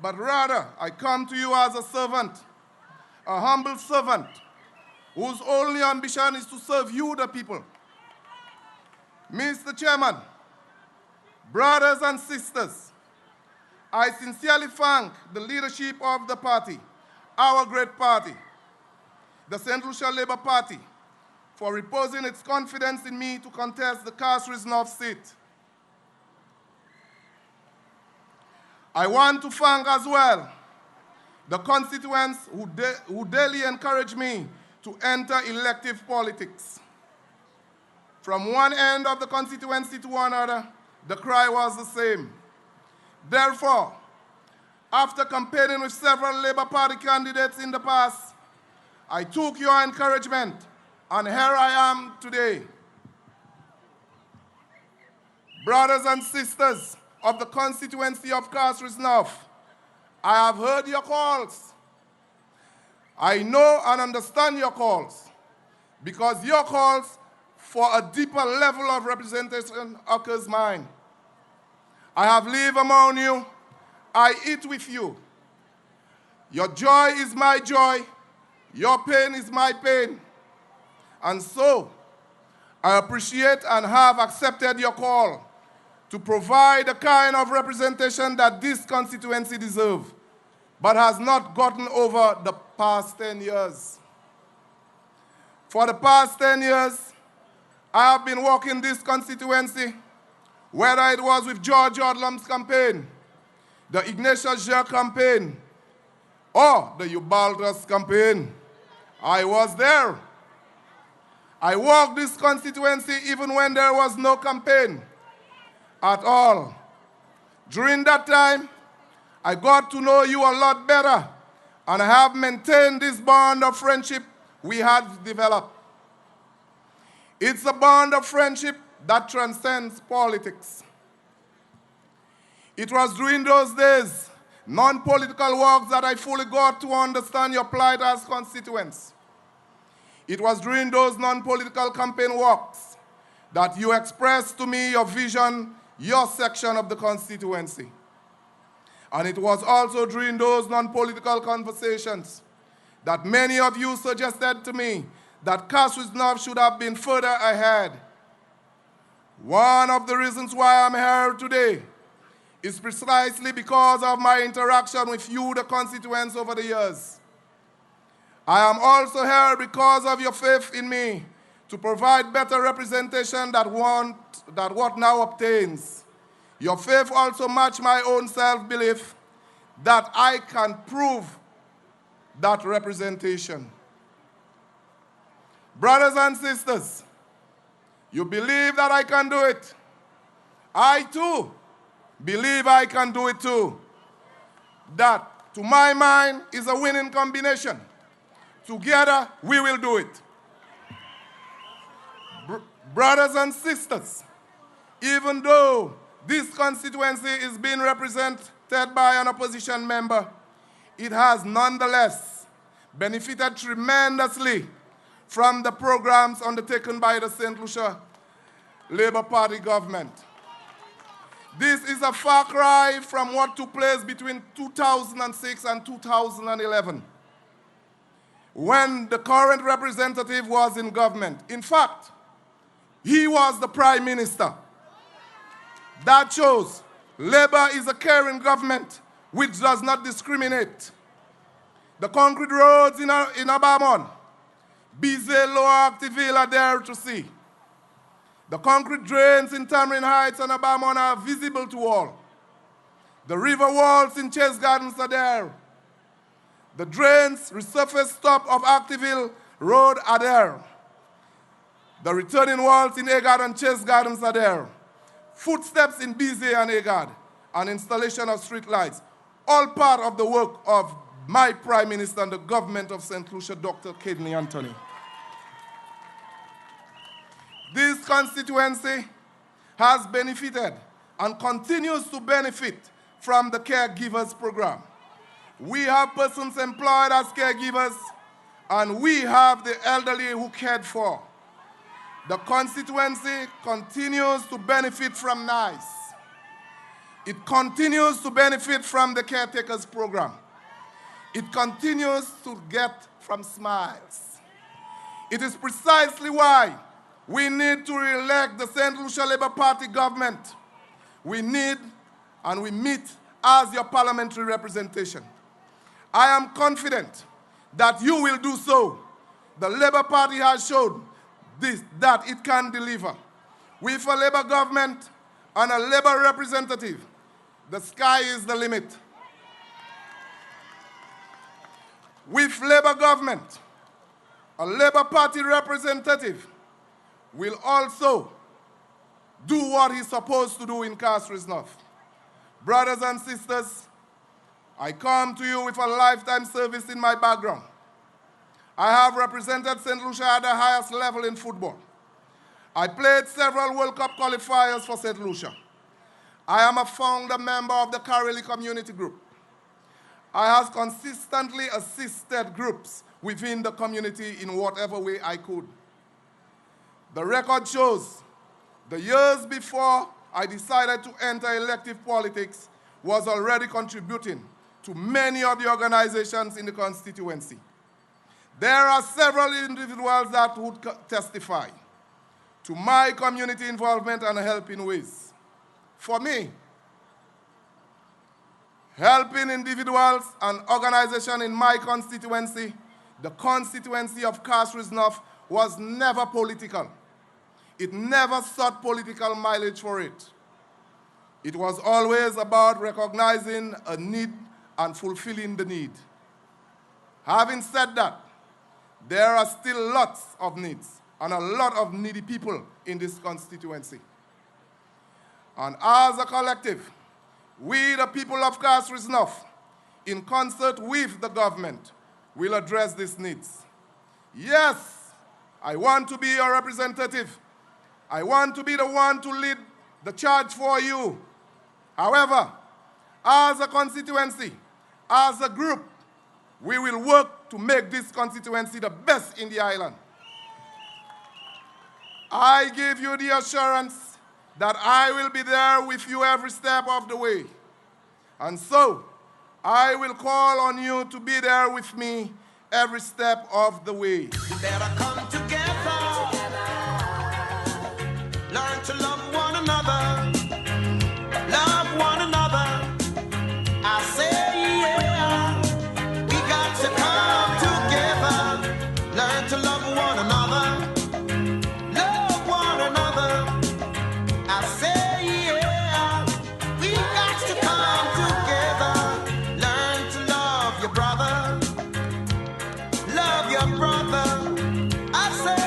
but rather I come to you as a servant, a humble servant, whose only ambition is to serve you, the people. Mr. Chairman, brothers and sisters, I sincerely thank the leadership of the party, our great party, the St. Lucia Labour Party, for reposing its confidence in me to contest the Castries North seat. I want to thank as well the constituents who daily encourage me to enter elective politics. From one end of the constituency to another, the cry was the same. Therefore, after campaigning with several Labour Party candidates in the past, I took your encouragement, and here I am today. Brothers and sisters of the constituency of Castries North, I have heard your calls. I know and understand your calls, because your calls for a deeper level of representation occurs mine. I have lived among you. I eat with you. Your joy is my joy. Your pain is my pain. And so, I appreciate and have accepted your call to provide the kind of representation that this constituency deserves, but has not gotten over the past 10 years. For the past 10 years, I have been working this constituency, whether it was with George Odlum's campaign, the Ignatius Jer campaign, or the Ubaldas campaign. I was there. I worked this constituency even when there was no campaign at all. During that time, I got to know you a lot better, and I have maintained this bond of friendship we had developed. It's a bond of friendship that transcends politics. It was during those days, non-political walks, that I fully got to understand your plight as constituents. It was during those non-political campaign walks that you expressed to me your vision, your section of the constituency. And it was also during those non-political conversations that many of you suggested to me that Castries North should have been further ahead. One of the reasons why I'm here today is precisely because of my interaction with you, the constituents, over the years. I am also here because of your faith in me to provide better representation than what now obtains. Your faith also matched my own self-belief that I can prove that representation. Brothers and sisters, you believe that I can do it. I too believe I can do it too. That, to my mind, is a winning combination. Together, we will do it. Brothers and sisters, even though this constituency is being represented by an opposition member, it has nonetheless benefited tremendously from the programs undertaken by the St. Lucia Labour Party government. This is a far cry from what took place between 2006 and 2011, when the current representative was in government. In fact, he was the Prime Minister. That shows Labour is a caring government which does not discriminate. The concrete roads in Abamon, Bizet, Lower Activille are there to see. The concrete drains in Tamarind Heights and Abamon are visible to all. The river walls in Chase Gardens are there. The drains, resurfaced stop of Activille Road are there. The returning walls in Agard and Chase Gardens are there. Footsteps in Bizet and Agard, and installation of street lights, all part of the work of my Prime Minister and the government of St. Lucia, Dr. Kidney Anthony. This constituency has benefited and continues to benefit from the caregivers program. We have persons employed as caregivers, and we have the elderly who cared for. The constituency continues to benefit from NICE. It continues to benefit from the caretakers program. It continues to get from SMILES. It is precisely why we need to re-elect the St. Lucia Labour Party government. We need and we meet as your parliamentary representation. I am confident that you will do so. The Labour Party has shown that it can deliver. With a Labour government and a Labour representative, the sky is the limit. With Labour government, a Labour Party representative will also do what he's supposed to do in Castries North. Brothers and sisters, I come to you with a lifetime service in my background. I have represented St. Lucia at the highest level in football. I played several World Cup qualifiers for St. Lucia. I am a founder member of the Charlery community group. I have consistently assisted groups within the community in whatever way I could. The record shows the years before I decided to enter elective politics was already contributing to many of the organizations in the constituency. There are several individuals that would testify to my community involvement and help in ways. For me, helping individuals and organizations in my constituency, the constituency of Castries North, was never political. It never sought political mileage for it. It was always about recognizing a need and fulfilling the need. Having said that, there are still lots of needs and a lot of needy people in this constituency. And as a collective, we, the people of Castries North, in concert with the government, will address these needs. Yes, I want to be your representative. I want to be the one to lead the charge for you. However, as a constituency, as a group, we will work to make this constituency the best in the island. I give you the assurance that I will be there with you every step of the way. And so, I will call on you to be there with me every step of the way. You better come together, learn to love one another, love one another. I say yeah, we got to come together, learn to love one another, love one another. I say yeah, we got to come together, learn to love your brother, love your brother. I say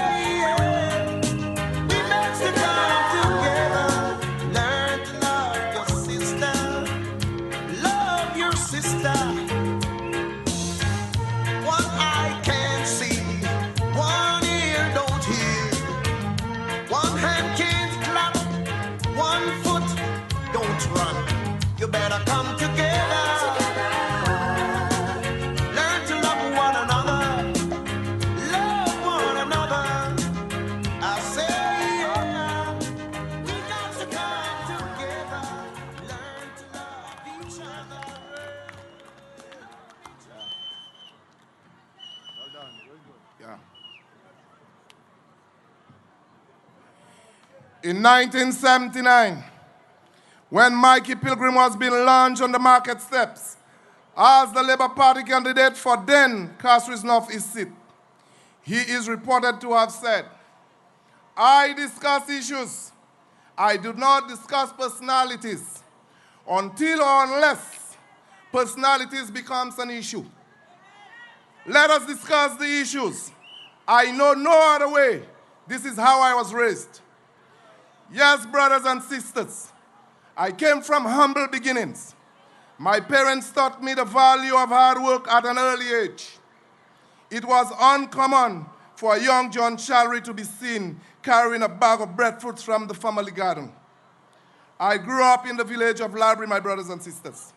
In 1979, when Mikey Pilgrim was being launched on the market steps as the Labour Party candidate for then Castries North East seat, he is reported to have said, "I discuss issues. I do not discuss personalities until or unless personalities becomes an issue. Let us discuss the issues. I know no other way. This is how I was raised." Yes, brothers and sisters, I came from humble beginnings. My parents taught me the value of hard work at an early age. It was uncommon for a young John Charlery to be seen carrying a bag of breadfruits from the family garden. I grew up in the village of Charlery, my brothers and sisters.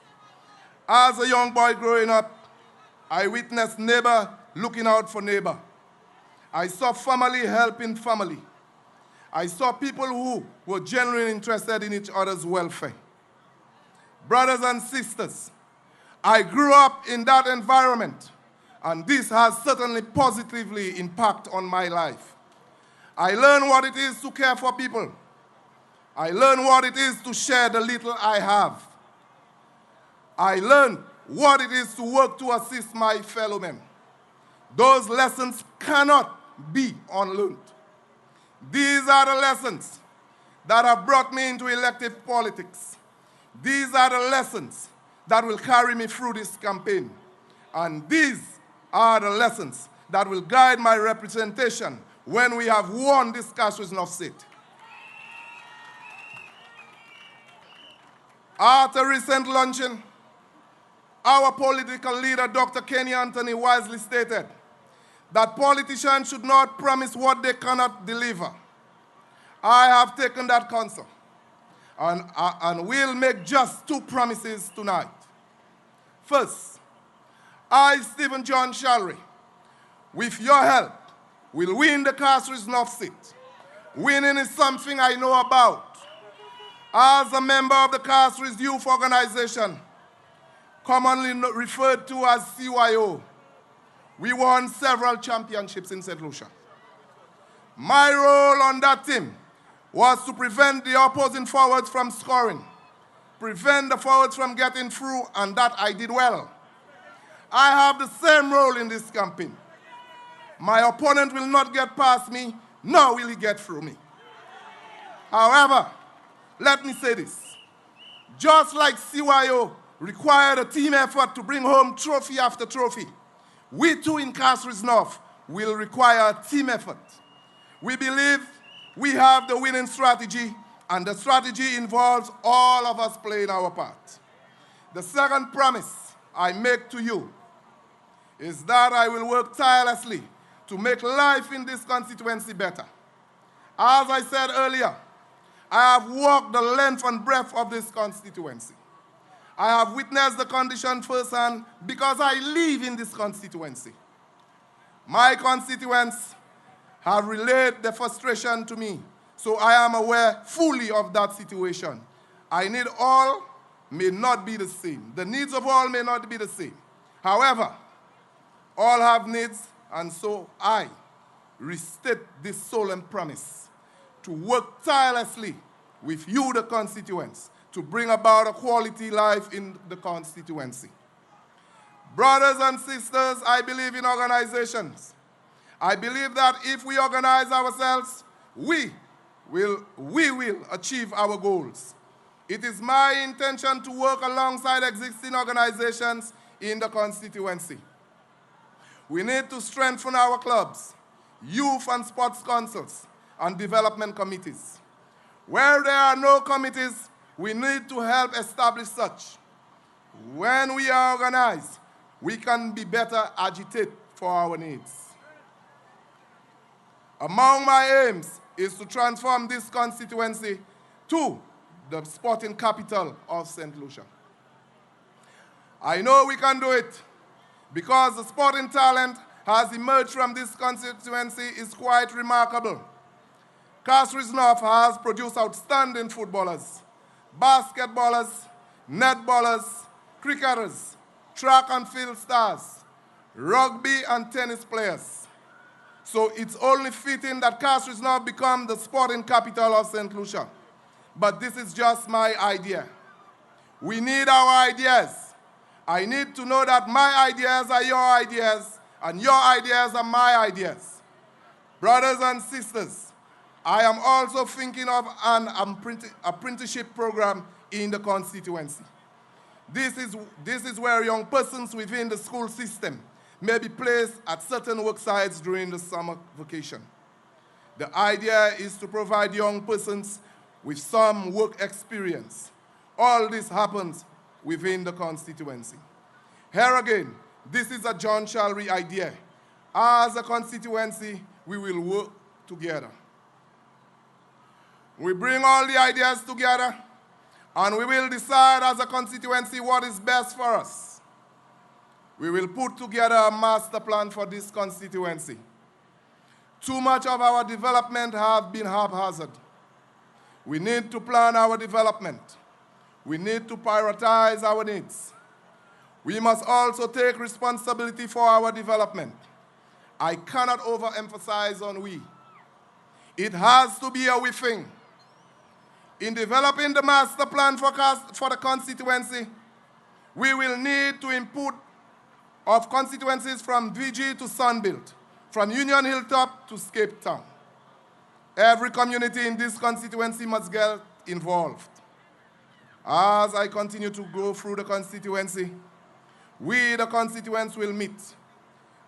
As a young boy growing up, I witnessed neighbor looking out for neighbor. I saw family helping family. I saw people who were genuinely interested in each other's welfare. Brothers and sisters, I grew up in that environment, and this has certainly positively impacted on my life. I learned what it is to care for people. I learned what it is to share the little I have. I learned what it is to work to assist my fellow men. Those lessons cannot be unlearned. These are the lessons that have brought me into elective politics. These are the lessons that will carry me through this campaign. And these are the lessons that will guide my representation when we have won this Castries North seat. At a recent luncheon, our political leader, Dr. Kenny Anthony, wisely stated that politicians should not promise what they cannot deliver. I have taken that counsel and will make just two promises tonight. First, I, Stephen John Charlery, with your help, will win the Castries North seat. Winning is something I know about. As a member of the Castries Youth Organization, commonly referred to as CYO, we won several championships in St. Lucia. My role on that team was to prevent the opposing forwards from scoring, prevent the forwards from getting through, and that I did well. I have the same role in this campaign. My opponent will not get past me, nor will he get through me. However, let me say this. Just like CYO required a team effort to bring home trophy after trophy, we too in Castries North will require a team effort. We believe we have the winning strategy, and the strategy involves all of us playing our part. The second promise I make to you is that I will work tirelessly to make life in this constituency better. As I said earlier, I have walked the length and breadth of this constituency. I have witnessed the condition firsthand because I live in this constituency. My constituents have relayed their frustration to me, so I am aware fully of that situation. I need all may not be the same. The needs of all may not be the same. However, all have needs, and so I restate this solemn promise to work tirelessly with you, the constituents, to bring about a quality life in the constituency. Brothers and sisters, I believe in organizations. I believe that if we organize ourselves, we will achieve our goals. It is my intention to work alongside existing organizations in the constituency. We need to strengthen our clubs, youth and sports councils, and development committees. Where there are no committees, we need to help establish such. When we are organized, we can be better agitate for our needs. Among my aims is to transform this constituency to the sporting capital of St. Lucia. I know we can do it because the sporting talent has emerged from this constituency is quite remarkable. Castries North has produced outstanding footballers, basketballers, netballers, cricketers, track and field stars, rugby and tennis players. So it's only fitting that Castries now become the sporting capital of St. Lucia. But this is just my idea. We need our ideas. I need to know that my ideas are your ideas, and your ideas are my ideas. Brothers and sisters, I am also thinking of an apprenticeship program in the constituency. This is where young persons within the school system may be placed at certain work sites during the summer vacation. The idea is to provide young persons with some work experience. All this happens within the constituency. Here again, this is a John Charlery idea. As a constituency, we will work together. We bring all the ideas together, and we will decide as a constituency what is best for us. We will put together a master plan for this constituency. Too much of our development have been haphazard. We need to plan our development. We need to prioritize our needs. We must also take responsibility for our development. I cannot overemphasize on we. It has to be a we thing. In developing the master plan for the constituency, we will need to input of constituencies from VG to Sunbelt, from Union Hilltop to Cape Town. Every community in this constituency must get involved. As I continue to go through the constituency, we, the constituents, will meet.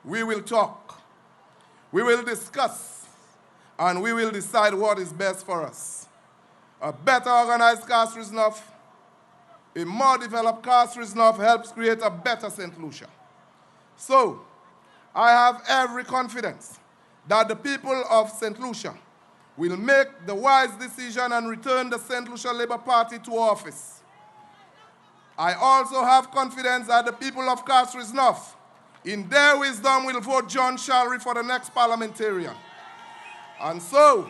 We will talk. We will discuss. And we will decide what is best for us. A better organized Castries North, a more developed Castries North helps create a better St. Lucia. So, I have every confidence that the people of St. Lucia will make the wise decision and return the St. Lucia Labour Party to office. I also have confidence that the people of Castries North, in their wisdom, will vote John Charlery for the next parliamentarian. And so,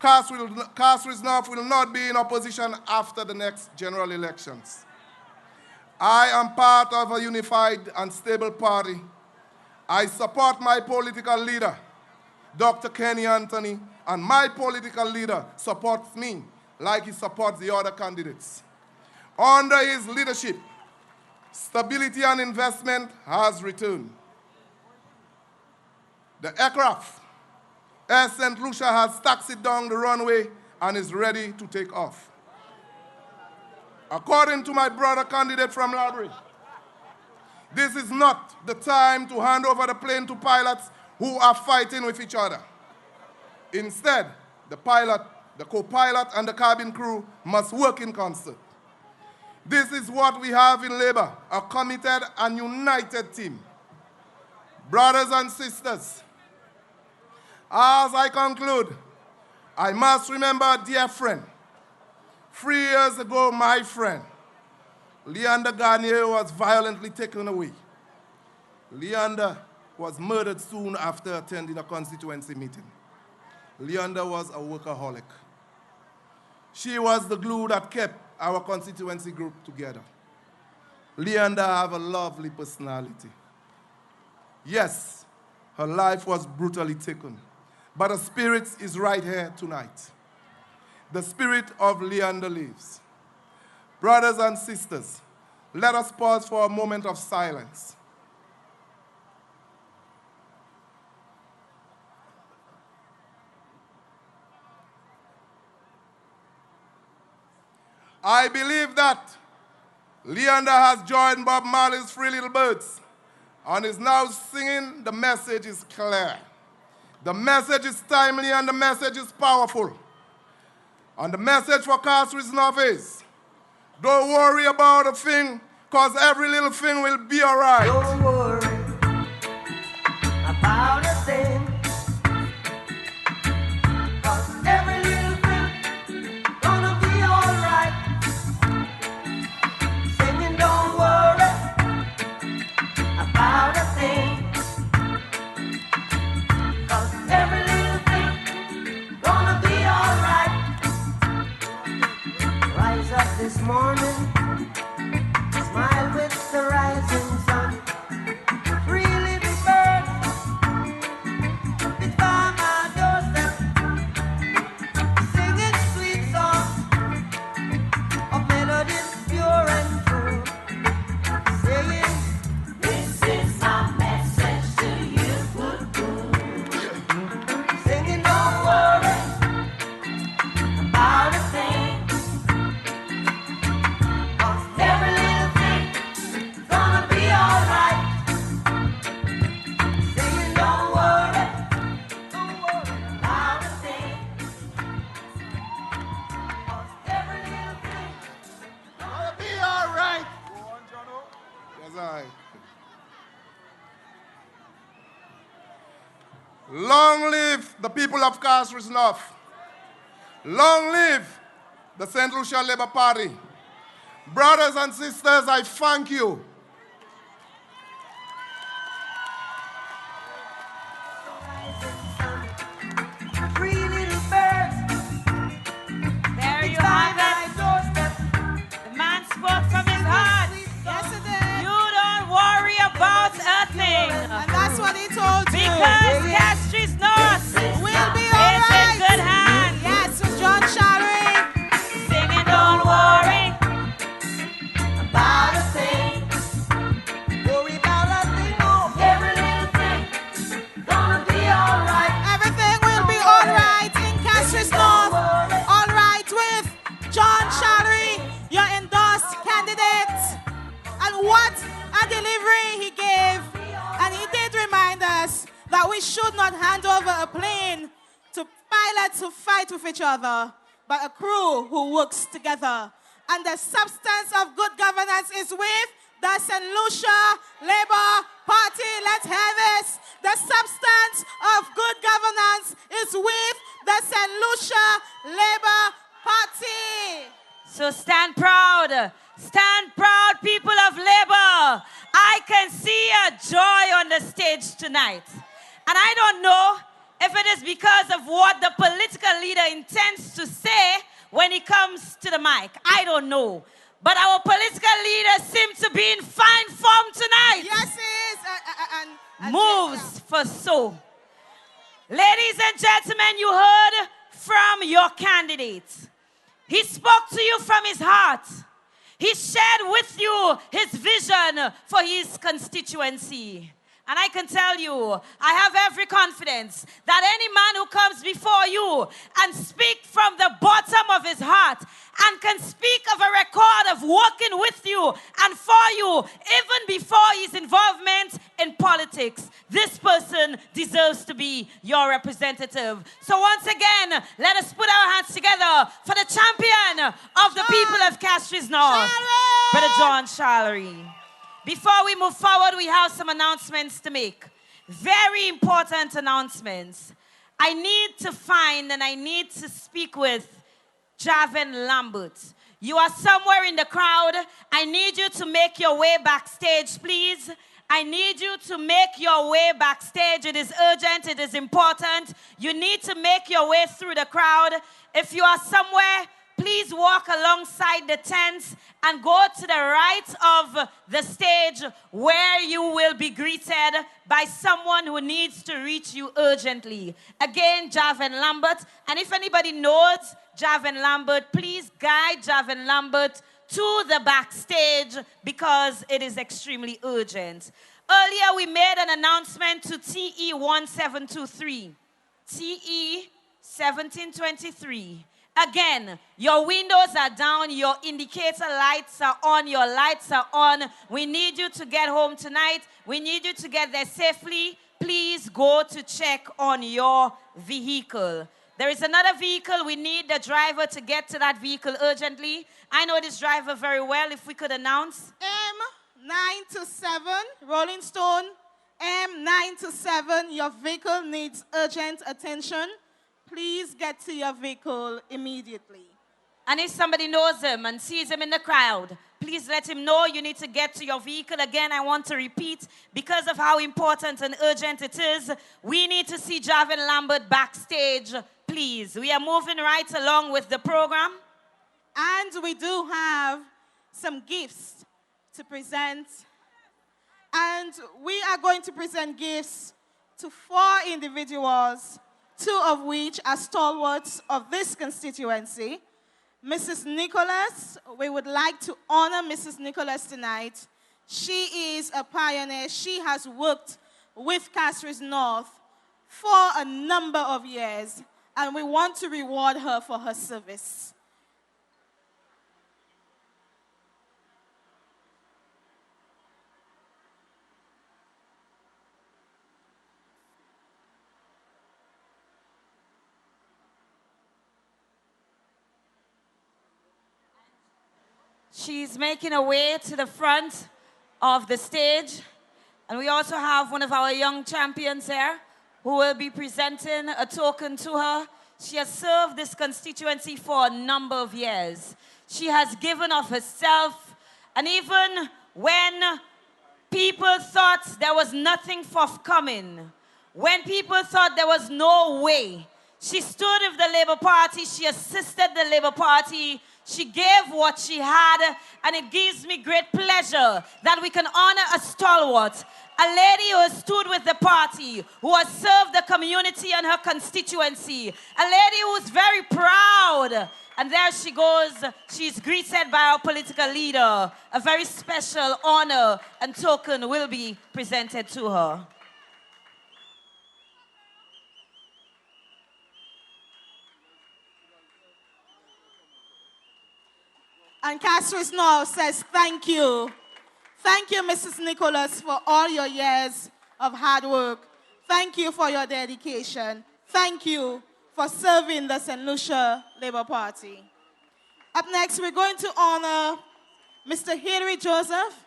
Castries North will not be in opposition after the next general elections. I am part of a unified and stable party. I support my political leader, Dr. Kenny Anthony, and my political leader supports me like he supports the other candidates. Under his leadership, stability and investment has returned. The aircraft, Air St. Lucia, has taxied down the runway and is ready to take off. According to my brother candidate from Charlery, this is not the time to hand over the plane to pilots who are fighting with each other. Instead, the pilot, the co-pilot, and the cabin crew must work in concert. This is what we have in Labour, a committed and united team. Brothers and sisters, as I conclude, I must remember a dear friend. 3 years ago, my friend, Leander Garnier, was violently taken away. Leander was murdered soon after attending a constituency meeting. Leander was a workaholic. She was the glue that kept our constituency group together. Leander have a lovely personality. Yes, her life was brutally taken, but her spirit is right here tonight. The spirit of Leander lives. Brothers and sisters, let us pause for a moment of silence. I believe that Leander has joined Bob Marley's Three Little Birds and is now singing. The message is clear. The message is timely and the message is powerful. And the message for Castries North is, don't worry about a thing, because every little thing will be all right. Don't worry about a thing, 'cause every little thing gonna be all right. Singing, don't worry about a thing, 'cause every little thing gonna be all right. Rise up this morning, smile with the rising sun. live the people of Castries North. Long live the St. Lucia Labour Party. Brothers and sisters, I thank you. Three little birds. There you have it. The man spoke from his heart. Yes, it did. You don't worry about a thing. And that's what he told you. Because Castries North will be all is right. in good hands. Yes, with John Charlery. Singing, don't worry about a thing. Worry about a thing, oh. Every little thing gonna be all right. Everything will be all right in Castries North. All right with John Charlery, your endorsed candidate. And what a delivery he gave. And he did remind us that we should not hand over a plane to pilots who fight with each other, but a crew who works together. And the substance of good governance is with the St. Lucia Labour Party. Let's have this. The substance of good governance is with the St. Lucia Labour Party. So stand proud. Stand proud, people of Labour. I can see a joy on the stage tonight. And I don't know if it is because of what the political leader intends to say when he comes to the mic. I don't know. But our political leader seems to be in fine form tonight. Yes, he is. Moves for so. Ladies and gentlemen, you heard from your candidate. He spoke to you from his heart. He shared with you his vision for his constituency. And I can tell you, I have every confidence that any man who comes before you and speak from the bottom of his heart and can speak of a record of working with you and for you, even before his involvement in politics, this person deserves to be your representative. So once again, let us put our hands together for the champion of the people of Castries North, Brother John Charlery. Before we move forward, we have some announcements to make. Very important announcements. I need to find and I need to speak with Javen Lambert. You are somewhere in the crowd. I need you to make your way backstage, please. I need you to make your way backstage. It is urgent. It is important. You need to make your way through the crowd. If you are somewhere, please walk alongside the tents and go to the right of the stage where you will be greeted by someone who needs to reach you urgently. Again, Javen Lambert. And if anybody knows Javen Lambert, please guide Javen Lambert to the backstage because it is extremely urgent. Earlier, we made an announcement to TE 1723. TE 1723. Again, your windows are down, your indicator lights are on, your lights are on. We need you to get home tonight. We need you to get there safely. Please go to check on your vehicle. There is another vehicle. We need the driver to get to that vehicle urgently. I know this driver very well. If we could announce. M927, Rolling Stone. M927, your vehicle needs urgent attention. Please get to your vehicle immediately. And if somebody knows him and sees him in the crowd, please let him know you need to get to your vehicle. Again, I want to repeat, because of how important and urgent it is, we need to see Javen Lambert backstage, please. We are moving right along with the program. And we do have some gifts to present. And we are going to present gifts to 4 individuals, 2 of which are stalwarts of this constituency. Mrs. Nicholas, we would like to honor Mrs. Nicholas tonight. She is a pioneer. She has worked with Castries North for a number of years, and we want to reward her for her service. She's making her way to the front of the stage. And we also have one of our young champions here, who will be presenting a token to her. She has served this constituency for a number of years. She has given of herself, and even when people thought there was nothing forthcoming, when people thought there was no way, she stood with the Labour Party, she assisted the Labour Party, she gave what she had, and it gives me great pleasure that we can honor a stalwart, a lady who has stood with the party, who has served the community and her constituency, a lady who is very proud. And there she goes, she's greeted by our political leader. A very special honor and token will be presented to her. And Castries now says thank you. Thank you, Mrs. Nicholas, for all your years of hard work. Thank you for your dedication. Thank you for serving the St. Lucia Labour Party. Up next, we're going to honor Mr. Hilary Joseph.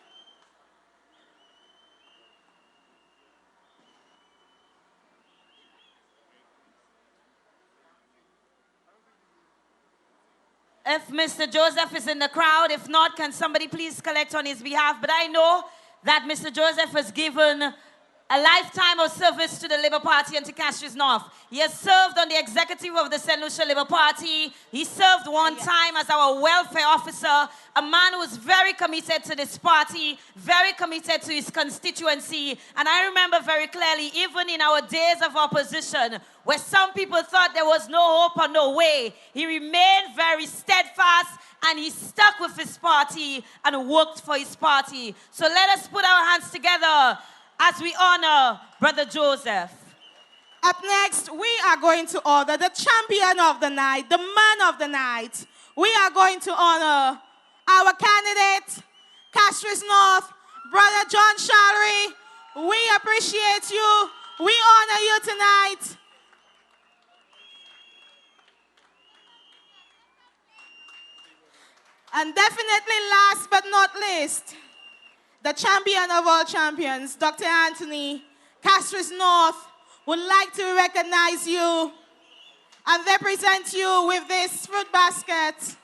If Mr. Joseph is in the crowd, if not, can somebody please collect on his behalf? But I know that Mr. Joseph has given a lifetime of service to the Labour Party and to Castries North. He has served on the executive of the St. Lucia Labour Party. He served one time as our welfare officer, a man who was very committed to this party, very committed to his constituency. And I remember very clearly, even in our days of opposition, where some people thought there was no hope or no way, he remained very steadfast and he stuck with his party and worked for his party. So let us put our hands together as we honor Brother Joseph. Up next, we are going to honor the champion of the night, the man of the night. We are going to honor our candidate, Castries North, Brother John Charlery. We appreciate you. We honor you tonight. And definitely last but not least, the champion of all champions, Dr. Anthony, Castries North, would like to recognize you and represent you with this fruit basket.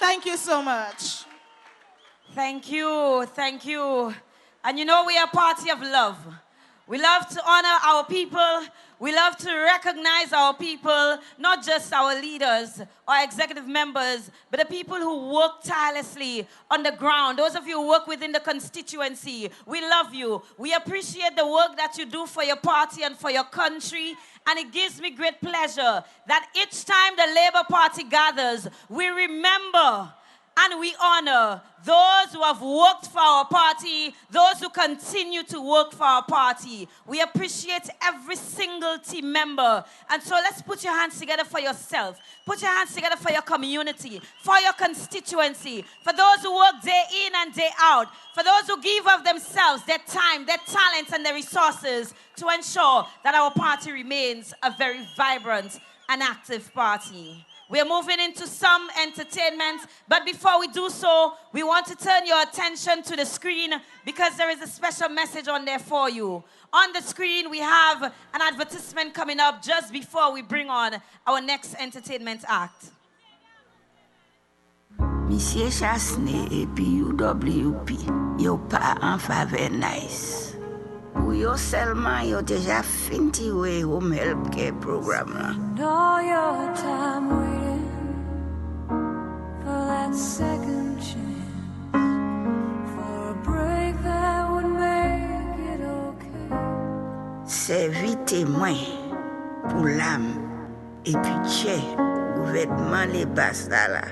Thank you so much. Thank you, thank you. And you know we are a party of love. We love to honor our people. We love to recognize our people, not just our leaders or executive members, but the people who work tirelessly on the ground. Those of you who work within the constituency, we love you. We appreciate the work that you do for your party and for your country. And it gives me great pleasure that each time the Labour Party gathers, we remember and we honor those who have worked for our party, those who continue to work for our party. We appreciate every single team member. And so let's put your hands together for yourself. Put your hands together for your community, for your constituency, for those who work day in and day out, for those who give of themselves, their time, their talents, and their resources to ensure that our party remains a very vibrant and active party. We are moving into some entertainment, but before we do so, we want to turn your attention to the screen because there is a special message on there for you. On the screen, we have an advertisement coming up just before we bring on our next entertainment act. Monsieur Chasne et puis UWP, yo pas en faveur nice. Ou yo seulement yo déjà finti we home help care program. All your time waiting for that second chance, for a break that would make it okay. Servi témoin pour l'âme et puis tché gouvernement les bases là.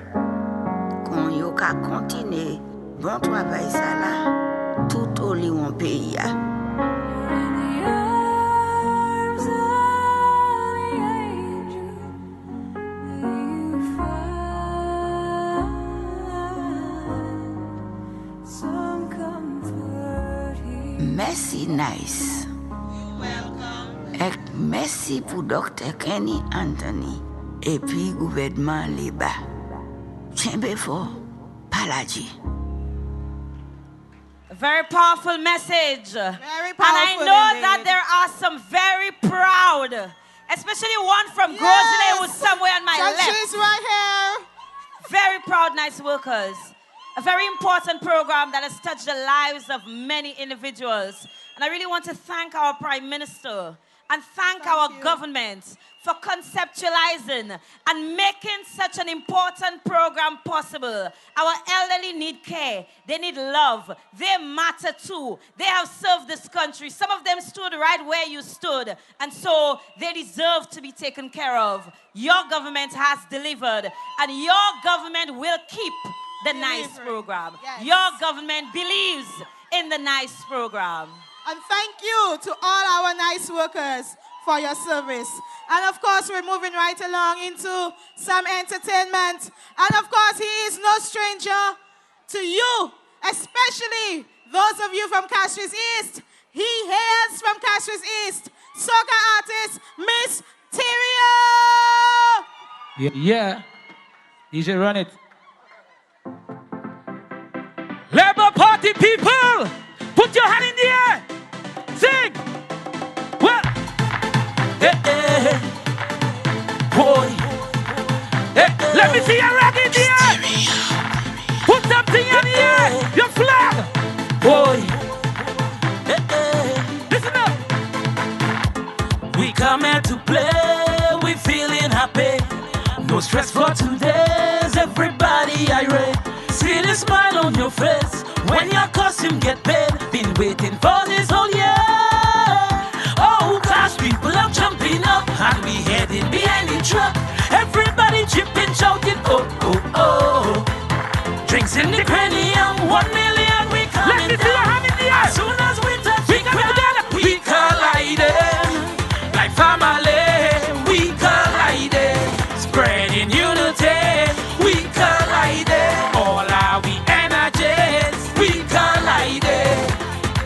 Kon yo ka continuer bon travail ça là tout au lion pays. Merci nice. Et merci pour Dr. Kenny Anthony et puis gouvernement Liba. Tiens fort, Paladji. Very powerful message. Very And powerful. I know indeed. that there are some very proud, especially one from Grosley who's somewhere on my left. She's right here. Very proud nice workers. A very important program that has touched the lives of many individuals. And I really want to thank our Prime Minister and thank our government for conceptualizing and making such an important program possible. Our elderly need care. They need love. They matter too. They have served this country. Some of them stood right where you stood. And so they deserve to be taken care of. Your government has delivered. And your government will keep the NICE program. Yes. Your government believes in the NICE program. And thank you to all our NICE workers for your service. And of course, we're moving right along into some entertainment. And of course, he is no stranger to you, especially those of you from Castries East. He hails from Castries East. Soca artist, Ministerial. Yeah. DJ, run it. Labour Party people, put your hand in the air. Sing. Well. Hey, hey. Boy. Hey, let me see your rag in the air. Put something in the air. Your flag. Boy. Hey, hey. Listen up. We come here to play. We feeling happy. No stress for today's. Everybody irate. See the smile on your face when your costume get paid. Been waiting for this whole year. Oh gosh, people are jumping up and we heading behind the truck. Everybody chipping, shouting, oh, oh, oh. Drinks in the cranium, 1 million we coming. Let me see your hand in the air. As soon as we touch the ground, we colliding. Like family, we colliding. Spreading unity, we colliding. All our we energies, we colliding.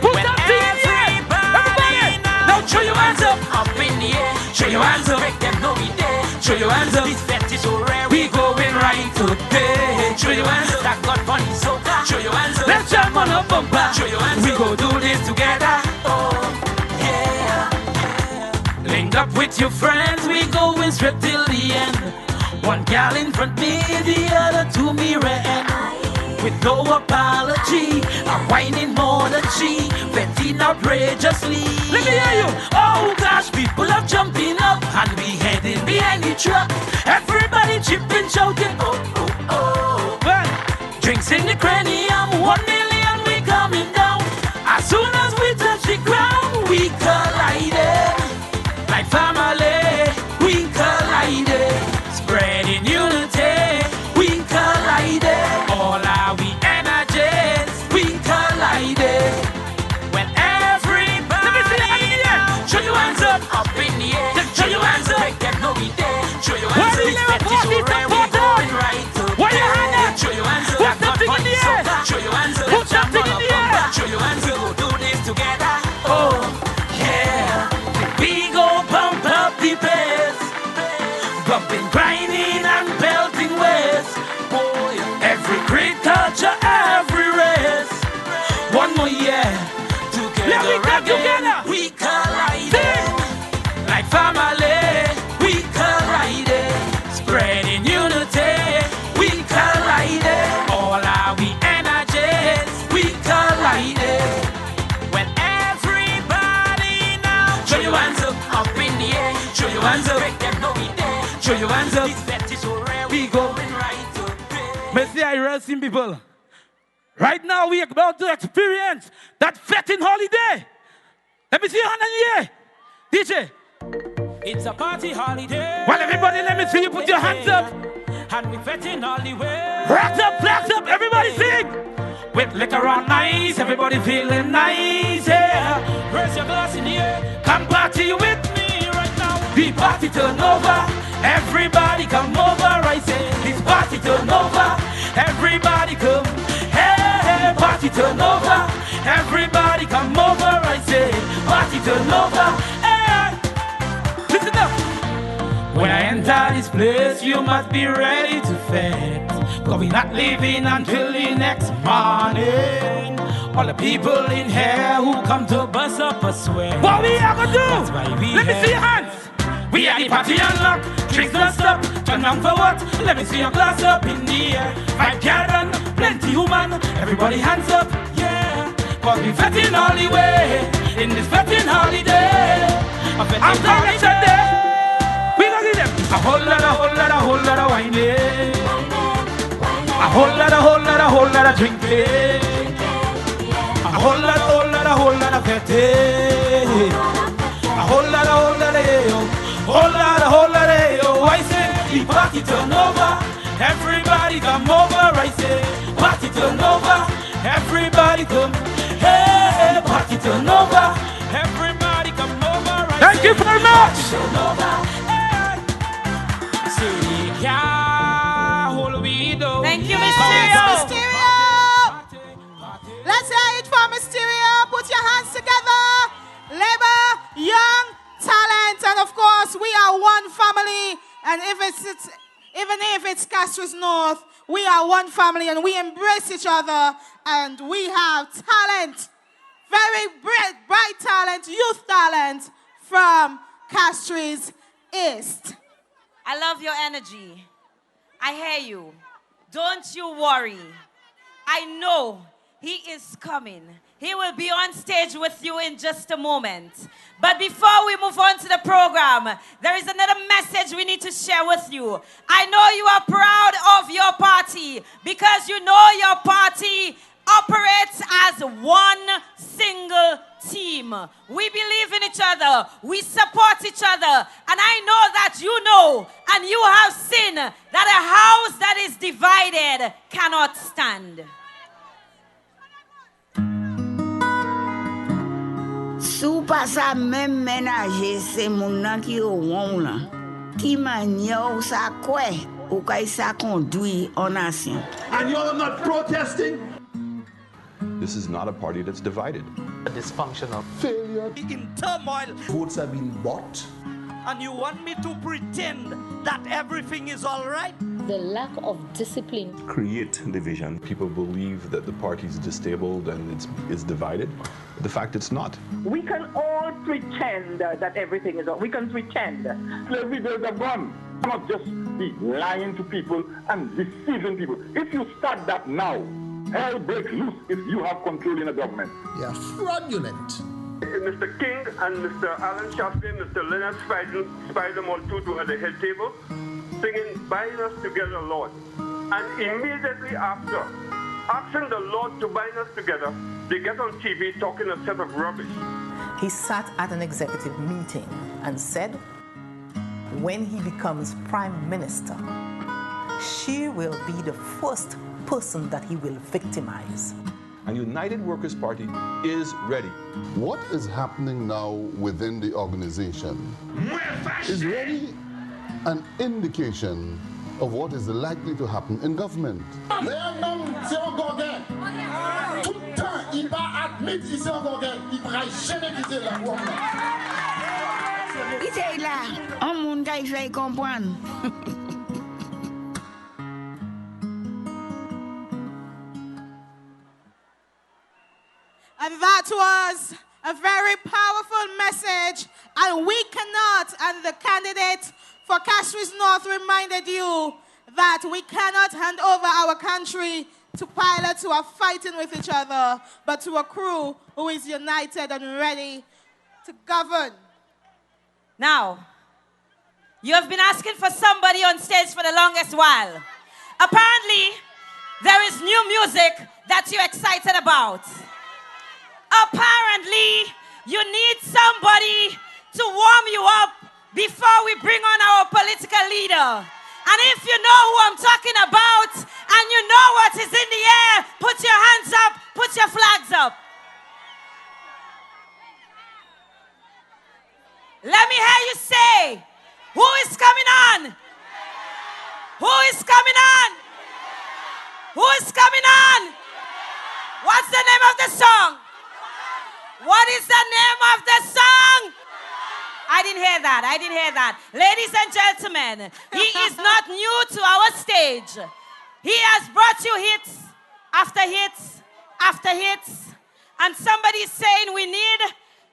Put something in the air. Everybody, now show your hands up in the air. Show your hands up, make them know we there. Show your hands up, this fest is so rare. We going right today. Show your hands up, that got funny so. Show your hands up, let's jump on a bumper. Show your hands up, we go do this together. Oh yeah, yeah. Link up with your friends, we going straight till the end. One gal in front me, the other to me end. With no apology, I'm whining more than she, venting outrageously. Let me hear you. Oh gosh, people are jumping up and we heading behind the truck. Everybody chipping, shouting, oh, oh, oh. Well, drinks in the cranium, 1 million we coming down. As soon as we touch the ground, we collided. Like family, we collided. Spreading unity, we collided. All our we energies, we collided. When everybody, let me see your hand in the air. Show your hands up in the air. Show your hands up, make them know we there. Show your hands up, this fest is so rare. We going right to where your hand up? Show your hands up, put something in the air. Show your hands up, put something in the air. Show your hands up, we'll do this together. Oh yeah, we go bump up the pace. Bumping, grinding and belting ways. Boy, every great culture, every race. One more year, together again. We collided. Like family, we collided. Spreading unity, we collided. All our we energies, we collided. When everybody now, show your hands up in the air. Show your hands up, make them know we there. Show your hands up. We going right to pay. Messy Irelsing people. Right now we are about to experience that fetting holiday. Let me see your hand in the air. DJ. It's a party holiday. Well, everybody, let me see you put your hands up. And we fetting all the way. Racks up, everybody sing. With liquor on nice, everybody feeling nice, yeah. Raise your glass in the air. Come party with me right now. The party turn over. Everybody come over, I say. This party turn over. Everybody come. Hey, hey, party turn over. Everybody come over, I say. Party turn over. Hey, listen up. When I enter this place, you must be ready to fete. Cause we not leaving until the next morning. All the people in here who come to bust up a sweat. What we are gonna do? Let me see your hands. We are the party unlock. Drinks don't stop. Turn round for what? Let me see your glass up in the air. Five garden, plenty human. Everybody hands up, yeah. Cause we fetting all the way in this fetting holiday. I'm telling you day. We gonna give them a whole lot of whining. A whole lot of drinking. A whole lot of fetting. A whole lot of yo. Whole lot yo. I say the party turn over. Everybody come over. I say party turn over. Everybody come. Hey, party turn over. Everybody come over. Thank you very much. Thank you, Ministerial. Let's hear it for Ministerial. Put your hands together. Labor, young, talent, and of course, we are one family. And even if it's Castries North, we are one family and we embrace each other. And we have talent, very bright talent, youth talent from Castries East. I love your energy. I hear you. Don't you worry. I know he is coming. He will be on stage with you in just a moment. But before we move on to the program, there is another message we need to share with you. I know you are proud of your party because you know your party operates as one single team. We believe in each other. We support each other. And I know that you know and you have seen that a house that is divided cannot stand. Sou pas sa même ménager, c'est mon nan qui au wong là. Qui manye ou sa kwe, ou kay sa conduit en nation. And you're not protesting? This is not a party that's divided. A dysfunctional failure. In turmoil. Votes have been bought. And you want me to pretend that everything is all right? The lack of discipline Create division. People believe that the party is disabled and it's divided. But the fact it's not. We can all pretend that everything is all. We can pretend. Slavery days are gone. Not just be lying to people and deceiving people. If you start that now, hell breaks loose if you have control in the government. They are fraudulent. Mr. King and Mr. Alan Shapley, Mr. Leonard Spiderman Tutu at the head table, singing Bind Us Together, Lord. And immediately after, asking the Lord to bind us together, they get on TV talking a set of rubbish. He sat at an executive meeting and said, when he becomes prime minister, she will be the first person that he will victimize. A United Workers' Party is ready. What is happening now within the organization is really an indication of what is likely to happen in government. Tout le temps, il va admettre ici encore qu'il ne pourra jamais quitter la voie. Il est là, un monde qui fait comprendre. And that was a very powerful message. And we cannot, and the candidate for Castries North reminded you that we cannot hand over our country to pilots who are fighting with each other, but to a crew who is united and ready to govern. Now, you have been asking for somebody on stage for the longest while. Apparently, there is new music that you're excited about. Apparently, you need somebody to warm you up before we bring on our political leader. And if you know who I'm talking about, and you know what is in the air, put your hands up, put your flags up. Let me hear you say, who is coming on? Who is coming on? Who is coming on? What's the name of the song? What is the name of the song? I didn't hear that. I didn't hear that. Ladies and gentlemen, he is not new to our stage. He has brought you hits after hits after hits And somebody's saying we need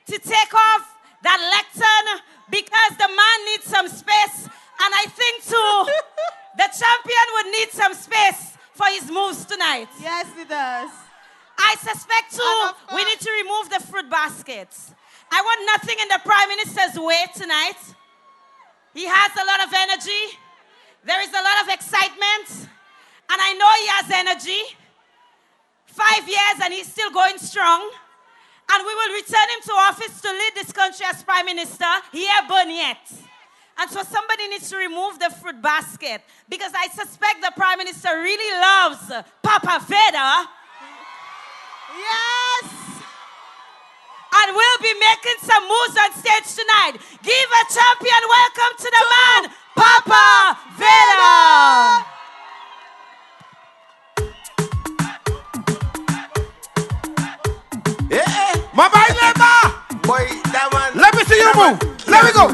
to take off that lectern because the man needs some space. And I think too, the champion would need some space for his moves tonight. Yes, he does. I suspect too, we need to remove the fruit baskets. I want nothing in the Prime Minister's way tonight. He has a lot of energy. There is a lot of excitement. And I know he has energy. 5 years and he's still going strong. And we will return him to office to lead this country as Prime Minister. Here, burn yet. And so somebody needs to remove the fruit basket because I suspect the Prime Minister really loves Papa Veda. Yes! And we'll be making some moves on stage tonight. Give a champion welcome to the man, Papa Veda. My boy, that one. Let me see you move. Let me go.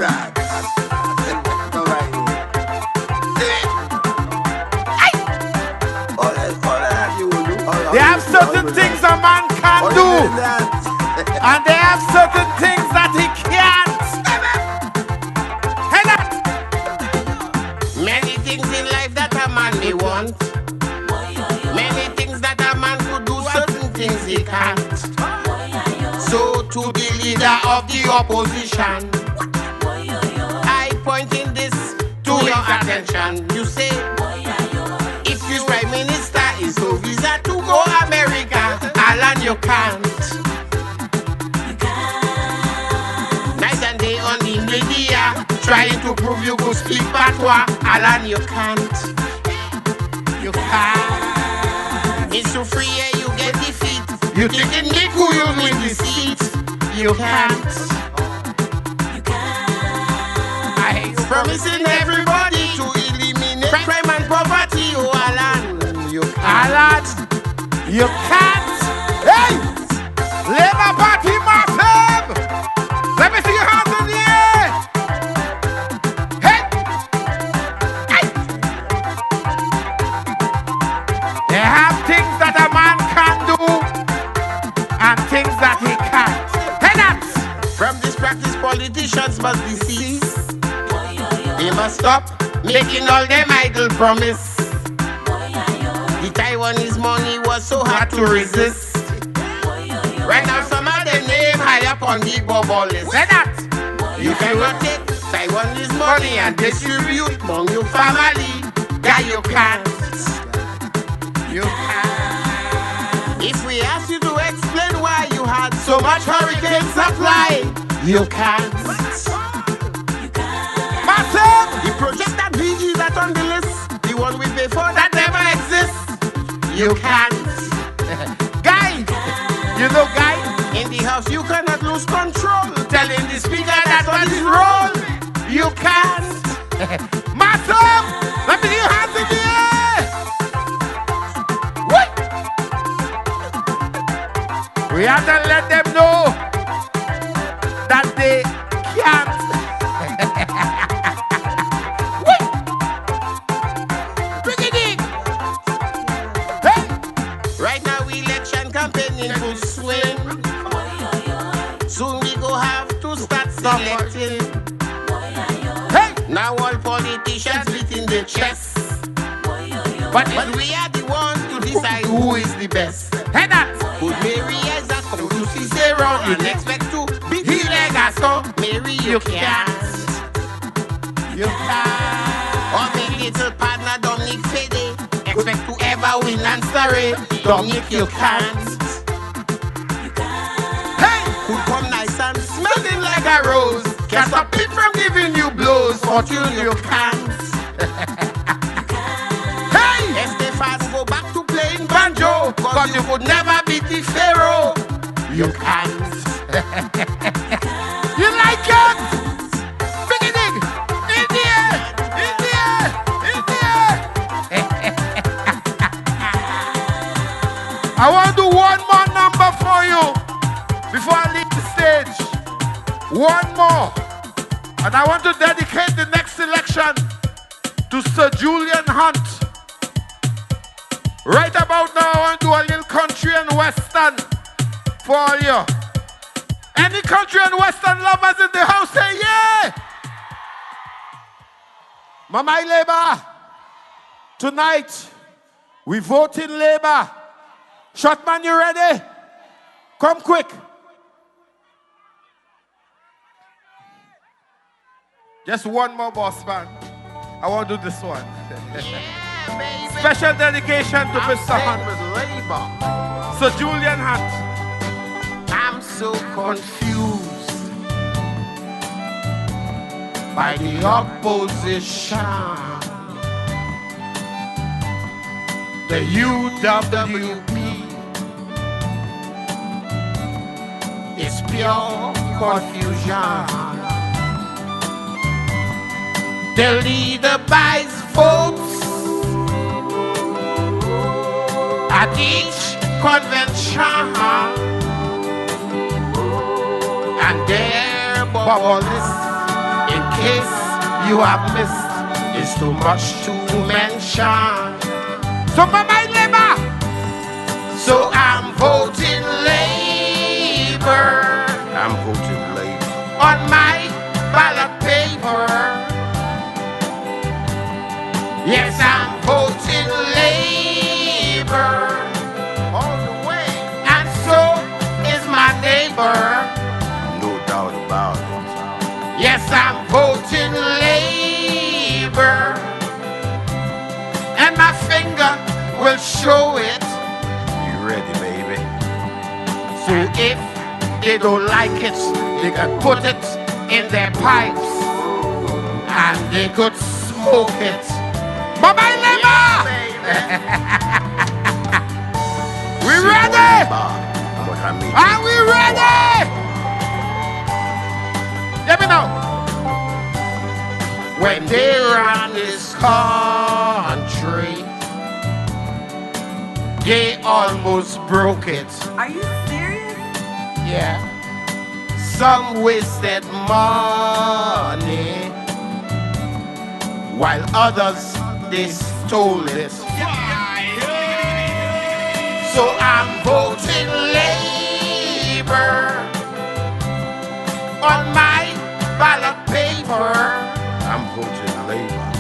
They have certain things a man can do, and they have certain things that he can't. Many things in life that a man may want. Many things that a man could do, certain things he can't. So to the leader of the opposition, I pointing this to your attention. You say, if you Prime Minister is no visa to go America, Alan, you can't. Night and day on the media, trying to prove you could speak patois, Alan, you can't. You can't. It's so free and you get defeat. You think it make who you win the seat? You can't. I ain't promising everybody to eliminate crime and poverty. Oh, Alan, you can't. Alan, you can't. Hey, Labour Party massive. Let me see your hands in the air. Hey, hey. They have things that a man can do and things that he can't. From this practice, politicians must be ceased. They must stop making all them idle promise. The Taiwanese money was so hard to resist. Right now, some of them name high up on the bubble list. Say that you can rotate Taiwanese money and distribute among your family. Yeah, you can't. You can't. If we ask you to explain why you had so much hurricane supply, you can't. Massive! The project that BG that on the list, the one we pay for that never exists, you can't. Guy! You know, Guy? In the house you cannot lose control, telling the speaker that's what is wrong. You can't. Massive! Let me see your hands in the air! Wait! We have to let them know that they can't. Wait! Bring it in! Hey! Right now, election campaign in full swing. Soon we go have to start selecting. Hey! Now all politicians beating their chests. But we are the ones to decide who is the best. Hey, that! Put Mary as a come to Cicero and expect to beat the Legaso. Mary, you can't. You can't. Or my little partner Dominic Fede expect to ever win and sorry. Dominic, you can't. Hey! Who come nice and smelling like a rose. Can't stop it from giving you blows. Fortune, you can't. Estefan, go back to playing banjo, cause you could never beat the Pharaoh. You can't. You like it? Bring it in! In the air! In the air! In the air! I want to do one more number for you before I leave the stage. One more. And I want to dedicate the next election to Sir Julian Hunt. Right about now, I want to do a little country and western for all you. Any country and Western lovers in the house, say yeah. Mama Labour, tonight we vote in Labour. Shotman, you ready? Come quick. Just one more, boss man. I want to do this one. Yeah, Special dedication to Mr. Hunt. Sir Julian Hunt. I'm so confused by the opposition. The UWP is pure confusion. The leader buys votes at each convention, and their bubble list, in case you have missed, is too much to mention. So Mama Labour, so I'm voting Labour. I'm voting Labour on my ballot paper. Yes, I'm voting Labour all the way, and so is my neighbor. No doubt about it. Yes, I'm voting Labour, and my finger will show it. You ready, baby? So if they don't like it, they can put it in their pipes, and they could smoke it. Mama Labour! We ready? Are we ready? Let me know. When they run this country, they almost broke it. Are you serious? Yeah. Some wasted money, while others, they stole it. So I'm voting Labour on my ballot paper. I'm voting Labour.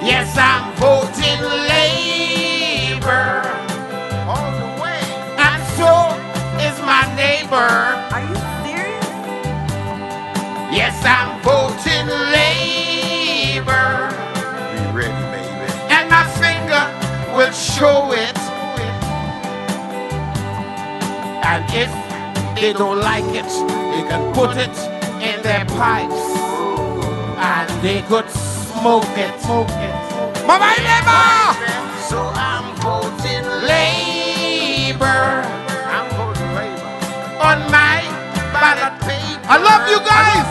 Yes, I'm voting Labour all the way, and so is my neighbor. Are you serious? Yes, I'm voting Labour. Be ready, baby. And my finger will show it. And if they don't like it, they can put it in their pipes, and they could smoke it. Mama Labour! So I'm voting Labour. I'm voting Labour on my ballot paper. I love you guys.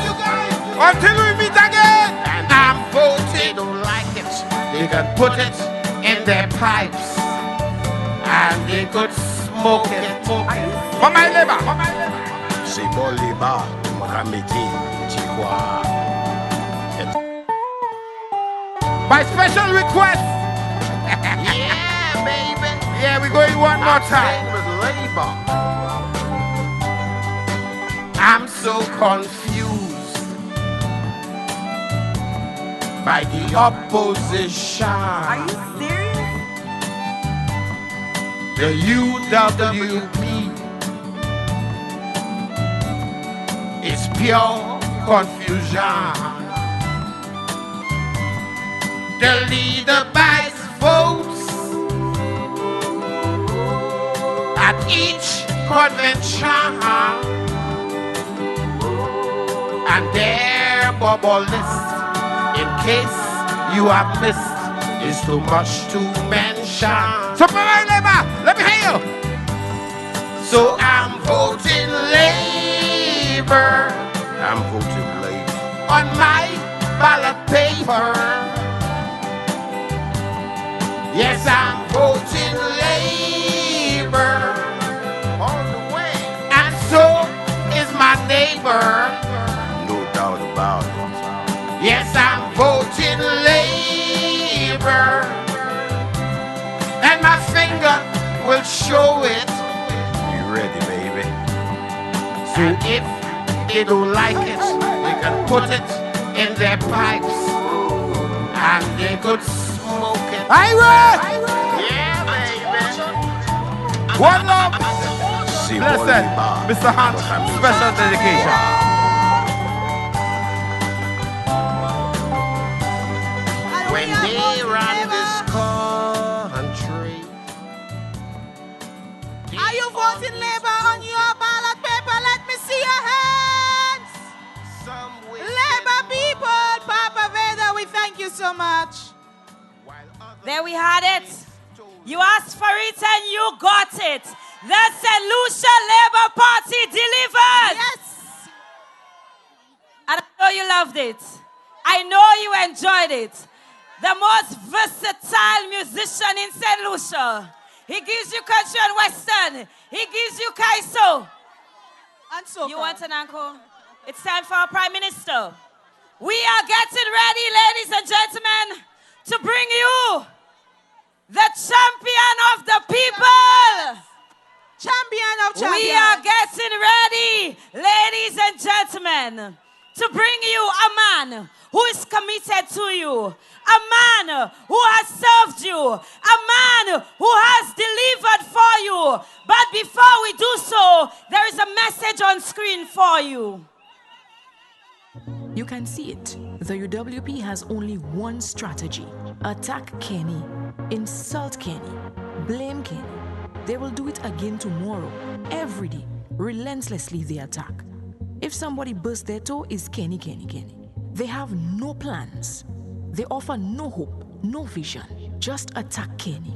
Until we meet again. And I'm voting. They don't like it, they can put it in their pipes, and they could smoke it. Mama Labour. C'est bon Labour, Mohamed Chikwa. By special request. Yeah, baby. Yeah, we're going one more time. With Labour. I'm so confused by the opposition. Are you serious? The UWP is pure confusion. The leader buys votes at each convention, and their bubble list, in case you have missed, is too much to mention. So Mama Labour, let me hear you. So I'm voting Labour. I'm voting Labour on my ballot paper. Yes, I'm voting Labour all the way, and so is my neighbor. No doubt about it. Yes, I'm voting Labour, and my finger will show it. You ready, baby? And if they don't like it, they can put it in their pipes and they could smoke it. Ira! Yeah, baby. One love. Blessed, Mr. Hunt, special dedication. When they run this country. Are you voting Labour on your ballot paper? Let me see your hands. Labour people, Papa Veda, we thank you so much. There we had it. You asked for it and you got it. The St. Lucia Labour Party delivered. Yes. And I know you loved it. I know you enjoyed it. The most versatile musician in St. Lucia. He gives you country and western. He gives you Kaiso. And so you want an encore? It's time for our Prime Minister. We are getting ready, ladies and gentlemen, to bring you the champion of the people. Champion of champions. We are getting ready, ladies and gentlemen, to bring you a man who is committed to you, a man who has served you, a man who has delivered for you. But before we do so, there is a message on screen for you. You can see it. The UWP has only one strategy. Attack Kenny, insult Kenny, blame Kenny. They will do it again tomorrow, every day, relentlessly they attack. If somebody bursts their toe, it's Kenny, Kenny, Kenny. They have no plans. They offer no hope, no vision, just attack Kenny.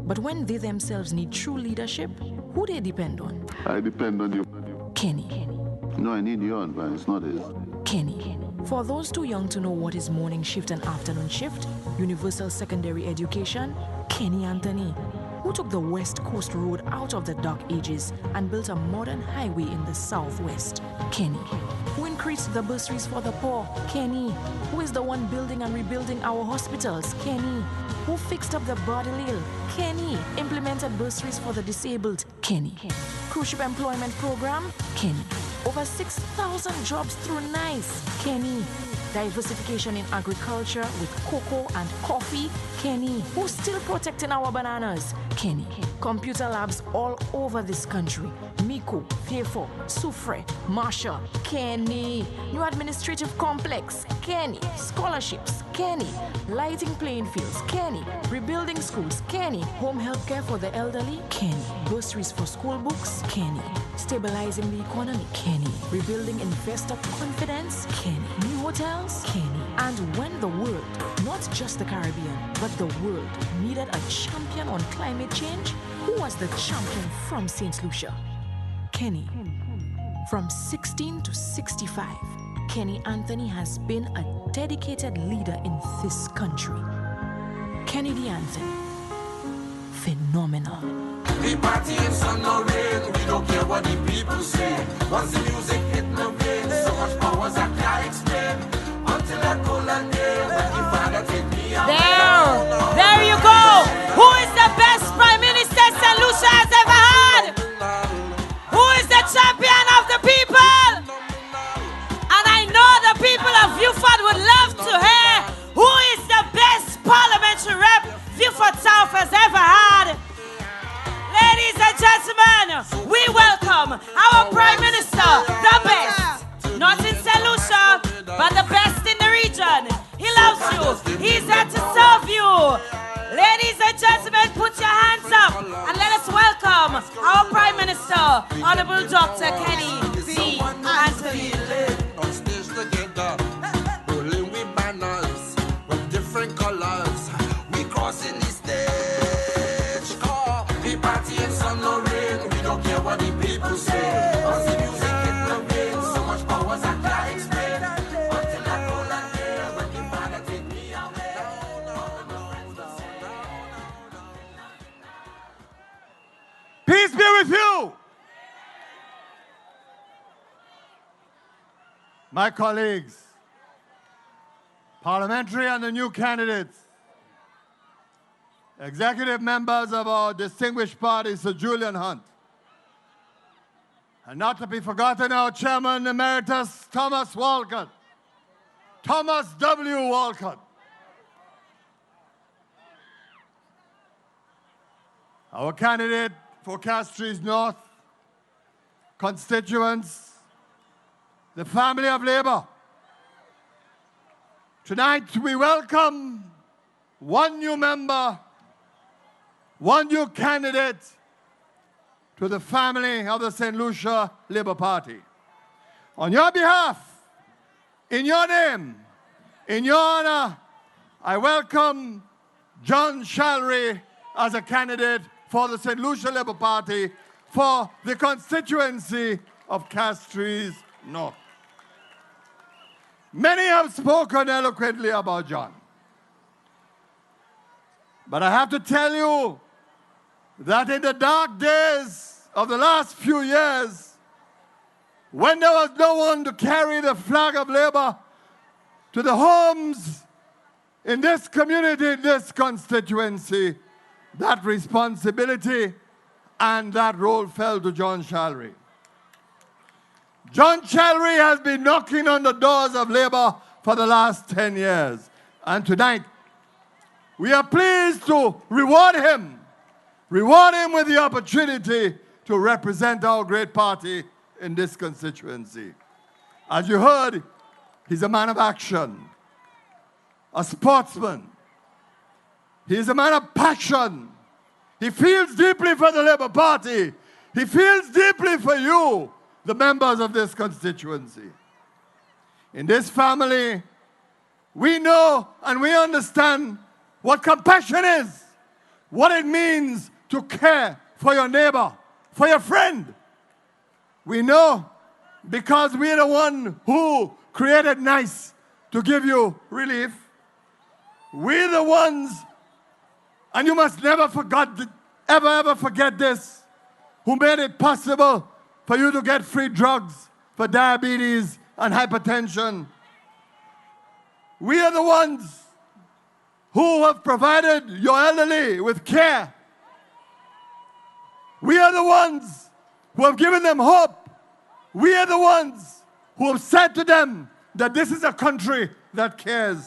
But when they themselves need true leadership, who they depend on? I depend on you. Kenny. No, I need your advice, not his. Kenny. For those too young to know what is morning shift and afternoon shift, universal secondary education, Kenny Anthony, who took the West Coast Road out of the dark ages and built a modern highway in the southwest. Kenny, who increased the bursaries for the poor. Kenny, who is the one building and rebuilding our hospitals. Kenny, who fixed up the Bardalil. Kenny, implemented bursaries for the disabled. Kenny, cruise ship employment program. Kenny, over 6,000 jobs through NICE. Kenny, diversification in agriculture with cocoa and coffee. Kenny, who's still protecting our bananas. Kenny, computer labs all over this country. Miko, Fefo, Soufre, Marsha. Kenny, new administrative complex. Kenny, scholarships. Kenny, lighting playing fields. Kenny, rebuilding schools. Kenny, home health care for the elderly. Kenny, bursaries for school books. Kenny, stabilizing the economy. Kenny, rebuilding investor confidence. Kenny, new hotels. Kenny, and when the world, not just the Caribbean, but the world needed a champion on climate change, who was the champion from St. Lucia? Kenny. From 16 to 65, Kenny Anthony has been a dedicated leader in this country. Kennedy Anthony. Phenomenal. We party in sun or rain, we don't care what the people say. Once the music hit the brain, so much powers I can't explain. Until I call a day, when the father take me out. There you go. Who is the best Prime Minister St. Lucia has ever had? Who is the champion of the people? And I know the people of Viewford would love to hear who is the best parliamentary rep Viewford South has ever had. Ladies and gentlemen, we welcome our Prime Minister, the best. Not in St. Lucia, but the best in the region. He loves you. He's there to serve you. Ladies and gentlemen, put your hands up and let us welcome our Prime Minister, Honorable Dr. Kenny C. Anthony. On stage together, rolling with banners with different colors. We crossing the stage. We party in sun or rain. We don't care what the people say. Once the music hit the vein, so much powers I can't explain. Until I call a day when the father take me away. Peace be with you. My colleagues, parliamentary and the new candidates, executive members of our distinguished party, Sir Julian Hunt, And not to be forgotten, our Chairman Emeritus, Thomas Walcott. Thomas W. Walcott. Our candidate for Castries North constituents, the family of Labour. Tonight we welcome one new member, one new candidate to the family of the St. Lucia Labour Party. On your behalf, in your name, in your honor, I welcome John Charlery as a candidate for the St. Lucia Labour Party for the constituency of Castries North. Many have spoken eloquently about John. But I have to tell you that in the dark days of the last few years, when there was no one to carry the flag of Labour to the homes in this community, in this constituency, that responsibility and that role fell to John Charlery. John Charlery has been knocking on the doors of Labour for the last 10 years. And tonight, we are pleased to reward him with the opportunity to represent our great party in this constituency. As you heard, he's a man of action, a sportsman. He's a man of passion. He feels deeply for the Labour Party. He feels deeply for you, the members of this constituency. In this family, we know and we understand what compassion is, what it means to care for your neighbor, for your friend. We know because we're the one who created NICE to give you relief. We're the ones, and you must never ever forget this, who made it possible for you to get free drugs for diabetes and hypertension. We are the ones who have provided your elderly with care. We are the ones who have given them hope. We are the ones who have said to them that this is a country that cares.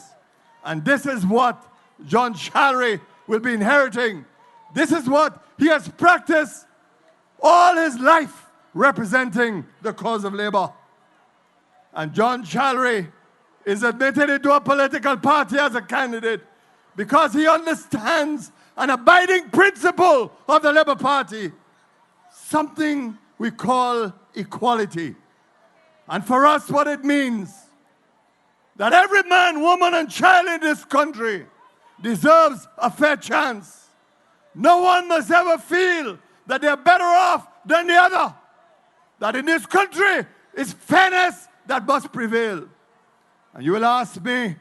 And this is what John Charlery will be inheriting. This is what he has practiced all his life, representing the cause of Labour. And John Charlery is admitted into a political party as a candidate because he understands an abiding principle of the Labour Party, something we call equality. And for us, what it means, that every man, woman, and child in this country deserves a fair chance. No one must ever feel that they're better off than the other. That in this country, it's fairness that must prevail. And you will ask me,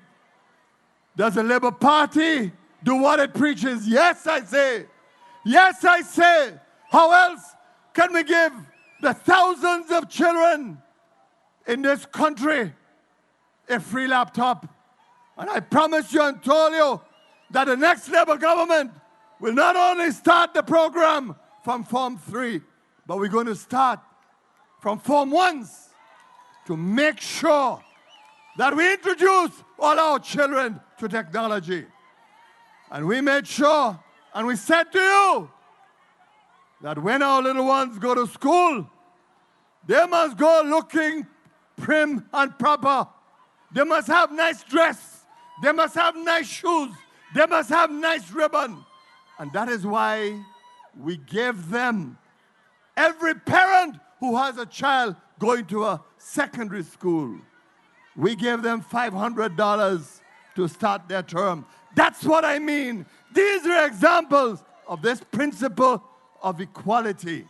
does the Labour Party do what it preaches? Yes, I say. Yes, I say. How else can we give the thousands of children in this country a free laptop? And I promise you and told you that the next Labour government will not only start the program from Form 3, but we're going to start from Form 1s to make sure that we introduce all our children to technology. And we made sure, and we said to you, that when our little ones go to school, they must go looking prim and proper. They must have nice dress. They must have nice shoes. They must have nice ribbon. And that is why we give them, every parent who has a child going to a secondary school, we give them $500 to start their term. That's what I mean. These are examples of this principle of equality.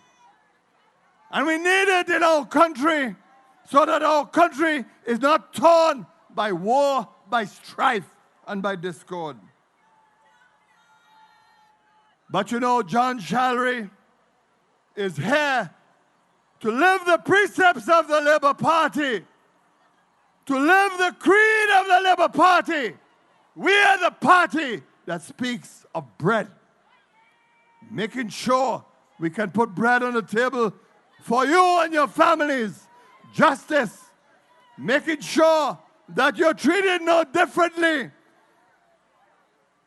And we need it in our country so that our country is not torn by war, by strife, and by discord. But you know, John Charlery is here to live the precepts of the Labour Party, to live the creed of the Labour Party. We are the party that speaks of bread, making sure we can put bread on the table for you and your families. Justice, making sure that you're treated no differently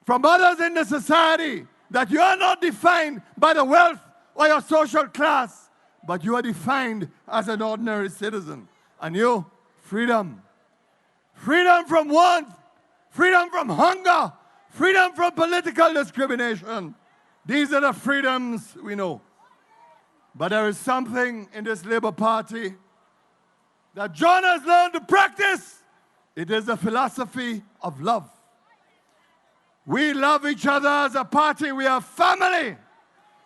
from others in the society, that you are not defined by the wealth or your social class, but you are defined as an ordinary citizen. And you, freedom. Freedom from want, freedom from hunger, freedom from political discrimination. These are the freedoms we know. But there is something in this Labour Party that John has learned to practice. It is the philosophy of love. We love each other as a party. We are family.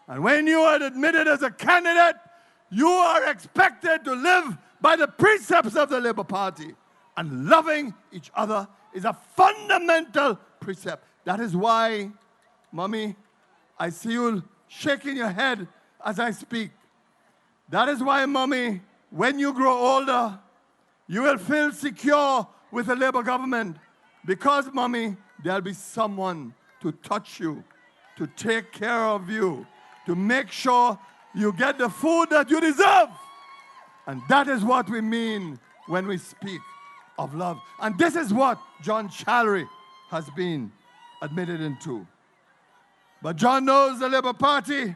And when you are admitted as a candidate, you are expected to live by the precepts of the Labour Party. And loving each other is a fundamental precept. That is why, Mommy, I see you shaking your head as I speak. That is why, Mommy, when you grow older, you will feel secure with the Labour government. Because, Mommy, there'll be someone to touch you, to take care of you, to make sure you get the food that you deserve. And that is what we mean when we speak of love. And this is what John Charlery has been admitted into. But John knows the Labour Party.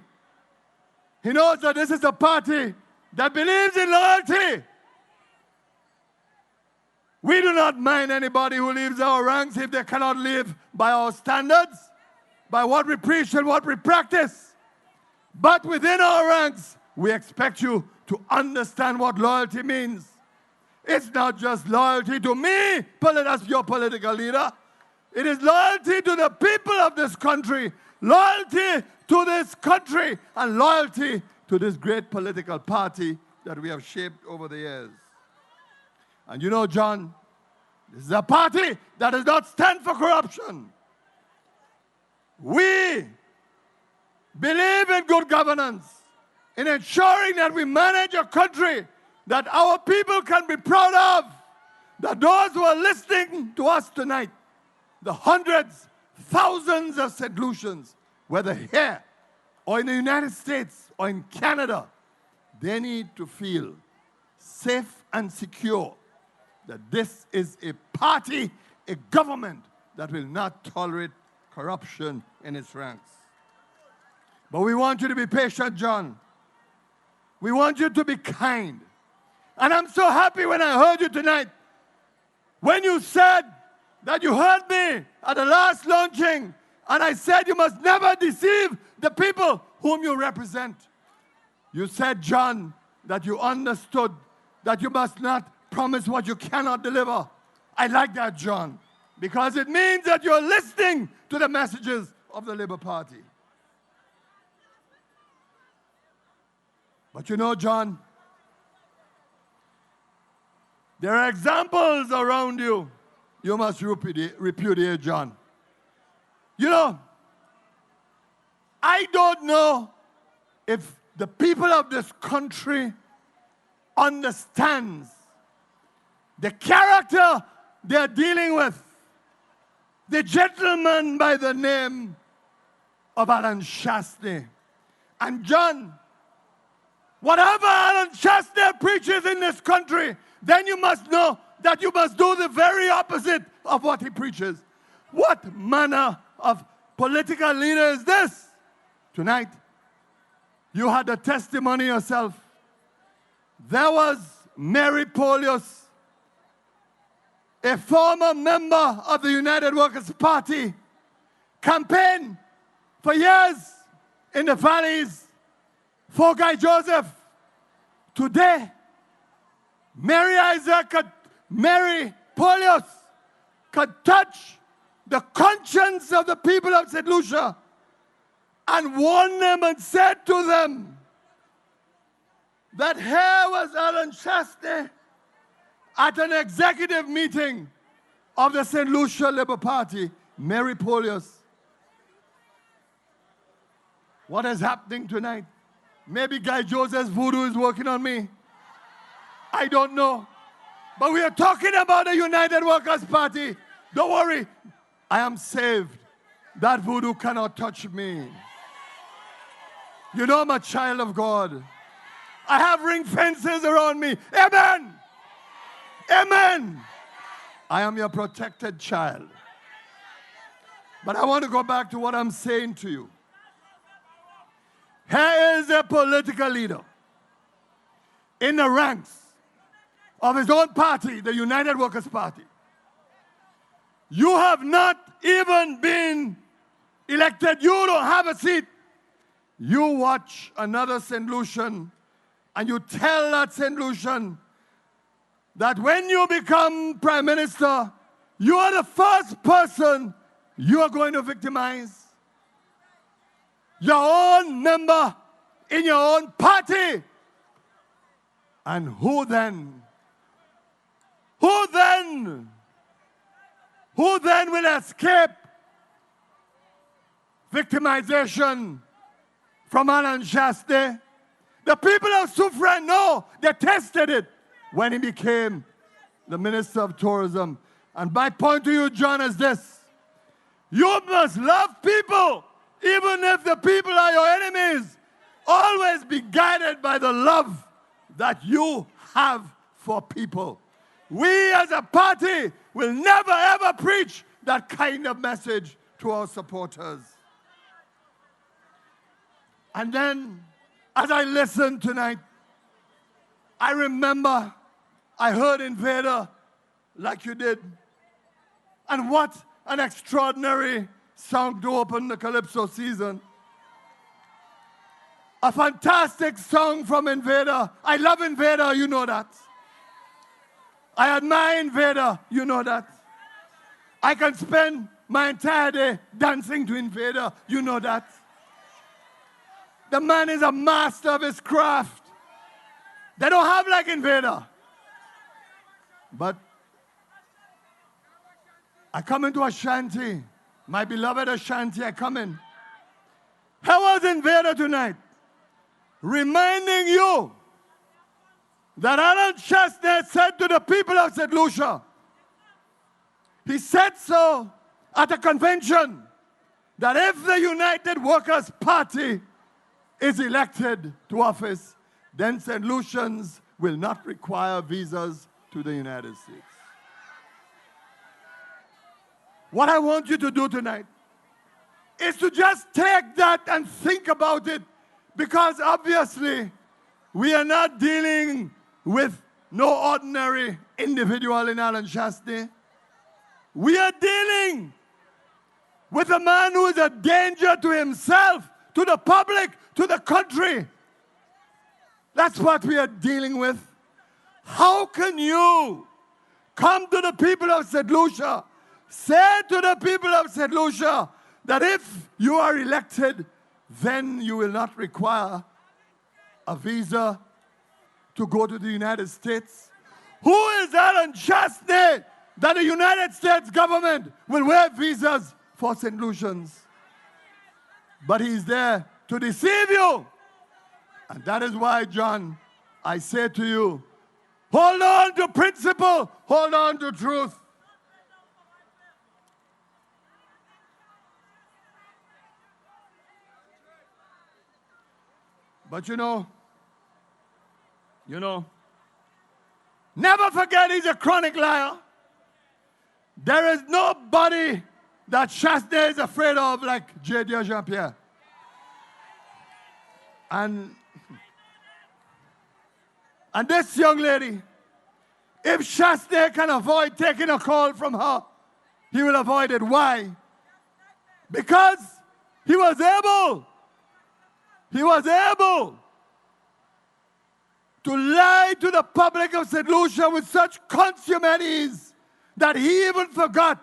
He knows that this is a party that believes in loyalty. We do not mind anybody who leaves our ranks if they cannot live by our standards, by what we preach and what we practice. But within our ranks, we expect you to understand what loyalty means. It's not just loyalty to me, as your political leader. It is loyalty to the people of this country, loyalty to this country, and loyalty to this great political party that we have shaped over the years. And you know, John, this is a party that does not stand for corruption. We believe in good governance, in ensuring that we manage a country that our people can be proud of, that those who are listening to us tonight, the hundreds, thousands of St. Lucians, whether here or in the United States or in Canada, they need to feel safe and secure that this is a party, a government that will not tolerate corruption in its ranks. But we want you to be patient, John. We want you to be kind. And I'm so happy when I heard you tonight, when you said that you heard me at the last launching, and I said you must never deceive the people whom you represent. You said, John, that you understood that you must not promise what you cannot deliver. I like that, John, because it means that you're listening to the messages of the Labour Party. But you know, John, there are examples around you. You must repudiate, John. You know, I don't know if the people of this country understands the character they're dealing with. The gentleman by the name of Alan Shastney. And John, whatever Alan Shastney preaches in this country, then you must know that you must do the very opposite of what he preaches. What manner of political leader is this? Tonight, you had the testimony yourself. There was Mary Polius, a former member of the United Workers' Party, campaigned for years in the valleys for Guy Joseph. Today, Mary Polius could touch the conscience of the people of St. Lucia and warn them and said to them that here was Alan Shastney at an executive meeting of the St. Lucia Labour Party, Mary Polius. What is happening tonight? Maybe Guy Joseph's voodoo is working on me. I don't know. But we are talking about the United Workers' Party. Don't worry. I am saved. That voodoo cannot touch me. You know I'm a child of God. I have ring fences around me. Amen. Amen. I am your protected child. But I want to go back to what I'm saying to you. Here is a political leader in the ranks of his own party, the United Workers' Party. You have not even been elected. You don't have a seat. You watch another St. Lucian and you tell that St. Lucian that when you become Prime Minister, you are the first person you are going to victimize. Your own member in your own party. And who then will escape victimization from Alan Chaste? The people of Soufrière know they tested it when he became the Minister of Tourism. And my point to you, John, is this. You must love people, even if the people are your enemies. Always be guided by the love that you have for people. We as a party will never ever preach that kind of message to our supporters. And then, as I listened tonight, I remember I heard Invader like you did. And what an extraordinary song to open the Calypso season. A fantastic song from Invader. I love Invader, you know that. I admire Invader, you know that. I can spend my entire day dancing to Invader, you know that. The man is a master of his craft. They don't have like Invader. But I come into Ashanti, my beloved Ashanti, I come in. How was Invader tonight? Reminding you that Alan Chaste said to the people of St. Lucia, he said so at a convention, that if the United Workers' Party is elected to office, then St. Lucians will not require visas to the United States. What I want you to do tonight is to just take that and think about it, because obviously we are not dealing with no ordinary individual in Alan Chaste. We are dealing with a man who is a danger to himself, to the public, to the country. That's what we are dealing with. How can you come to the people of St. Lucia, say to the people of St. Lucia that if you are elected, then you will not require a visa to go to the United States? Who is Alan Chaste that the United States government will waive visas for St. Lucians? But he's there to deceive you. And that is why, John, I say to you, hold on to principle, hold on to truth. But you know, never forget he's a chronic liar. There is nobody that Chaste is afraid of like J.D. Jean-Pierre. And this young lady, if Chaste can avoid taking a call from her, he will avoid it. Why? Because he was able to lie to the public of St. Lucia with such consummate ease that he even forgot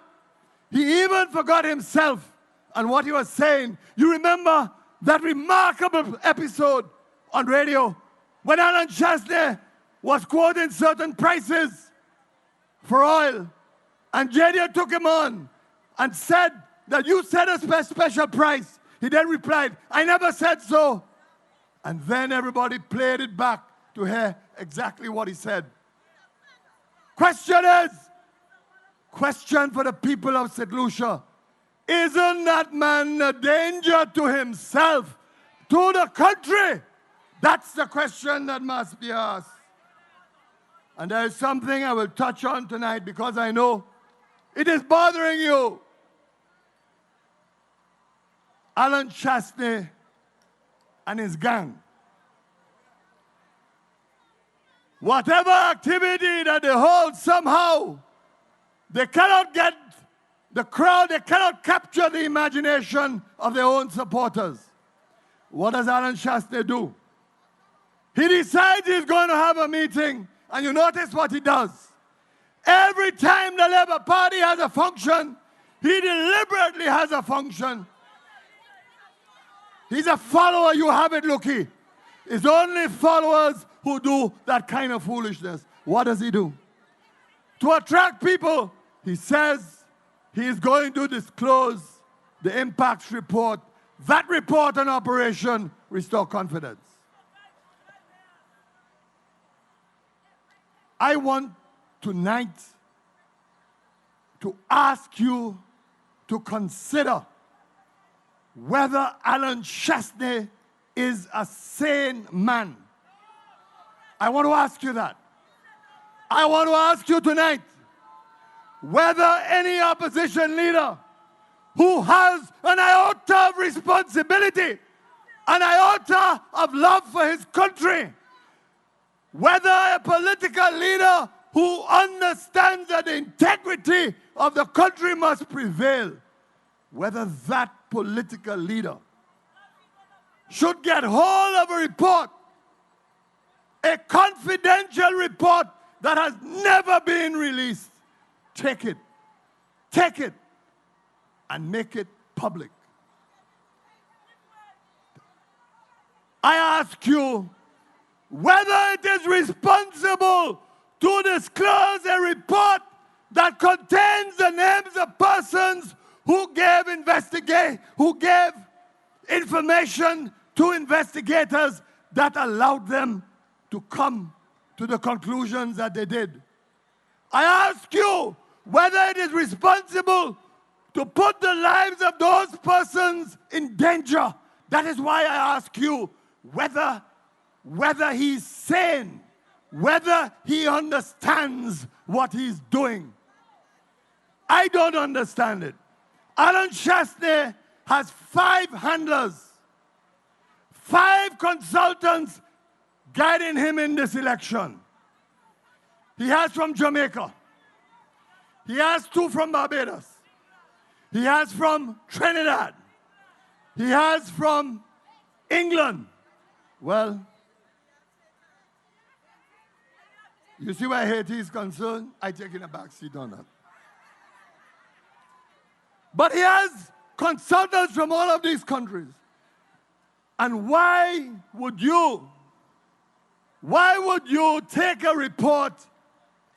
himself and what he was saying. You remember that remarkable episode on radio when Alan Chaste was quoting certain prices for oil, and JD took him on and said that you said a special price. He then replied, I never said so. And then everybody played it back to hear exactly what he said. Question for the people of St. Lucia. Isn't that man a danger to himself, to the country, That's the question that must be asked. And there is something I will touch on tonight because I know it is bothering you. Alan Chastney and his gang. Whatever activity that they hold, somehow, they cannot get the crowd, they cannot capture the imagination of their own supporters. What does Alan Chastney do? He decides he's going to have a meeting, and you notice what he does. Every time the Labour Party has a function, he deliberately has a function. He's a follower, you have it, Looky. It's only followers who do that kind of foolishness. What does he do? To attract people, he says he is going to disclose the impacts report. That report on Operation Restore Confidence. I want tonight to ask you to consider whether Alan Chastney is a sane man. I want to ask you that. I want to ask you tonight whether any opposition leader who has an iota of responsibility, an iota of love for his country, whether a political leader who understands that the integrity of the country must prevail, whether that political leader should get hold of a report, a confidential report that has never been released. Take it, and make it public. I ask you whether it is responsible to disclose a report that contains the names of persons who gave information to investigators that allowed them to come to the conclusions that they did. I ask you whether it is responsible to put the lives of those persons in danger. That is why I ask you whether he's sane, whether he understands what he's doing. I don't understand it. Alan Chastney has 5 handlers, 5 consultants guiding him in this election. He has from Jamaica. He has 2 from Barbados. He has from Trinidad. He has from England. Well, you see where Haiti is concerned? I take in a back seat on that. But he has consultants from all of these countries. And why would you take a report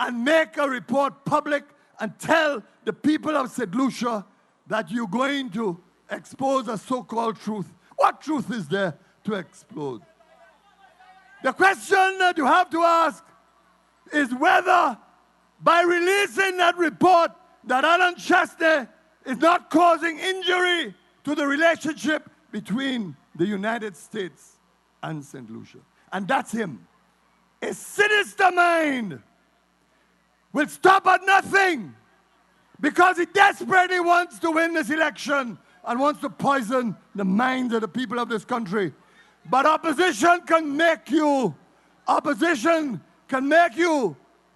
and make a report public and tell the people of St. Lucia that you're going to expose a so-called truth? What truth is there to expose? The question that you have to ask is whether by releasing that report that Alan Chastney is not causing injury to the relationship between the United States and St. Lucia. And that's him. A sinister mind will stop at nothing because he desperately wants to win this election and wants to poison the minds of the people of this country. But opposition can make you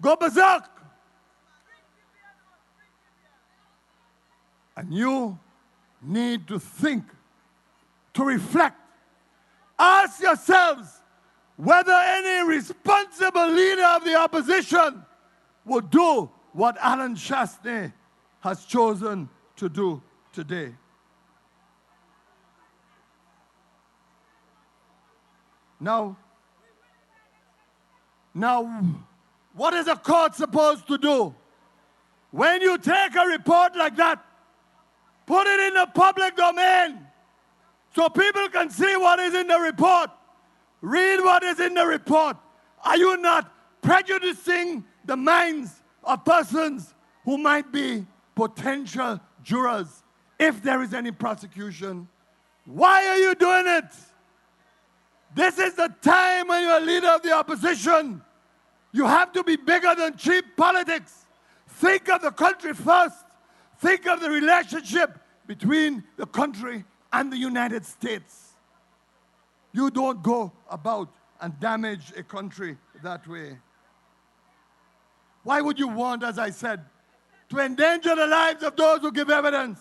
go berserk. And you need to think, to reflect. Ask yourselves whether any responsible leader of the opposition would do what Alan Chastney has chosen to do today. Now, what is a court supposed to do? When you take a report like that, put it in the public domain so people can see what is in the report. Read what is in the report. Are you not prejudicing the minds of persons who might be potential jurors if there is any prosecution? Why are you doing it? This is the time when you're a leader of the opposition. You have to be bigger than cheap politics. Think of the country first. Think of the relationship between the country and the United States. You don't go about and damage a country that way. Why would you want, as I said, to endanger the lives of those who give evidence?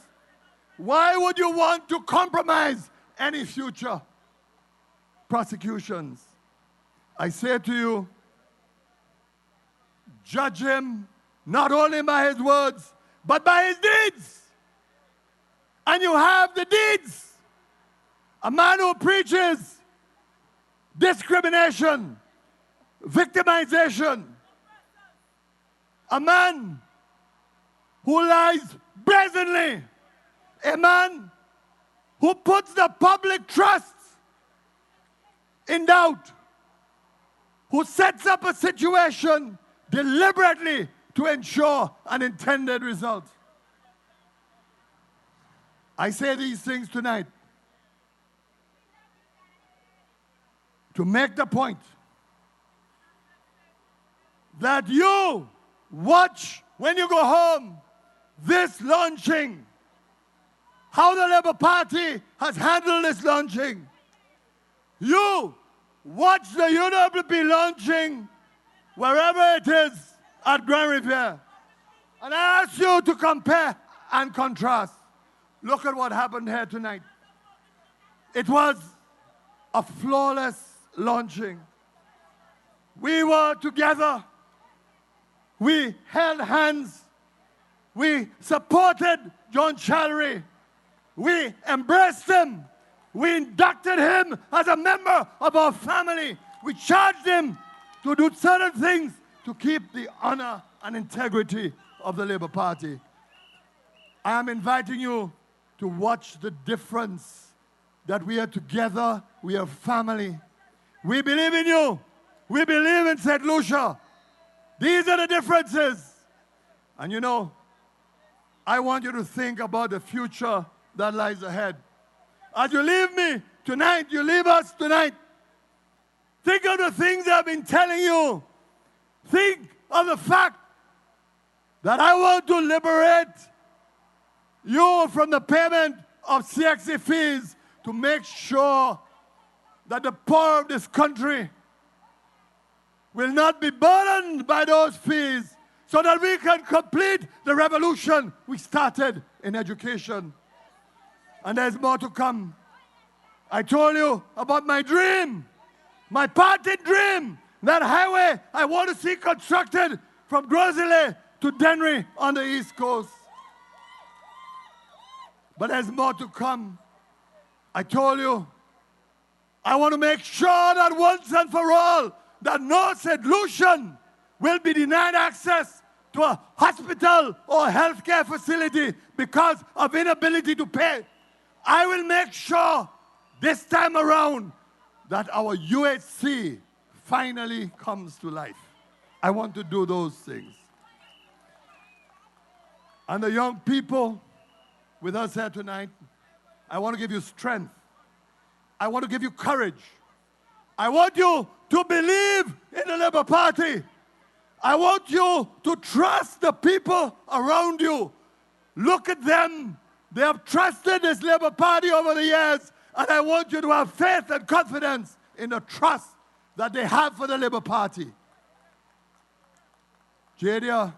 Why would you want to compromise any future prosecutions? I say to you, judge him not only by his words, but by his deeds. And you have the deeds. A man who preaches discrimination, victimization, a man who lies brazenly, a man who puts the public trust in doubt, who sets up a situation deliberately to ensure an intended result. I say these things tonight to make the point that you watch when you go home this launching, how the Labour Party has handled this launching. You watch the UWP launching wherever it is at Grand Riviere. And I ask you to compare and contrast. Look at what happened here tonight. It was a flawless launching. We were together. We held hands. We supported John Charlery. We embraced him. We inducted him as a member of our family. We charged him to do certain things to keep the honor and integrity of the Labour Party. I am inviting you to watch the difference that we are together, we are family. We believe in you. We believe in St. Lucia. These are the differences. And you know, I want you to think about the future that lies ahead. As you leave me tonight, you leave us tonight. Think of the things I've been telling you. Think of the fact that I want to liberate you from the payment of CXC fees to make sure that the poor of this country will not be burdened by those fees so that we can complete the revolution we started in education. And there's more to come. I told you about my dream, my party dream, that highway I want to see constructed from Grosley to Dennery on the East Coast. But there's more to come. I told you, I want to make sure that once and for all, that no St. Lucian will be denied access to a hospital or a healthcare facility because of inability to pay. I will make sure this time around that our UHC finally comes to life. I want to do those things. And the young people with us here tonight, I want to give you strength. I want to give you courage. I want you to believe in the Labour Party. I want you to trust the people around you. Look at them. They have trusted this Labour Party over the years, and I want you to have faith and confidence in the trust that they have for the Labour Party. Jadia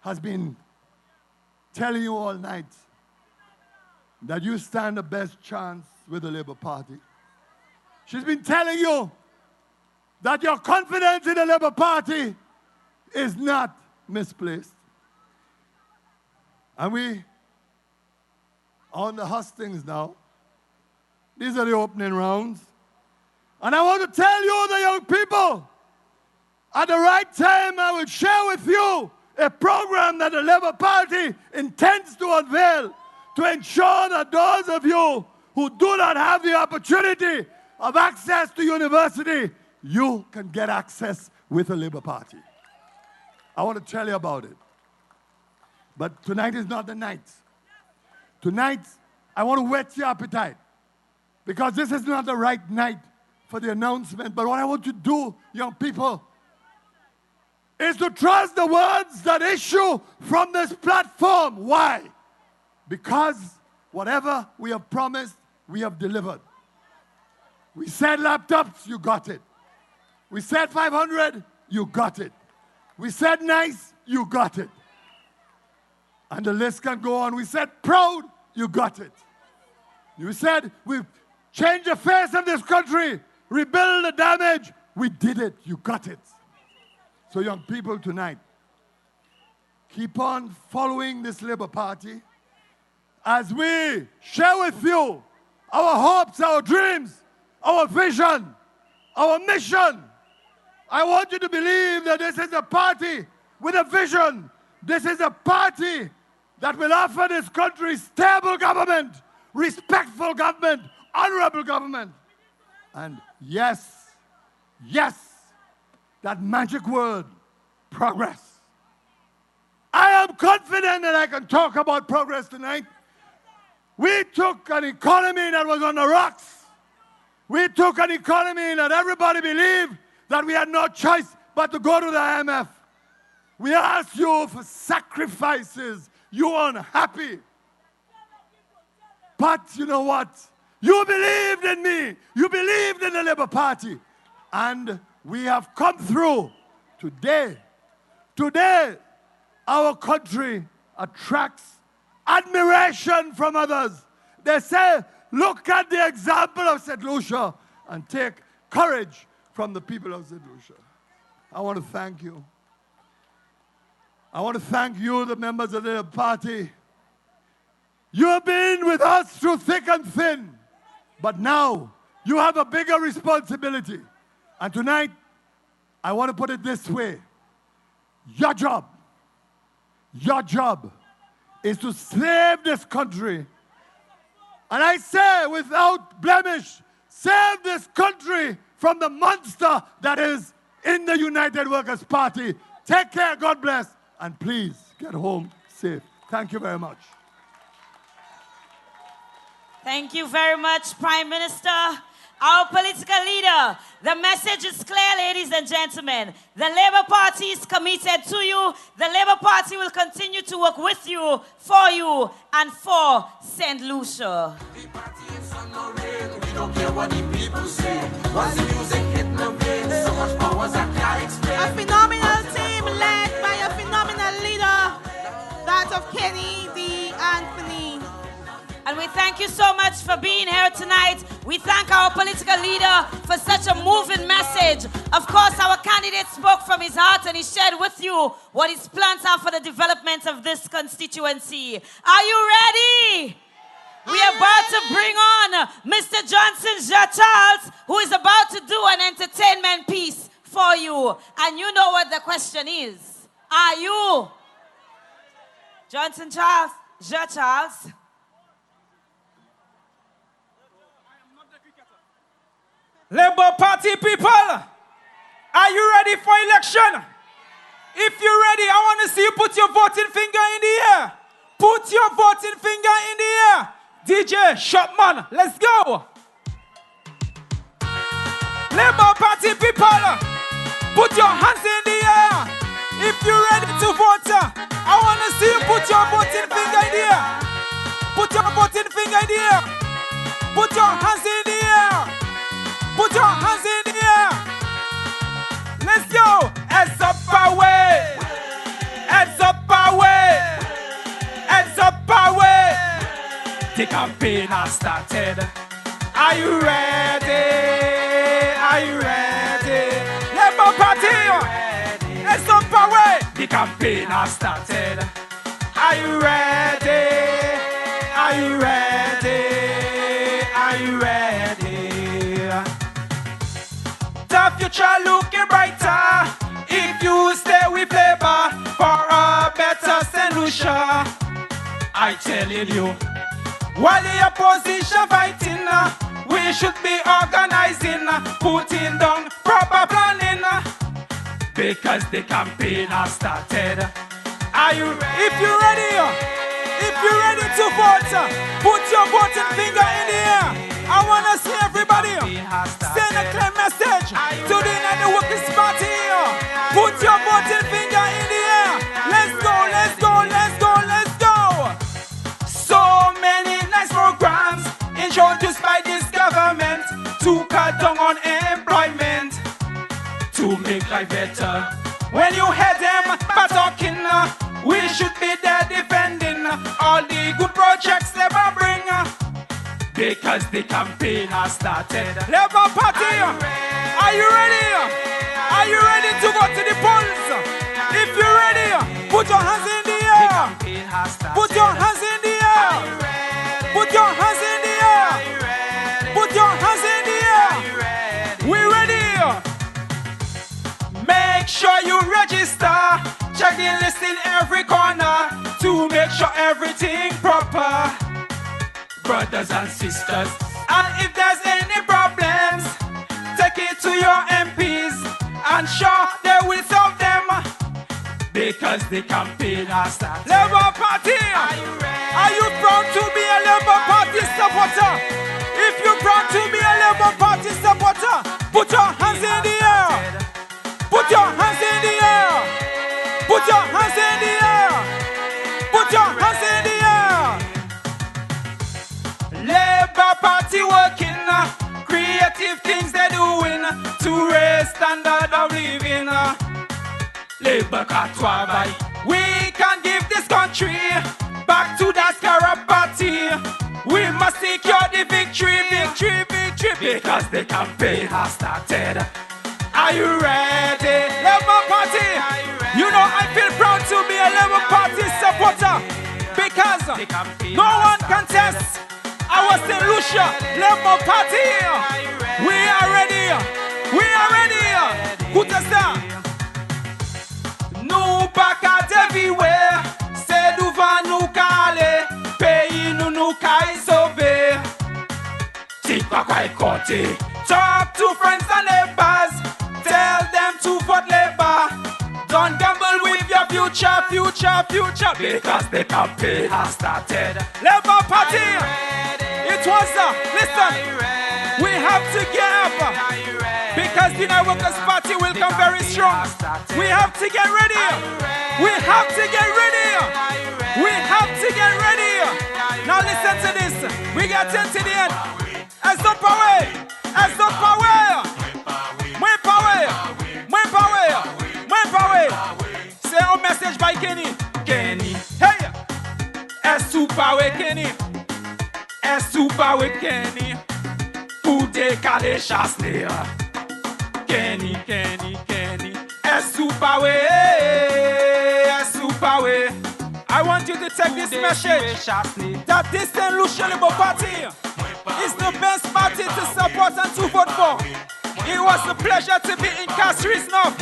has been telling you all night that you stand the best chance with the Labour Party. She's been telling you that your confidence in the Labour Party is not misplaced. And we are on the hustings now. These are the opening rounds. And I want to tell you, the young people, at the right time, I will share with you a program that the Labour Party intends to unveil to ensure that those of you who do not have the opportunity of access to university, you can get access with the Labour Party. I want to tell you about it. But tonight is not the night. Tonight, I want to whet your appetite, because this is not the right night for the announcement, but what I want you to do, young people, is to trust the words that issue from this platform. Why? Because whatever we have promised, we have delivered. We said laptops, you got it. We said 500, you got it. We said nice, you got it. And the list can go on. We said proud, you got it. You said we've changed the face of this country, rebuild the damage, we did it, you got it. So young people tonight, keep on following this Labour Party as we share with you our hopes, our dreams, our vision, our mission. I want you to believe that this is a party with a vision. This is a party that will offer this country stable government, respectful government, honorable government. And yes, that magic word, progress. I am confident that I can talk about progress tonight. We took an economy that was on the rocks. We took an economy that everybody believed that we had no choice but to go to the IMF. We asked you for sacrifices. You were unhappy. But you know what? You believed in me. You believed in the Labour Party. And we have come through. Today, our country attracts admiration from others. They say, look at the example of St. Lucia and take courage from the people of St. Lucia. I want to thank you. I want to thank you, the members of the party. You have been with us through thick and thin, but now you have a bigger responsibility. And tonight, I want to put it this way. Your job is to save this country. And I say without blemish, save this country from the monster that is in the United Workers' Party. Take care, God bless, and please get home safe. Thank you very much. Thank you very much, Prime Minister. Our political leader, the message is clear, ladies and gentlemen. The Labour Party is committed to you. The Labour Party will continue to work with you, and for St. Lucia. The party is on no rain. We don't care what the people say. Once the music hit the vein, so much powers I can't explain. A phenomenal team led by a phenomenal leader, that of Kenny D. Anthony. And we thank you so much for being here tonight. We thank our political leader for such a moving message. Of course, our candidate spoke from his heart and he shared with you what his plans are for the development of this constituency. Are you ready? We are about to bring on Mr. Johnson Charles, who is about to do an entertainment piece for you. And you know what the question is. Are you? Johnson Charles, Charles. Labour Party people, are you ready for election? If you're ready, I want to see you put your voting finger in the air. Put your voting finger in the air. DJ Shopman, let's go. Labour Party people, put your hands in the air. If you're ready to vote, I want to see you put your voting finger in the air. Put your voting finger in the air. Put your hands in the air. Put your hands in the air. Let's go. Heads up away. Heads up away. Heads up away. The campaign has started. Are you ready? Are you ready? Labour Party. Heads up away. The campaign has started. Are you ready? Are you ready? Are you ready? The future looking brighter if you stay with Labour for a better St. Lucia. I telling you, while the opposition fighting, we should be organizing, putting down proper planning, because the campaign has started. Are you ready? If you're ready to vote, put your voting finger in the air. I wanna see everybody send a clear message to the United Workers' Party. Put your voting finger in the air. Let's go, let's go, let's go, let's go. So many nice programs introduced by this government to cut down on employment, to make life better. When you hear them talking, we should be there defending all the good projects they bring. Because the campaign has started. Labour Party, are you ready? Are you ready to go to the polls? If you're ready, put your hands in the air. Put your hands in the air. Put your hands in the air. Put your hands in the air. We're ready. Make sure you register. Check the list in every corner to make sure everything proper. Brothers and sisters, and if there's any problems, take it to your MPs, and sure they will solve them, because the campaign has started. Labour Party, are you proud to be a Labour Party supporter? If you're proud to be a Labour Party supporter, put your hands in the air. Put your hands in the air. Put your hands in the air. Put your hands in the air. Labour Party working, creative things they're doing to raise standard of living. Labour can't travail. We can give this country back to that Scarab Party. We must secure the victory, victory, victory, because the campaign has started. Are you ready? Labour Party, you know I feel proud to be a Labour Party supporter, because no one can test our St. Lucia Labour Party. We are ready. We are ready. Good start. Nous pacat everywhere. C'est devant nous caler. Pays nous caille sauver. Tic pas quoi côté. Talk to friends and neighbors. Tell them to vote Labour. Don't gamble with your future, future, future, because the campaign has started. Labour Party. It was, listen, we have to get up, because the United Workers' Party will come very strong. We have to get ready. We have to get ready. We have to get ready. Now listen to this. We get into the end. As the power. As the power. More power. More power. More power. Say a message by Kenny. Kenny. Hey. As super power, Kenny. As super with Kenny, pour décaler chasse néa. Kenny, Kenny, Kenny. As super way, as super way. I want you to take this message that this St. Lucia Labour Party is the best party to support and to vote for. It was a pleasure to be in Castries now.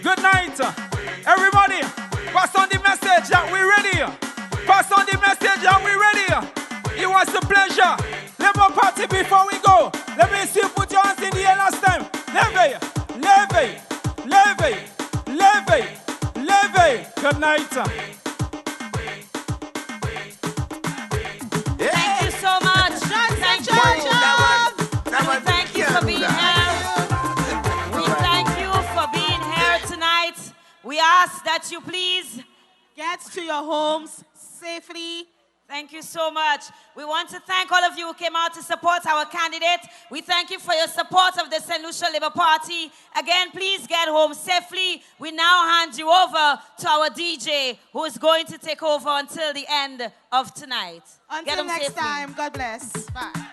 Good night, everybody. Pass on the message that we're ready. Pass on the message that we're ready. It was a pleasure. Labour Party, before we go, let me see you put your hands in the air last time. Levy, levy, levy, levy, levy. Good night. Thank you so much. Thank you. Thank you for being here. We thank you for being here tonight. We ask that you please get to your homes safely. Thank you so much. We want to thank all of you who came out to support our candidate. We thank you for your support of the St. Lucia Labour Party. Again, please get home safely. We now hand you over to our DJ, who is going to take over until the end of tonight. Until next time, God bless. Bye.